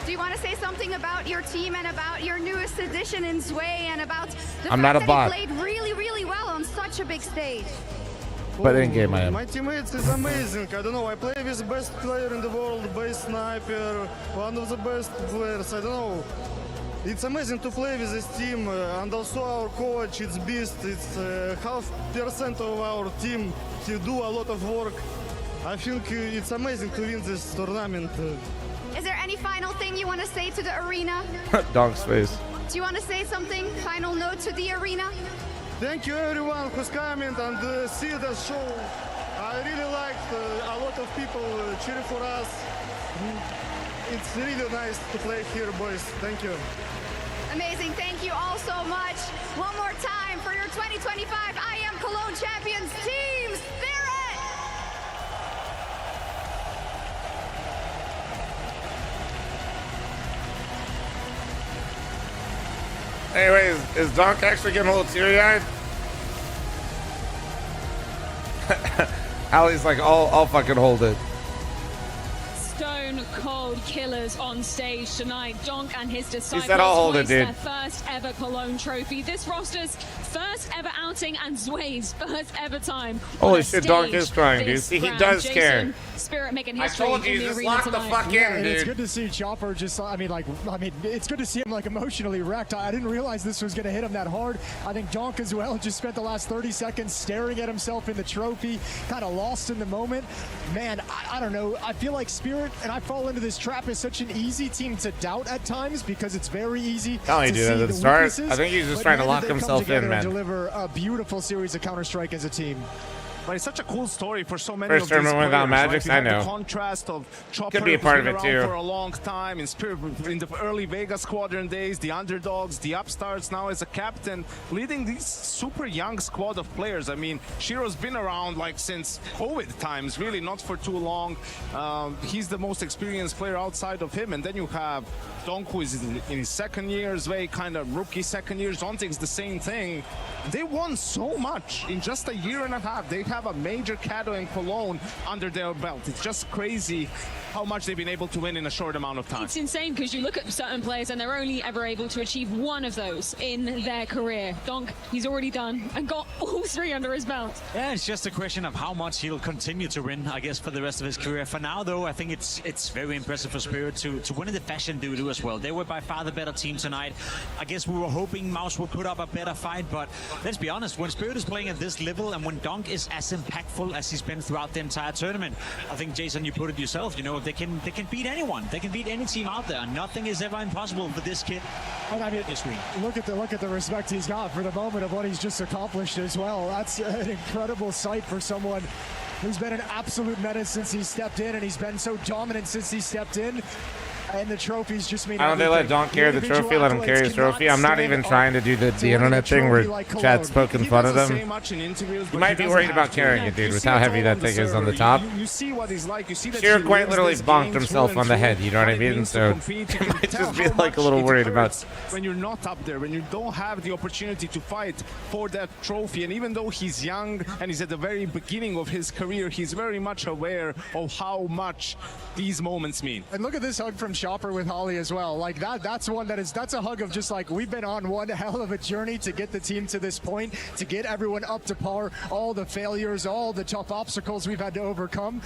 Do you want to say something about your team and about your newest addition in Zway and about the I'm fact not a that bot. you played really, really well on such a big stage? But in game I am. My teammates is amazing. I don't know, I play with the best player in the world, best sniper, one of the best players. I don't know. It's amazing to play with this team, and also our coach, it's beast. It's 0.5% of our team. He do a lot of work. I think it's amazing to win this tournament. Is there any final thing you want to say to the arena? Dog's face. Do you want to say something? Final note to the arena? Thank you everyone who's coming and see the show. I really liked a lot of people cheering for us. It's really nice to play here, boys. Thank you. Amazing. Thank you all so much. One more time for your 2025 IEM Cologne Champions Team Spirit! Anyways, is Donk actually getting a little teary-eyed? Allie's like, I'll fucking hold it. Stone cold killers on stage tonight. Donk and his disciples said, "I'll hold it, hoist dude." their first ever Cologne trophy. This roster's first ever outing and Zway's first ever time. Holy on a shit, Donk stage is crying, dude. this See, he grand. does Jason, care. Spirit making I history told you, in the just arena lock the tonight. fuck Yeah, in, and dude. it's good to see Chopper just, it's good to see him like emotionally wrecked. I didn't realize this was going to hit him that hard. I think Donk as well just spent the last 30 seconds staring at himself in the trophy, kind of lost in the moment. Man, I don't know. I feel like Spirit, and I fall into this trap, is such an easy team to doubt at times because it's very easy Tell me, to dude, see at the the start, weaknesses, I think he's just but trying to man, lock did they come himself in, together and man. deliver a beautiful series of Counter-Strike as a team. But it's such a cool story for so many First of these tournament without players, Magics, right? You I have know. The contrast of Chopper, Could be a who's part been of it, around too. for a long time, in Spirit, in the early Vegas Squadron days, the underdogs, the upstarts, now as a captain, leading these super young squad of players. I mean, Shiro's been around like since COVID times, really not for too long. He's the most experienced player outside of him, and then you have Donk, who is in his second year, Zway kind of rookie second year, Zontig's the same thing. They won so much in just a year and a half. They have a major Cato and Cologne under their belt. It's just crazy how much they've been able to win in a short amount of time. It's insane because you look at certain players and they're only ever able to achieve one of those in their career. Donk, he's already done and got all three under his belt. Yeah, it's just a question of how much he'll continue to win, I guess, for the rest of his career. For now, though, I think it's very impressive for Spirit to win in the fashion they do as well. They were by far the better team tonight. I guess we were hoping MOUZ would put up a better fight, but let's be honest, when Spirit is playing at this level and when Donk is as impactful as he's been throughout the entire tournament, I think, Jason, you put it yourself, you know, they can beat anyone. They can beat any team out there. Nothing is ever impossible for this kid. I mean, look at the respect he's got for the moment of what he's just accomplished as well. That's an incredible sight for someone who's been an absolute menace since he stepped in, and he's been so dominant since he stepped in. And the trophies just mean I don't they let Donk carry the trophy, let him carry his trophy. I'm not even trying to do the internet thing where chat's poking fun of them. You might be worried about carrying it, dude, with how heavy that thing is on the top. You see what he's like. You see that Shiro he quite lives literally this bonked game himself through on the and head, through, you know what I it mean? means to So compete. you You can might tell just be how like a little much it worried about. hurts when you're not up there, when you don't have the opportunity to fight for that trophy. And even though he's young and he's at the very beginning of his career, he's very much aware of how much these moments mean. And look at this hug from Chopper with Holly as well. Like that's one that's a hug of just like, we've been on one hell of a journey to get the team to this point, to get everyone up to par, all the failures, all the tough obstacles we've had to overcome.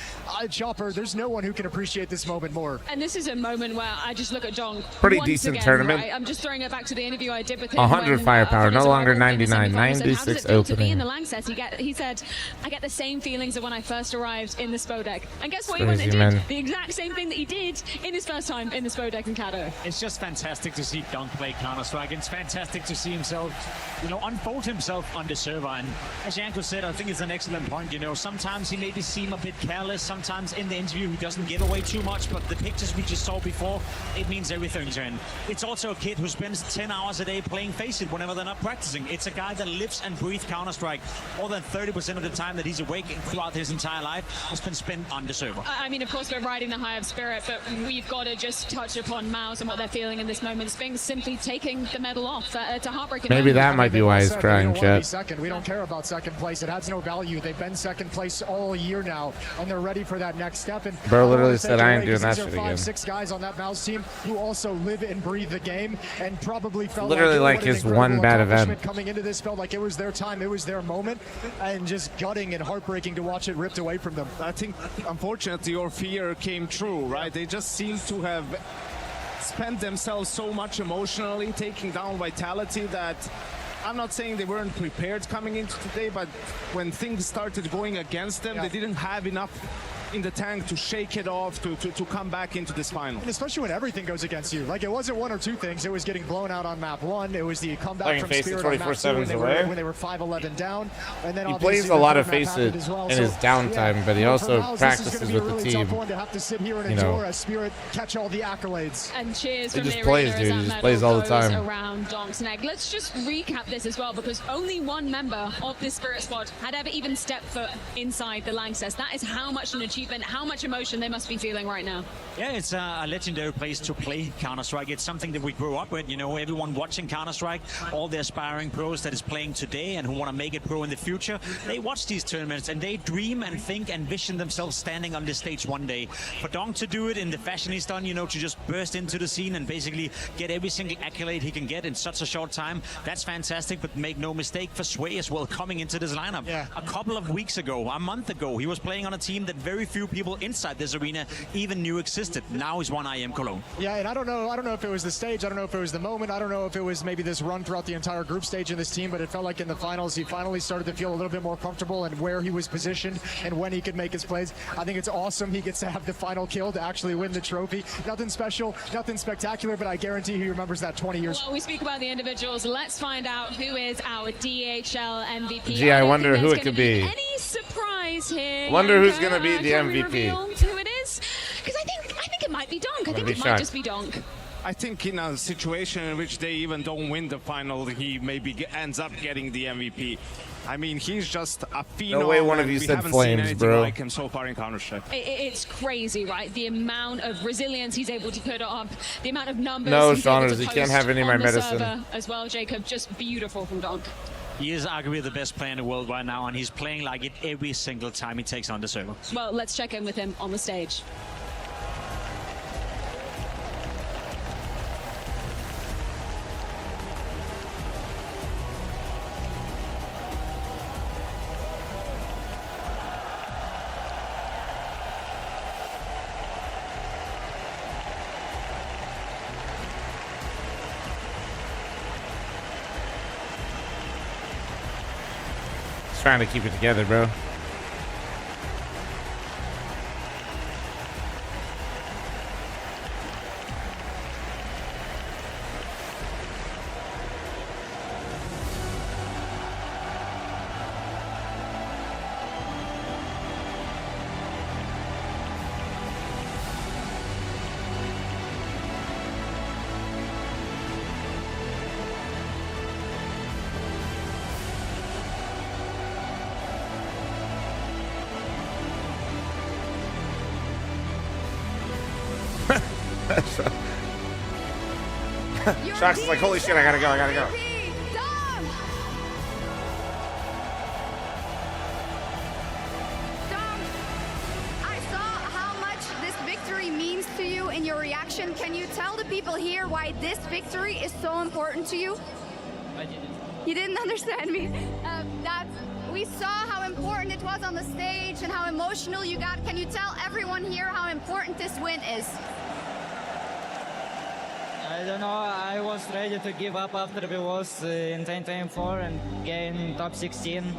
Chopper, there's no one who can appreciate this moment more. And this is a moment where I just look at Donk. Pretty once decent again, tournament. Right? I'm just throwing it back to the interview I did with him. 100 when, firepower, on his no longer arrival in the 99, semifinals. And how does 96 it feel to be in opening. the Lang set? He said, I get the same feelings of when I first arrived in the Spodek. And guess what he went and Crazy, did? man. The exact same thing that he did in his first time in the Spodek and Cato. It's just fantastic to see Donk play Counter-Strike. It's fantastic to see himself, you know, unfold himself on the server. And as Janko said, I think it's an excellent point. You know, sometimes he maybe seem a bit careless. Sometimes in the interview he doesn't give away too much. But the pictures we just saw before, it means everything to him. It's also a kid who spends 10 hours a day playing Face It whenever they're not practicing. It's a guy that lives and breathes Counter-Strike. More than 30% of the time that he's awake throughout his entire life has been spent on the server. I mean, of course, we're riding the high of Spirit, but we've got to just just touch upon MOUZ and what they're feeling in this moment. It's being simply taking the medal off. It's a heartbreaking Maybe moment. that might be why he's crying, chat. Second. We don't care about second place. It has no value. They've been second place all year now, and they're ready for that next step. And Bro literally said, I ain't doing that shit again. There are 5-6 guys on that MOUZ team who also live and breathe the game, and probably felt literally like his one bad event. Coming into this, felt like it was their time, it was their moment, and just gutting and heartbreaking to watch it ripped away from them. I think, unfortunately, your fear came true, right? They just seem to have spent themselves so much emotionally, taking down Vitality, that I'm not saying they weren't prepared coming into today, but when things started going against them, they didn't have enough in the tank to shake it off, to come back into this final. And especially when everything goes against you. Like, it wasn't one or two things. It was getting blown out on map 1. It was the comeback from Spirit on map 2 when they were 5-11 down. And then he plays a lot of faces in his downtime, but he also practices with the team. To have to sit here and endure as Spirit catch all the accolades. And cheers from he just the plays, arena dude. He just plays all the time. Around Donk's neck. Let's just recap this as well, because only one member of this Spirit squad had ever even stepped foot inside the Lanxess. That is how much an achievement, how much emotion they must be feeling right now. Yeah, it's a legendary place to play Counter-Strike. It's something that we grew up with. You know, everyone watching Counter-Strike, all the aspiring pros that is playing today and who want to make it pro in the future, they watch these tournaments and they dream and think and vision themselves standing on this stage one day. For Donk to do it in the fashion he's done, you know, to just burst into the scene and basically get every single accolade he can get in such a short time, that's fantastic. But make no mistake, for Sway as well, coming into this lineup. Yeah. A couple of weeks ago, a month ago, he was playing on a team that very few people inside this arena even knew existed. Now he's won IEM Cologne. Yeah, and I don't know if it was the stage, I don't know if it was the moment, I don't know if it was maybe this run throughout the entire group stage in this team, but it felt like in the finals he finally started to feel a little bit more comfortable and where he was positioned and when he could make his plays. I think it's awesome he gets to have the final kill to actually win the trophy. Nothing special, nothing spectacular, but I guarantee he remembers that 20 years. Well, we speak about the individuals. Let's find out who is our DHL MVP. Gee, I wonder who it could be. Any surprise here? Wonder who's going to be the MVP. Who it is? Because I think it might be Donk. I think it might just be Donk. I think in a situation in which they even don't win the final, he maybe ends up getting the MVP. I mean, he's just a phenom. No way one of you said flames, bro. Like him so far in Counter-Strike. It's crazy, right? The amount of resilience he's able to put up, the amount of numbers. No, he's able Shawners, to you can't have any of my medicine. As well, Jacob. Just beautiful from Donk. He is arguably the best player in the world right now, and he's playing like it every single time he takes on the server. Well, let's check in with him on the stage. Trying to keep it together, bro. Shox is like, holy shit, I gotta go. I saw how much this victory means to you in your reaction. Can you tell the people here why this victory is so important to you? I didn't. You didn't understand me. We saw how important it was on the stage and how emotional you got. Can you tell everyone here how important this win is? I don't know, I was ready to give up after we lost in 2024 and gain top 16.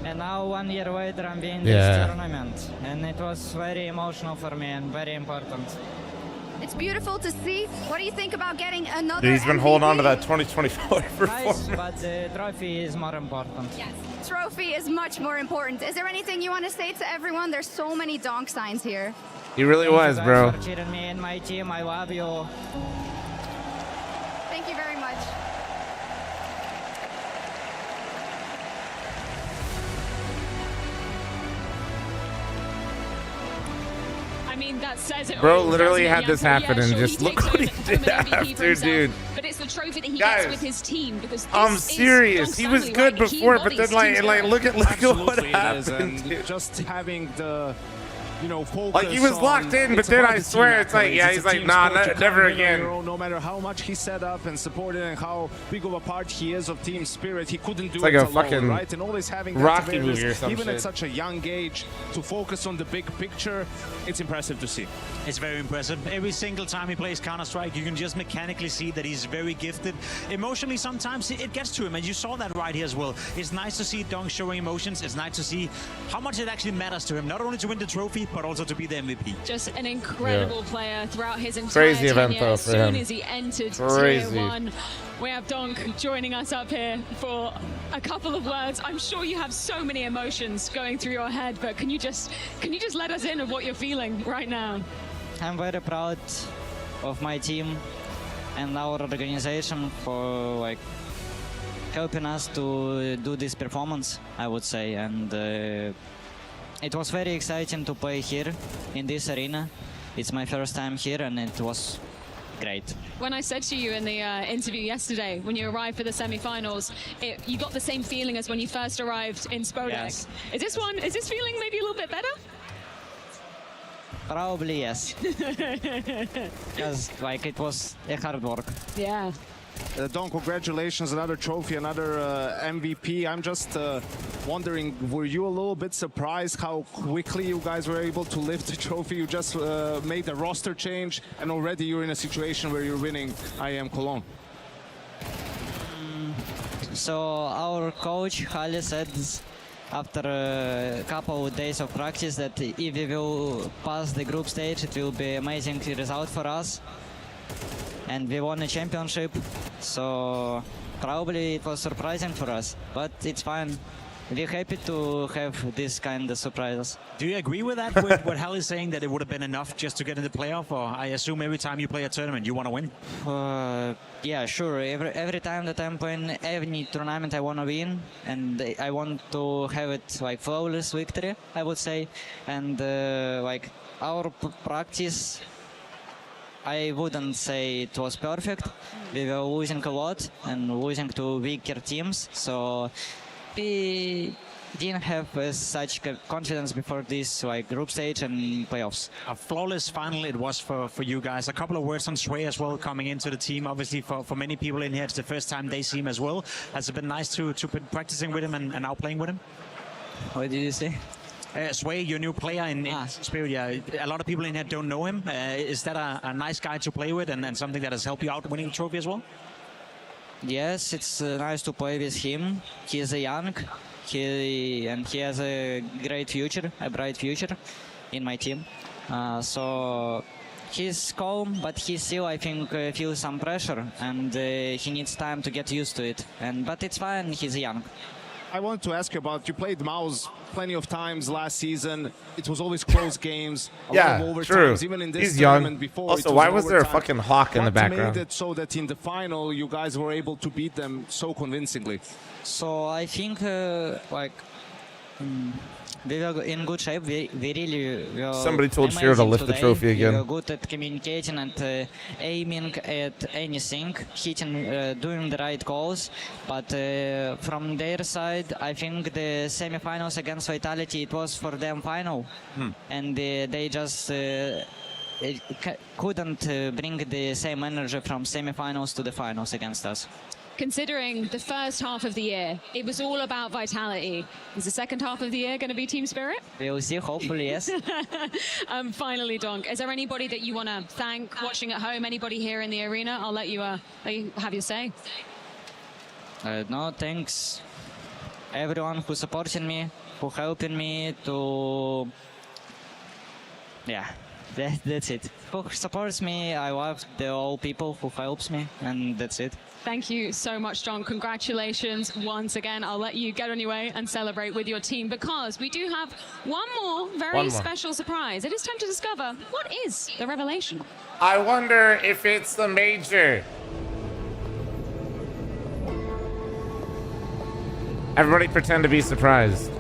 And now 1 year later I'm winning this tournament. And it was very emotional for me and very important. It's beautiful to see. What do you think about getting another Dude, he's been MVP? holding on to that 2024 performance. Nice, but the trophy is more important. Yes, trophy is much more important. Is there anything you want to say to everyone? There's so many Donk signs here. He really was, bro. Thank you for cheering me and my team. I love you. Thank you very much. I mean, mean, that says it Bro all, literally doesn't it, had this Janko? happen, Yeah, and sure, just he look takes what he home did an MVP for after, himself, dude. But it's the trophy that he Guys, gets with his team because this I'm is serious. Donk's He was family, good right? He before, but embodies then Team like Spirit. look at what Absolutely it is, happened. and just having the, you know, focus Like, he was on- locked in, but it's then about I the swear team it's like, accolades. yeah, It's he's a like, team nah, sport. You never can't win on again. your own, no matter how much he set up and supported and how big of a part he is of team spirit, he couldn't do It's like it a alone, fucking right? And always having that Rocky awareness, movie or some even shit. at such a young age, to focus on the big picture, it's impressive to see. It's very impressive. Every single time he plays Counter-Strike, you can just mechanically see that he's very gifted. Emotionally, sometimes it gets to him, and you saw that right here as well. It's nice to see Dong showing emotions. It's nice to see how much it actually matters to him, not only to win the trophy, but also to be the MVP. Just an incredible player throughout his entire Crazy event, tenure. though, As for soon him. as he entered Crazy. Tier 1, we have Donk joining us up here for a couple of words. I'm sure you have so many emotions going through your head, but can you just let us in of what you're feeling right now? I'm very proud of my team and our organization for like helping us to do this performance, I would say, and it was very exciting to play here in this arena. It's my first time here, and it was great. When I said to you in the interview yesterday, when you arrived for the semi-finals, you got the same feeling as when you first arrived in Spodek. Yes. Is this feeling maybe a little bit better? Probably yes, because like it was a hard work. Yeah. Don, congratulations, another trophy, another MVP. I'm just wondering, were you a little bit surprised how quickly you guys were able to lift the trophy? You just made a roster change, and already you're in a situation where you're winning IEM Cologne. So our coach Hali said after a couple of days of practice that if we will pass the group stage, it will be amazing result for us. And we won a championship, so probably it was surprising for us, but it's fine. We're happy to have this kind of surprises. Do you agree with that, with what Hal is saying, that it would have been enough just to get in the playoff? Or I assume every time you play a tournament, you want to win? Yeah, sure. Every time that I'm playing any tournament, I want to win, and I want to have it like flawless victory, I would say. And like our practice, I wouldn't say it was perfect. We were losing a lot and losing to weaker teams, so we didn't have such confidence before this like group stage and playoffs. A flawless final it was for you guys. A couple of words on Sway as well coming into the team. Obviously for many people in here, it's the first time they see him as well. Has it been nice to be practicing with him and now playing with him? What did you say? Sway, your new player in Spirit, yeah. A lot of people in here don't know him. Is that a nice guy to play with and something that has helped you out winning the trophy as well? Yes, it's nice to play with him. He's young, he has a great future, a bright future in my team. So he's calm, but he still, I think, feels some pressure, and he needs time to get used to it. But it's fine, he's young. I wanted to ask you about, you played MOUZ plenty of times last season. It was always close games, a lot of overtimes, even in this He's tournament young. before. Also, it why an was there a overtime. fucking hawk in the background? What made it so that in the final you guys were able to beat them so convincingly? So I think we were in good shape. We really were Somebody told Shiro to lift the today. trophy again. We were good at communicating and aiming at anything, hitting, doing the right calls. But from their side, I think the semi-finals against Vitality, it was for them final, and they just couldn't bring the same energy from semi-finals to the finals against us. Considering the first half of the year, it was all about Vitality. Is the second half of the year going to be Team Spirit? We'll see, hopefully, yes. Finally, Donk, is there anybody that you want to thank watching at home? Anybody here in the arena? I'll let you have your say. No, thanks everyone who supporting me, who helping me to... Yeah, that's it. Who supports me, I love the all people who helps me, and that's it. Thank you so much, John. Congratulations once again. I'll let you get on your way and celebrate with your team because we do have one more very special surprise. It is time to discover what is the revelation. I wonder if it's the major. Everybody pretend to be surprised.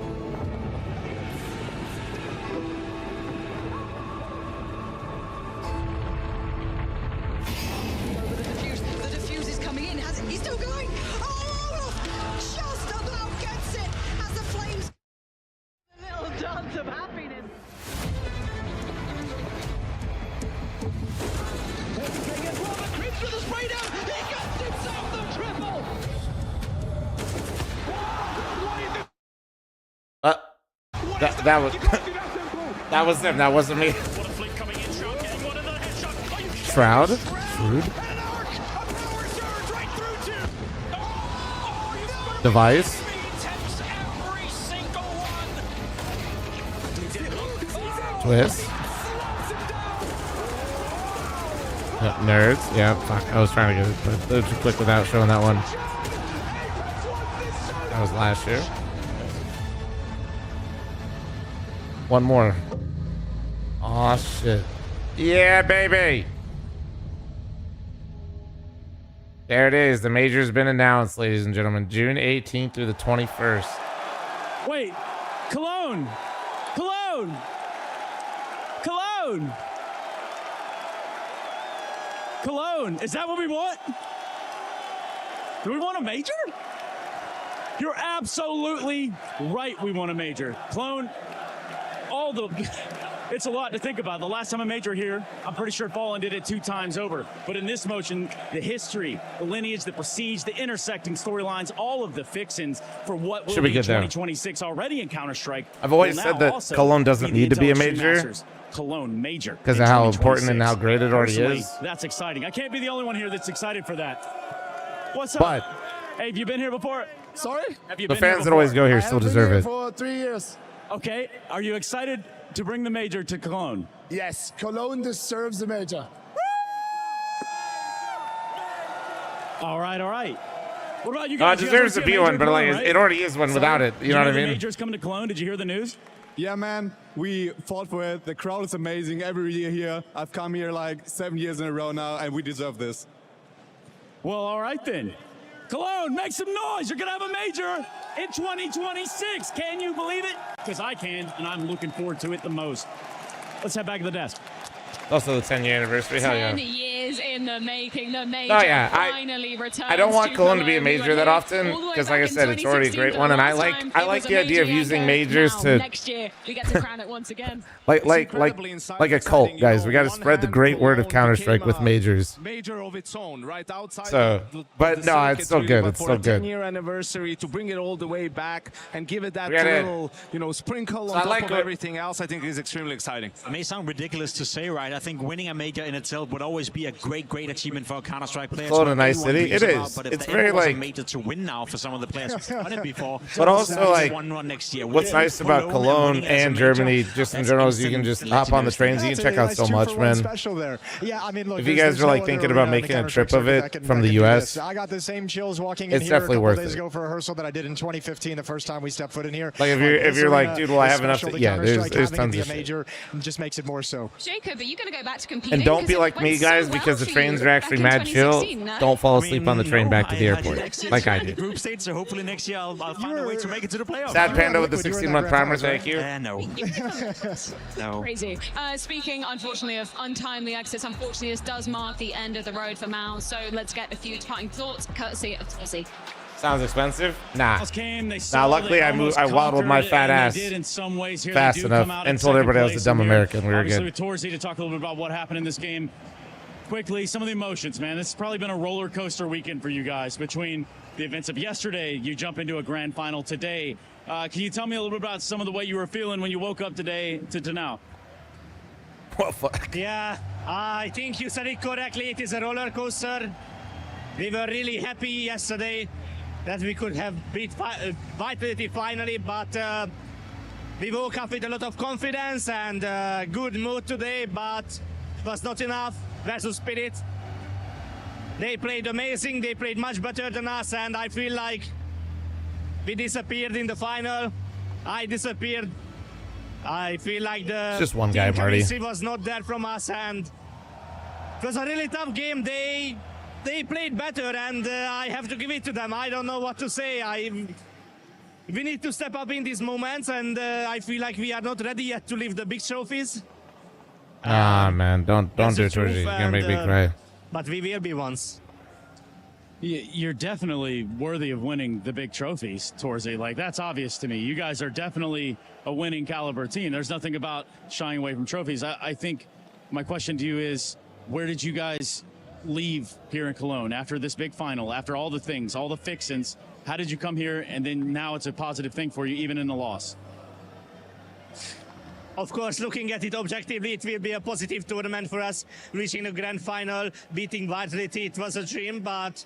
That was that was him. That wasn't me. Shroud. Device. Twist. Yep, nerds. Yeah, fuck. I was trying to get it, but a little too quick without showing that one. That was last year. One more. Oh shit. Yeah, baby. There it is. The major's been announced, ladies and gentlemen. June 18th through the 21st. Wait, Cologne. Cologne, is that what we want? Do we want a major? You're absolutely right, we want a major. Cologne, it's a lot to think about. The last time a major here, I'm pretty sure Fallen did it 2 times over. But in this motion, the history, the lineage, the prestige, the intersecting storylines, all of the fixins for what will be 2026 already in Counter-Strike. I've always said that Cologne doesn't need to be a major. Cologne major. Because of how important and how great it already is. That's exciting. I can't be the only one here that's excited for that. What's up? But hey, have you been here before? Sorry? Have you the been fans that always go here still deserve it. For 3 years. Okay. Are you excited to bring the major to Cologne? Yes, Cologne deserves the major. All right. What about you guys? It deserves to be one, but like it already is one without it. You know what I mean? The major's coming to Cologne. Did you hear the news? Yeah, man, we fought for it. The crowd is amazing every year here. I've come here like 7 years in a row now, and we deserve this. Well, all right then. Cologne, make some noise. You're going to have a major in 2026. Can you believe it? Because I can, and I'm looking forward to it the most. Let's head back to the desk. Also the 10-year anniversary. Hell yeah. 10 years in the making. The major finally returns. I don't want Cologne to be a major that often because, like I said, it's already a great one, and I like the idea of using majors to next year we get to crown it once again. like a cult, guys. We got to spread the great word of Counter-Strike with majors. Major of its own, right outside. So, but no, it's still good. It's still good. 10-year anniversary to bring it all the way back and give it that little, sprinkle on top of everything else. I think is extremely exciting. It may sound ridiculous to say, right? I think winning a major in itself would always be a great achievement for Counter-Strike players. Cologne a nice city. It is. But it's very like a major to win now for some of the players who've done it before. But also like one next year. What's nice about Cologne and Germany, just in general, is you can just hop on the trains. You can check out so much, man. Yeah, I mean, look, if you guys are like thinking about making a trip of it from the U.S., I got the same chills walking in it's here definitely a worth couple days it. ago for rehearsal that I did in 2015, the first time we stepped foot in here. Like if you're like, dude, well, I have enough. Yeah, there's tons of major, just makes it more so. Jacob, are you going to go back to competing? And don't be like me, guys, because the trains are actually mad chill. Don't fall asleep on the train back to the airport, like I did. Group stage, so hopefully next year I'll find a way to make it to the playoffs. Sad Panda with the 16-month primer, thank you. No. No. Crazy. Speaking, unfortunately, of untimely exits, unfortunately, this does mark the end of the road for MOUZ. So let's get a few parting thoughts, courtesy of Tosi. Sounds expensive? Nah. Now, luckily, I waddled my fat ass fast enough and told everybody I was a dumb American. We were good. With Torsey to talk a little bit about what happened in this game. Quickly, some of the emotions, man. This has probably been a roller coaster weekend for you guys. Between the events of yesterday, you jump into a grand final today. Can you tell me a little bit about some of the way you were feeling when you woke up today to now? Well, fuck. Yeah, I think you said it correctly. It is a roller coaster. We were really happy yesterday that we could have beat Vitality finally, but we woke up with a lot of confidence and good mood today, but it was not enough. Versus Spirit, they played amazing. They played much better than us, and I feel like we disappeared in the final. I disappeared. I feel like the just one guy, Marty, was not there from us, and it was a really tough game. They played better, and I have to give it to them. I don't know what to say. We need to step up in these moments, and I feel like we are not ready yet to lift the big trophies. Man, don't do it, Georgie. You're gonna make me cry. But we will be once. You're definitely worthy of winning the big trophies, Torsey. Like, that's obvious to me. You guys are definitely a winning caliber team. There's nothing about shying away from trophies. I think my question to you is, where did you guys leave here in Cologne after this big final, after all the things, all the fixins? How did you come here, and then now it's a positive thing for you, even in the loss? Of course, looking at it objectively, it will be a positive tournament for us. Reaching the grand final, beating Vitality, it was a dream, but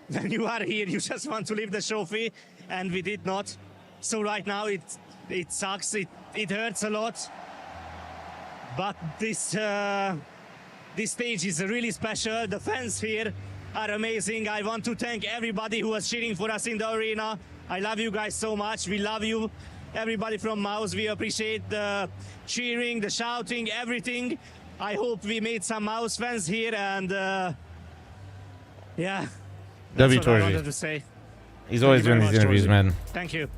when you are here, you just want to lift the trophy, and we did not. So right now, it sucks, it hurts a lot. But this stage is really special. The fans here are amazing. I want to thank everybody who was cheering for us in the arena. I love you guys so much. We love you. Everybody from MOUZ, we appreciate the cheering, the shouting, everything. I hope we made some MOUZ fans here, and yeah, that's what I wanted to say. He's always doing these interviews, man. Thank you.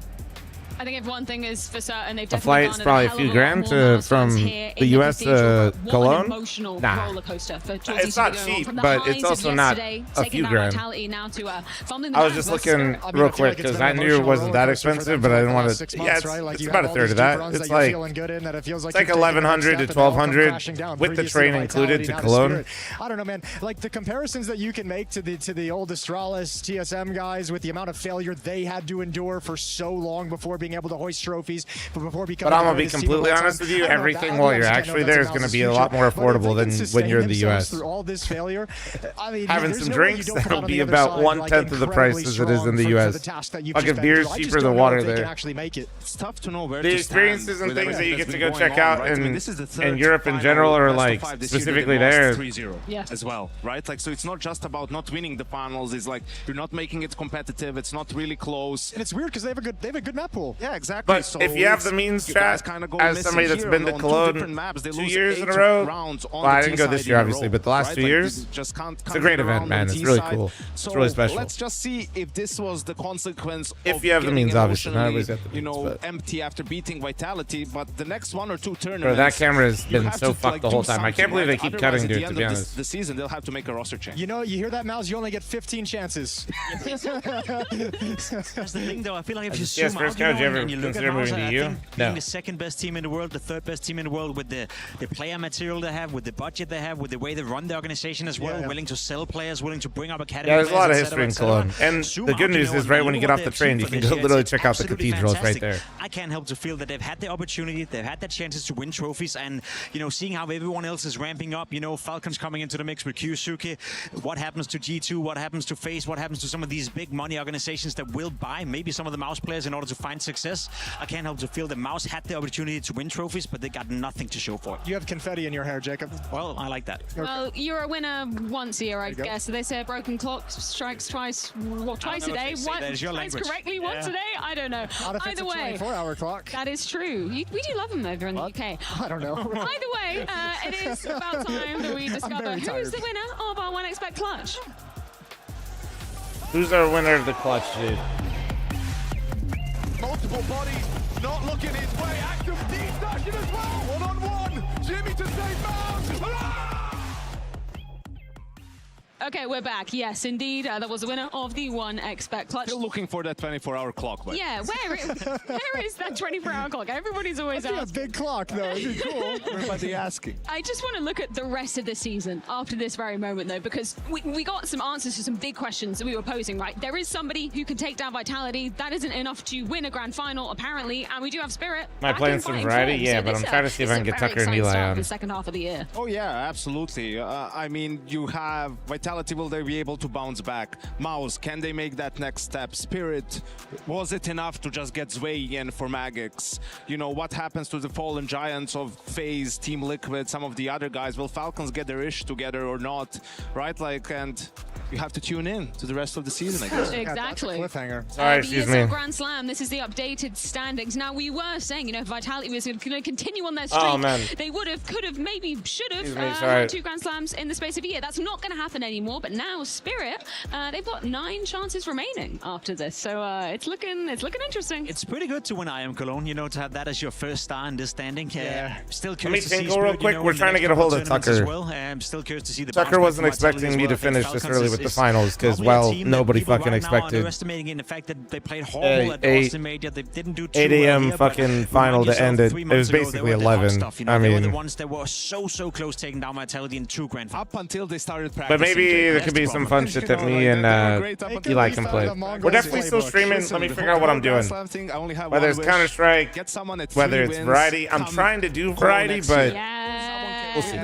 I think if one thing is for certain, they've A definitely flight's probably a few grand from the US to Cologne. Nah, it's not cheap, but it's also not a few grand. I was just looking real quick because I knew it wasn't that expensive, but I didn't want to. Yeah, it's about a third of that. It's like 1,100 to 1,200 with the train included to Cologne. I don't know, man. Like the comparisons that you can make to the old Astralis TSM guys with the amount of failure they had to endure for so long before being able to hoist trophies, before becoming. But I'm gonna be completely honest with you. Everything while you're actually there is going to be a lot more affordable than when you're in the US. Through all this failure, I mean, having some drinks that'll be about 1/10 of the price as it is in the US. Like if beer's cheaper than water there. It's tough to know where the experiences and things that you get to go check out in Europe in general, or like specifically there. 3-0 as well, right? Like, so it's not just about not winning the finals. It's like you're not making it competitive. It's not really close. And it's weird because they have a good map pool. Yeah, exactly. But so if you have the means, chat, as somebody that's been to Cologne 2 years in a row, well, I didn't go this year, obviously, but the last 2 years, it's a great event, man. It's really cool. It's really special. Let's just see if this was the consequence if you have the means, obviously. Not everybody's got the means, you know, but empty after beating Vitality, but the next 1 or 2 tournaments. Bro, that camera has been so fucked the whole time. I can't believe they keep cutting, dude, to be honest. The season, they'll have to make a roster change. You know, you hear that, MOUZ? You only get 15 chances. That's the thing, though. I feel like if you Yes, zoom first out, coach, you ever and you look at consider MOUZ, moving to I EU? think No. being the second best team in the world, the third best team in the world, with the player material they have, with the budget they have, with the way they run the organization as well, willing to sell players, willing to bring up academy. Yeah, there's a lot of players, history in et cetera, Cologne. And the good news is, right when you get off the train, you can go literally check out the cathedrals right there. I can't help to feel that they've had the opportunity, they've had the chances to win trophies, and, you know, seeing how everyone else is ramping up, you know, Falcon's coming into the mix with Kyusuke, what happens to G2, what happens to FaZe, what happens to some of these big money organizations that will buy maybe some of the MOUZ players in order to find success. I can't help to feel that MOUZ had the opportunity to win trophies, but they got nothing to show for it. You have confetti in your hair, Jacob. Well, I like that. Well, you're a winner once a year, I guess. So they say a broken clock strikes twice a day. Strikes correctly once a day? I don't know. Either way, 24-hour clock. that is true. We do love them over in the UK. I don't know. Either way, it is about time that we discover who's the winner of our One Expect Clutch. Who's our winner of the clutch, dude? Multiple bodies not looking his way. Active D stashing as well. 1-on-1. Jimmy to save MOUZ. Okay, we're back. Yes, indeed. That was the winner of the One Expect Clutch. Still looking for that 24-hour clock, but yeah, where is that 24-hour clock? Everybody's always asking. A big clock, though. It'd be cool. Everybody asking. I just want to look at the rest of the season after this very moment, though, because we got some answers to some big questions that we were posing, right? There is somebody who can take down Vitality. That isn't enough to win a grand final, apparently, and we do have Spirit. Am I playing some variety? Yeah, but I'm trying to see if I can get Tucker and Eli on. The second half of the year. Oh, yeah, absolutely. I mean, you have Vitality. Will they be able to bounce back? MOUZ, can they make that next step? Spirit, was it enough to just get Zwei in for Magix? You know, what happens to the fallen giants of FaZe, Team Liquid, some of the other guys? Will Falcons get their ish together or not? Right? Like, and you have to tune in to the rest of the season, I guess. Exactly. Cliffhanger. Sorry, excuse me. Grand Slam. This is the updated standings. Now, we were saying, you know, if Vitality was going to continue on their streak, they would have, could have, maybe should have had 2 Grand Slams in the space of a year. That's not going to happen anymore. But now, Spirit, they've got 9 chances remaining after this. So it's looking interesting. It's pretty good to win IEM Cologne, you know, to have that as your first star in this standing. Yeah. Still curious to see Let me real quick. We're trying to get a hold of Tucker. I'm still curious to see the Tucker wasn't expecting me to finish this early with the finals because, well, nobody fucking expected underestimating in the fact that they played horrible at Austin Major. They didn't do too 8 well a.m. here, fucking final to end it. It was basically 11. I they were the mean, ones that were so close taking down Vitality in 2 grand finals. Up until they started practicing. but maybe there could be some fun shit that me and Eli can play. We're definitely still streaming. Let me figure out what I'm doing. Whether it's Counter-Strike, whether it's variety. I'm trying to do variety, but we'll see.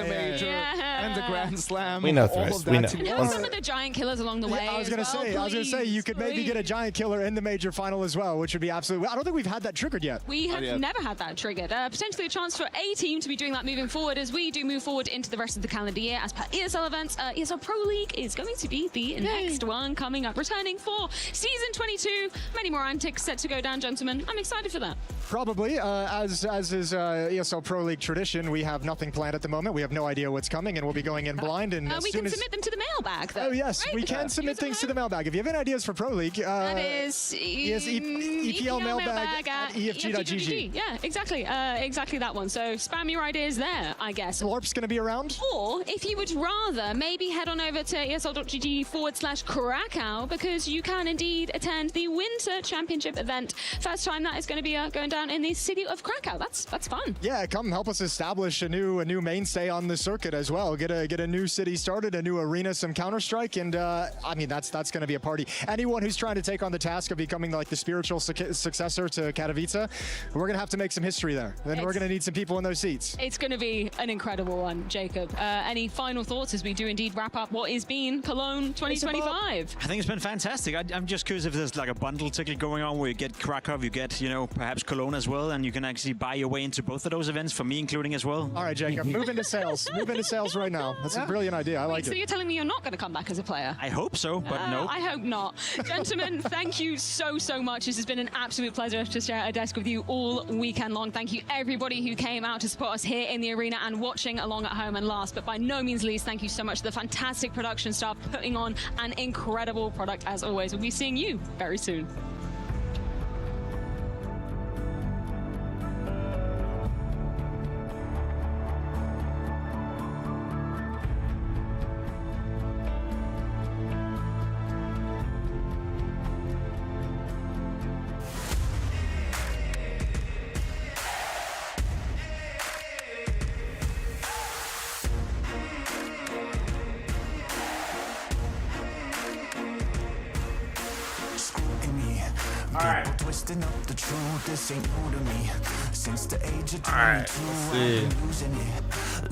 And the Grand Slam. We know all Thresh. of We that know. in And some of the giant killers along the way. I was gonna say, you could maybe get a giant killer in the major final as well, which would be absolutely. I don't think we've had that triggered yet. We have never had that triggered. Potentially a chance for a team to be doing that moving forward as we do move forward into the rest of the calendar year. As per ESL events, ESL Pro League is going to be the next one coming up, returning for season 22. Many more antics set to go down, gentlemen. I'm excited for that. Probably, as is ESL Pro League tradition, we have nothing planned at the moment. We have no idea what's coming, and we'll be going in blind. And we can submit them to the mailbag, though. Oh yes, right? we can submit things to the mailbag. If you have any ideas for Pro League, that is EPL mailbag at EFG.gg. Yeah, exactly. Exactly that one. So spam your ideas there, I guess. fl0m's going to be around. Or if you would rather, maybe head on over to esl.gg/Krakow because you can indeed attend the Winter Championship event. First time that is going to be going down in the city of Krakow. That's fun. Yeah, come help us establish a new mainstay on the circuit as well. Get a new city started, a new arena, some Counter-Strike, and I mean that's going to be a party. Anyone who's trying to take on the task of becoming like the spiritual successor to Katowice, we're gonna have to make some history there. Then we're gonna need some people in those seats. It's gonna be an incredible one, Jacob. Any final thoughts as we do indeed wrap up what has been Cologne 2025? I think it's been fantastic. I'm just curious if there's like a bundle ticket going on where you get Krakow, you get perhaps Cologne as well, and you can actually buy your way into both of those events, for me including as well. All right, Jacob, move into sales. Move into sales right now. That's a brilliant idea. I like it. So you're telling me you're not going to come back as a player? I hope so, but no. I hope not. Gentlemen, thank you so much. This has been an absolute pleasure to share a desk with you all weekend long. Thank you everybody who came out to support us here in the arena and watching along at home. And last but by no means least, thank you so much to the fantastic production staff putting on an incredible product as always. We'll be seeing you very soon. Twisting up the truth, this ain't new to me. Since the age of 22, I've been using it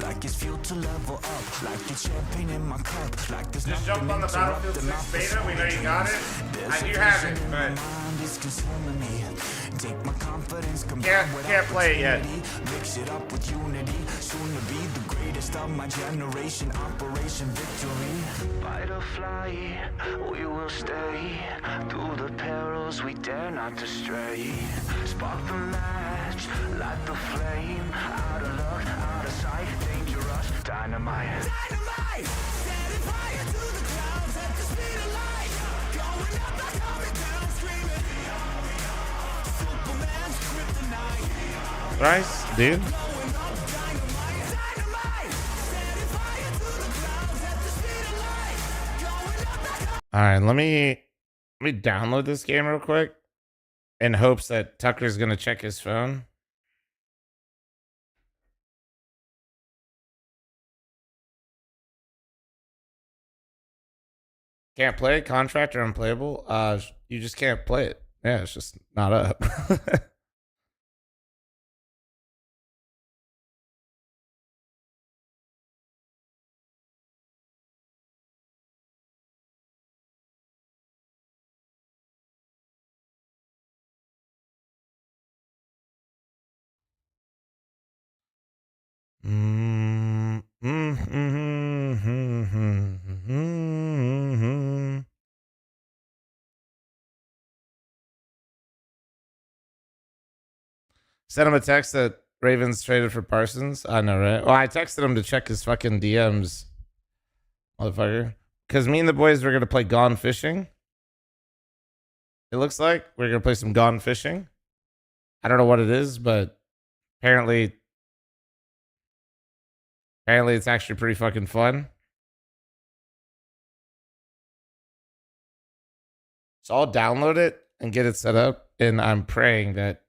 like it's fuel to level up, like it's champagne in my cup, like there's just jump on the Battlefield 6 beta. We know you got it. I do have it, but take my confidence, can't play it yet. Mix it up with unity, soon to be the greatest of my generation. Operation Victory. Fight or fly, we will stay through the perils we dare not to stray. Spark the match, light the flame. Out of luck, out of sight, dangerous, dynamite. Dynamite, setting fire to the clouds at the speed of light. Going up, not coming down, screaming. Superman's kryptonite. Nice, dude. All right, let me download this game real quick in hopes that Tucker's gonna check his phone. Can't play it, contract or unplayable. You just can't play it. Yeah, it's just not up. Sent him a text that Ravens traded for Parsons. I know, right? Well, I texted him to check his fucking DMs, motherfucker. Because me and the boys were going to play Gone Fishing. It looks like we're going to play some Gone Fishing. I don't know what it is, but apparently it's actually pretty fucking fun. So I'll download it and get it set up, and I'm praying that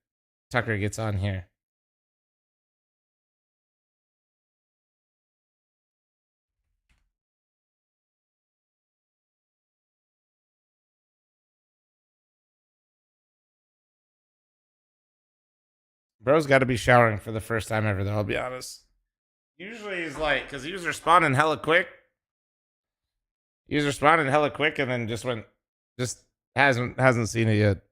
Tucker gets on here. Bro's got to be showering for the first time ever, though, I'll be honest. Usually he's like, because he was responding hella quick. He was responding hella quick and then just hasn't seen it yet.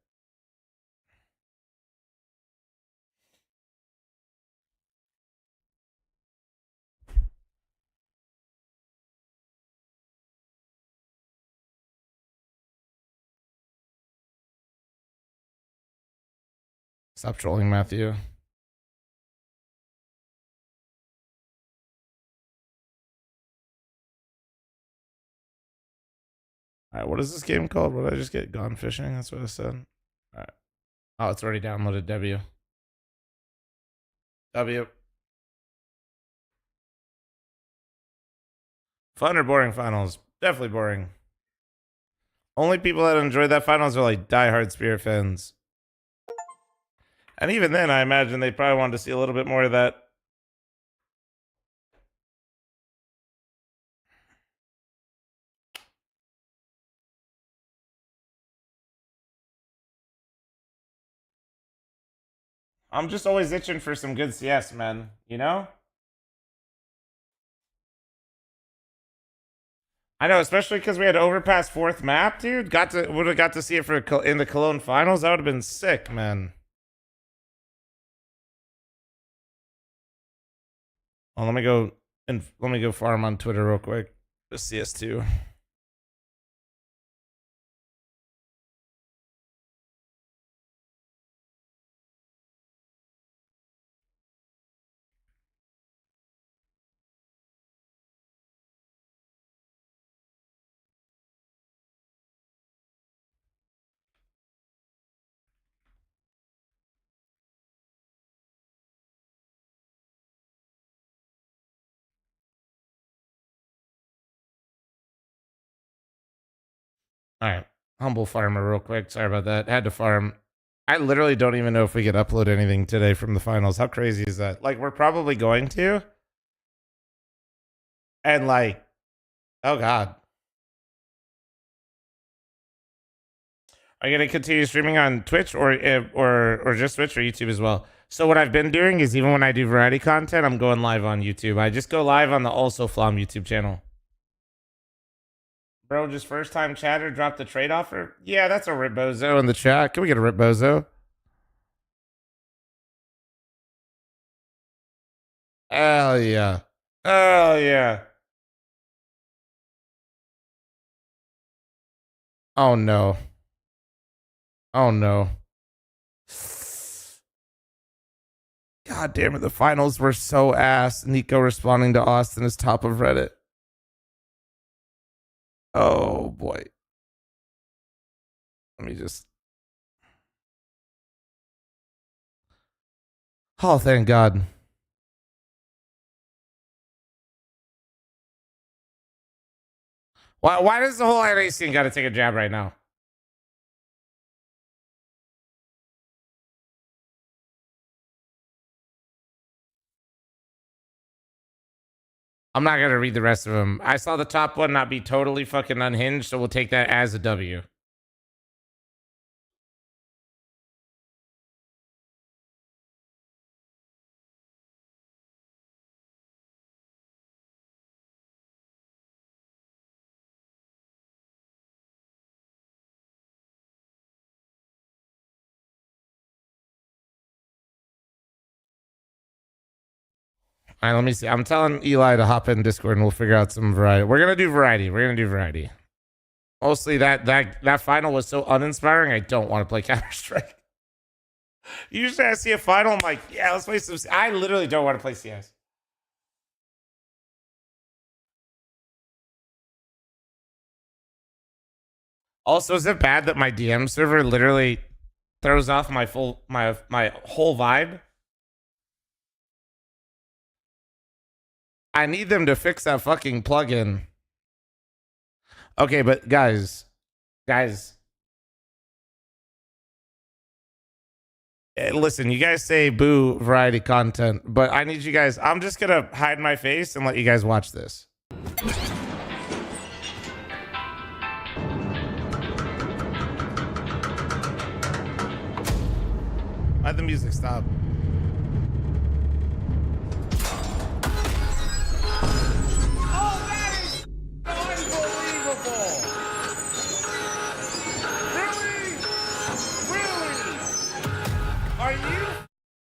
Stop trolling, Matthew. All right, what is this game called? What did I just get? Gone fishing? That's what I said. All right. Oh, it's already downloaded. W. Fun or boring finals? Definitely boring. Only people that enjoyed that finals are like diehard Spirit fans. And even then, I imagine they probably wanted to see a little bit more of that. I'm just always itching for some good CS, man. You know? I know, especially because we had overpass 4th map, dude. Would have got to see it for in the Cologne finals. That would have been sick, man. Oh, let me go farm on Twitter real quick. The CS2. All right. Humble farmer real quick. Sorry about that. Had to farm. I literally don't even know if we could upload anything today from the finals. How crazy is that? Like, we're probably going to. And like, oh God. Are you going to continue streaming on Twitch or just Twitch or YouTube as well? So what I've been doing is even when I do variety content, I'm going live on YouTube. I just go live on the also fl0m YouTube channel. Bro, just first time chatter dropped the trade offer. Yeah, that's a Rip Bozo in the chat. Can we get a Rip Bozo? Hell yeah. Hell yeah. Oh no. Oh no. God damn it, the finals were so ass. Nico responding to Austin is top of Reddit. Oh boy. Let me just. Oh, thank God. Why does the whole NA scene got to take a jab right now? I'm not going to read the rest of them. I saw the top one not be totally fucking unhinged, so we'll take that as a W. All right, let me see. I'm telling Eli to hop in Discord and we'll figure out some variety. We're going to do variety. Mostly that final was so uninspiring, I don't want to play Counter-Strike. Usually I see a final, I'm like, yeah, let's play some. I literally don't want to play CS. Also, is it bad that my DM server literally throws off my whole vibe? I need them to fix that fucking plugin. Okay, but guys, Listen, you guys say boo variety content, but I need you guys. I'm just gonna hide my face and let you guys watch this. Why'd the music stop? Oh, that is unbelievable! Really? Are you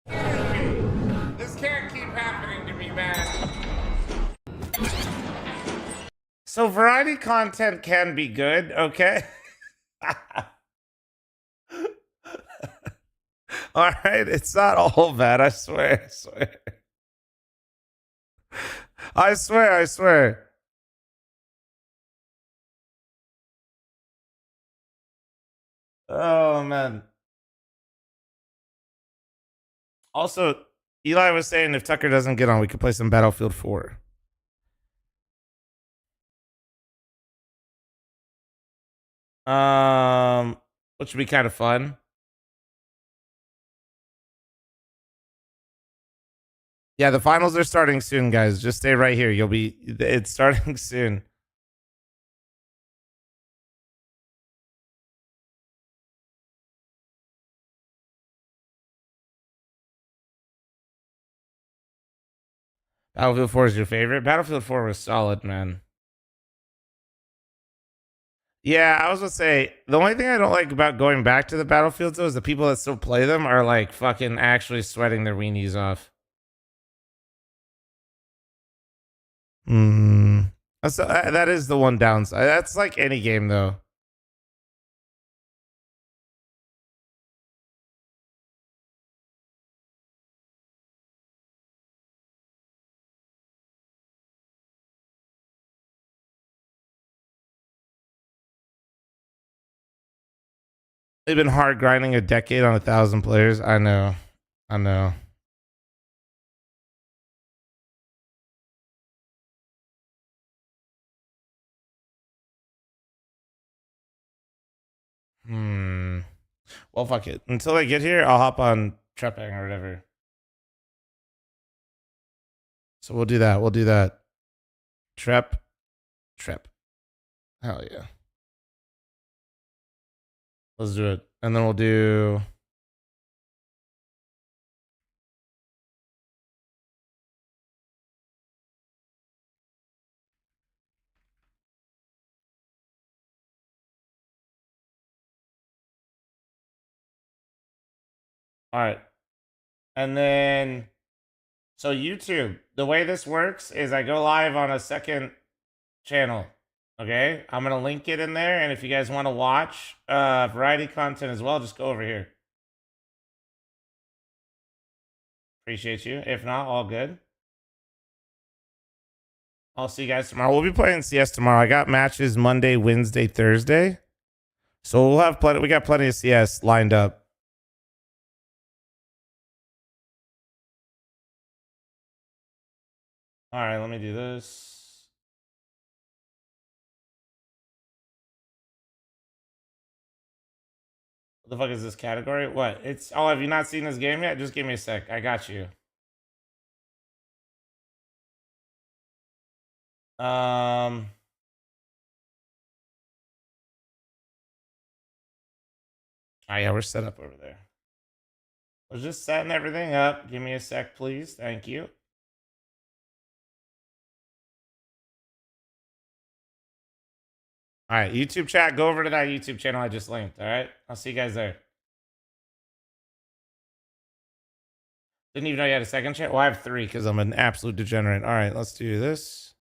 kidding me? This can't keep happening to me, man. So variety content can be good, okay? All right, it's not all bad. I swear. I swear. Oh man. Also, Eli was saying if Tucker doesn't get on, we could play some Battlefield 4. Which would be kind of fun. Yeah, the finals are starting soon, guys. Just stay right here. It's starting soon. Battlefield 4 is your favorite? Battlefield 4 was solid, man. Yeah, I was gonna say, the only thing I don't like about going back to the Battlefields, though, is the people that still play them are, like, fucking actually sweating their weenies off. That is the one downside. That's like any game, though. They've been hard grinding a decade on 1,000 players. I know. Well, fuck it. Until I get here, I'll hop on Trepping or whatever. So we'll do that. Trep. Hell yeah. Let's do it. And then we'll do... All right. And then... So YouTube, the way this works is I go live on a second channel. Okay? I'm going to link it in there. And if you guys want to watch variety content as well, just go over here. Appreciate you. If not, all good. I'll see you guys tomorrow. We'll be playing CS tomorrow. I got matches Monday, Wednesday, Thursday. So we'll have plenty. We got plenty of CS lined up. All right, let me do this. What the fuck is this category? What? It's... Oh, have you not seen this game yet? Just give me a sec. I got you. Oh yeah, we're set up over there. We're just setting everything up. Give me a sec, please. Thank you. All right, YouTube chat, go over to that YouTube channel I just linked. All right, I'll see you guys there. Didn't even know you had a second chat. Well, I have 3 because I'm an absolute degenerate. All right, let's do this.